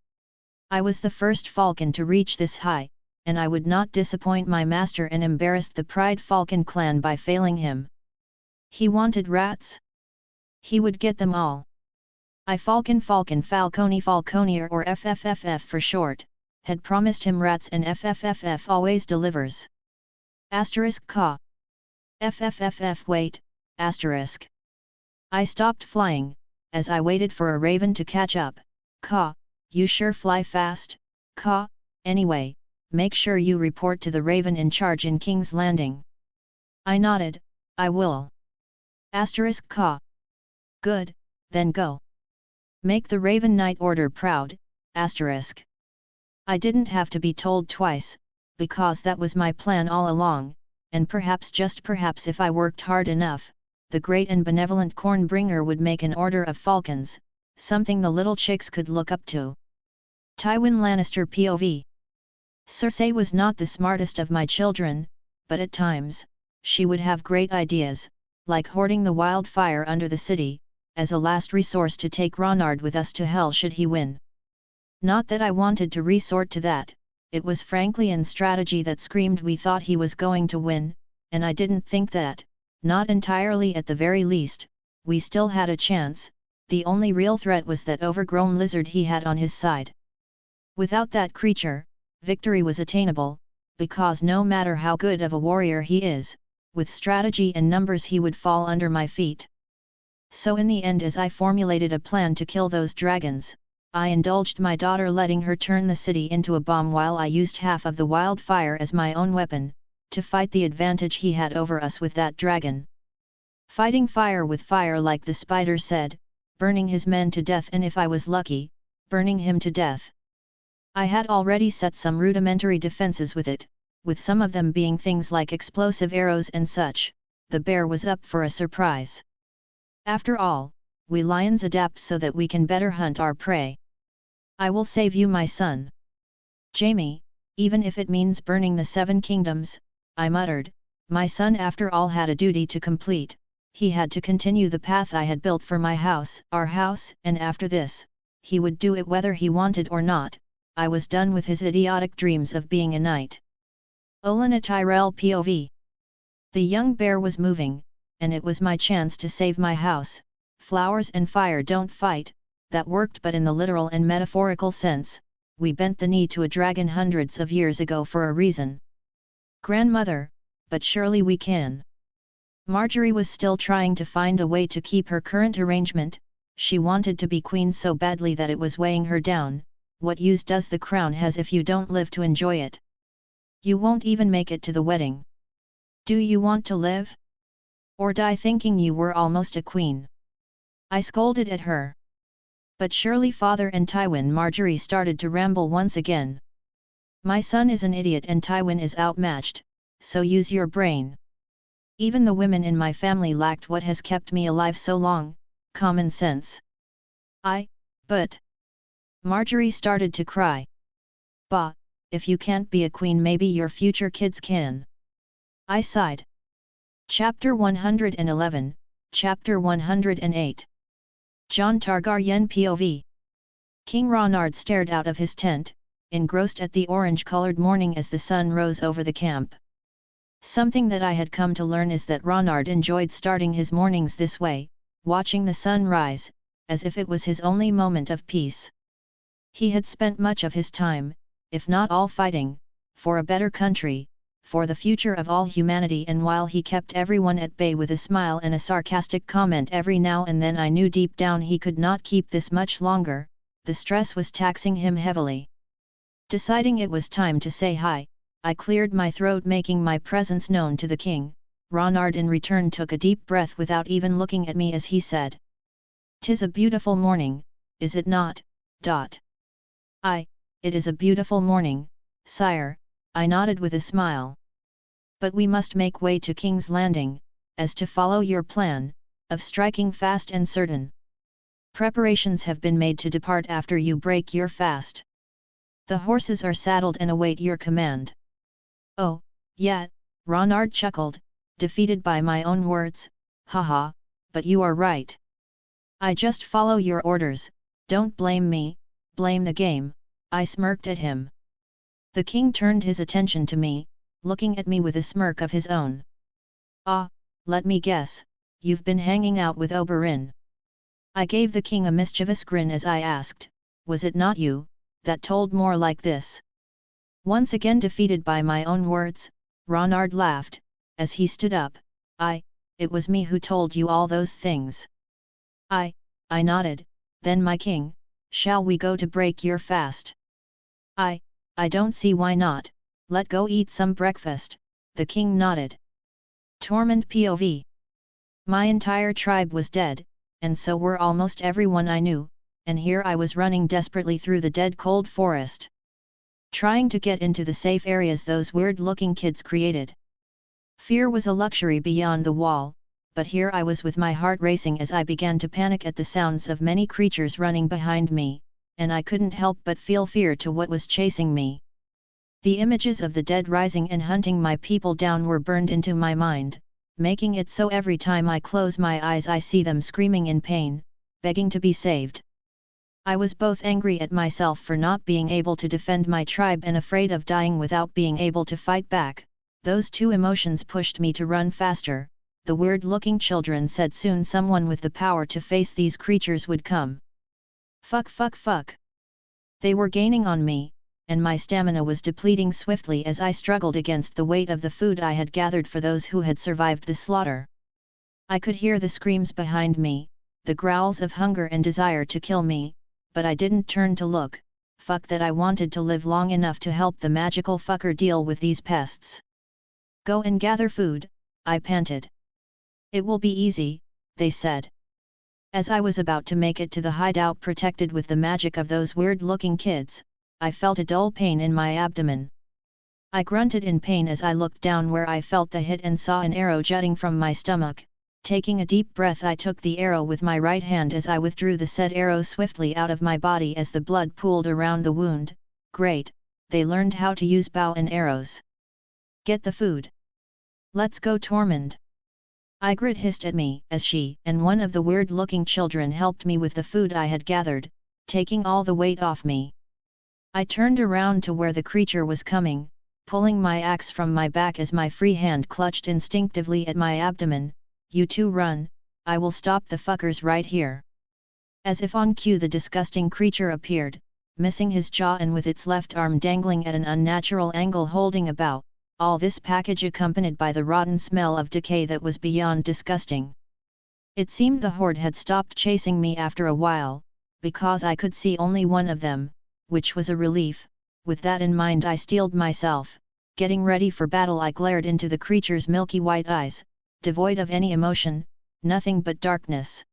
I was the first falcon to reach this high, and I would not disappoint my master and embarrass the Pride Falcon clan by failing him. He wanted rats? He would get them all. I, Falcon, falcone, falconier, or FFFF for short, had promised him rats, and FFFF always delivers. Asterisk caw. FFFF wait, asterisk. I stopped flying, as I waited for a raven to catch up. Caw, you sure fly fast, caw. Anyway, make sure you report to the raven in charge in King's Landing. I nodded, I will. Asterisk caw. Good, then go. Make the Raven Knight Order proud, asterisk. I didn't have to be told twice, because that was my plan all along, and perhaps, just perhaps, if I worked hard enough, the great and benevolent Cornbringer would make an order of falcons, something the little chicks could look up to. Tywin Lannister POV. Cersei was not the smartest of my children, but at times, she would have great ideas, like hoarding the wildfire under the city, as a last resource to take Ronard with us to hell should he win. Not that I wanted to resort to that, it was frankly in strategy that screamed we thought he was going to win, and I didn't think that, not entirely at the very least, we still had a chance. The only real threat was that overgrown lizard he had on his side. Without that creature, victory was attainable, because no matter how good of a warrior he is, with strategy and numbers he would fall under my feet. So in the end, as I formulated a plan to kill those dragons, I indulged my daughter, letting her turn the city into a bomb while I used half of the wildfire as my own weapon, to fight the advantage he had over us with that dragon. Fighting fire with fire, like the spider said, burning his men to death, and if I was lucky, burning him to death. I had already set some rudimentary defenses with it, with some of them being things like explosive arrows and such. The bear was up for a surprise. After all, we lions adapt so that we can better hunt our prey. I will save you, my son. Jamie, even if it means burning the 7 kingdoms, I muttered. My son after all had a duty to complete. He had to continue the path I had built for my house, our house, and after this, he would do it whether he wanted or not. I was done with his idiotic dreams of being a knight. Olena Tyrell POV. The young bear was moving, and it was my chance to save my house. Flowers and fire don't fight, that worked, but in the literal and metaphorical sense, we bent the knee to a dragon hundreds of years ago for a reason. Grandmother, but surely we can. Marjorie was still trying to find a way to keep her current arrangement. She wanted to be queen so badly that it was weighing her down. What use does the crown has if you don't live to enjoy it? You won't even make it to the wedding. Do you want to live? Or die thinking you were almost a queen? I scolded at her. But surely Father and Tywin. Marjorie started to ramble once again. My son is an idiot and Tywin is outmatched, so use your brain. Even the women in my family lacked what has kept me alive so long, common sense. But... Marjorie started to cry. Bah, if you can't be a queen, maybe your future kids can. I sighed. Chapter 111, Chapter 108. Jon Targaryen POV. King Ronard stared out of his tent, engrossed at the orange-colored morning as the sun rose over the camp. Something that I had come to learn is that Ronard enjoyed starting his mornings this way, watching the sun rise, as if it was his only moment of peace. He had spent much of his time, if not all, fighting for a better country, for the future of all humanity, and while he kept everyone at bay with a smile and a sarcastic comment every now and then, I knew deep down he could not keep this much longer. The stress was taxing him heavily. Deciding it was time to say hi, I cleared my throat, making my presence known to the king. Ronard in return took a deep breath without even looking at me as he said, "'Tis a beautiful morning, is it not?" It is a beautiful morning, sire," I nodded with a smile. "But we must make way to King's Landing, as to follow your plan, of striking fast and certain. Preparations have been made to depart after you break your fast. The horses are saddled and await your command." "Oh, yeah," Ronard chuckled, defeated by my own words. "Haha, but you are right. I just follow your orders, don't blame me, blame the game," I smirked at him. The king turned his attention to me, looking at me with a smirk of his own. "Ah, let me guess, you've been hanging out with Oberyn." I gave the king a mischievous grin as I asked, "Was it not you that told more like this?" Once again defeated by my own words, Ronard laughed, as he stood up. It was me who told you all those things." I nodded. "Then my king, shall we go to break your fast?" I don't see why not, let go eat some breakfast," the king nodded. Tormund POV. My entire tribe was dead, and so were almost everyone I knew, and here I was running desperately through the dead cold forest, trying to get into the safe areas those weird-looking kids created. Fear was a luxury beyond the wall, but here I was with my heart racing as I began to panic at the sounds of many creatures running behind me, and I couldn't help but feel fear to what was chasing me. The images of the dead rising and hunting my people down were burned into my mind, making it so every time I close my eyes I see them screaming in pain, begging to be saved. I was both angry at myself for not being able to defend my tribe and afraid of dying without being able to fight back. Those two emotions pushed me to run faster. The weird-looking children said soon someone with the power to face these creatures would come. Fuck. They were gaining on me, and my stamina was depleting swiftly as I struggled against the weight of the food I had gathered for those who had survived the slaughter. I could hear the screams behind me, the growls of hunger and desire to kill me, but I didn't turn to look. Fuck that, I wanted to live long enough to help the magical fucker deal with these pests. "Go and gather food," I panted. "It will be easy," they said. As I was about to make it to the hideout protected with the magic of those weird-looking kids, I felt a dull pain in my abdomen. I grunted in pain as I looked down where I felt the hit and saw an arrow jutting from my stomach. Taking a deep breath, I took the arrow with my right hand as I withdrew the said arrow swiftly out of my body as the blood pooled around the wound. Great, they learned how to use bow and arrows. Get the food. Let's go, Tormund. Ygritte hissed at me as she and one of the weird-looking children helped me with the food I had gathered, taking all the weight off me. I turned around to where the creature was coming, pulling my axe from my back as my free hand clutched instinctively at my abdomen. You two run, I will stop the fuckers right here. As if on cue, the disgusting creature appeared, missing his jaw and with its left arm dangling at an unnatural angle holding a bow, all this package accompanied by the rotten smell of decay that was beyond disgusting. It seemed the horde had stopped chasing me after a while, because I could see only one of them, which was a relief. With that in mind, I steeled myself. Getting ready for battle, I glared into the creature's milky white eyes, devoid of any emotion, nothing but darkness.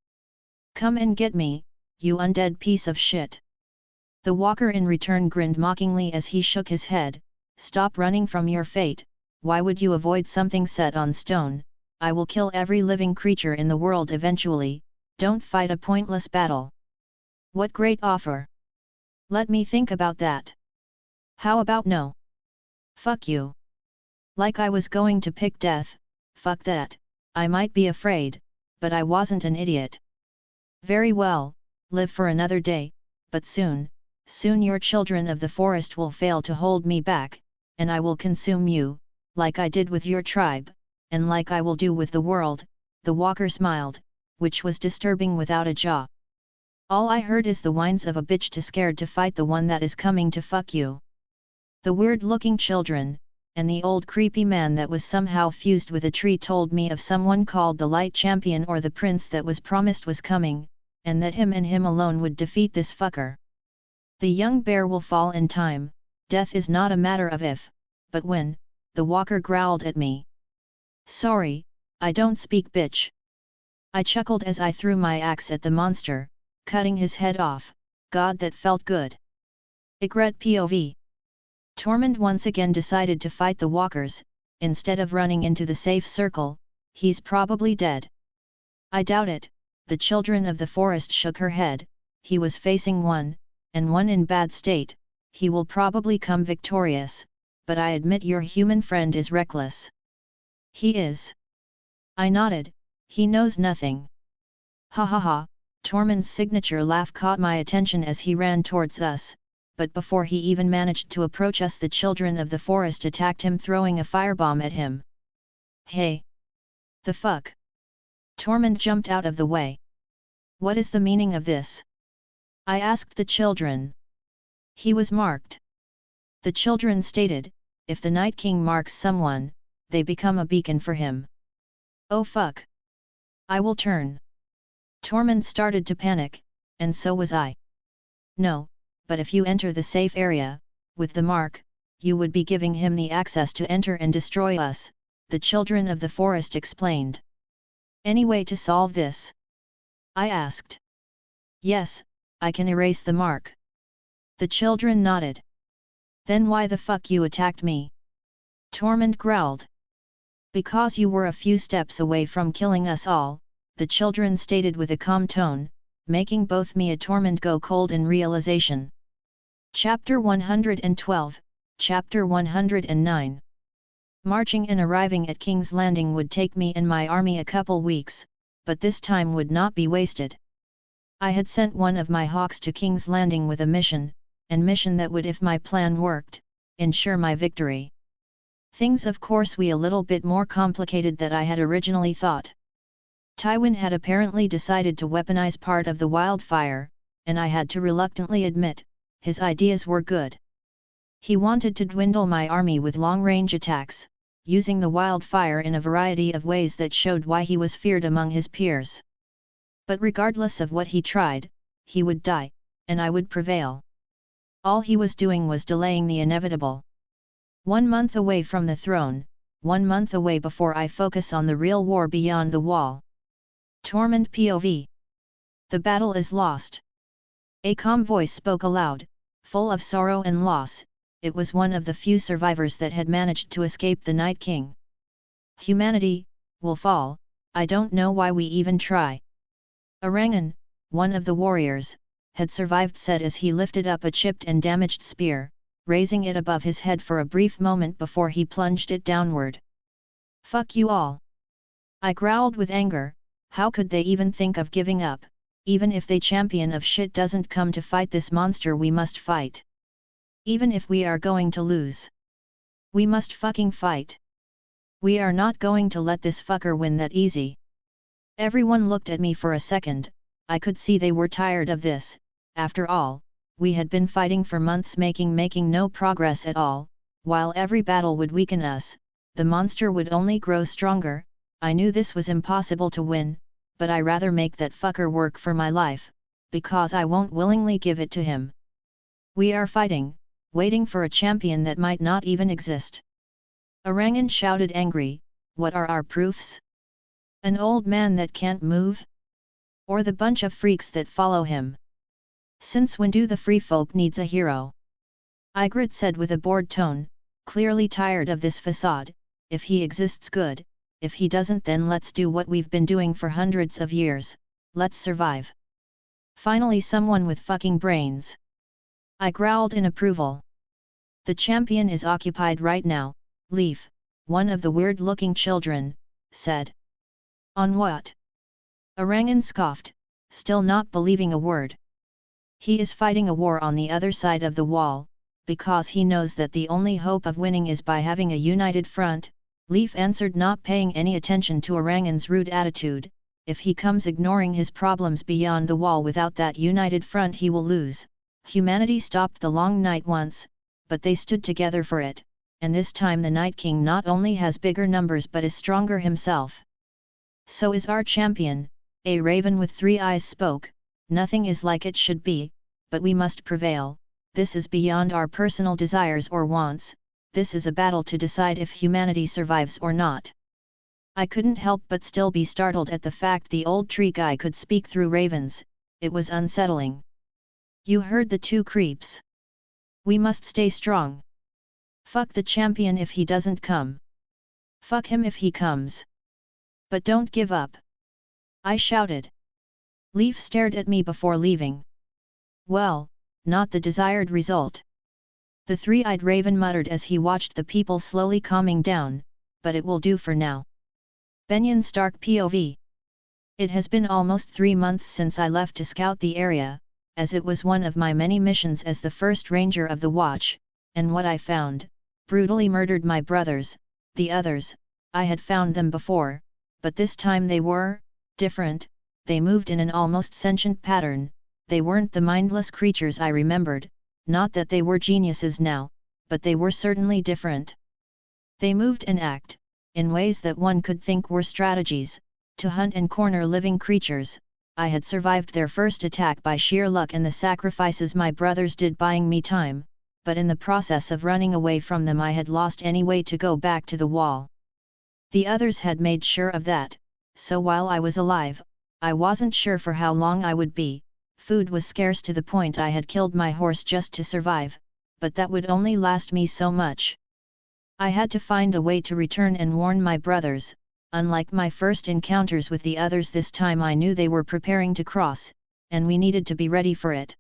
Come and get me, you undead piece of shit. The walker in return grinned mockingly as he shook his head. Stop running from your fate. Why would you avoid something set on stone? I will kill every living creature in the world eventually. Don't fight a pointless battle. What great offer. Let me think about that. How about no? Fuck you. Like I was going to pick death. Fuck that. I might be afraid, but I wasn't an idiot. Very well, live for another day, but soon your children of the forest will fail to hold me back, and I will consume you, like I did with your tribe, and like I will do with the world. The walker smiled, which was disturbing without a jaw. All I heard is the whines of a bitch too scared to fight the one that is coming to fuck you. The weird-looking children, and the old creepy man that was somehow fused with a tree told me of someone called the Light Champion, or the prince that was promised was coming, and that him and him alone would defeat this fucker. The young bear will fall in time. Death is not a matter of if, but when. The walker growled at me. Sorry, I don't speak bitch. I chuckled as I threw my axe at the monster, cutting his head off. God, that felt good. Ygritte POV. Tormund once again decided to fight the walkers. Instead of running into the safe circle, he's probably dead. I doubt it. The children of the forest shook her head. He was facing one, and one in bad state. He will probably come victorious, but I admit your human friend is reckless. He is. I nodded. He knows nothing. Ha ha ha. Tormund's signature laugh caught my attention as he ran towards us, but before he even managed to approach us, the children of the forest attacked him, throwing a firebomb at him. Hey! The fuck? Tormund jumped out of the way. What is the meaning of this? I asked the children. He was marked. The children stated, if the Night King marks someone, they become a beacon for him. Oh fuck! I will turn. Tormund started to panic, and so was I. No, but if you enter the safe area, with the mark, you would be giving him the access to enter and destroy us, the children of the forest explained. Any way to solve this? I asked. Yes, I can erase the mark. The children nodded. Then why the fuck you attacked me? Tormund growled. Because you were a few steps away from killing us all, the children stated with a calm tone, making both me and Tormund go cold in realization. Chapter 112, Chapter 109. Marching and arriving at King's Landing would take me and my army a couple weeks, but this time would not be wasted. I had sent one of my hawks to King's Landing with a mission that would, if my plan worked, ensure my victory. Things of course were a little bit more complicated than I had originally thought. Tywin had apparently decided to weaponize part of the wildfire, and I had to reluctantly admit, his ideas were good. He wanted to dwindle my army with long-range attacks, using the wildfire in a variety of ways that showed why he was feared among his peers. But regardless of what he tried, he would die, and I would prevail. All he was doing was delaying the inevitable. 1 month away from the throne, 1 month away before I focus on the real war beyond the wall. Tormund POV. The battle is lost. A calm voice spoke aloud, Full of sorrow and loss, it was one of the few survivors that had managed to escape the Night King. Humanity will fall, I don't know why we even try. Orangan, one of the warriors, had survived, said as he lifted up a chipped and damaged spear, raising it above his head for a brief moment before he plunged it downward. Fuck you all! I growled with anger. How could they even think of giving up? Even if the champion of shit doesn't come to fight this monster, we must fight. Even if we are going to lose, we must fucking fight. We are not going to let this fucker win that easy. Everyone looked at me for a second. I could see they were tired of this. After all, we had been fighting for months making no progress at all. While every battle would weaken us, the monster would only grow stronger. I knew this was impossible to win, but I rather make that fucker work for my life, because I won't willingly give it to him. We are fighting, waiting for a champion that might not even exist. Orangan shouted angry, what are our proofs? An old man that can't move? Or the bunch of freaks that follow him? Since when do the free folk needs a hero? Ygritte said with a bored tone, clearly tired of this facade. If he exists, good. If he doesn't, then let's do what we've been doing for hundreds of years. Let's survive. Finally someone with fucking brains. I growled in approval. The champion is occupied right now, Leaf, one of the weird-looking children, said. On what? Orangan scoffed, still not believing a word. He is fighting a war on the other side of the wall, because he knows that the only hope of winning is by having a united front. Leaf answered, not paying any attention to Orangan's rude attitude. If he comes ignoring his problems beyond the wall without that united front, he will lose. Humanity stopped the long night once, but they stood together for it, and this time the Night King not only has bigger numbers but is stronger himself. So is our champion, a raven with 3 eyes spoke. Nothing is like it should be, but we must prevail. This is beyond our personal desires or wants. This is a battle to decide if humanity survives or not. I couldn't help but still be startled at the fact the old tree guy could speak through ravens. It was unsettling. You heard the 2 creeps. We must stay strong. Fuck the champion if he doesn't come. Fuck him if he comes. But don't give up. I shouted. Leaf stared at me before leaving. Well, not the desired result. The 3-eyed raven muttered as he watched the people slowly calming down, but it will do for now. Benyon Stark POV. It has been almost 3 months since I left to scout the area, as it was one of my many missions as the first ranger of the watch, and what I found, brutally murdered my brothers. The others, I had found them before, but this time they were different. They moved in an almost sentient pattern. They weren't the mindless creatures I remembered. Not that they were geniuses now, but they were certainly different. They moved and act, in ways that one could think were strategies, to hunt and corner living creatures. I had survived their first attack by sheer luck and the sacrifices my brothers did buying me time, but in the process of running away from them I had lost any way to go back to the wall. The others had made sure of that, so while I was alive, I wasn't sure for how long I would be. Food was scarce to the point I had killed my horse just to survive, but that would only last me so much. I had to find a way to return and warn my brothers. Unlike my first encounters with the others, this time I knew they were preparing to cross, and we needed to be ready for it.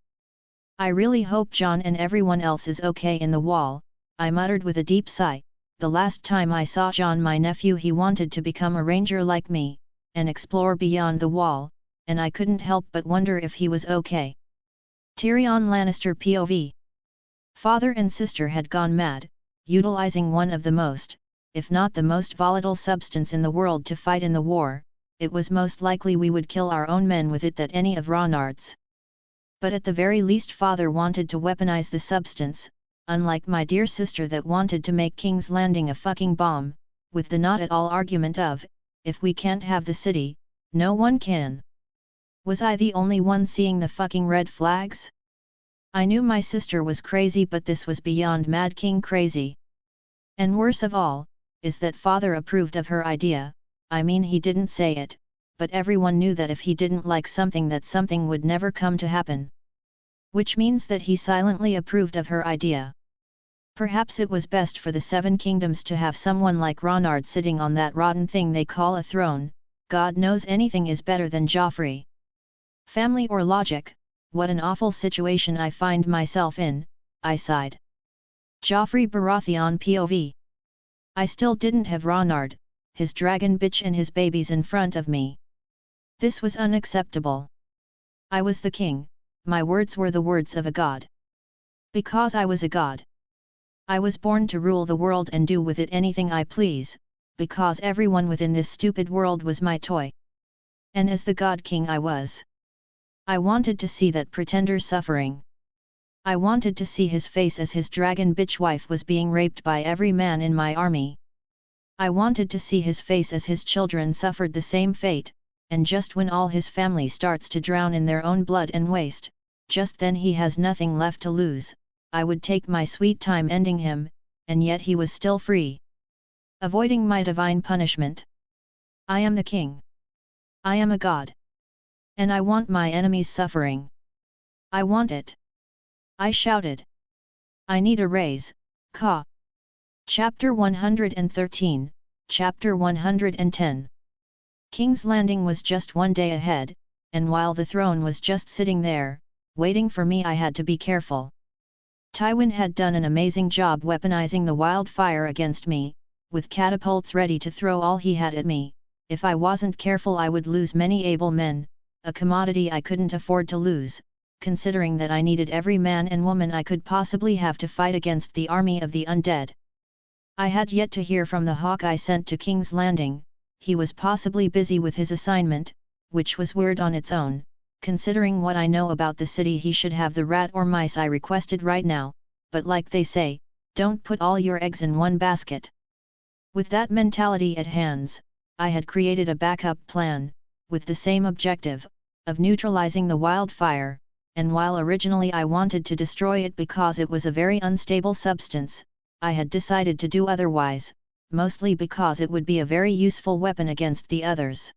I really hope John and everyone else is okay in the wall, I muttered with a deep sigh. The last time I saw John, my nephew, he wanted to become a ranger like me, and explore beyond the wall, and I couldn't help but wonder if he was okay. Tyrion Lannister POV. Father and sister had gone mad, utilizing one of the most, if not the most volatile substance in the world to fight in the war. It was most likely we would kill our own men with it than any of Ronard's. But at the very least father wanted to weaponize the substance, unlike my dear sister that wanted to make King's Landing a fucking bomb, with the not at all argument of, if we can't have the city, no one can. Was I the only one seeing the fucking red flags? I knew my sister was crazy, but this was beyond Mad King crazy. And worse of all, is that father approved of her idea. I mean, he didn't say it, but everyone knew that if he didn't like something, that something would never come to happen. which means that he silently approved of her idea. Perhaps it was best for the Seven Kingdoms to have someone like Ronard sitting on that rotten thing they call a throne. God knows anything is better than Joffrey. Family or logic, what an awful situation I find myself in, I sighed. Joffrey Baratheon POV. I still didn't have Ronard, his dragon bitch and his babies in front of me. This was unacceptable. I was the king, my words were the words of a god. Because I was a god. I was born to rule the world and do with it anything I please, because everyone within this stupid world was my toy. And as the god king I was. I wanted to see that pretender suffering. I wanted to see his face as his dragon bitch wife was being raped by every man in my army. I wanted to see his face as his children suffered the same fate, and just when all his family starts to drown in their own blood and waste, just then he has nothing left to lose, I would take my sweet time ending him, and yet he was still free. Avoiding my divine punishment. I am the king. I am a god. And I want my enemies suffering. I want it. I shouted. I need a raise, Ka. Chapter 113, Chapter 110. King's Landing was just one day ahead, and while the throne was just sitting there, waiting for me, I had to be careful. Tywin had done an amazing job weaponizing the wildfire against me, with catapults ready to throw all he had at me. If I wasn't careful I would lose many able men, a commodity I couldn't afford to lose, considering that I needed every man and woman I could possibly have to fight against the army of the undead. I had yet to hear from the hawk I sent to King's Landing. He was possibly busy with his assignment, which was weird on its own. Considering what I know about the city, he should have the rat or mice I requested right now, but like they say, don't put all your eggs in one basket. With that mentality at hands, I had created a backup plan, with the same objective, of neutralizing the wildfire, and while originally I wanted to destroy it because it was a very unstable substance, I had decided to do otherwise, mostly because it would be a very useful weapon against the others.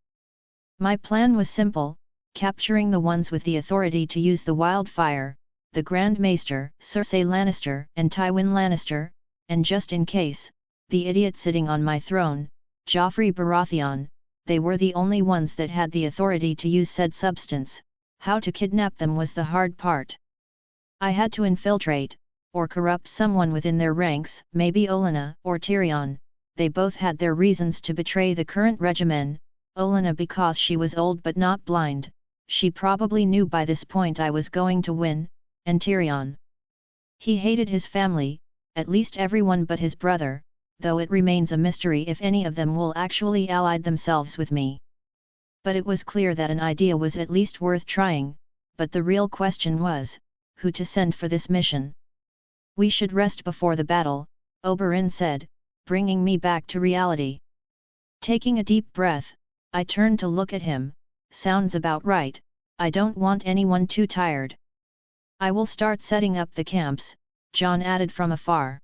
My plan was simple, capturing the ones with the authority to use the wildfire, the Grand Maester, Cersei Lannister and Tywin Lannister, and just in case, the idiot sitting on my throne, Joffrey Baratheon. They were the only ones that had the authority to use said substance. How to kidnap them was the hard part. I had to infiltrate, or corrupt someone within their ranks, maybe Olenna or Tyrion. They both had their reasons to betray the current regimen, Olenna because she was old but not blind, she probably knew by this point I was going to win, and Tyrion. He hated his family, at least everyone but his brother, though it remains a mystery if any of them will actually ally themselves with me. But it was clear that an idea was at least worth trying, but the real question was, who to send for this mission. We should rest before the battle, Oberyn said, bringing me back to reality. Taking a deep breath, I turned to look at him. Sounds about right, I don't want anyone too tired. I will start setting up the camps, Jon added from afar.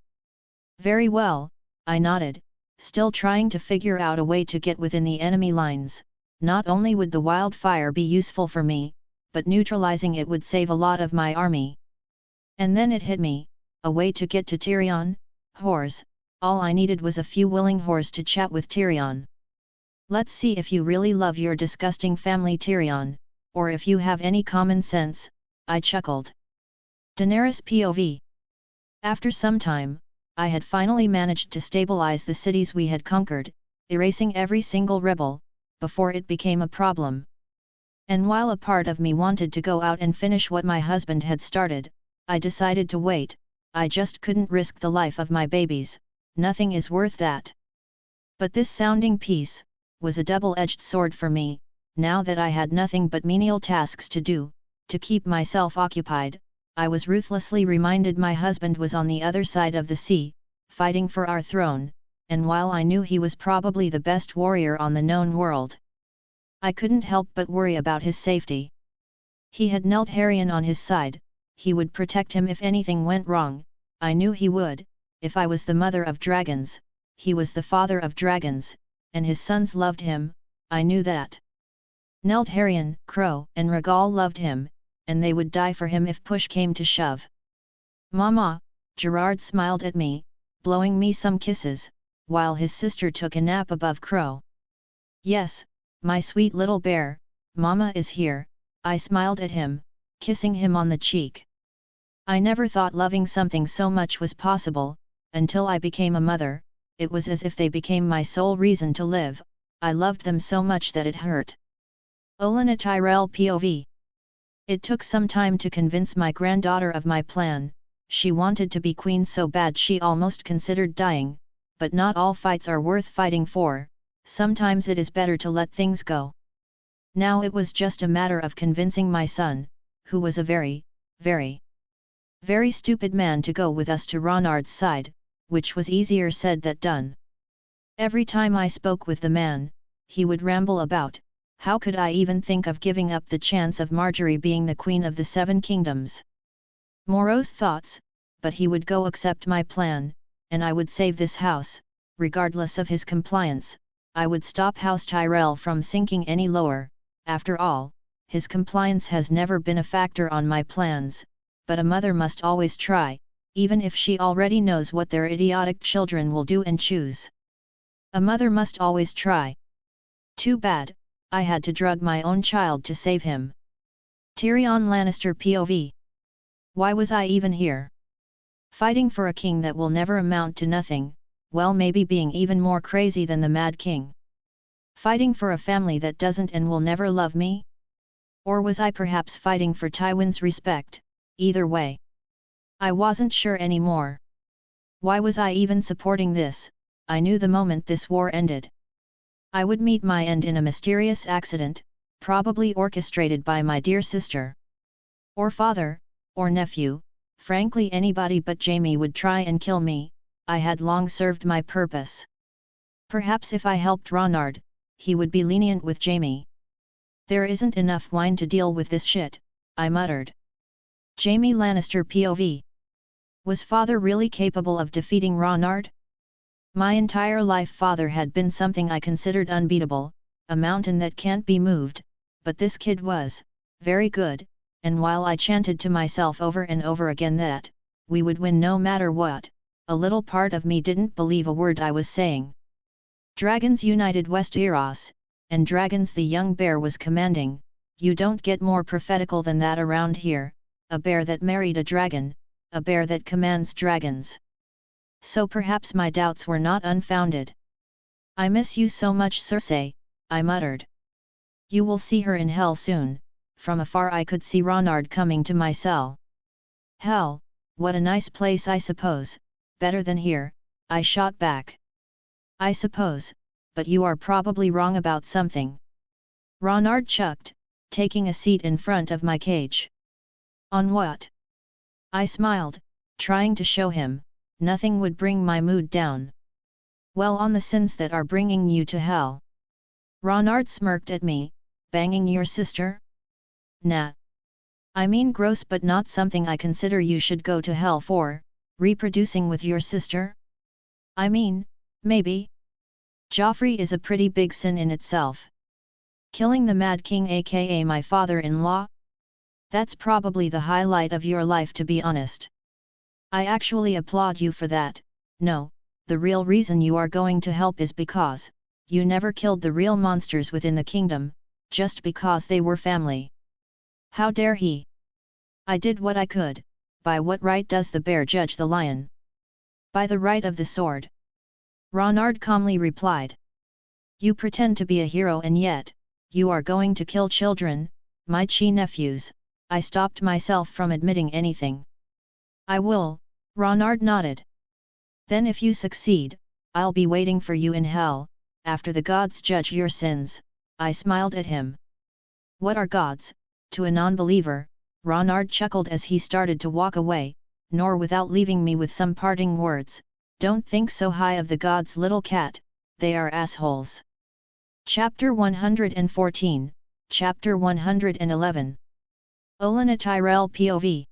Very well, I nodded, still trying to figure out a way to get within the enemy lines. Not only would the wildfire be useful for me, but neutralizing it would save a lot of my army. And then it hit me, a way to get to Tyrion? Whores, all I needed was a few willing whores to chat with Tyrion. Let's see if you really love your disgusting family, Tyrion, or if you have any common sense, I chuckled. Daenerys POV. After some time, I had finally managed to stabilize the cities we had conquered, erasing every single rebel, before it became a problem. And while a part of me wanted to go out and finish what my husband had started, I decided to wait. I just couldn't risk the life of my babies, nothing is worth that. But this sounding peace was a double-edged sword for me. Now that I had nothing but menial tasks to do, to keep myself occupied, I was ruthlessly reminded my husband was on the other side of the sea, fighting for our throne, and while I knew he was probably the best warrior on the known world, I couldn't help but worry about his safety. He had Nelt Harrion on his side, he would protect him if anything went wrong. I knew he would. If I was the mother of dragons, he was the father of dragons, and his sons loved him, I knew that. Nelt Harrion, Crow, and Rhaegal loved him, and they would die for him if push came to shove. Mama, Gerard smiled at me, blowing me some kisses, while his sister took a nap above Crow. Yes, my sweet little bear, Mama is here, I smiled at him, kissing him on the cheek. I never thought loving something so much was possible, until I became a mother. It was as if they became my sole reason to live. I loved them so much that it hurt. Olena Tyrell POV. It took some time to convince my granddaughter of my plan. She wanted to be queen so bad she almost considered dying, but not all fights are worth fighting for. Sometimes it is better to let things go. Now it was just a matter of convincing my son, who was a very, very stupid man, to go with us to Ronard's side, which was easier said than done. Every time I spoke with the man, he would ramble about, how could I even think of giving up the chance of Marjorie being the queen of the 7 kingdoms? Morose thoughts, but he would go accept my plan, and I would save this house, regardless of his compliance. I would stop House Tyrell from sinking any lower. After all, his compliance has never been a factor on my plans, but a mother must always try, even if she already knows what their idiotic children will do and choose. A mother must always try. Too bad, I had to drug my own child to save him. Tyrion Lannister POV. Why was I even here? Fighting for a king that will never amount to nothing, well, maybe being even more crazy than the Mad King. Fighting for a family that doesn't and will never love me? Or was I perhaps fighting for Tywin's respect? Either way, I wasn't sure anymore. Why was I even supporting this? I knew the moment this war ended, I would meet my end in a mysterious accident, probably orchestrated by my dear sister. Or father, or nephew, frankly anybody but Jaime would try and kill me. I had long served my purpose. Perhaps if I helped Ronard, he would be lenient with Jaime. There isn't enough wine to deal with this shit, I muttered. Jaime Lannister POV. Was father really capable of defeating Ronard? My entire life father had been something I considered unbeatable, a mountain that can't be moved, but this kid was very good, and while I chanted to myself over and over again that we would win no matter what, a little part of me didn't believe a word I was saying. Dragons united Westeros, and Dragons the young bear was commanding. You don't get more prophetical than that around here, a bear that married a dragon, a bear that commands dragons. So perhaps my doubts were not unfounded. I miss you so much, Cersei, I muttered. You will see her in hell soon. From afar I could see Ronard coming to my cell. Hell, what a nice place, I suppose, better than here, I shot back. I suppose, but you are probably wrong about something. Ronard chucked, taking a seat in front of my cage. On what? I smiled, trying to show him, nothing would bring my mood down. Well, on the sins that are bringing you to hell. Ronard smirked at me, banging your sister? Nah. I mean gross, but not something I consider you should go to hell for, reproducing with your sister? I mean, maybe. Joffrey is a pretty big sin in itself. Killing the Mad King, aka my father-in-law? That's probably the highlight of your life, to be honest. I actually applaud you for that. No, the real reason you are going to help is because you never killed the real monsters within the kingdom, just because they were family. How dare he? I did what I could. By what right does the bear judge the lion? By the right of the sword. Ronard calmly replied. You pretend to be a hero and yet, you are going to kill children, my chi nephews. I stopped myself from admitting anything. I will, Ronard nodded. Then if you succeed, I'll be waiting for you in hell, after the gods judge your sins. I smiled at him. What are gods, to a non-believer? Ronard chuckled as he started to walk away, nor without leaving me with some parting words. Don't think so high of the gods, little cat, they are assholes. Chapter 114, Chapter 111. Olena Tyrell POV.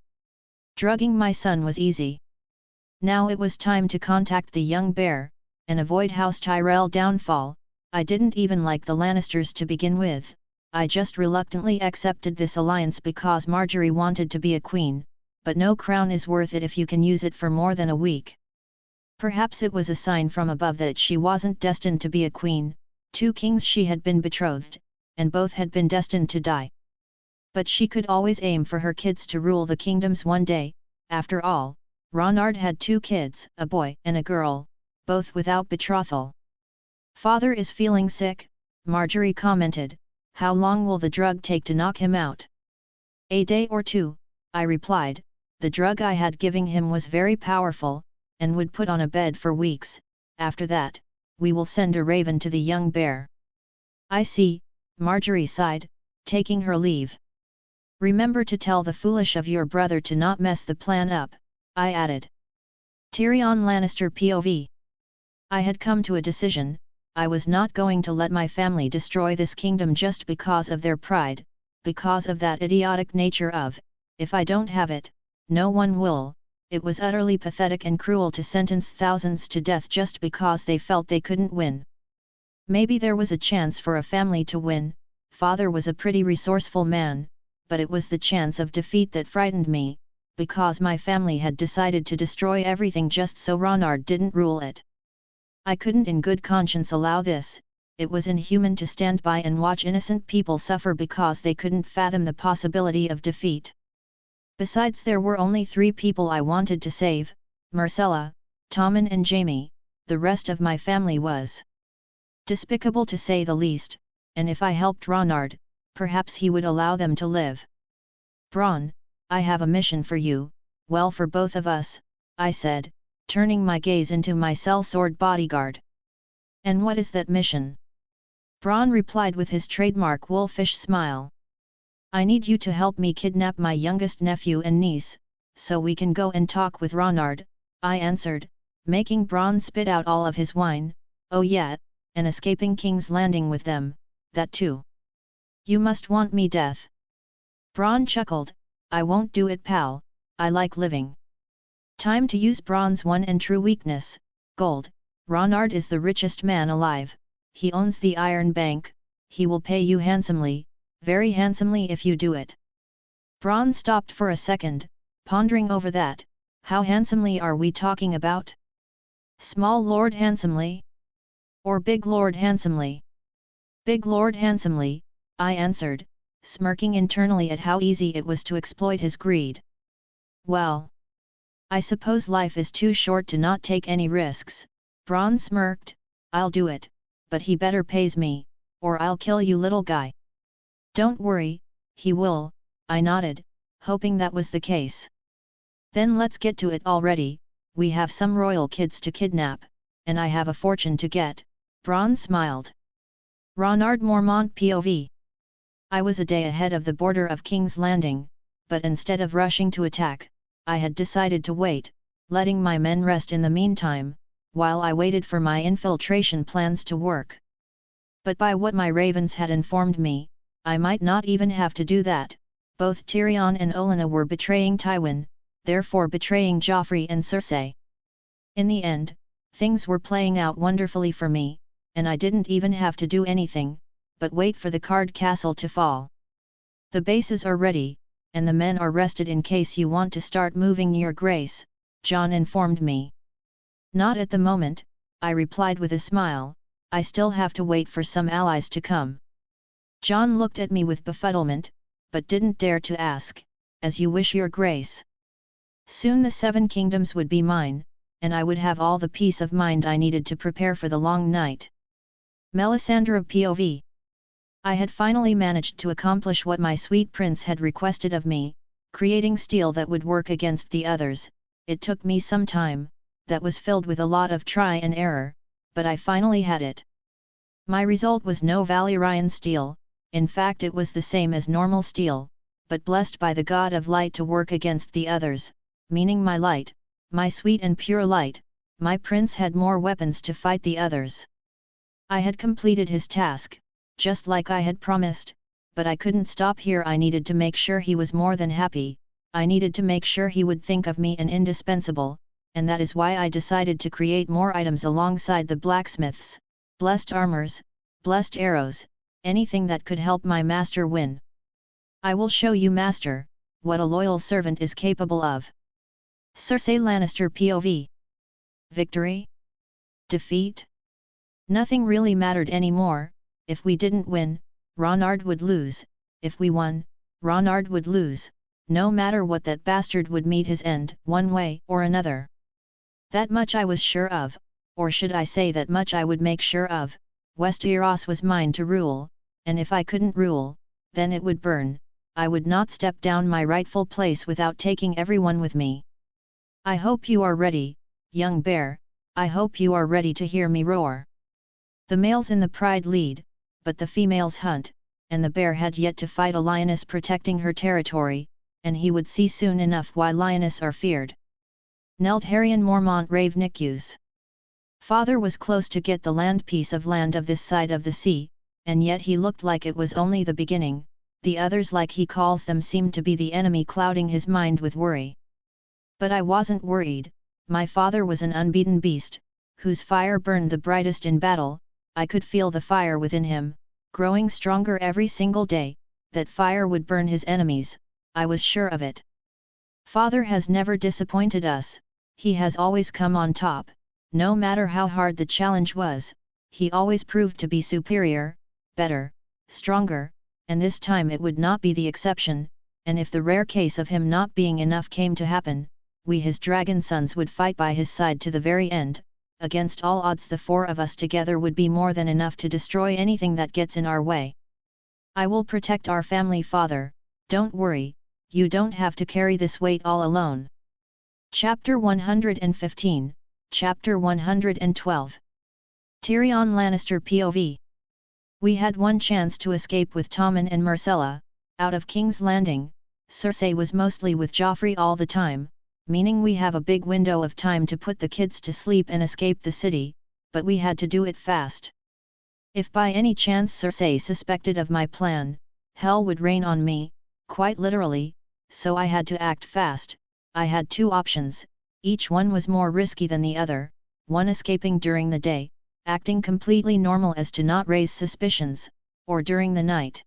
Drugging my son was easy. Now it was time to contact the young bear, and avoid House Tyrell downfall. I didn't even like the Lannisters to begin with, I just reluctantly accepted this alliance because Marjorie wanted to be a queen, but no crown is worth it if you can use it for more than a week. Perhaps it was a sign from above that she wasn't destined to be a queen. 2 kings she had been betrothed, and both had been destined to die. But she could always aim for her kids to rule the kingdoms one day. After all, Ronard had 2 kids, a boy and a girl, both without betrothal. "Father is feeling sick," Marjorie commented. "How long will the drug take to knock him out?" "A day or 2, I replied. The drug I had giving him was very powerful, and would put on a bed for weeks. After that, we will send a raven to the young bear." "I see," Marjorie sighed, taking her leave. "Remember to tell the foolish of your brother to not mess the plan up," I added. Tyrion Lannister POV. I had come to a decision. I was not going to let my family destroy this kingdom just because of their pride, because of that idiotic nature of, if I don't have it, no one will. It was utterly pathetic and cruel to sentence thousands to death just because they felt they couldn't win. Maybe there was a chance for a family to win. Father was a pretty resourceful man, but it was the chance of defeat that frightened me, because my family had decided to destroy everything just so Ronard didn't rule it. I couldn't in good conscience allow this. It was inhuman to stand by and watch innocent people suffer because they couldn't fathom the possibility of defeat. Besides, there were only 3 people I wanted to save: Marcella, Tommen and Jaime. The rest of my family was despicable to say the least, and if I helped Ronard, perhaps he would allow them to live. "Bronn, I have a mission for you, well, for both of us," I said, turning my gaze into my sellsword bodyguard. "And what is that mission?" Bronn replied with his trademark wolfish smile. "I need you to help me kidnap my youngest nephew and niece, so we can go and talk with Ronard," I answered, making Bronn spit out all of his wine. "Oh yeah, and escaping King's Landing with them, that too. You must want me death." Bronn chuckled. "I won't do it, pal, I like living." Time to use Bronn's one and true weakness: gold. Ronard is the richest man alive. He owns the Iron Bank. He will pay you handsomely, very handsomely if you do it. Bronn stopped for a second, pondering over that. How handsomely are we talking about? Small Lord handsomely? Or Big Lord handsomely? Big Lord handsomely, I answered, smirking internally at how easy it was to exploit his greed. "Well, I suppose life is too short to not take any risks," Bronn smirked. "I'll do it, but he better pays me, or I'll kill you, little guy." "Don't worry, he will," I nodded, hoping that was the case. "Then let's get to it already. We have some royal kids to kidnap, and I have a fortune to get." Bronn smiled. Ronard Mormont POV. I was a day ahead of the border of King's Landing, but instead of rushing to attack, I had decided to wait, letting my men rest in the meantime, while I waited for my infiltration plans to work. But by what my ravens had informed me, I might not even have to do that. Both Tyrion and Olenna were betraying Tywin, therefore betraying Joffrey and Cersei. In the end, things were playing out wonderfully for me, and I didn't even have to do anything, but wait for the card castle to fall. "The bases are ready, and the men are rested in case you want to start moving, your grace," Jon informed me. "Not at the moment," I replied with a smile. "I still have to wait for some allies to come." Jon looked at me with befuddlement, but didn't dare to ask. "As you wish, your grace." Soon the 7 kingdoms would be mine, and I would have all the peace of mind I needed to prepare for the long night. Melisandre POV. I had finally managed to accomplish what my sweet prince had requested of me, creating steel that would work against the others. It took me some time, that was filled with a lot of try and error, but I finally had it. My result was no Valyrian steel, in fact it was the same as normal steel, but blessed by the god of light to work against the others, meaning my light, my sweet and pure light. My prince had more weapons to fight the others. I had completed his task, just like I had promised, but I couldn't stop here. I needed to make sure he was more than happy. I needed to make sure he would think of me as indispensable, and that is why I decided to create more items alongside the blacksmiths: blessed armors, blessed arrows, anything that could help my master win. I will show you, master, what a loyal servant is capable of. Cersei Lannister POV. Victory? Defeat? Nothing really mattered anymore. If we didn't win, Ronard would lose. If we won, Ronard would lose. No matter what, that bastard would meet his end, one way or another. That much I was sure of, or should I say that much I would make sure of. Westeros was mine to rule, and if I couldn't rule, then it would burn. I would not step down my rightful place without taking everyone with me. I hope you are ready, young bear, I hope you are ready to hear me roar. The males in the pride lead, but the females hunt, and the bear had yet to fight a lioness protecting her territory, and he would see soon enough why lioness are feared. Neld Harion Mormont Rave Nicus. Father was close to get the land piece of land of this side of the sea, and yet he looked like it was only the beginning. The others, like he calls them, seemed to be the enemy, clouding his mind with worry. But I wasn't worried. My father was an unbeaten beast, whose fire burned the brightest in battle. I could feel the fire within him, growing stronger every single day. That fire would burn his enemies, I was sure of it. Father has never disappointed us. He has always come on top. No matter how hard the challenge was, he always proved to be superior, better, stronger, and this time it would not be the exception. And if the rare case of him not being enough came to happen, we, his dragon sons, would fight by his side to the very end. Against all odds, the four of us together would be more than enough to destroy anything that gets in our way. I will protect our family, father, don't worry, you don't have to carry this weight all alone. Chapter 115, Chapter 112. Tyrion Lannister POV. We had one chance to escape with Tommen and Myrcella, out of King's Landing. Cersei was mostly with Joffrey all the time, meaning we have a big window of time to put the kids to sleep and escape the city, but we had to do it fast. If by any chance Cersei suspected of my plan, hell would rain on me, quite literally, so I had to act fast. I had two options, each one was more risky than the other, one escaping during the day, acting completely normal as to not raise suspicions, or during the night.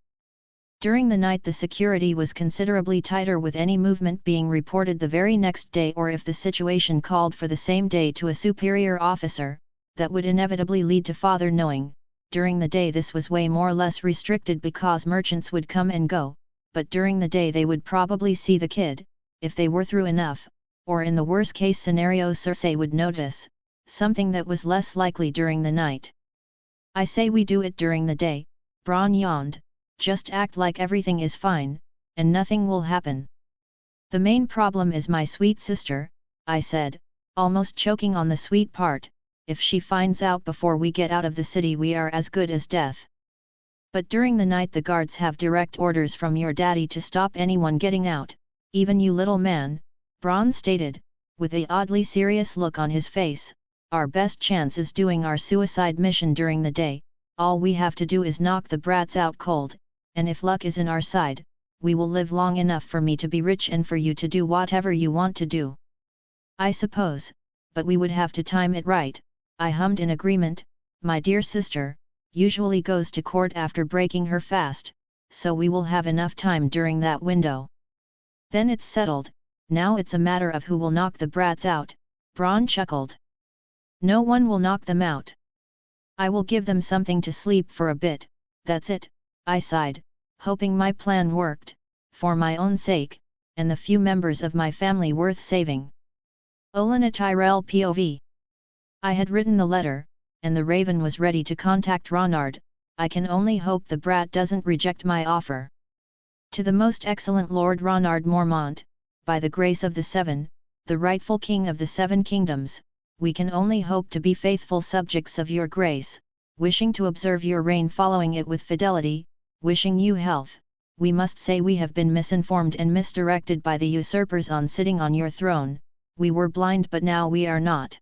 During the night the security was considerably tighter, with any movement being reported the very next day, or if the situation called for the same day to a superior officer, that would inevitably lead to father knowing. During the day this was way more or less restricted because merchants would come and go, but during the day they would probably see the kid, if they were through enough, or in the worst case scenario Cersei would notice, something that was less likely during the night. I say we do it during the day, Bronn yawned. Just act like everything is fine, and nothing will happen. The main problem is my sweet sister, I said, almost choking on the sweet part. If she finds out before we get out of the city, we are as good as death. But during the night the guards have direct orders from your daddy to stop anyone getting out, even you, little man, Bronn stated, with a oddly serious look on his face. Our best chance is doing our suicide mission during the day. All we have to do is knock the brats out cold, and if luck is in our side, we will live long enough for me to be rich and for you to do whatever you want to do. I suppose, but we would have to time it right. I hummed in agreement. My dear sister usually goes to court after breaking her fast, so we will have enough time during that window. Then it's settled. Now it's a matter of who will knock the brats out, Bronn chuckled. No one will knock them out. I will give them something to sleep for a bit, that's it, I sighed, hoping my plan worked, for my own sake, and the few members of my family worth saving. Olenna Tyrell POV. I had written the letter, and the Raven was ready to contact Ronard. I can only hope the brat doesn't reject my offer. To the most excellent Lord Ronard Mormont, by the grace of the Seven, the rightful King of the Seven Kingdoms, we can only hope to be faithful subjects of your grace, wishing to observe your reign, following it with fidelity, wishing you health. We must say we have been misinformed and misdirected by the usurpers on sitting on your throne. We were blind, but now we are not.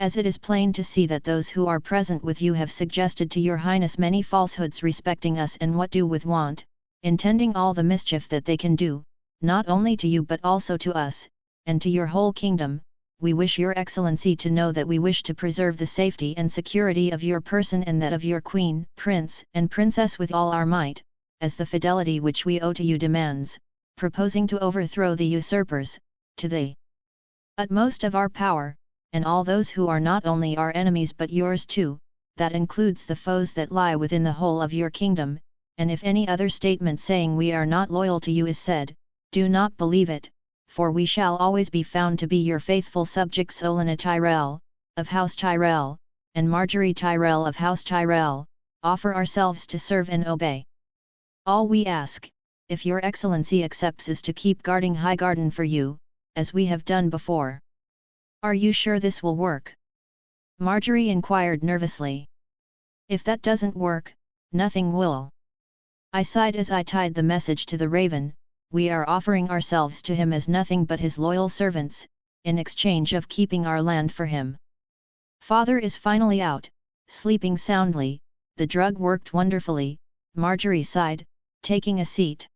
As it is plain to see that those who are present with you have suggested to your highness many falsehoods respecting us and what do with want, intending all the mischief that they can do, not only to you but also to us, and to your whole kingdom. we wish your excellency to know that we wish to preserve the safety and security of your person and that of your queen, prince, and princess with all our might, as the fidelity which we owe to you demands, proposing to overthrow the usurpers, to the utmost of our power, and all those who are not only our enemies but yours too, that includes the foes that lie within the whole of your kingdom, and if any other statement saying we are not loyal to you is said, do not believe it, for we shall always be found to be your faithful subjects Olenna Tyrell, of House Tyrell, and Marjorie Tyrell of House Tyrell, offer ourselves to serve and obey. All we ask, if your excellency accepts, is to keep guarding Highgarden for you, as we have done before. Are you sure this will work? Marjorie inquired nervously. If that doesn't work, nothing will. I sighed as I tied the message to the raven. We are offering ourselves to him as nothing but his loyal servants, in exchange of keeping our land for him. Father is finally out, sleeping soundly. The drug worked wonderfully, Marjorie sighed, taking a seat.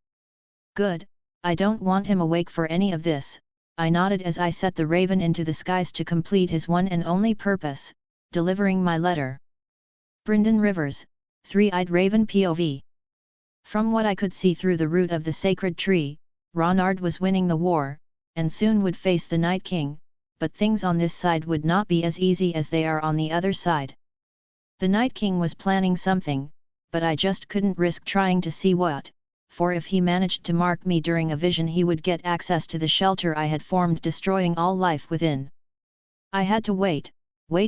Good, I don't want him awake for any of this, I nodded as I set the raven into the skies to complete his one and only purpose, delivering my letter. Bryndon Rivers, Three-Eyed Raven POV. From what I could see through the root of the sacred tree, Ronard was winning the war, and soon would face the Night King, but things on this side would not be as easy as they are on the other side. The Night King was planning something, but I just couldn't risk trying to see what, for if he managed to mark me during a vision he would get access to the shelter I had formed, destroying all life within. I had to wait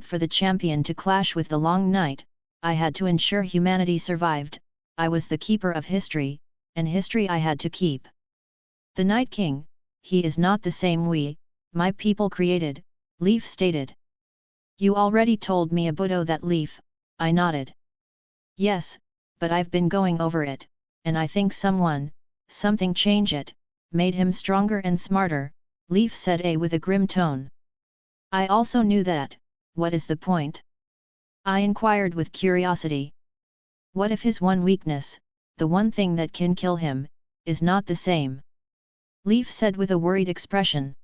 for the champion to clash with the Long Night. I had to ensure humanity survived. I was the keeper of history, and history I had to keep. The Night King, he is not the same we, my people created, Leaf stated. You already told me about that, Leaf, I nodded. Yes, but I've been going over it, and I think something changed it, made him stronger and smarter, Leaf said with a grim tone. I also knew that. What is the point? I inquired with curiosity. What if his one weakness, the one thing that can kill him, is not the same? Leaf said with a worried expression.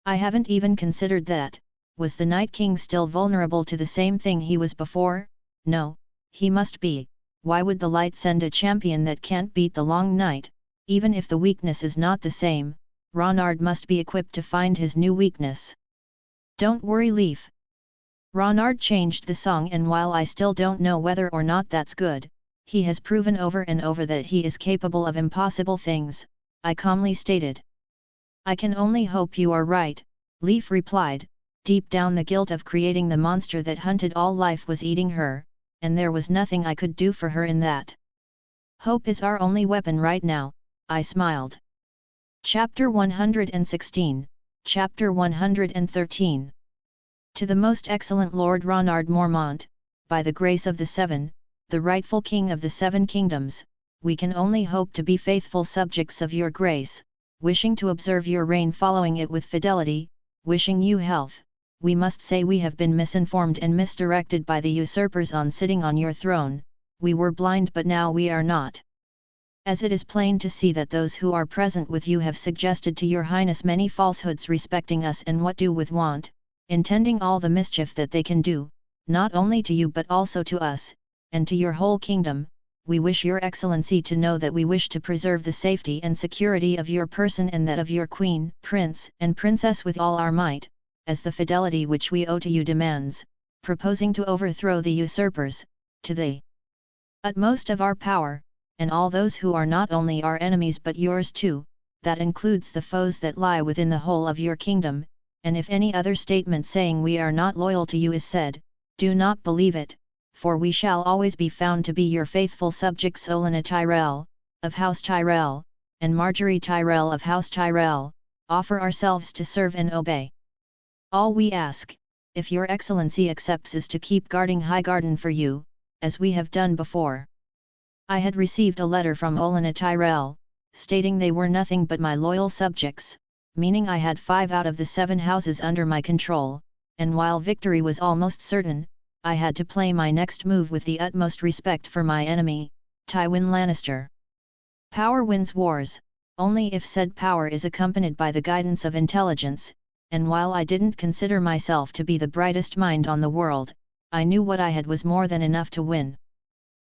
I haven't even considered that. Was the Night King still vulnerable to the same thing he was before? No, he must be. Why would the light send a champion that can't beat the Long Night? Even if the weakness is not the same, Ronard must be equipped to find his new weakness. Don't worry, Leaf. Ronard changed the song, and while I still don't know whether or not that's good, he has proven over and over that he is capable of impossible things, I calmly stated. I can only hope you are right, Leaf replied. Deep down the guilt of creating the monster that hunted all life was eating her, and there was nothing I could do for her in that. Hope is our only weapon right now, I smiled. Chapter 116, Chapter 113. To the most excellent Lord Ronard Mormont, by the grace of the Seven, the rightful King of the Seven Kingdoms, we can only hope to be faithful subjects of your grace, wishing to observe your reign, following it with fidelity, wishing you health. We must say we have been misinformed and misdirected by the usurpers on sitting on your throne. We were blind, but now we are not. As it is plain to see that those who are present with you have suggested to your highness many falsehoods respecting us and what do with want, intending all the mischief that they can do, not only to you but also to us, and to your whole kingdom. We wish your excellency to know that we wish to preserve the safety and security of your person and that of your queen, prince, and princess with all our might, as the fidelity which we owe to you demands, proposing to overthrow the usurpers, to the utmost of our power, and all those who are not only our enemies but yours too, that includes the foes that lie within the whole of your kingdom, and if any other statement saying we are not loyal to you is said, do not believe it, for we shall always be found to be your faithful subjects Olenna Tyrell, of House Tyrell, and Marjorie Tyrell of House Tyrell, offer ourselves to serve and obey. All we ask, if your excellency accepts, is to keep guarding Highgarden for you, as we have done before. I had received a letter from Olenna Tyrell, stating they were nothing but my loyal subjects, meaning I had 5 out of the 7 houses under my control, and while victory was almost certain, I had to play my next move with the utmost respect for my enemy, Tywin Lannister. Power wins wars, only if said power is accompanied by the guidance of intelligence, and while I didn't consider myself to be the brightest mind on the world, I knew what I had was more than enough to win.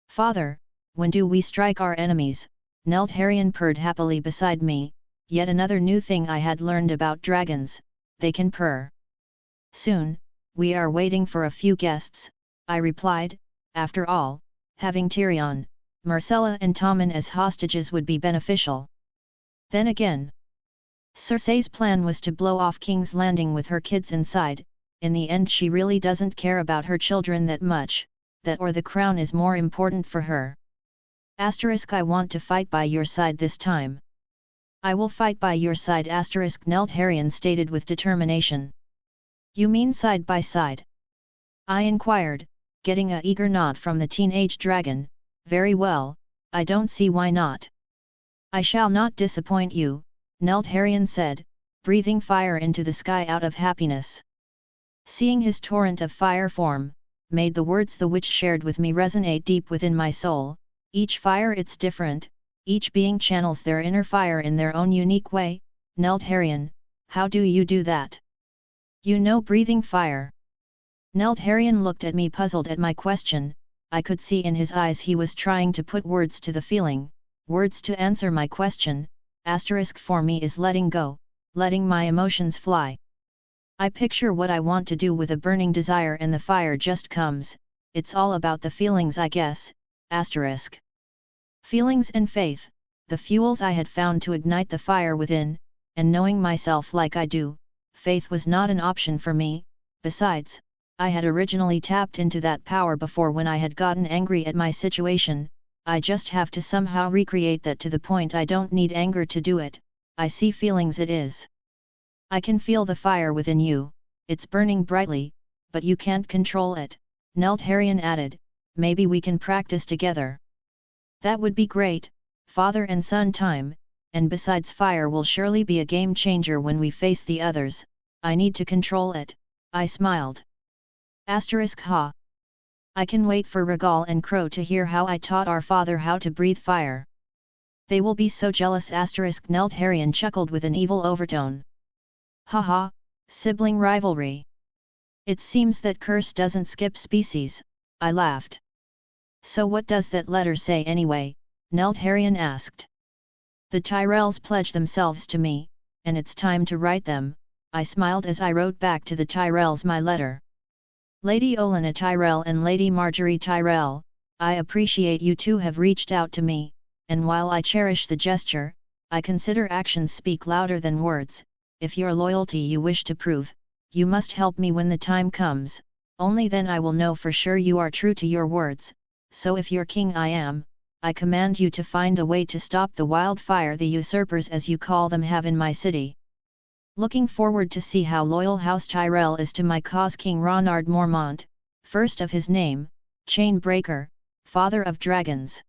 "Father, when do we strike our enemies?" Neldharion purred happily beside me, yet another new thing I had learned about dragons: they can purr. "Soon, we are waiting for a few guests," I replied. After all, having Tyrion, Myrcella and Tommen as hostages would be beneficial. Then again, Cersei's plan was to blow off King's Landing with her kids inside. In the end she really doesn't care about her children that much, that or the crown is more important for her. I want to fight by your side this time. "I will fight by your side," Neldharion stated with determination. "You mean side by side?" I inquired, getting a eager nod from the teenage dragon. "Very well, I don't see why not." "I shall not disappoint you," Neldharion said, breathing fire into the sky out of happiness. Seeing his torrent of fire form, made the words the witch shared with me resonate deep within my soul. Each fire it's different, each being channels their inner fire in their own unique way. "Neldharion, how do you do that? You know breathing fire?" Neldharion looked at me puzzled at my question. I could see in his eyes he was trying to put words to the feeling, words to answer my question. For me is letting go, letting my emotions fly. I picture what I want to do with a burning desire and the fire just comes. It's all about the feelings, I guess. Feelings and faith, the fuels I had found to ignite the fire within, and knowing myself like I do, faith was not an option for me. Besides, I had originally tapped into that power before when I had gotten angry at my situation. I just have to somehow recreate that to the point I don't need anger to do it. I see feelings it is. "I can feel the fire within you, it's burning brightly, but you can't control it," Neldharion added. "Maybe we can practice together." "That would be great, father and son time, and besides fire will surely be a game changer when we face the others. I need to control it," I smiled. Ha. I can wait for Regal and Crow to hear how I taught our father how to breathe fire. They will be so jealous. Neldharion chuckled with an evil overtone. "Haha, sibling rivalry. It seems that curse doesn't skip species," I laughed. "So what does that letter say anyway?" Neldharion asked. "The Tyrells pledge themselves to me, and it's time to write them," I smiled as I wrote back to the Tyrells my letter. "Lady Olenna Tyrell and Lady Marjorie Tyrell, I appreciate you two have reached out to me, and while I cherish the gesture, I consider actions speak louder than words. If your loyalty you wish to prove, you must help me when the time comes, only then I will know for sure you are true to your words. So if your king I am, I command you to find a way to stop the wildfire the usurpers as you call them have in my city. Looking forward to see how loyal House Tyrell is to my cause. King Ronard Mormont, first of his name, Chain Breaker, father of dragons."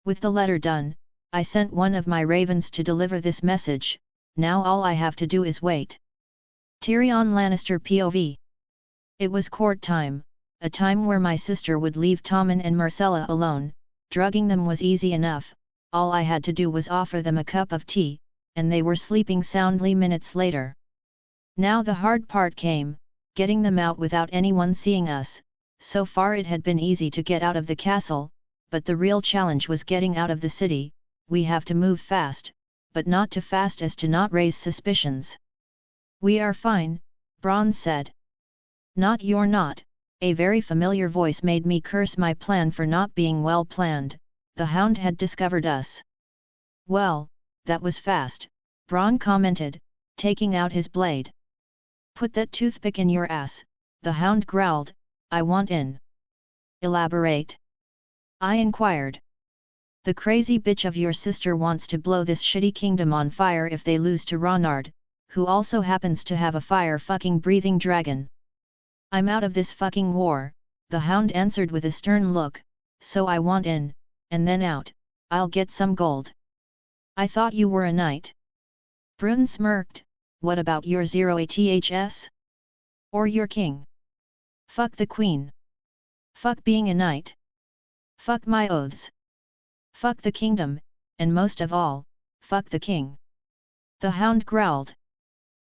With the letter done, I sent one of my ravens to deliver this message. Now all I have to do is wait. Tyrion Lannister POV. It was court time, a time where my sister would leave Tommen and Myrcella alone. Drugging them was easy enough, all I had to do was offer them a cup of tea, and they were sleeping soundly minutes later. Now the hard part came, getting them out without anyone seeing us. So far it had been easy to get out of the castle, but the real challenge was getting out of the city. We have to move fast, but not too fast as to not raise suspicions. "We are fine," Bronn said. "Not you're not," a very familiar voice made me curse my plan for not being well planned. The Hound had discovered us. "Well, that was fast," Bronn commented, taking out his blade. "Put that toothpick in your ass," the Hound growled. "I want in." "Elaborate?" I inquired. "The crazy bitch of your sister wants to blow this shitty kingdom on fire if they lose to Ronard, who also happens to have a fire-fucking breathing dragon. I'm out of this fucking war," the Hound answered with a stern look, "so I want in, and then out. I'll get some gold." "I thought you were a knight." Brune smirked. "What about your 0ATHS? Or your king? Fuck the queen. Fuck being a knight. Fuck my oaths. Fuck the kingdom, and most of all, fuck the king." The Hound growled.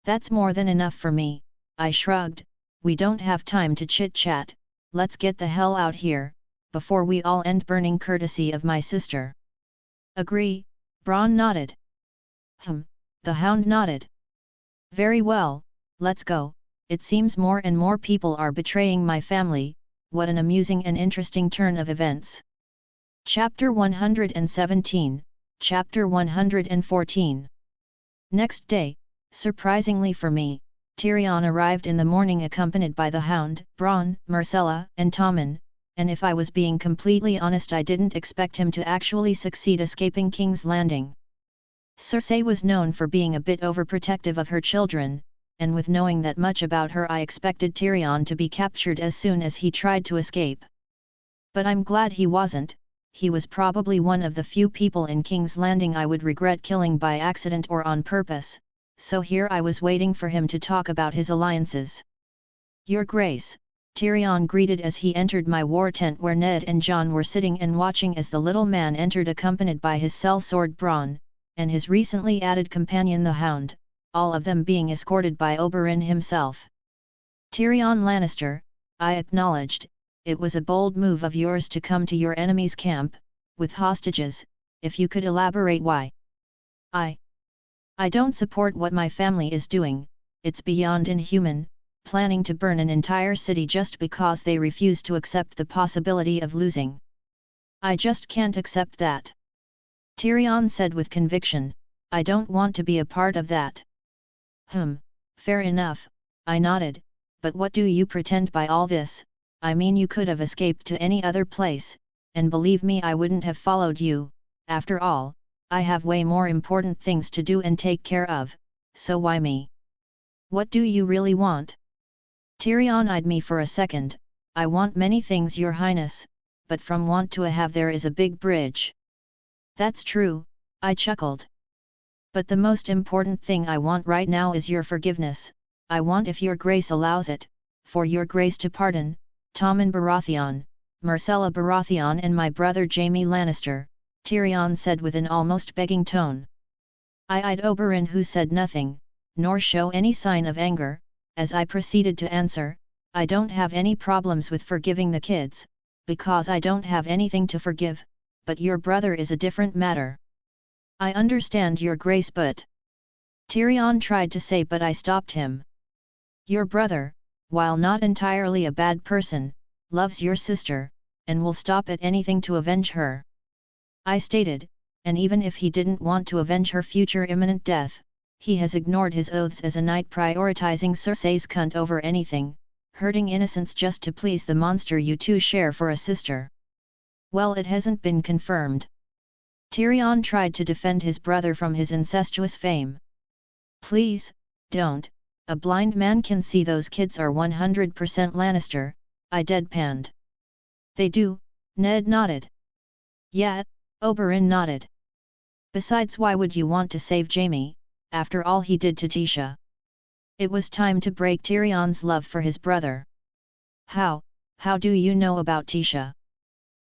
That's more than enough for me, I shrugged. We don't have time to chit-chat, let's get the hell out here, before we all end burning courtesy of my sister. Agree, Bronn nodded. The hound nodded. Very well, let's go, it seems more and more people are betraying my family, what an amusing and interesting turn of events. Chapter 117, Chapter 114. Next day, surprisingly for me, Tyrion arrived in the morning accompanied by the Hound, Bronn, Myrcella, and Tommen, and if I was being completely honest I didn't expect him to actually succeed escaping King's Landing. Cersei was known for being a bit overprotective of her children, and with knowing that much about her I expected Tyrion to be captured as soon as he tried to escape. But I'm glad he wasn't. He was probably one of the few people in King's Landing I would regret killing by accident or on purpose, so here I was waiting for him to talk about his alliances. Your Grace, Tyrion greeted as he entered my war tent where Ned and Jon were sitting and watching as the little man entered accompanied by his sellsword Bronn, and his recently added companion the Hound, all of them being escorted by Oberyn himself. Tyrion Lannister, I acknowledged, it was a bold move of yours to come to your enemy's camp, with hostages, if you could elaborate why. I don't support what my family is doing, it's beyond inhuman, planning to burn an entire city just because they refuse to accept the possibility of losing. I just can't accept that. Tyrion said with conviction, I don't want to be a part of that. Fair enough, I nodded, but what do you pretend by all this? I mean you could have escaped to any other place, and believe me I wouldn't have followed you, after all, I have way more important things to do and take care of, so why me? What do you really want? Tyrion eyed me for a second. I want many things your highness, but from want to a have there is a big bridge. That's true, I chuckled. But the most important thing I want right now is your forgiveness. I want, if your grace allows it, for your grace to pardon Tommen Baratheon, Myrcella Baratheon and my brother Jaime Lannister, Tyrion said with an almost begging tone. I eyed Oberyn who said nothing, nor show any sign of anger, as I proceeded to answer, I don't have any problems with forgiving the kids, because I don't have anything to forgive, but your brother is a different matter. I understand your grace but... Tyrion tried to say but I stopped him. Your brother, while not entirely a bad person, loves your sister, and will stop at anything to avenge her. I stated, and even if he didn't want to avenge her future imminent death, he has ignored his oaths as a knight prioritizing Cersei's cunt over anything, hurting innocents just to please the monster you two share for a sister. Well, it hasn't been confirmed. Tyrion tried to defend his brother from his incestuous fame. Please, don't. A blind man can see those kids are 100% Lannister, I deadpanned. They do, Ned nodded. Yeah, Oberyn nodded. Besides, why would you want to save Jaime, after all he did to Tisha? It was time to break Tyrion's love for his brother. How do you know about Tisha?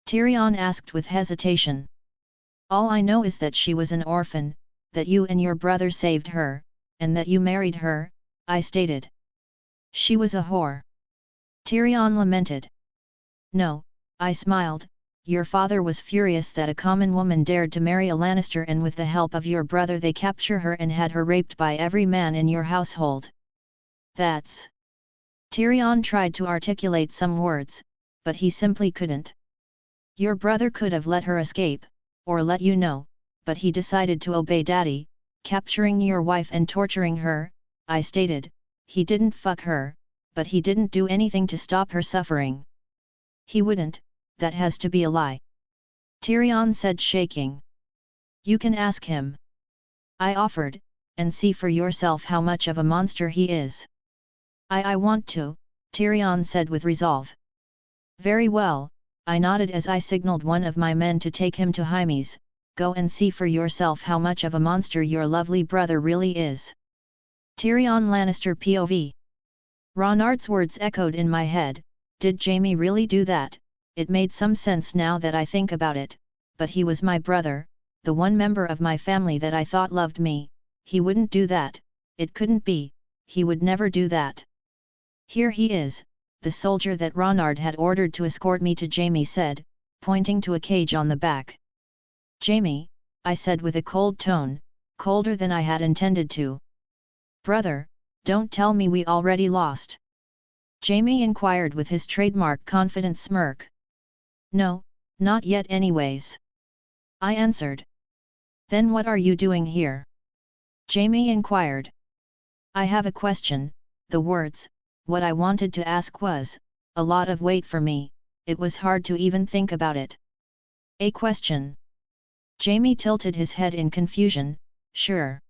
Tyrion asked with hesitation. All I know is that she was an orphan, that you and your brother saved her, and that you married her, I stated. She was a whore. Tyrion lamented. No, I smiled, your father was furious that a common woman dared to marry a Lannister and with the help of your brother they capture her and had her raped by every man in your household. That's... Tyrion tried to articulate some words, but he simply couldn't. Your brother could have let her escape, or let you know, but he decided to obey Daddy, capturing your wife and torturing her, I stated. He didn't fuck her, but he didn't do anything to stop her suffering. He wouldn't, that has to be a lie. Tyrion said, shaking. You can ask him. I offered, and see for yourself how much of a monster he is. I want to, Tyrion said with resolve. Very well, I nodded as I signaled one of my men to take him to Jaime's. Go and see for yourself how much of a monster your lovely brother really is. Tyrion Lannister POV. Ronard's words echoed in my head. Did Jaime really do that? It made some sense now that I think about it, but he was my brother, the one member of my family that I thought loved me. He wouldn't do that, it couldn't be, he would never do that. Here he is, the soldier that Ronard had ordered to escort me to, Jamie said, pointing to a cage on the back. Jamie, I said with a cold tone, colder than I had intended to. Brother, don't tell me we already lost. Jamie inquired with his trademark confident smirk. No, not yet anyways. I answered. Then what are you doing here? Jamie inquired. I have a question. The words, what I wanted to ask was, a lot of weight for me, it was hard to even think about it. A question. Jamie tilted his head in confusion, sure.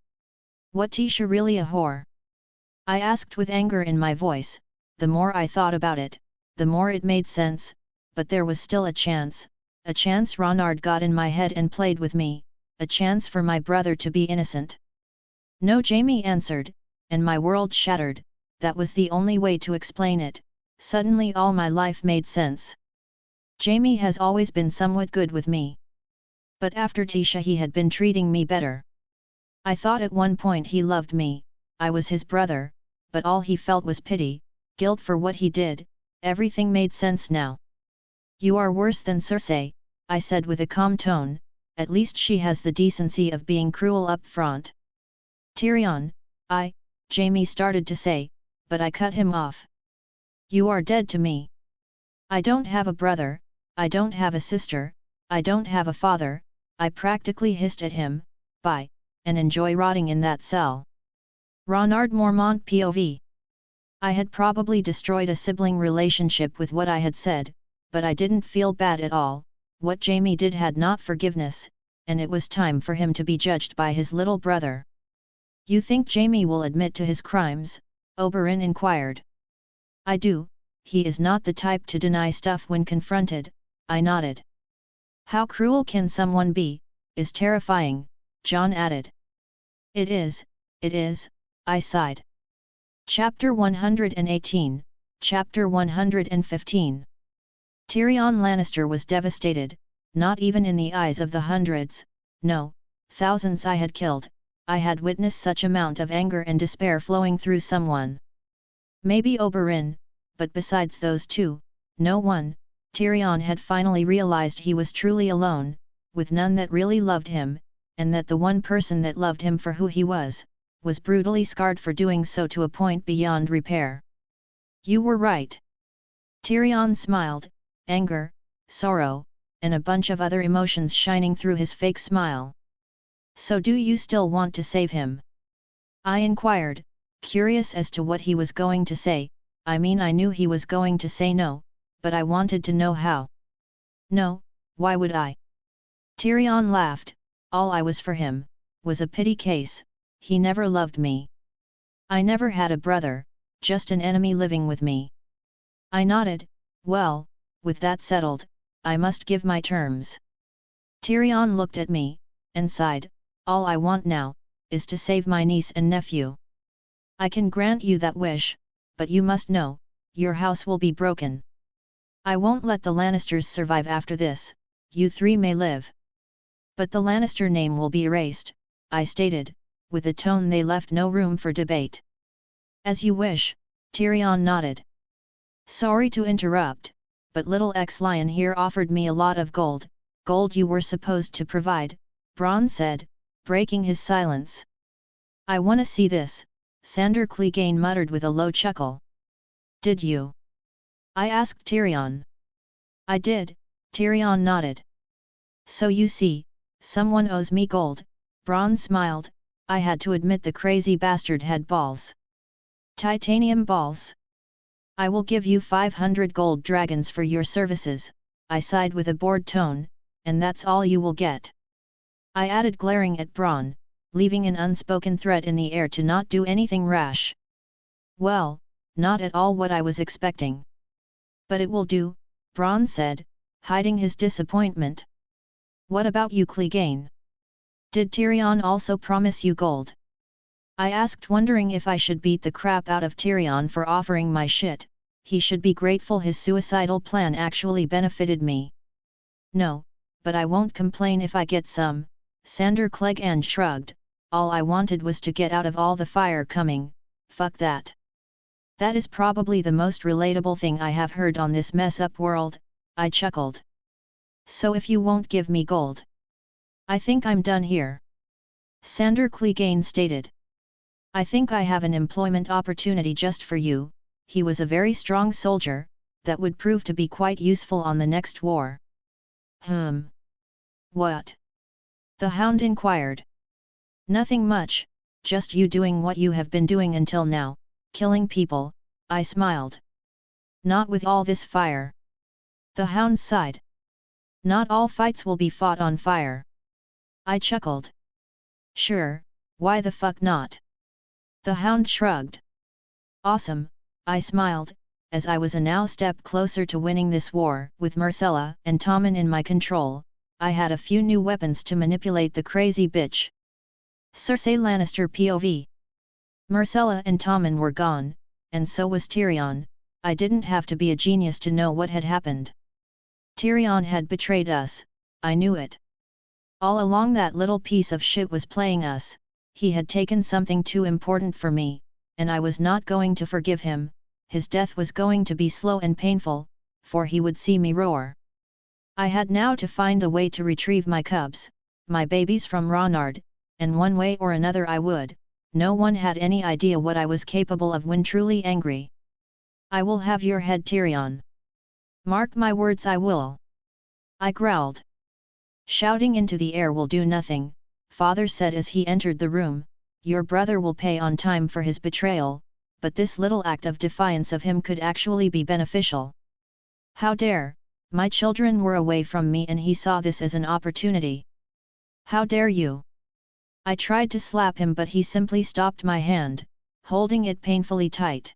What Tisha really a whore? I asked with anger in my voice. The more I thought about it, the more it made sense, but there was still a chance Ronard got in my head and played with me, a chance for my brother to be innocent. No, Jamie answered, and my world shattered. That was the only way to explain it. Suddenly all my life made sense. Jamie has always been somewhat good with me. But after Tisha he had been treating me better. I thought at one point he loved me, I was his brother, but all he felt was pity, guilt for what he did. Everything made sense now. You are worse than Circe, I said with a calm tone, at least she has the decency of being cruel up front. Tyrion, Jamie started to say, but I cut him off. You are dead to me. I don't have a brother, I don't have a sister, I don't have a father, I practically hissed at him, bye, and enjoy rotting in that cell. Ronard Mormont POV. I had probably destroyed a sibling relationship with what I had said, but I didn't feel bad at all. What Jamie did had not forgiveness, and it was time for him to be judged by his little brother. You think Jamie will admit to his crimes? Oberyn inquired. I do, he is not the type to deny stuff when confronted, I nodded. How cruel can someone be, is terrifying, Jon added. It is, I sighed. Chapter 118, Chapter 115. Tyrion Lannister was devastated, not even in the eyes of the hundreds, no, thousands I had killed, I had witnessed such amount of anger and despair flowing through someone. Maybe Oberyn, but besides those two, no one. Tyrion had finally realized he was truly alone, with none that really loved him, and that the one person that loved him for who he was brutally scarred for doing so to a point beyond repair. You were right. Tyrion smiled, anger, sorrow, and a bunch of other emotions shining through his fake smile. So do you still want to save him? I inquired, curious as to what he was going to say. I mean, I knew he was going to say no, but I wanted to know how. No, why would I? Tyrion laughed. All I was for him was a pity case. He never loved me. I never had a brother, just an enemy living with me. I nodded. Well, with that settled, I must give my terms. Tyrion looked at me, and sighed. All I want now is to save my niece and nephew. I can grant you that wish, but you must know, your house will be broken. I won't let the Lannisters survive after this. You three may live. But the Lannister name will be erased, I stated, with a tone they left no room for debate. As you wish, Tyrion nodded. Sorry to interrupt, but little X-Lion here offered me a lot of gold you were supposed to provide, Bronn said, breaking his silence. I wanna see this, Sandor Clegane muttered with a low chuckle. Did you? I asked Tyrion. I did, Tyrion nodded. So you see, someone owes me gold, Bronn smiled. I had to admit the crazy bastard had balls. Titanium balls. I will give you 500 gold dragons for your services, I sighed with a bored tone, and that's all you will get. I added, glaring at Bronn, leaving an unspoken threat in the air to not do anything rash. Well, not at all what I was expecting. But it will do, Bronn said, hiding his disappointment. What about you, Clegane? Did Tyrion also promise you gold? I asked, wondering if I should beat the crap out of Tyrion for offering my shit. He should be grateful his suicidal plan actually benefited me. No, but I won't complain if I get some, Sandor Clegane shrugged. All I wanted was to get out of all the fire coming, fuck that. That is probably the most relatable thing I have heard on this mess-up world, I chuckled. So if you won't give me gold, I think I'm done here. Sander Clegane stated. I think I have an employment opportunity just for you. He was a very strong soldier, that would prove to be quite useful on the next war. What? The Hound inquired. Nothing much, just you doing what you have been doing until now, killing people, I smiled. Not with all this fire. The Hound sighed. Not all fights will be fought on fire. I chuckled. Sure, why the fuck not? The Hound shrugged. Awesome, I smiled, as I was a now step closer to winning this war. With Myrcella and Tommen in my control, I had a few new weapons to manipulate the crazy bitch. Cersei Lannister POV. Myrcella and Tommen were gone, and so was Tyrion. I didn't have to be a genius to know what had happened. Tyrion had betrayed us, I knew it. All along that little piece of shit was playing us. He had taken something too important for me, and I was not going to forgive him. His death was going to be slow and painful, for he would see me roar. I had now to find a way to retrieve my cubs, my babies from Ronard, and one way or another I would. No one had any idea what I was capable of when truly angry. I will have your head, Tyrion. Mark my words, I will. I growled. Shouting into the air will do nothing, Father said as he entered the room. Your brother will pay on time for his betrayal, but this little act of defiance of him could actually be beneficial. How dare, my children were away from me and he saw this as an opportunity. How dare you? I tried to slap him but he simply stopped my hand, holding it painfully tight.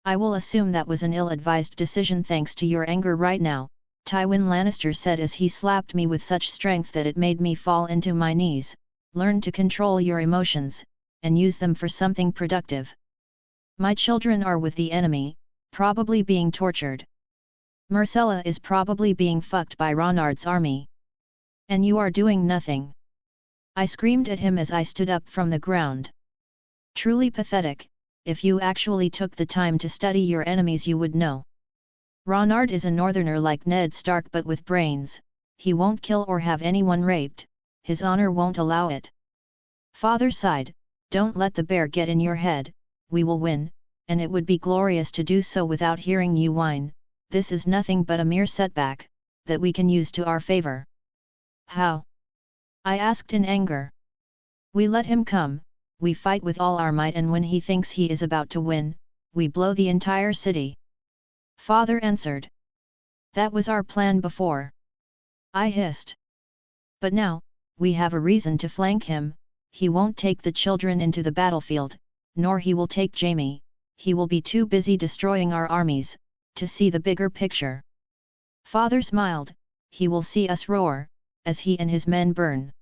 I will assume that was an ill-advised decision thanks to your anger right now, Tywin Lannister said as he slapped me with such strength that it made me fall into my knees. Learn to control your emotions, and use them for something productive. My children are with the enemy, probably being tortured. Myrcella is probably being fucked by Ronard's army. And you are doing nothing. I screamed at him as I stood up from the ground. Truly pathetic. If you actually took the time to study your enemies you would know. Ronard is a northerner like Ned Stark but with brains. He won't kill or have anyone raped. His honor won't allow it. Father sighed. Don't let the bear get in your head. We will win, and it would be glorious to do so without hearing you whine. This is nothing but a mere setback, that we can use to our favor. How? I asked in anger. We let him come, we fight with all our might and when he thinks he is about to win, we blow the entire city. Father answered. That was our plan before. I hissed. But now, we have a reason to flank him. He won't take the children into the battlefield, nor he will take Jaime. He will be too busy destroying our armies, to see the bigger picture. Father smiled. He will see us roar, as he and his men burn.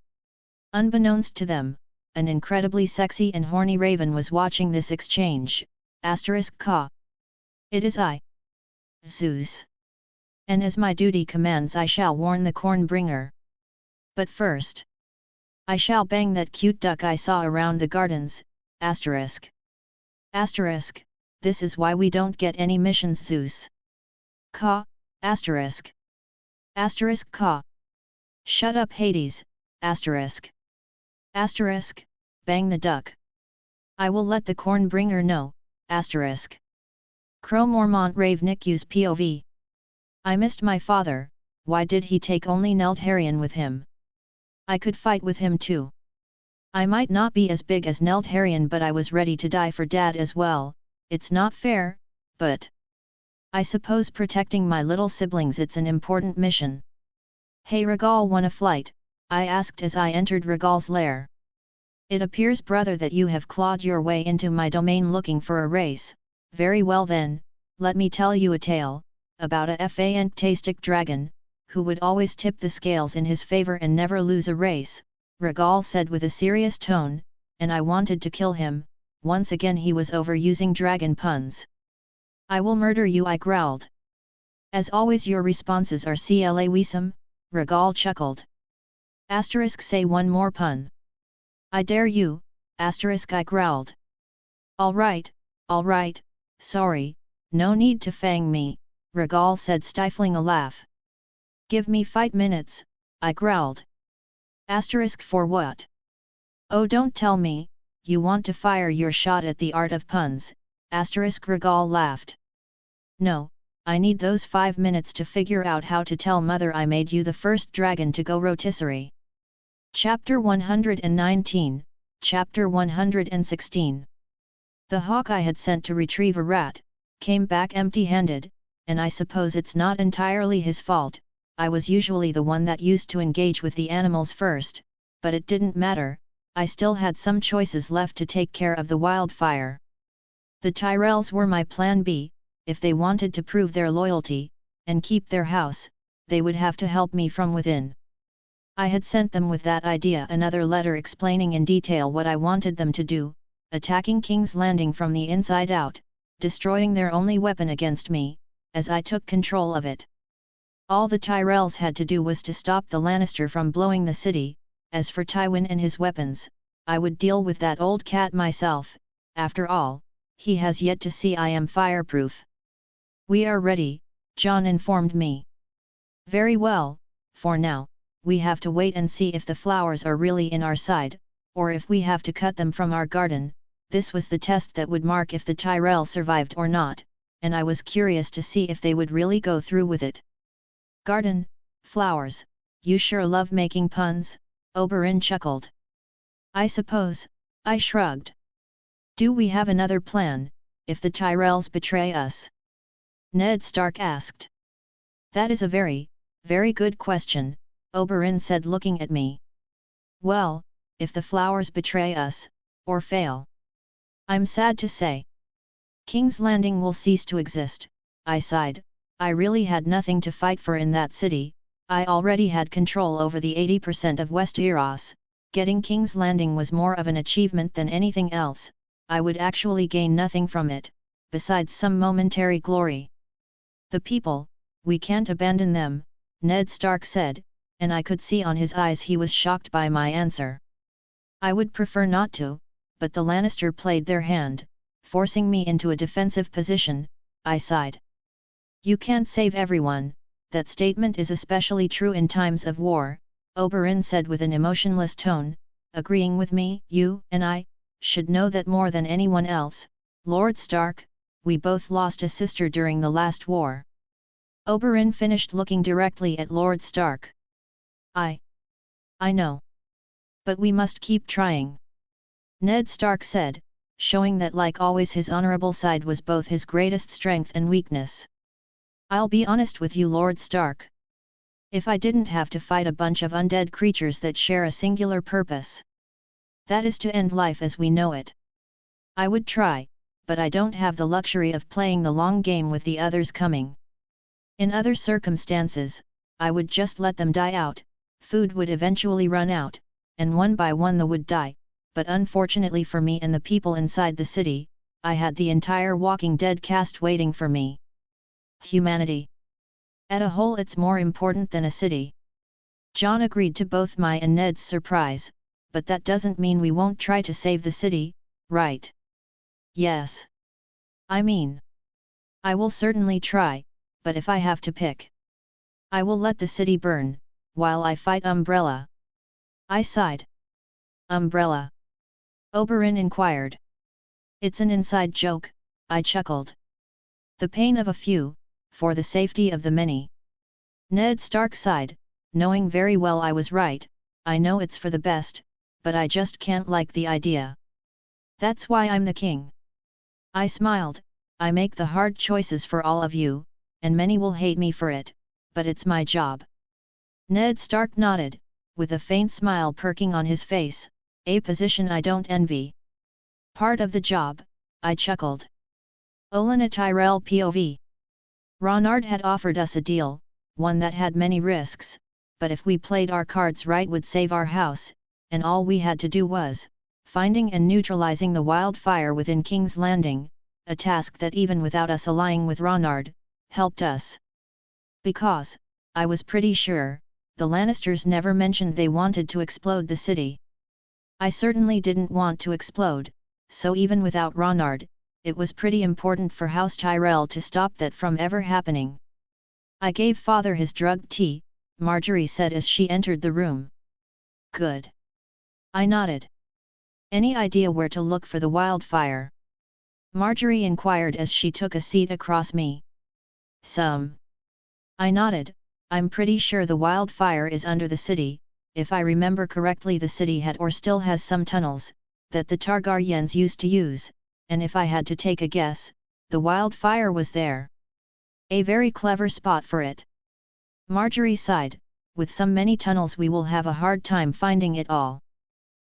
Unbeknownst to them, an incredibly sexy and horny raven was watching this exchange. Caw. It is I. Zeus. And as my duty commands I shall warn the Cornbringer. But first, I shall bang that cute duck I saw around the gardens. Asterisk. Asterisk, this is why we don't get any missions, Zeus. Caw. Asterisk. Asterisk caw. Shut up, Hades. Asterisk. Asterisk, bang the duck. I will let the Cornbringer know. Asterisk. Crow Mormont Rave Nicus POV. I missed my father. Why did he take only Neltharion with him? I could fight with him too. I might not be as big as Neltharion but I was ready to die for Dad as well. It's not fair, but I suppose protecting my little siblings it's an important mission. Hey Rhaegal, want a flight? I asked as I entered Rhaegal's lair. It appears, brother, that you have clawed your way into my domain looking for a race. Very well then, let me tell you a tale, about a fantastic dragon, who would always tip the scales in his favor and never lose a race, Rhaegal said with a serious tone, and I wanted to kill him. Once again he was overusing dragon puns. I will murder you, I growled. As always your responses are cla weesome, Rhaegal chuckled. Asterisk, say one more pun. I dare you, asterisk, I growled. All right, sorry, no need to fang me, Regal said, stifling a laugh. Give me 5 minutes, I growled. Asterisk for what? Oh, don't tell me, you want to fire your shot at the art of puns, asterisk. Regal laughed. No, I need those 5 minutes to figure out how to tell mother I made you the first dragon to go rotisserie. Chapter 119, Chapter 116. The hawk I had sent to retrieve a rat, came back empty-handed, and I suppose it's not entirely his fault. I was usually the one that used to engage with the animals first, but it didn't matter, I still had some choices left to take care of the wildfire. The Tyrells were my plan B. If they wanted to prove their loyalty, and keep their house, they would have to help me from within. I had sent them with that idea another letter explaining in detail what I wanted them to do, attacking King's Landing from the inside out, destroying their only weapon against me, as I took control of it. All the Tyrells had to do was to stop the Lannister from blowing the city. As for Tywin and his weapons, I would deal with that old cat myself. After all, he has yet to see I am fireproof. We are ready, Jon informed me. Very well, for now, we have to wait and see if the flowers are really in our side, or if we have to cut them from our garden. This was the test that would mark if the Tyrell survived or not, and I was curious to see if they would really go through with it. Garden, flowers, you sure love making puns, Oberyn chuckled. I suppose, I shrugged. Do we have another plan, if the Tyrells betray us? Ned Stark asked. That is a very, very good question, Oberyn said, looking at me. Well, if the flowers betray us, or fail. I'm sad to say. King's Landing will cease to exist, I sighed. I really had nothing to fight for in that city. I already had control over the 80% of Westeros. Getting King's Landing was more of an achievement than anything else. I would actually gain nothing from it, besides some momentary glory. The people, we can't abandon them, Ned Stark said, and I could see on his eyes he was shocked by my answer. I would prefer not to, but the Lannister played their hand, forcing me into a defensive position. I sighed. You can't save everyone, that statement is especially true in times of war, Oberyn said with an emotionless tone, agreeing with me. You and I should know that more than anyone else, Lord Stark. We both lost a sister during the last war. Oberyn finished, looking directly at Lord Stark. I know. But we must keep trying. Ned Stark said, showing that like always his honorable side was both his greatest strength and weakness. I'll be honest with you, Lord Stark. If I didn't have to fight a bunch of undead creatures that share a singular purpose, that is to end life as we know it, I would try, but I don't have the luxury of playing the long game with the others coming. In other circumstances, I would just let them die out. Food would eventually run out, and one by one they would die, but unfortunately for me and the people inside the city, I had the entire Walking Dead cast waiting for me. Humanity. At a whole, it's more important than a city. Jon agreed to both my and Ned's surprise, but that doesn't mean we won't try to save the city, right? Yes. I mean, I will certainly try, but if I have to pick, I will let the city burn, while I fight Umbrella. I sighed. Umbrella? Oberyn inquired. It's an inside joke, I chuckled. The pain of a few, for the safety of the many. Ned Stark sighed, knowing very well I was right. I know it's for the best, but I just can't like the idea. That's why I'm the king. I smiled. I make the hard choices for all of you, and many will hate me for it, but it's my job. Ned Stark nodded, with a faint smile perking on his face, a position I don't envy. Part of the job, I chuckled. Olenna Tyrell POV. Ronard had offered us a deal, one that had many risks, but if we played our cards right would save our house, and all we had to do was finding and neutralizing the wildfire within King's Landing, a task that even without us allying with Ronard, helped us. Because, I was pretty sure, the Lannisters never mentioned they wanted to explode the city. I certainly didn't want to explode, so even without Ronard, it was pretty important for House Tyrell to stop that from ever happening. I gave father his drugged tea, Marjorie said as she entered the room. Good. I nodded. Any idea where to look for the wildfire? Marjorie inquired as she took a seat across me. Some. I nodded. I'm pretty sure the wildfire is under the city. If I remember correctly, the city had or still has some tunnels that the Targaryens used to use, and if I had to take a guess, the wildfire was there. A very clever spot for it. Marjorie sighed. With so many tunnels we will have a hard time finding it all.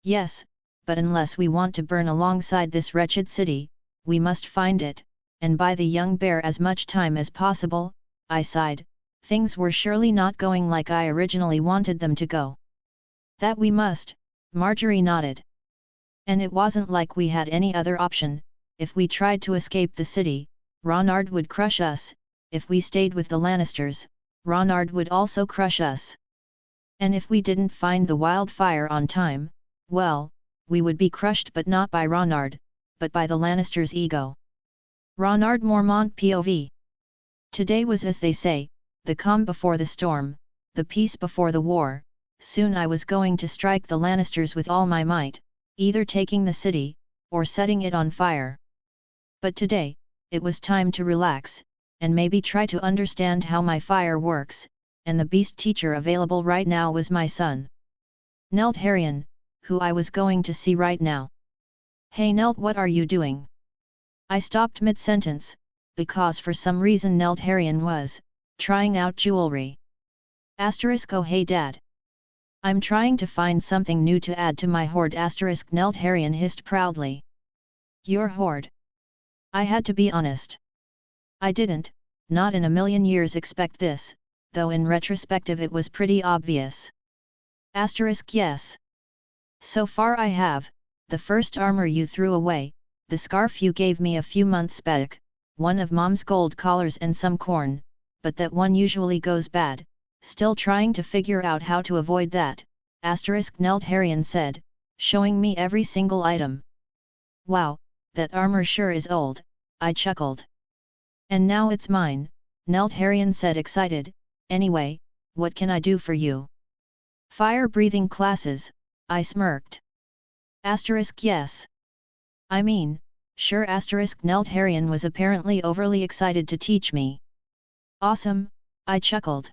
Yes, but unless we want to burn alongside this wretched city, we must find it, and buy the young bear as much time as possible. I sighed. Things were surely not going like I originally wanted them to go. That we must, Marjorie nodded. And it wasn't like we had any other option. If we tried to escape the city, Ronard would crush us. If we stayed with the Lannisters, Ronard would also crush us. And if we didn't find the wildfire on time, well, we would be crushed, but not by Ronard, but by the Lannisters' ego. Ronard Mormont POV. Today was, as they say, the calm before the storm, the peace before the war. Soon I was going to strike the Lannisters with all my might, either taking the city, or setting it on fire. But today, it was time to relax, and maybe try to understand how my fire works, and the beast teacher available right now was my son. Nelt Harrion, who I was going to see right now. Hey Nelt, what are you doing? I stopped mid-sentence, because for some reason Nelt Harrion was trying out jewelry. Oh hey dad. I'm trying to find something new to add to my hoard. Nelt Harrion hissed proudly. Your hoard? I had to be honest. I didn't, not in a million years, expect this, though in retrospective it was pretty obvious. Yes. So far I have, the first armor you threw away, the scarf you gave me a few months back, one of Mom's gold collars and some corn, but that one usually goes bad, still trying to figure out how to avoid that, Nelt Harrion said, showing me every single item. Wow, that armor sure is old, I chuckled. And now it's mine, Nelt Harrion said excited. Anyway, what can I do for you? Fire-breathing classes, I smirked. Yes. I mean, sure. Nelt Harrion was apparently overly excited to teach me. Awesome, I chuckled.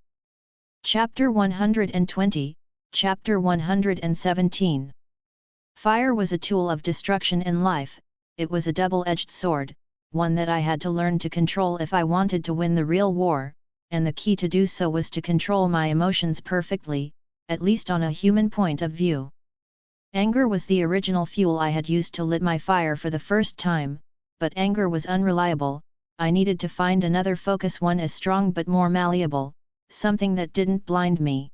Chapter 120, Chapter 117. Fire was a tool of destruction in life. It was a double-edged sword, one that I had to learn to control if I wanted to win the real war, and the key to do so was to control my emotions perfectly, at least on a human point of view. Anger was the original fuel I had used to lit my fire for the first time, but anger was unreliable. I needed to find another focus, one as strong but more malleable, something that didn't blind me.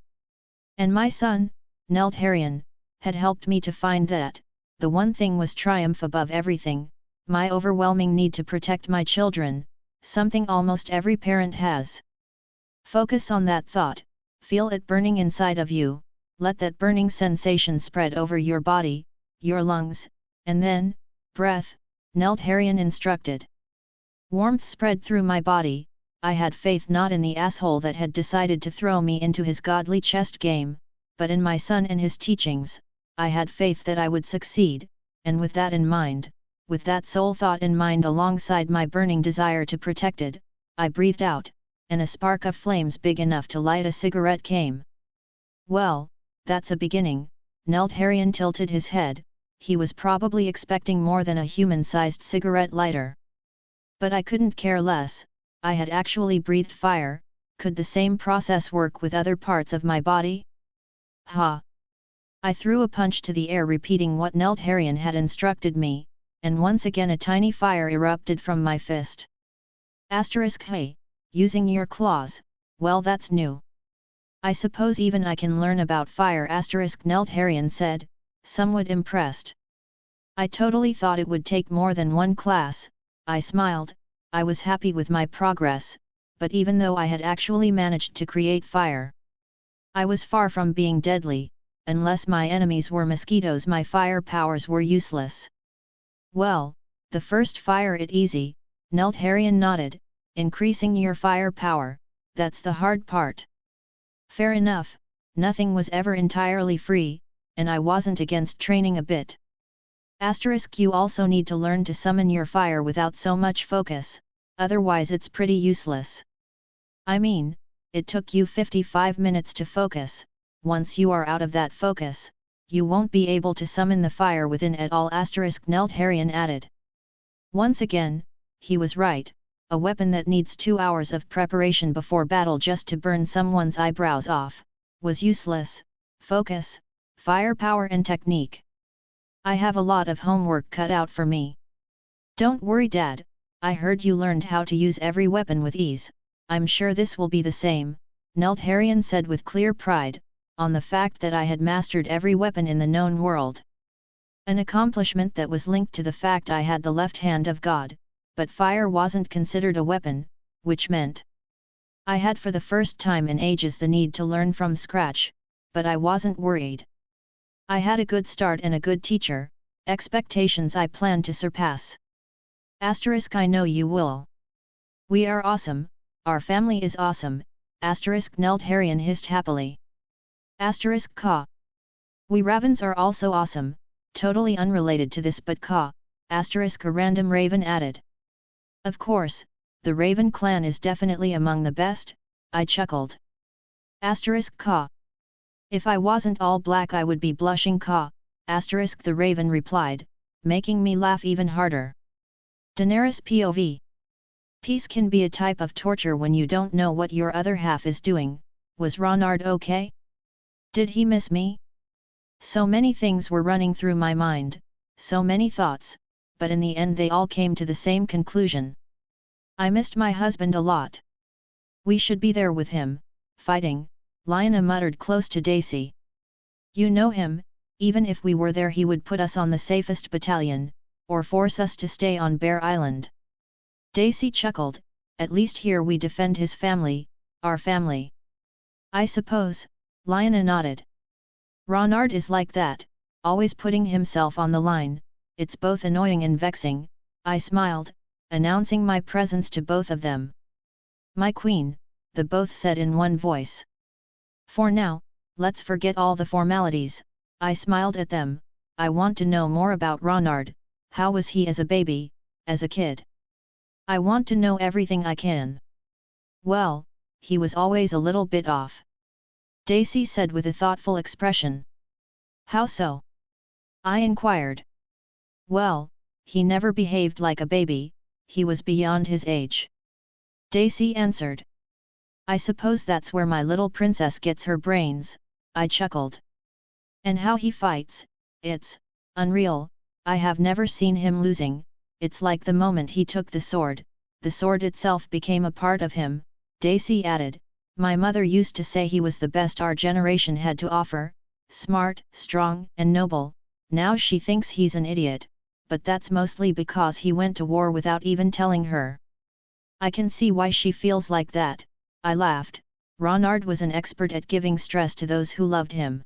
And my son, Nelt Harrion, had helped me to find that. The one thing was triumph above everything, my overwhelming need to protect my children, something almost every parent has. Focus on that thought, feel it burning inside of you, let that burning sensation spread over your body, your lungs, and then, breath, Nelt Harrion instructed. Warmth spread through my body. I had faith not in the asshole that had decided to throw me into his godly chess game, but in my son and his teachings. I had faith that I would succeed, and with that in mind, with that sole thought in mind alongside my burning desire to protect it, I breathed out, and a spark of flames big enough to light a cigarette came. Well, that's a beginning, Nelt Harrion tilted his head. He was probably expecting more than a human-sized cigarette lighter. But I couldn't care less. I had actually breathed fire. Could the same process work with other parts of my body? Ha! I threw a punch to the air, repeating what Nelt Harrion had instructed me, and once again a tiny fire erupted from my fist. Hey, using your claws, well that's new. I suppose even I can learn about fire. Nelt Harrion said, somewhat impressed. I totally thought it would take more than one class. I smiled. I was happy with my progress, but even though I had actually managed to create fire, I was far from being deadly. Unless my enemies were mosquitoes, my fire powers were useless. Well, the first fire it easy, Neltharion nodded, increasing your fire power, that's the hard part. Fair enough, nothing was ever entirely free, and I wasn't against training a bit. You also need to learn to summon your fire without so much focus, otherwise it's pretty useless. I mean, it took you 55 minutes to focus, once you are out of that focus, you won't be able to summon the fire within at all. Neltharion added. Once again, he was right, a weapon that needs 2 hours of preparation before battle just to burn someone's eyebrows off, was useless. Focus, firepower and technique. I have a lot of homework cut out for me. Don't worry Dad, I heard you learned how to use every weapon with ease, I'm sure this will be the same, Neltharion said with clear pride, on the fact that I had mastered every weapon in the known world. An accomplishment that was linked to the fact I had the left hand of God, but fire wasn't considered a weapon, which meant I had for the first time in ages the need to learn from scratch, but I wasn't worried. I had a good start and a good teacher, expectations I plan to surpass. I know you will. We are awesome, our family is awesome, Neltharion hissed happily. Ka. We Ravens are also awesome, totally unrelated to this but Ka, a random raven added. Of course, the Raven clan is definitely among the best, I chuckled. Ka. If I wasn't all black I would be blushing Ka, the Raven replied, making me laugh even harder. Daenerys POV. Peace can be a type of torture when you don't know what your other half is doing, was Ronard okay? Did he miss me? So many things were running through my mind, so many thoughts, but in the end they all came to the same conclusion. I missed my husband a lot. We should be there with him, fighting, Lyanna muttered close to Daisy. You know him, even if we were there he would put us on the safest battalion, or force us to stay on Bear Island. Daisy chuckled, at least here we defend his family, our family. I suppose, Lyanna nodded. Ronard is like that, always putting himself on the line, it's both annoying and vexing, I smiled, announcing my presence to both of them. My queen, the both said in one voice. For now, let's forget all the formalities, I smiled at them, I want to know more about Ronard, how was he as a baby, as a kid? I want to know everything I can. Well, he was always a little bit off. Daisy said with a thoughtful expression. How so? I inquired. Well, he never behaved like a baby, he was beyond his age. Daisy answered. I suppose that's where my little princess gets her brains, I chuckled. And how he fights, it's unreal, I have never seen him losing, it's like the moment he took the sword itself became a part of him, Daisy added, my mother used to say he was the best our generation had to offer, smart, strong and noble, now she thinks he's an idiot, but that's mostly because he went to war without even telling her. I can see why she feels like that, I laughed, Ronard was an expert at giving stress to those who loved him.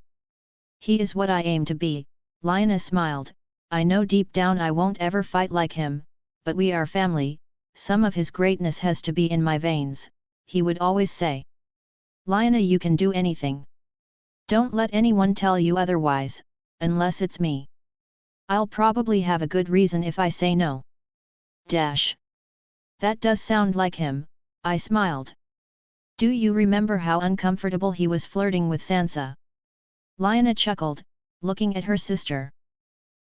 He is what I aim to be, Lyanna smiled, I know deep down I won't ever fight like him, but we are family, some of his greatness has to be in my veins, he would always say. Lyanna, you can do anything. Don't let anyone tell you otherwise, unless it's me. I'll probably have a good reason if I say no. Dash. That does sound like him, I smiled. Do you remember how uncomfortable he was flirting with Sansa? Lyanna chuckled, looking at her sister.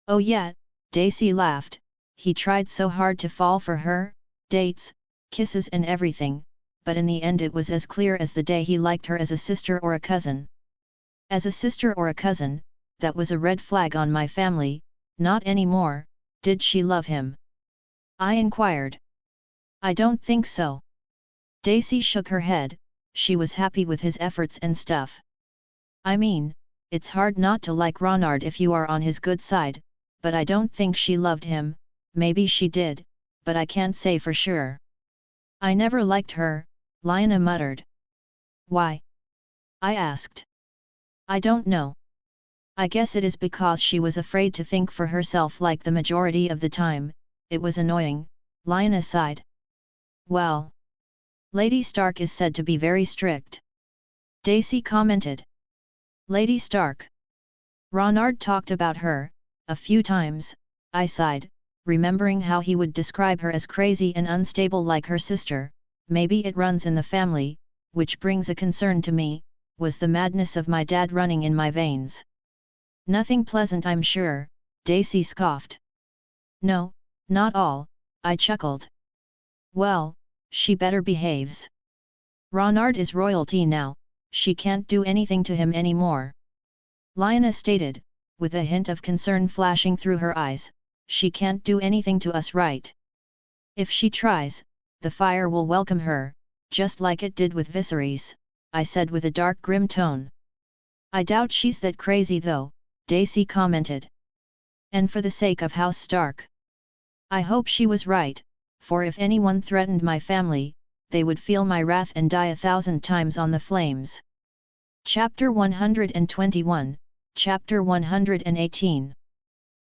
Oh yeah, Daisy laughed, he tried so hard to fall for her, dates, kisses and everything, but in the end it was as clear as the day he liked her as a sister or a cousin. As a sister or a cousin, that was a red flag on my family, not anymore, did she love him? I inquired. I don't think so. Daisy shook her head, she was happy with his efforts and stuff. I mean, it's hard not to like Ronard if you are on his good side, but I don't think she loved him, maybe she did, but I can't say for sure. I never liked her, Lyanna muttered. Why? I asked. I don't know. I guess it is because she was afraid to think for herself like the majority of the time. It was annoying, Lyanna sighed. Well, Lady Stark is said to be very strict, Daisy commented. Lady Stark. Ronard talked about her, a few times, I sighed, remembering how he would describe her as crazy and unstable like her sister. Maybe it runs in the family, which brings a concern to me. Was the madness of my dad running in my veins? Nothing pleasant, I'm sure, Daisy scoffed. No, not all, I chuckled. Well, she better behaves. Ronard is royalty now, she can't do anything to him anymore. Lyanna stated, with a hint of concern flashing through her eyes. She can't do anything to us, right? If she tries, the fire will welcome her, just like it did with Viserys, I said with a dark grim tone. I doubt she's that crazy though, Daisy commented. And for the sake of House Stark, I hope she was right, for if anyone threatened my family, they would feel my wrath and die 1,000 times on the flames. Chapter 121, Chapter 118.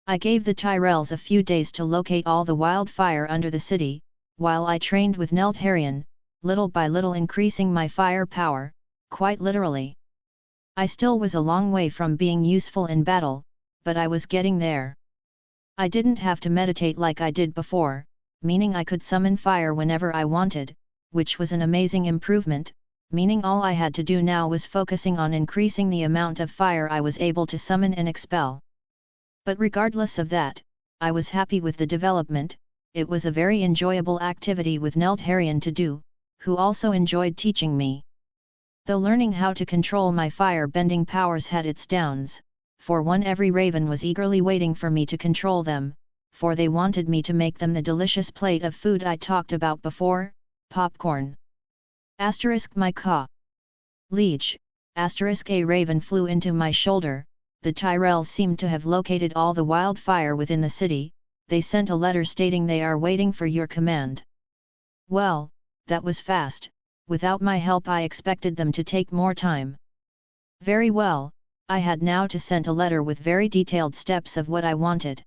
I gave the Tyrells a few days to locate all the wildfire under the city, while I trained with Neltharion, little by little increasing my fire power, quite literally. I still was a long way from being useful in battle, but I was getting there. I didn't have to meditate like I did before, meaning I could summon fire whenever I wanted, which was an amazing improvement, meaning all I had to do now was focusing on increasing the amount of fire I was able to summon and expel. But regardless of that, I was happy with the development. It was a very enjoyable activity with Neltharion to do, who also enjoyed teaching me. Though learning how to control my fire-bending powers had its downs. For one, every raven was eagerly waiting for me to control them, for they wanted me to make them the delicious plate of food I talked about before, popcorn. My caw. Liege, a raven flew into my shoulder. The Tyrells seemed to have located all the wildfire within the city. They sent a letter stating they are waiting for your command. Well, that was fast. Without my help I expected them to take more time. Very well, I had now to send a letter with very detailed steps of what I wanted.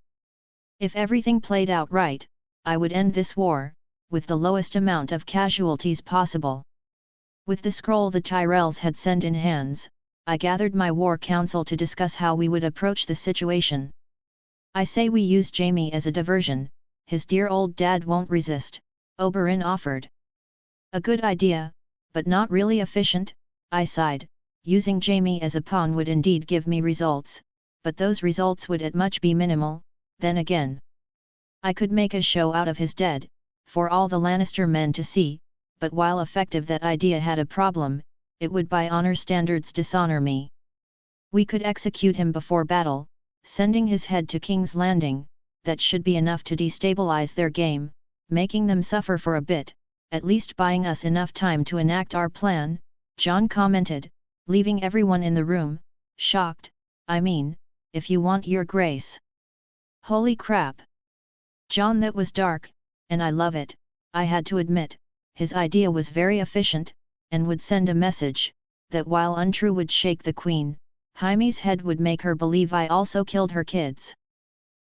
If everything played out right, I would end this war, with the lowest amount of casualties possible. With the scroll the Tyrells had sent in hands, I gathered my war council to discuss how we would approach the situation. I say we use Jaime as a diversion, his dear old dad won't resist, Oberyn offered. A good idea, but not really efficient, I sighed. Using Jaime as a pawn would indeed give me results, but those results would at much be minimal. Then again, I could make a show out of his dead, for all the Lannister men to see, but while effective that idea had a problem, it would by honor standards dishonor me. We could execute him before battle, sending his head to King's Landing. That should be enough to destabilize their game, making them suffer for a bit, at least buying us enough time to enact our plan, Jon commented, leaving everyone in the room, shocked. I mean, if you want your grace. Holy crap! Jon, that was dark, and I love it, I had to admit. His idea was very efficient, and would send a message, that while untrue would shake the queen, Jaime's head would make her believe I also killed her kids.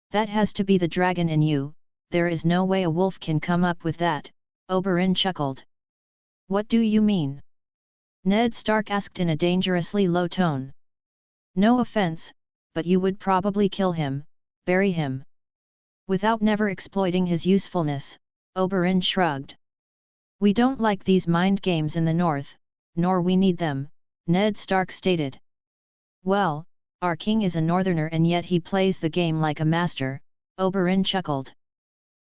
That has to be the dragon in you, there is no way a wolf can come up with that, Oberyn chuckled. What do you mean? Ned Stark asked in a dangerously low tone. No offense, but you would probably kill him, bury him. Without never exploiting his usefulness, Oberyn shrugged. We don't like these mind games in the north, nor we need them, Ned Stark stated. Well, our king is a northerner and yet he plays the game like a master, Oberyn chuckled.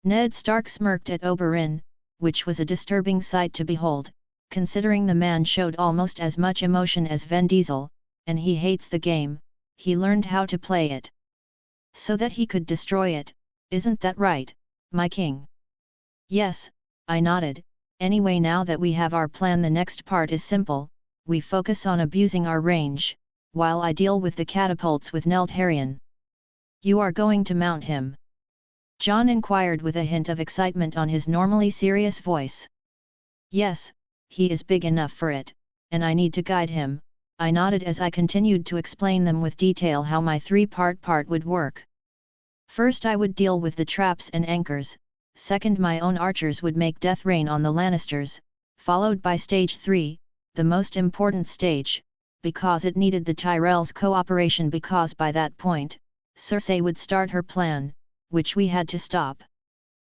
Ned Stark smirked at Oberyn, which was a disturbing sight to behold, considering the man showed almost as much emotion as Vin Diesel, and he hates the game. He learned how to play it so that he could destroy it, isn't that right, my king? Yes, I nodded. Anyway, now that we have our plan, the next part is simple. We focus on abusing our range, while I deal with the catapults with Neltharion. You are going to mount him? Jon inquired with a hint of excitement on his normally serious voice. Yes, he is big enough for it, and I need to guide him, I nodded as I continued to explain them with detail how my three-part would work. First I would deal with the traps and anchors, second my own archers would make death rain on the Lannisters, followed by stage 3, the most important stage, because it needed the Tyrells' cooperation because by that point, Cersei would start her plan, which we had to stop.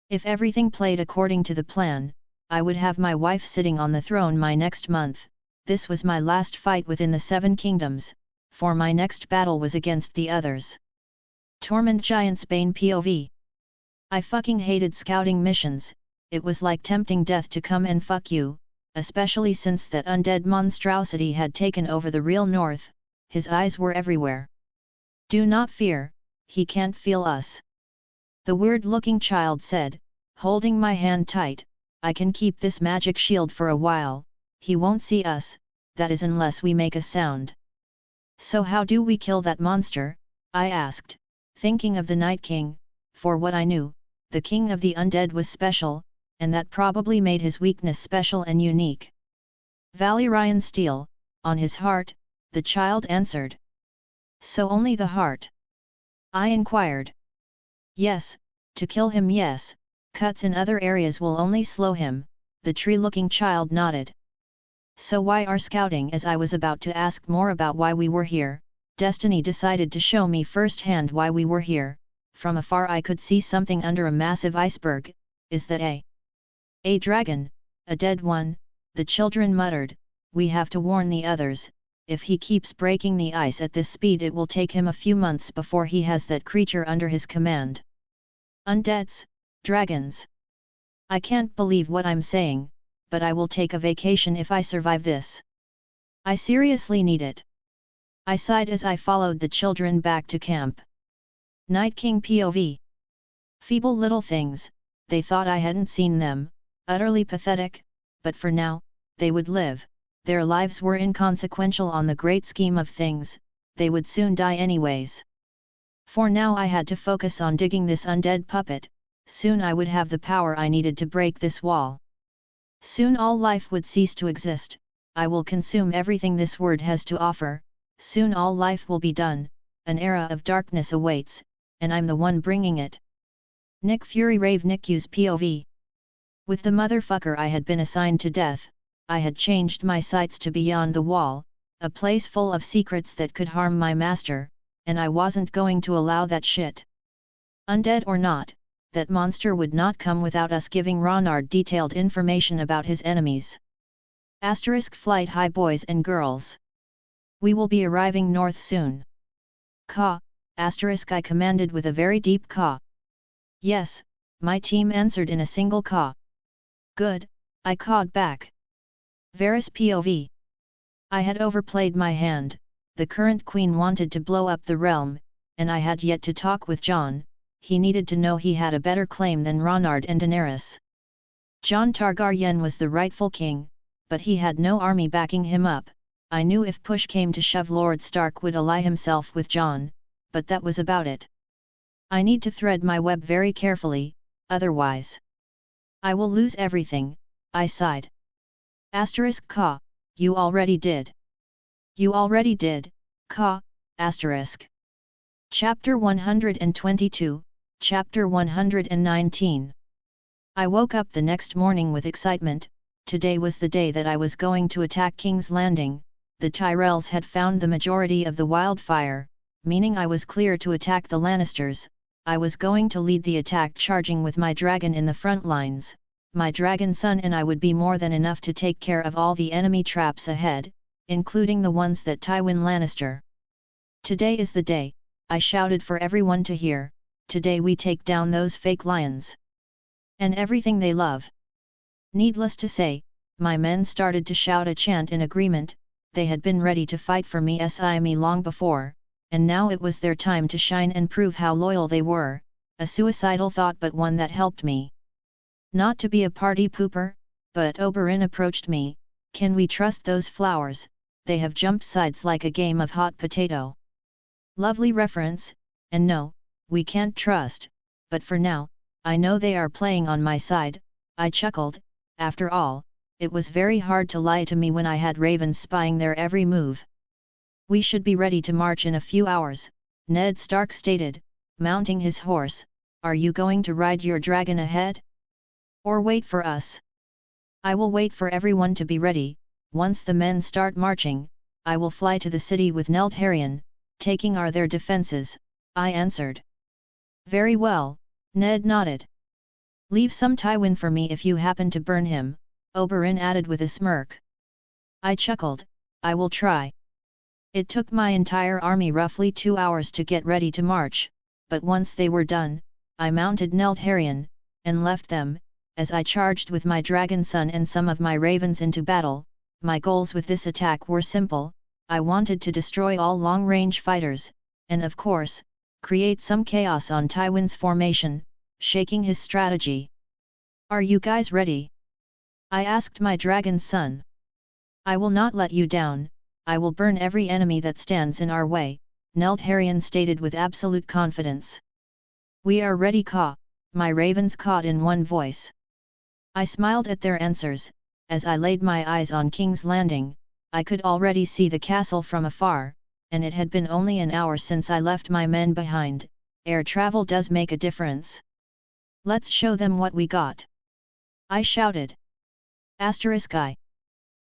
If everything played according to the plan, I would have my wife sitting on the throne my next month. This was my last fight within the Seven Kingdoms, for my next battle was against the others. Torment Giants Bane POV. I fucking hated scouting missions, it was like tempting death to come and fuck you, especially since that undead monstrosity had taken over the real north, his eyes were everywhere. Do not fear, he can't feel us. The weird-looking child said, holding my hand tight, I can keep this magic shield for a while, he won't see us, that is unless we make a sound. So how do we kill that monster? I asked, thinking of the Night King, for what I knew, the king of the undead was special, and that probably made his weakness special and unique. Valyrian steel, on his heart, the child answered. So only the heart? I inquired. Yes, to kill him yes, cuts in other areas will only slow him, the tree-looking child nodded. So why are scouting? As I was about to ask more about why we were here, Destiny decided to show me firsthand why we were here. From afar I could see something under a massive iceberg. Is that a dragon, a dead one? The children muttered. We have to warn the others, if he keeps breaking the ice at this speed it will take him a few months before he has that creature under his command. Undeads, dragons. I can't believe what I'm saying, but I will take a vacation if I survive this. I seriously need it. I sighed as I followed the children back to camp. Night King POV. Feeble little things, they thought I hadn't seen them, utterly pathetic, but for now, they would live, their lives were inconsequential on the great scheme of things, they would soon die anyways. For now I had to focus on digging this undead puppet, soon I would have the power I needed to break this wall. Soon all life would cease to exist, I will consume everything this world has to offer, soon all life will be done, an era of darkness awaits, and I'm the one bringing it. Nick Fury Rave Nick's POV. With the motherfucker I had been assigned to death, I had changed my sights to beyond the wall, a place full of secrets that could harm my master, and I wasn't going to allow that shit. Undead or not, that monster would not come without us giving Ronard detailed information about his enemies. Asterisk flight high boys and girls. We will be arriving north soon. Caw, asterisk I commanded with a very deep caw. Yes, my team answered in a single caw. Good, I cawed back. Varys POV. I had overplayed my hand, the current queen wanted to blow up the realm, and I had yet to talk with Jon. He needed to know he had a better claim than Ronard and Daenerys. Jon Targaryen was the rightful king, but he had no army backing him up. I knew if push came to shove Lord Stark would ally himself with Jon, but that was about it. I need to thread my web very carefully, otherwise I will lose everything, I sighed. Asterisk caw, you already did. You already did, caw, asterisk. Chapter 122, Chapter 119. I woke up the next morning with excitement. Today was the day that I was going to attack King's Landing. The Tyrells had found the majority of the wildfire, meaning I was clear to attack the Lannisters. I was going to lead the attack charging with my dragon in the front lines. My dragon son and I would be more than enough to take care of all the enemy traps ahead, including the ones that Tywin Lannister. Today is the day, I shouted for everyone to hear. Today we take down those fake lions. And everything they love. Needless to say, my men started to shout a chant in agreement. They had been ready to fight for me long before, and now it was their time to shine and prove how loyal they were, a suicidal thought but one that helped me. Not to be a party pooper, but Oberyn approached me. Can we trust those flowers? They have jumped sides like a game of hot potato. Lovely reference, and no, we can't trust, but for now, I know they are playing on my side. I chuckled. After all, it was very hard to lie to me when I had ravens spying their every move. We should be ready to march in a few hours, Ned Stark stated, mounting his horse. Are you going to ride your dragon ahead? Or wait for us? I will wait for everyone to be ready. Once the men start marching, I will fly to the city with Neltharion, taking their defenses, I answered. Very well, Ned nodded. Leave some Tywin for me if you happen to burn him, Oberyn added with a smirk. I chuckled, I will try. It took my entire army roughly 2 hours to get ready to march, but once they were done, I mounted Neltharion, and left them, as I charged with my dragon son and some of my ravens into battle. My goals with this attack were simple. I wanted to destroy all long-range fighters, and of course, create some chaos on Tywin's formation, shaking his strategy. Are you guys ready? I asked my dragon son. I will not let you down, I will burn every enemy that stands in our way, Neltharion stated with absolute confidence. We are ready, Caw, my ravens caught in one voice. I smiled at their answers. As I laid my eyes on King's Landing, I could already see the castle from afar, and it had been only an hour since I left my men behind. Air travel does make a difference. Let's show them what we got. I shouted. I.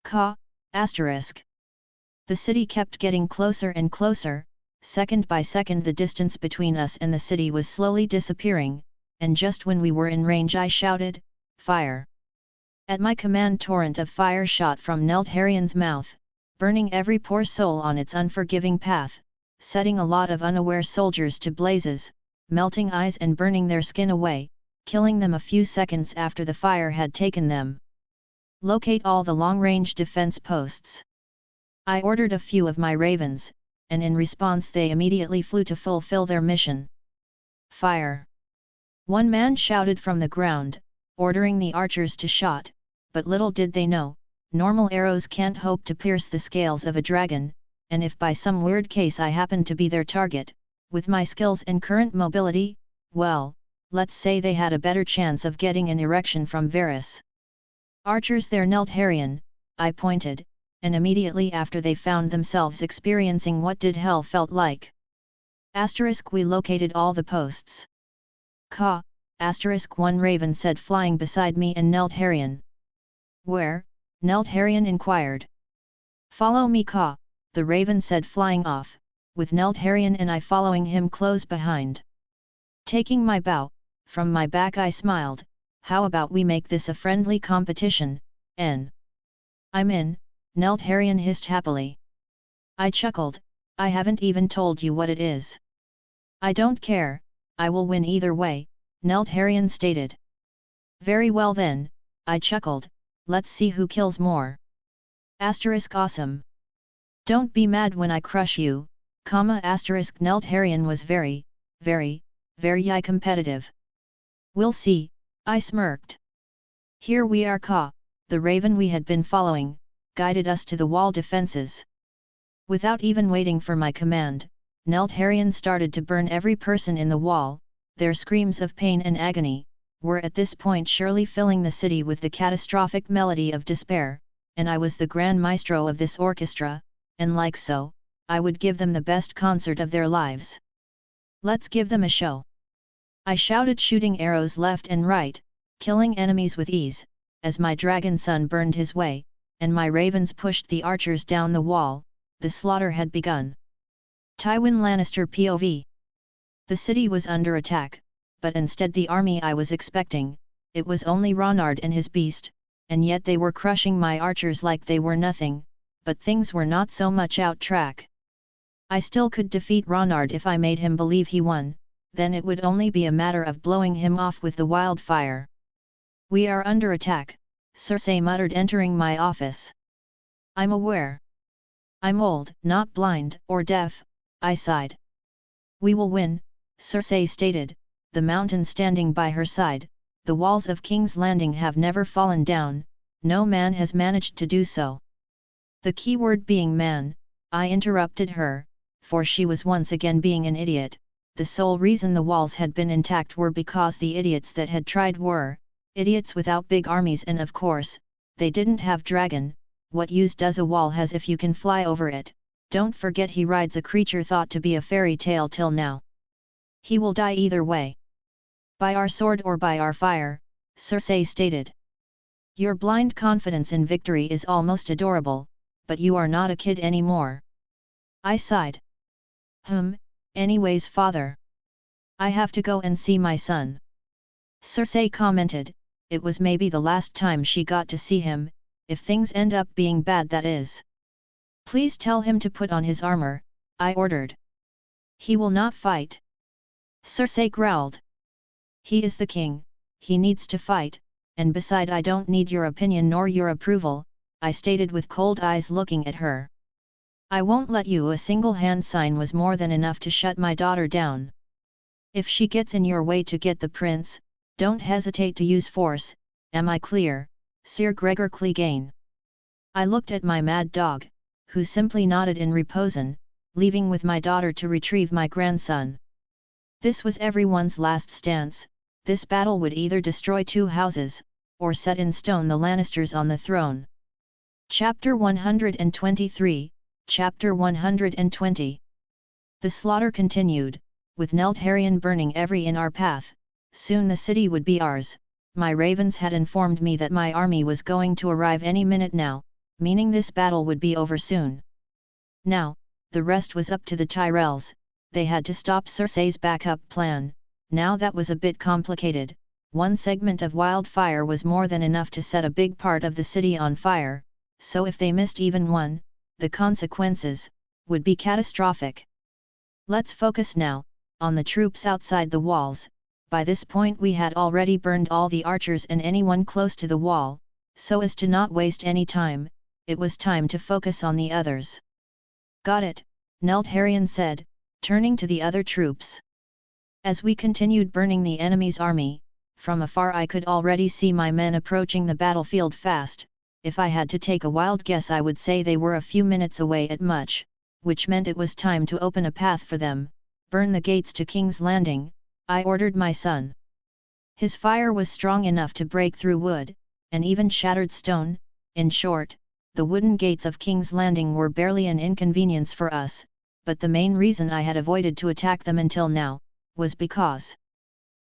Caw, asterisk. The city kept getting closer and closer. Second by second the distance between us and the city was slowly disappearing, and just when we were in range I shouted, fire! At my command torrent of fire shot from Neltharion's mouth, burning every poor soul on its unforgiving path, setting a lot of unaware soldiers to blazes, melting eyes and burning their skin away, killing them a few seconds after the fire had taken them. Locate all the long-range defense posts. I ordered a few of my ravens, and in response they immediately flew to fulfill their mission. Fire! One man shouted from the ground, ordering the archers to shot, but little did they know, normal arrows can't hope to pierce the scales of a dragon, and if by some weird case I happened to be their target, with my skills and current mobility, well, let's say they had a better chance of getting an erection from Varys. Archers there, Neltharion, I pointed, and immediately after they found themselves experiencing what did hell felt like. Asterisk, we located all the posts. Caw, asterisk, one raven said, flying beside me and Neltharion. Where? Neltharion inquired. Follow me, Caw, the raven said, flying off, with Neltharion and I following him close behind. Taking my bow, from my back I smiled. How about we make this a friendly competition, N? I'm in, Neltharion hissed happily. I chuckled, I haven't even told you what it is. I don't care, I will win either way, Neltharion stated. Very well then, I chuckled, let's see who kills more. Asterisk, awesome. Don't be mad when I crush you, comma asterisk, Neltharion was very competitive. We'll see, I smirked. Here we are, Caw, the raven we had been following, guided us to the wall defenses. Without even waiting for my command, Neltharion started to burn every person in the wall. Their screams of pain and agony were at this point surely filling the city with the catastrophic melody of despair, and I was the grand maestro of this orchestra, and like so, I would give them the best concert of their lives. Let's give them a show. I shouted, shooting arrows left and right, killing enemies with ease, as my dragon son burned his way, and my ravens pushed the archers down the wall. The slaughter had begun. Tywin Lannister POV. The city was under attack, but instead the army I was expecting, it was only Ronard and his beast, and yet they were crushing my archers like they were nothing, but things were not so much out track. I still could defeat Ronard if I made him believe he won, then it would only be a matter of blowing him off with the wildfire. We are under attack, Cersei muttered, entering my office. I'm aware. I'm old, not blind or deaf, I sighed. We will win, Cersei stated, the mountain standing by her side. The walls of King's Landing have never fallen down, no man has managed to do so. The key word being man, I interrupted her, for she was once again being an idiot. The sole reason the walls had been intact were because the idiots that had tried were idiots without big armies, and of course, they didn't have dragon. What use does a wall has if you can fly over it? Don't forget he rides a creature thought to be a fairy tale till now. He will die either way. By our sword or by our fire, Cersei stated. Your blind confidence in victory is almost adorable, but you are not a kid anymore. I sighed. Anyways father. I have to go and see my son. Cersei commented, it was maybe the last time she got to see him, if things end up being bad that is. Please tell him to put on his armor, I ordered. He will not fight. Cersei growled. He is the king, he needs to fight, and beside I don't need your opinion nor your approval, I stated with cold eyes looking at her. I won't let you. A single hand sign was more than enough to shut my daughter down. If she gets in your way to get the prince, don't hesitate to use force, am I clear, Sir Gregor Clegane? I looked at my mad dog, who simply nodded in reposen, leaving with my daughter to retrieve my grandson. This was everyone's last stance, this battle would either destroy two houses, or set in stone the Lannisters on the throne. Chapter 123, Chapter 120. The slaughter continued, with Neltharion burning every in our path. Soon the city would be ours. My ravens had informed me that my army was going to arrive any minute now, meaning this battle would be over soon. Now, the rest was up to the Tyrells. They had to stop Cersei's backup plan. Now that was a bit complicated. One segment of wildfire was more than enough to set a big part of the city on fire, so if they missed even one, the consequences would be catastrophic. Let's focus now on the troops outside the walls. By this point we had already burned all the archers and anyone close to the wall, so as to not waste any time, it was time to focus on the others. Got it, Neltharion said, turning to the other troops. As we continued burning the enemy's army, from afar I could already see my men approaching the battlefield fast. If I had to take a wild guess I would say they were a few minutes away at much, which meant it was time to open a path for them. Burn the gates to King's Landing, I ordered my son. His fire was strong enough to break through wood, and even shattered stone. In short, the wooden gates of King's Landing were barely an inconvenience for us, but the main reason I had avoided to attack them until now, was because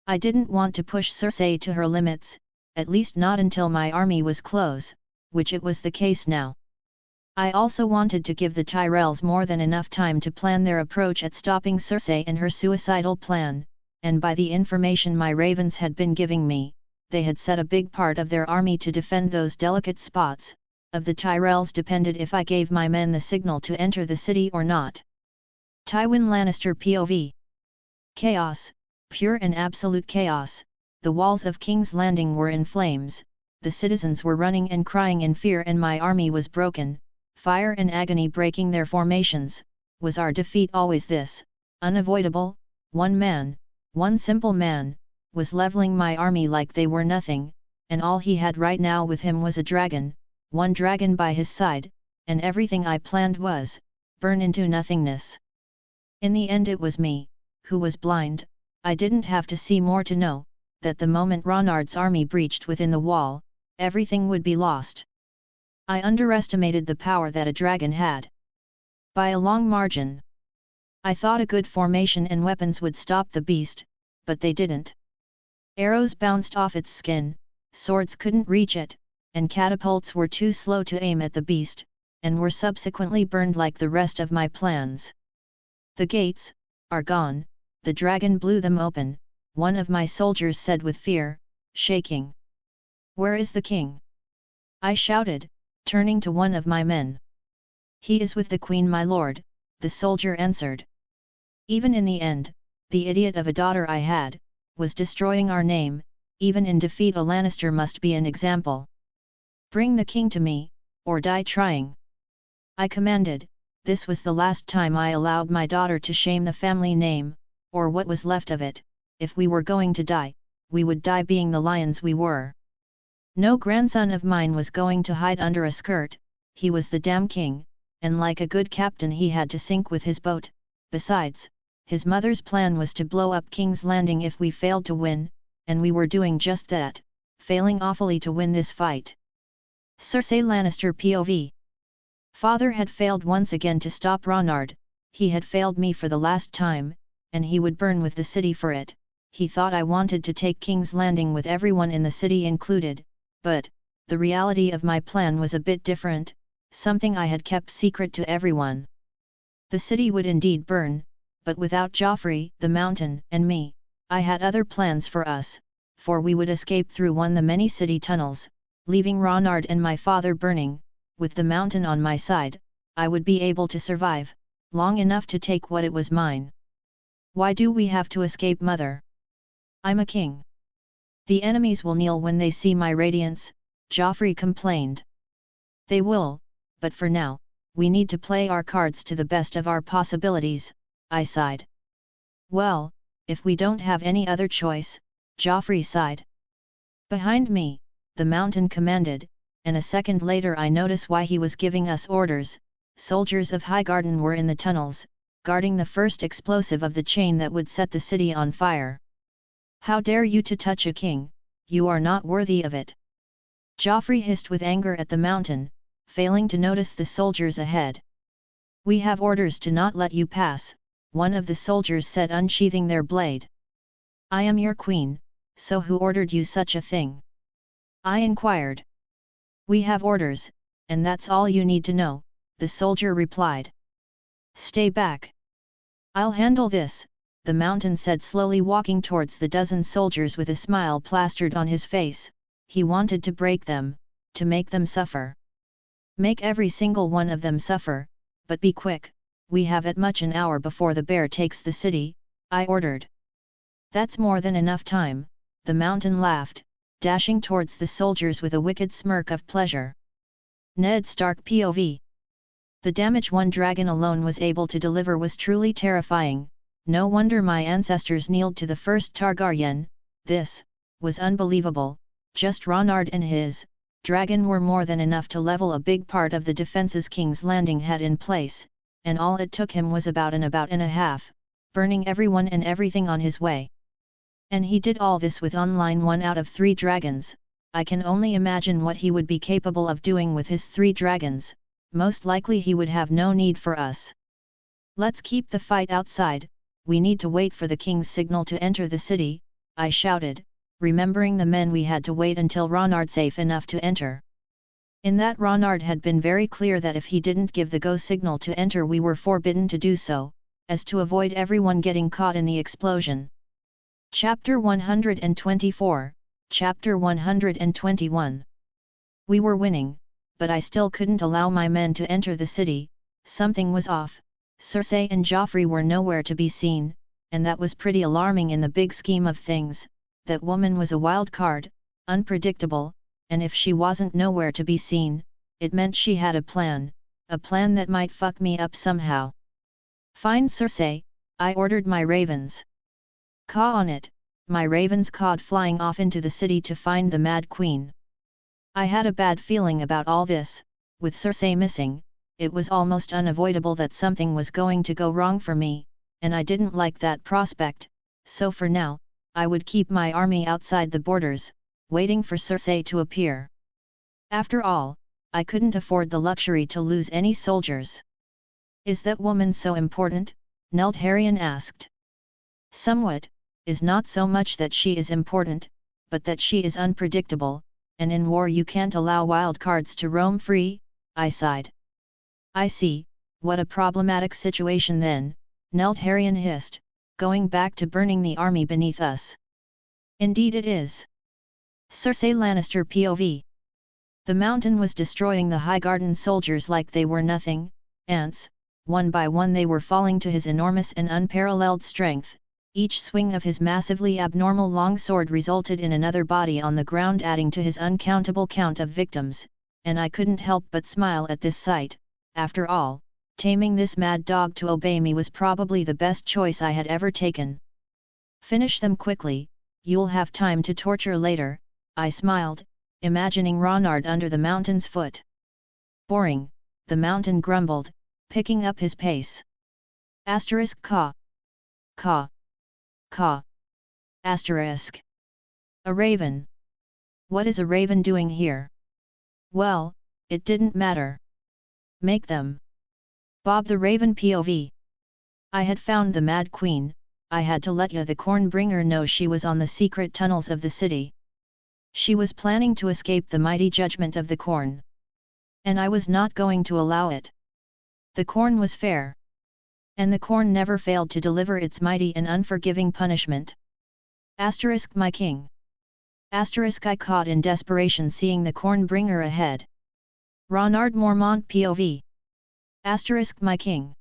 I didn't want to push Cersei to her limits, at least not until my army was close, which it was the case now. I also wanted to give the Tyrells more than enough time to plan their approach at stopping Cersei and her suicidal plan, and by the information my ravens had been giving me, they had set a big part of their army to defend those delicate spots. Of the Tyrells depended if I gave my men the signal to enter the city or not. Tywin Lannister POV. Chaos, pure and absolute chaos. The walls of King's Landing were in flames. The citizens were running and crying in fear and my army was broken, fire and agony breaking their formations. Was our defeat always this, unavoidable? One simple man, was leveling my army like they were nothing, and all he had right now with him was a dragon, one dragon by his side, and everything I planned was, burn into nothingness. In the end it was me, who was blind. I didn't have to see more to know, that the moment Ronard's army breached within the wall, everything would be lost. I underestimated the power that a dragon had. By a long margin. I thought a good formation and weapons would stop the beast, but they didn't. Arrows bounced off its skin, swords couldn't reach it, and catapults were too slow to aim at the beast, and were subsequently burned like the rest of my plans. The gates are gone, the dragon blew them open, one of my soldiers said with fear, shaking. Where is the king? I shouted, turning to one of my men. He is with the queen my lord, the soldier answered. Even in the end, the idiot of a daughter I had, was destroying our name. Even in defeat a Lannister must be an example. Bring the king to me, or die trying. I commanded. This was the last time I allowed my daughter to shame the family name, or what was left of it. If we were going to die, we would die being the lions we were. No grandson of mine was going to hide under a skirt. He was the damn king, and like a good captain he had to sink with his boat. Besides, his mother's plan was to blow up King's Landing if we failed to win, and we were doing just that, failing awfully to win this fight. Cersei Lannister POV. Father had failed once again to stop Ronard, he had failed me for the last time, and he would burn with the city for it. He thought I wanted to take King's Landing with everyone in the city included, but, the reality of my plan was a bit different, something I had kept secret to everyone. The city would indeed burn, but without Joffrey, the mountain, and me. I had other plans for us, for we would escape through one the many city tunnels, leaving Ronard and my father burning. With the mountain on my side, I would be able to survive, long enough to take what it was mine. Why do we have to escape, mother? I'm a king. The enemies will kneel when they see my radiance, Joffrey complained. They will, but for now, we need to play our cards to the best of our possibilities, I sighed. Well, if we don't have any other choice, Joffrey sighed. Behind me, the mountain commanded, and a second later I noticed why he was giving us orders. Soldiers of Highgarden were in the tunnels, guarding the first explosive of the chain that would set the city on fire. How dare you to touch a king, you are not worthy of it. Joffrey hissed with anger at the mountain, failing to notice the soldiers ahead. We have orders to not let you pass, one of the soldiers said, unsheathing their blade. I am your queen, so who ordered you such a thing? I inquired. We have orders, and that's all you need to know, the soldier replied. Stay back. I'll handle this, the mountain said, slowly walking towards the dozen soldiers with a smile plastered on his face. He wanted to break them, to make them suffer. Make every single one of them suffer, but be quick, we have at much an hour before the bear takes the city, I ordered. That's more than enough time, the mountain laughed, dashing towards the soldiers with a wicked smirk of pleasure. Ned Stark POV. The damage one dragon alone was able to deliver was truly terrifying. No wonder my ancestors kneeled to the first Targaryen. This was unbelievable. Just Ronard and his dragon were more than enough to level a big part of the defenses King's Landing had in place, and all it took him was about and a half, burning everyone and everything on his way. And he did all this with online 1 out of 3 dragons. I can only imagine what he would be capable of doing with his 3 dragons. Most likely he would have no need for us. Let's keep the fight outside, we need to wait for the king's signal to enter the city, I shouted, remembering the men we had to wait until Ronard safe enough to enter. In that Ronard had been very clear that if he didn't give the go signal to enter we were forbidden to do so, as to avoid everyone getting caught in the explosion. Chapter 124, Chapter 121. We were winning, but I still couldn't allow my men to enter the city. Something was off. Cersei and Joffrey were nowhere to be seen, and that was pretty alarming in the big scheme of things. That woman was a wild card, unpredictable, and if she wasn't nowhere to be seen, it meant she had a plan that might fuck me up somehow. Find Cersei, I ordered my ravens. Caw on it, my ravens cawed, flying off into the city to find the Mad Queen. I had a bad feeling about all this. With Cersei missing, it was almost unavoidable that something was going to go wrong for me, and I didn't like that prospect, so for now, I would keep my army outside the borders, waiting for Cersei to appear. After all, I couldn't afford the luxury to lose any soldiers. Is that woman so important? Neltharion asked. Somewhat, is not so much that she is important, but that she is unpredictable, and in war you can't allow wild cards to roam free, I sighed. I see, what a problematic situation then, Neltharion hissed, going back to burning the army beneath us. Indeed it is. Cersei Lannister POV. The mountain was destroying the Highgarden soldiers like they were nothing, ants. One by one they were falling to his enormous and unparalleled strength. Each swing of his massively abnormal long sword resulted in another body on the ground, adding to his uncountable count of victims, and I couldn't help but smile at this sight. After all, taming this mad dog to obey me was probably the best choice I had ever taken. Finish them quickly, you'll have time to torture later, I smiled, imagining Ronard under the mountain's foot. Boring, the mountain grumbled, picking up his pace. Asterisk caw. Caw. Caw. Asterisk. A raven. What is a raven doing here? Well, it didn't matter. Make them. Bob the Raven POV. I had found the Mad Queen. I had to let the corn bringer know she was on the secret tunnels of the city. She was planning to escape the mighty judgment of the corn. And I was not going to allow it. The corn was fair. And the corn never failed to deliver its mighty and unforgiving punishment. Asterisk my king. Asterisk I caught in desperation seeing the corn bringer ahead. Ronard Mormont POV. Asterisk my king.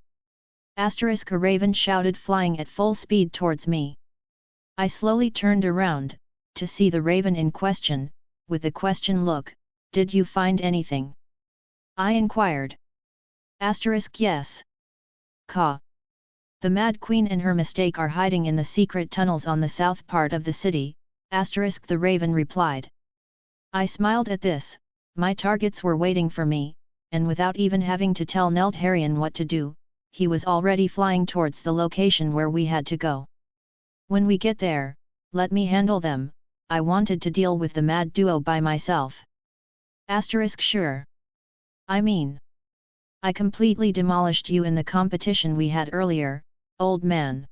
Asterisk a raven shouted flying at full speed towards me. I slowly turned around, to see the raven in question, with the question look, did you find anything? I inquired. Asterisk yes. Caw. The Mad Queen and her mistake are hiding in the secret tunnels on the south part of the city, asterisk the raven replied. I smiled at this, my targets were waiting for me, and without even having to tell Neltharion what to do, he was already flying towards the location where we had to go. When we get there, let me handle them, I wanted to deal with the mad duo by myself. Asterisk sure. I mean, I completely demolished you in the competition we had earlier, old man.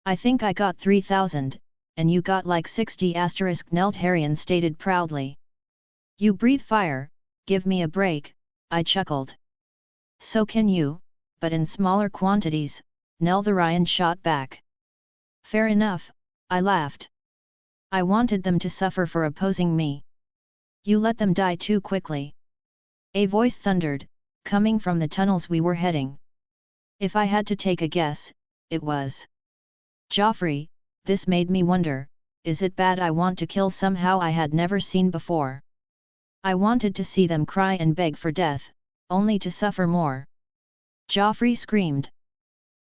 I think I got 3,000, and you got like 60 asterisk Neltharion stated proudly. You breathe fire, give me a break, I chuckled. So can you, but in smaller quantities, Neltharion shot back. Fair enough, I laughed. I wanted them to suffer for opposing me. You let them die too quickly. A voice thundered, coming from the tunnels we were heading. If I had to take a guess, it was Joffrey. This made me wonder, is it bad I want to kill somehow I had never seen before? I wanted to see them cry and beg for death, only to suffer more. Joffrey screamed.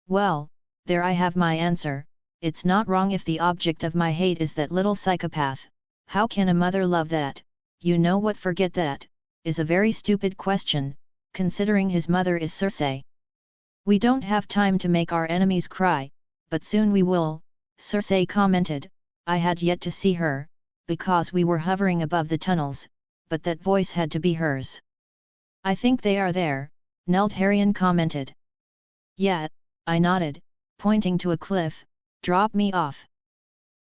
Well, there I have my answer, it's not wrong if the object of my hate is that little psychopath. How can a mother love that, you know what, forget that, is a very stupid question, considering his mother is Cersei. We don't have time to make our enemies cry, but soon we will, Cersei commented. I had yet to see her, because we were hovering above the tunnels, but that voice had to be hers. I think they are there, Neltharion commented. Yeah, I nodded, pointing to a cliff, drop me off.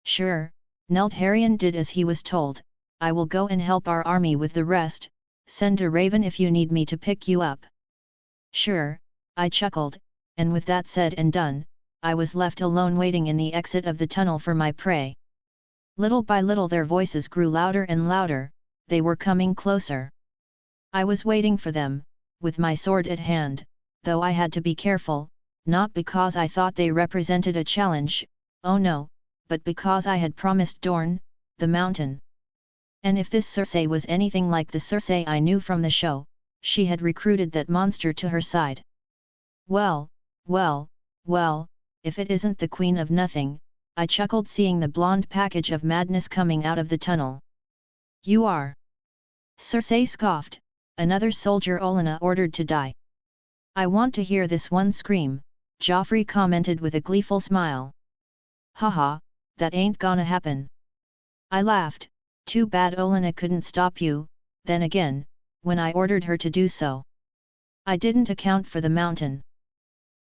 Sure, Neltharion did as he was told, I will go and help our army with the rest, send a raven if you need me to pick you up. Sure, I chuckled, and with that said and done, I was left alone waiting in the exit of the tunnel for my prey. Little by little their voices grew louder and louder, they were coming closer. I was waiting for them, with my sword at hand, though I had to be careful, not because I thought they represented a challenge, oh no, but because I had promised Dorne, the mountain. And if this Cersei was anything like the Cersei I knew from the show, she had recruited that monster to her side. Well, well, well, if it isn't the Queen of Nothing, I chuckled seeing the blonde package of madness coming out of the tunnel. You are. Cersei scoffed, another soldier Olenna ordered to die. I want to hear this one scream, Joffrey commented with a gleeful smile. Haha, that ain't gonna happen. I laughed, too bad Olenna couldn't stop you, then again, when I ordered her to do so. I didn't account for the mountain.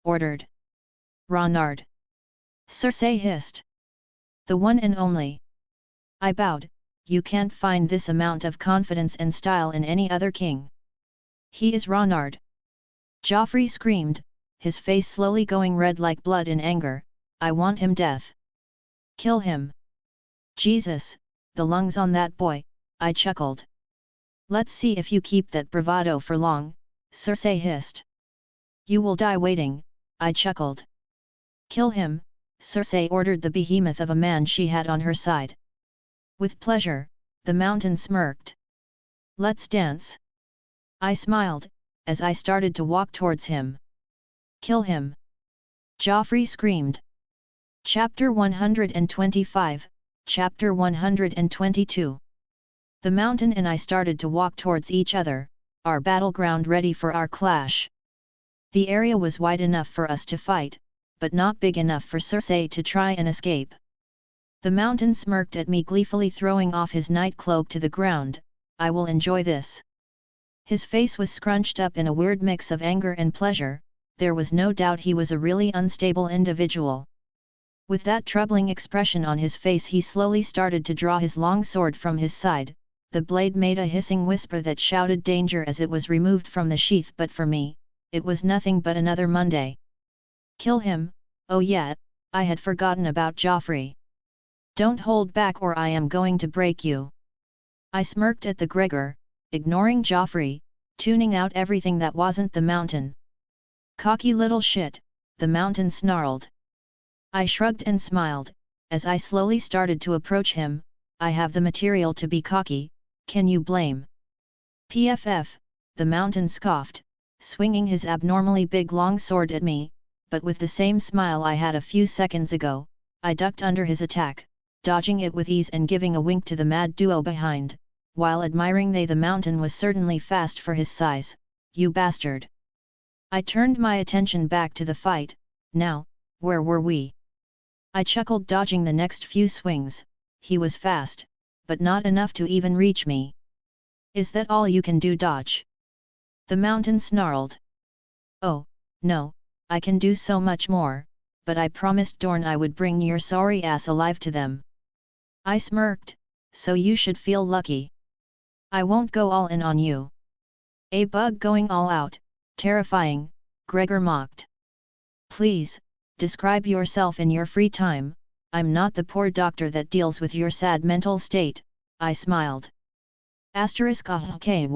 Ordered. Ronard. Cersei hissed. The one and only. I bowed, you can't find this amount of confidence and style in any other king. He is Ronard. Joffrey screamed, his face slowly going red like blood in anger, I want him death. Kill him. Jesus, the lungs on that boy, I chuckled. Let's see if you keep that bravado for long, Cersei hissed. You will die waiting, I chuckled. Kill him, Cersei ordered the behemoth of a man she had on her side. With pleasure, the mountain smirked. Let's dance. I smiled, as I started to walk towards him. Kill him. Joffrey screamed. Chapter 125, Chapter 122. The mountain and I started to walk towards each other, our battleground ready for our clash. The area was wide enough for us to fight, but not big enough for Cersei to try and escape. The mountain smirked at me gleefully, throwing off his night cloak to the ground. I will enjoy this. His face was scrunched up in a weird mix of anger and pleasure. There was no doubt he was a really unstable individual. With that troubling expression on his face, he slowly started to draw his long sword from his side. The blade made a hissing whisper that shouted danger as it was removed from the sheath, but for me, it was nothing but another Monday. Kill him. Oh yeah, I had forgotten about Joffrey. Don't hold back or I am going to break you. I smirked at the Gregor, ignoring Joffrey, tuning out everything that wasn't the mountain. Cocky little shit, the mountain snarled. I shrugged and smiled, as I slowly started to approach him. I have the material to be cocky, can you blame? PFF, the mountain scoffed, swinging his abnormally big long sword at me, but with the same smile I had a few seconds ago. I ducked under his attack, dodging it with ease and giving a wink to the mad duo behind, while admiring the mountain was certainly fast for his size. You bastard! I turned my attention back to the fight. Now, where were we? I chuckled, dodging the next few swings. He was fast, but not enough to even reach me. Is that all you can do, dodge? The mountain snarled. Oh, no, I can do so much more, but I promised Dorne I would bring your sorry ass alive to them. I smirked, so you should feel lucky. I won't go all in on you. A bug going all out, terrifying, Gregor mocked. Please, describe yourself in your free time. I'm not the poor doctor that deals with your sad mental state, I smiled. Asterisk okay.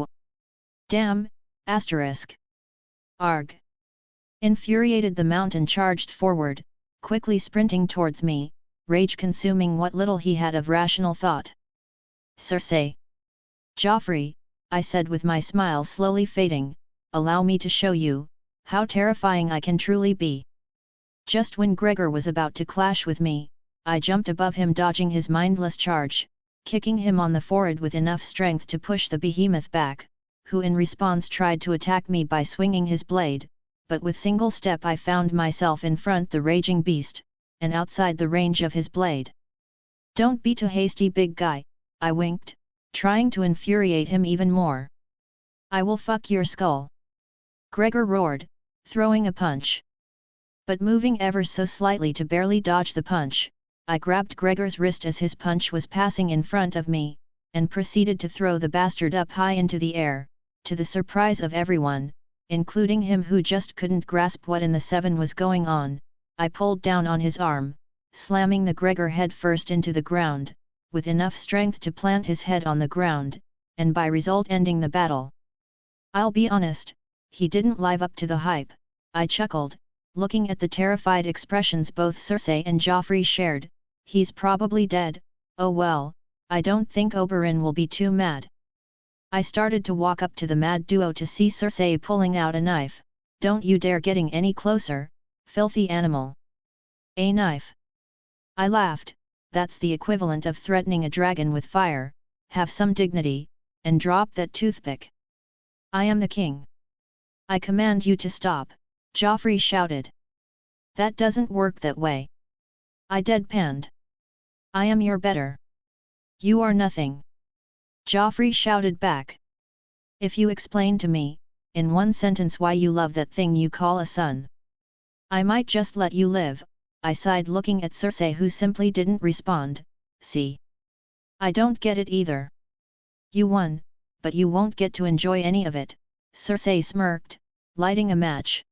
Damn, asterisk. Arg. Infuriated, the mountain charged forward, quickly sprinting towards me, rage consuming what little he had of rational thought. Cersei. Joffrey, I said with my smile slowly fading, allow me to show you how terrifying I can truly be. Just when Gregor was about to clash with me, I jumped above him, dodging his mindless charge, kicking him on the forehead with enough strength to push the behemoth back, who in response tried to attack me by swinging his blade, but with single step I found myself in front the raging beast, and outside the range of his blade. Don't be too hasty, big guy, I winked, trying to infuriate him even more. I will fuck your skull. Gregor roared, throwing a punch. But moving ever so slightly to barely dodge the punch, I grabbed Gregor's wrist as his punch was passing in front of me, and proceeded to throw the bastard up high into the air, to the surprise of everyone, including him who just couldn't grasp what in the seven was going on. I pulled down on his arm, slamming the Gregor head first into the ground, with enough strength to plant his head on the ground, and by result ending the battle. I'll be honest, he didn't live up to the hype, I chuckled, looking at the terrified expressions both Cersei and Joffrey shared. He's probably dead. Oh well, I don't think Oberyn will be too mad. I started to walk up to the mad duo to see Cersei pulling out a knife. Don't you dare getting any closer, filthy animal. A knife? I laughed. That's the equivalent of threatening a dragon with fire. Have some dignity, and drop that toothpick. I am the king. I command you to stop, Joffrey shouted. That doesn't work that way. I deadpanned. I am your better. You are nothing. Joffrey shouted back. If you explain to me, in one sentence, why you love that thing you call a son, I might just let you live, I sighed, looking at Cersei, who simply didn't respond. See? I don't get it either. You won, but you won't get to enjoy any of it, Cersei smirked, lighting a match.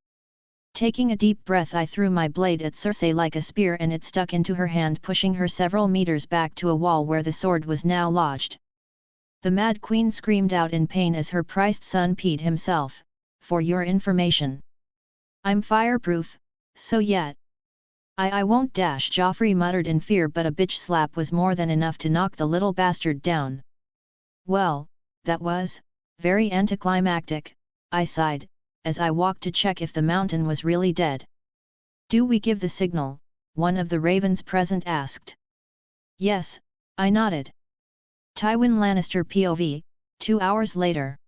Taking a deep breath, I threw my blade at Cersei like a spear, and it stuck into her hand, pushing her several meters back to a wall where the sword was now lodged. The Mad Queen screamed out in pain as her prized son peed himself. For your information, I'm fireproof, so yeah. I won't dash, Joffrey muttered in fear, but a bitch slap was more than enough to knock the little bastard down. Well, that was very anticlimactic, I sighed, as I walked to check if the mountain was really dead. Do we give the signal? One of the ravens present asked. Yes, I nodded. Tywin Lannister POV, 2 hours later.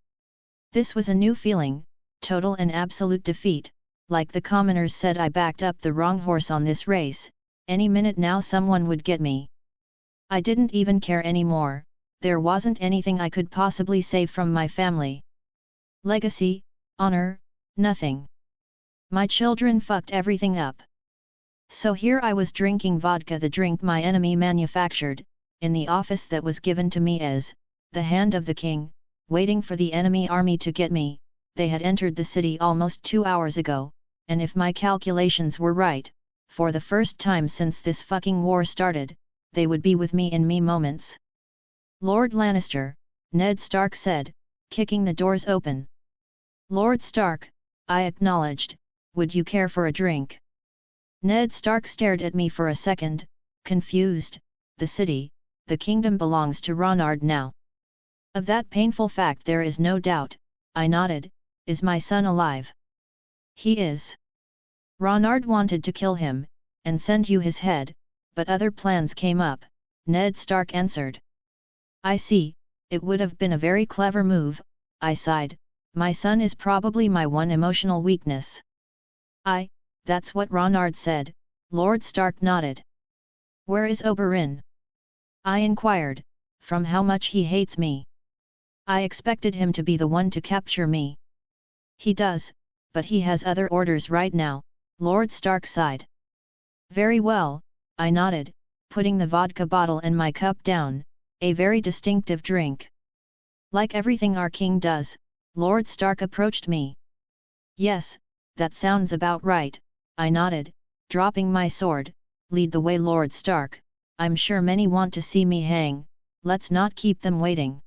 This was a new feeling, total and absolute defeat. Like the commoners said, I backed up the wrong horse on this race. Any minute now someone would get me. I didn't even care anymore. There wasn't anything I could possibly save from my family. Legacy, honor, nothing. My children fucked everything up. So here I was drinking vodka, the drink my enemy manufactured, in the office that was given to me as the hand of the king, waiting for the enemy army to get me. They had entered the city almost 2 hours ago, and if my calculations were right, for the first time since this fucking war started, they would be with me in moments. Lord Lannister, Ned Stark said, kicking the doors open. Lord Stark, I acknowledged, would you care for a drink? Ned Stark stared at me for a second, confused. The city, the kingdom belongs to Ronard now. Of that painful fact there is no doubt, I nodded. Is my son alive? He is. Ronard wanted to kill him, and send you his head, but other plans came up, Ned Stark answered. I see, it would have been a very clever move, I sighed. My son is probably my one emotional weakness. That's what Ronard said, Lord Stark nodded. Where is Oberyn? I inquired, from how much he hates me. I expected him to be the one to capture me. He does, but he has other orders right now, Lord Stark sighed. Very well, I nodded, putting the vodka bottle and my cup down, a very distinctive drink. Like everything our king does, Lord Stark approached me. Yes, that sounds about right, I nodded, dropping my sword. Lead the way, Lord Stark, I'm sure many want to see me hang, let's not keep them waiting.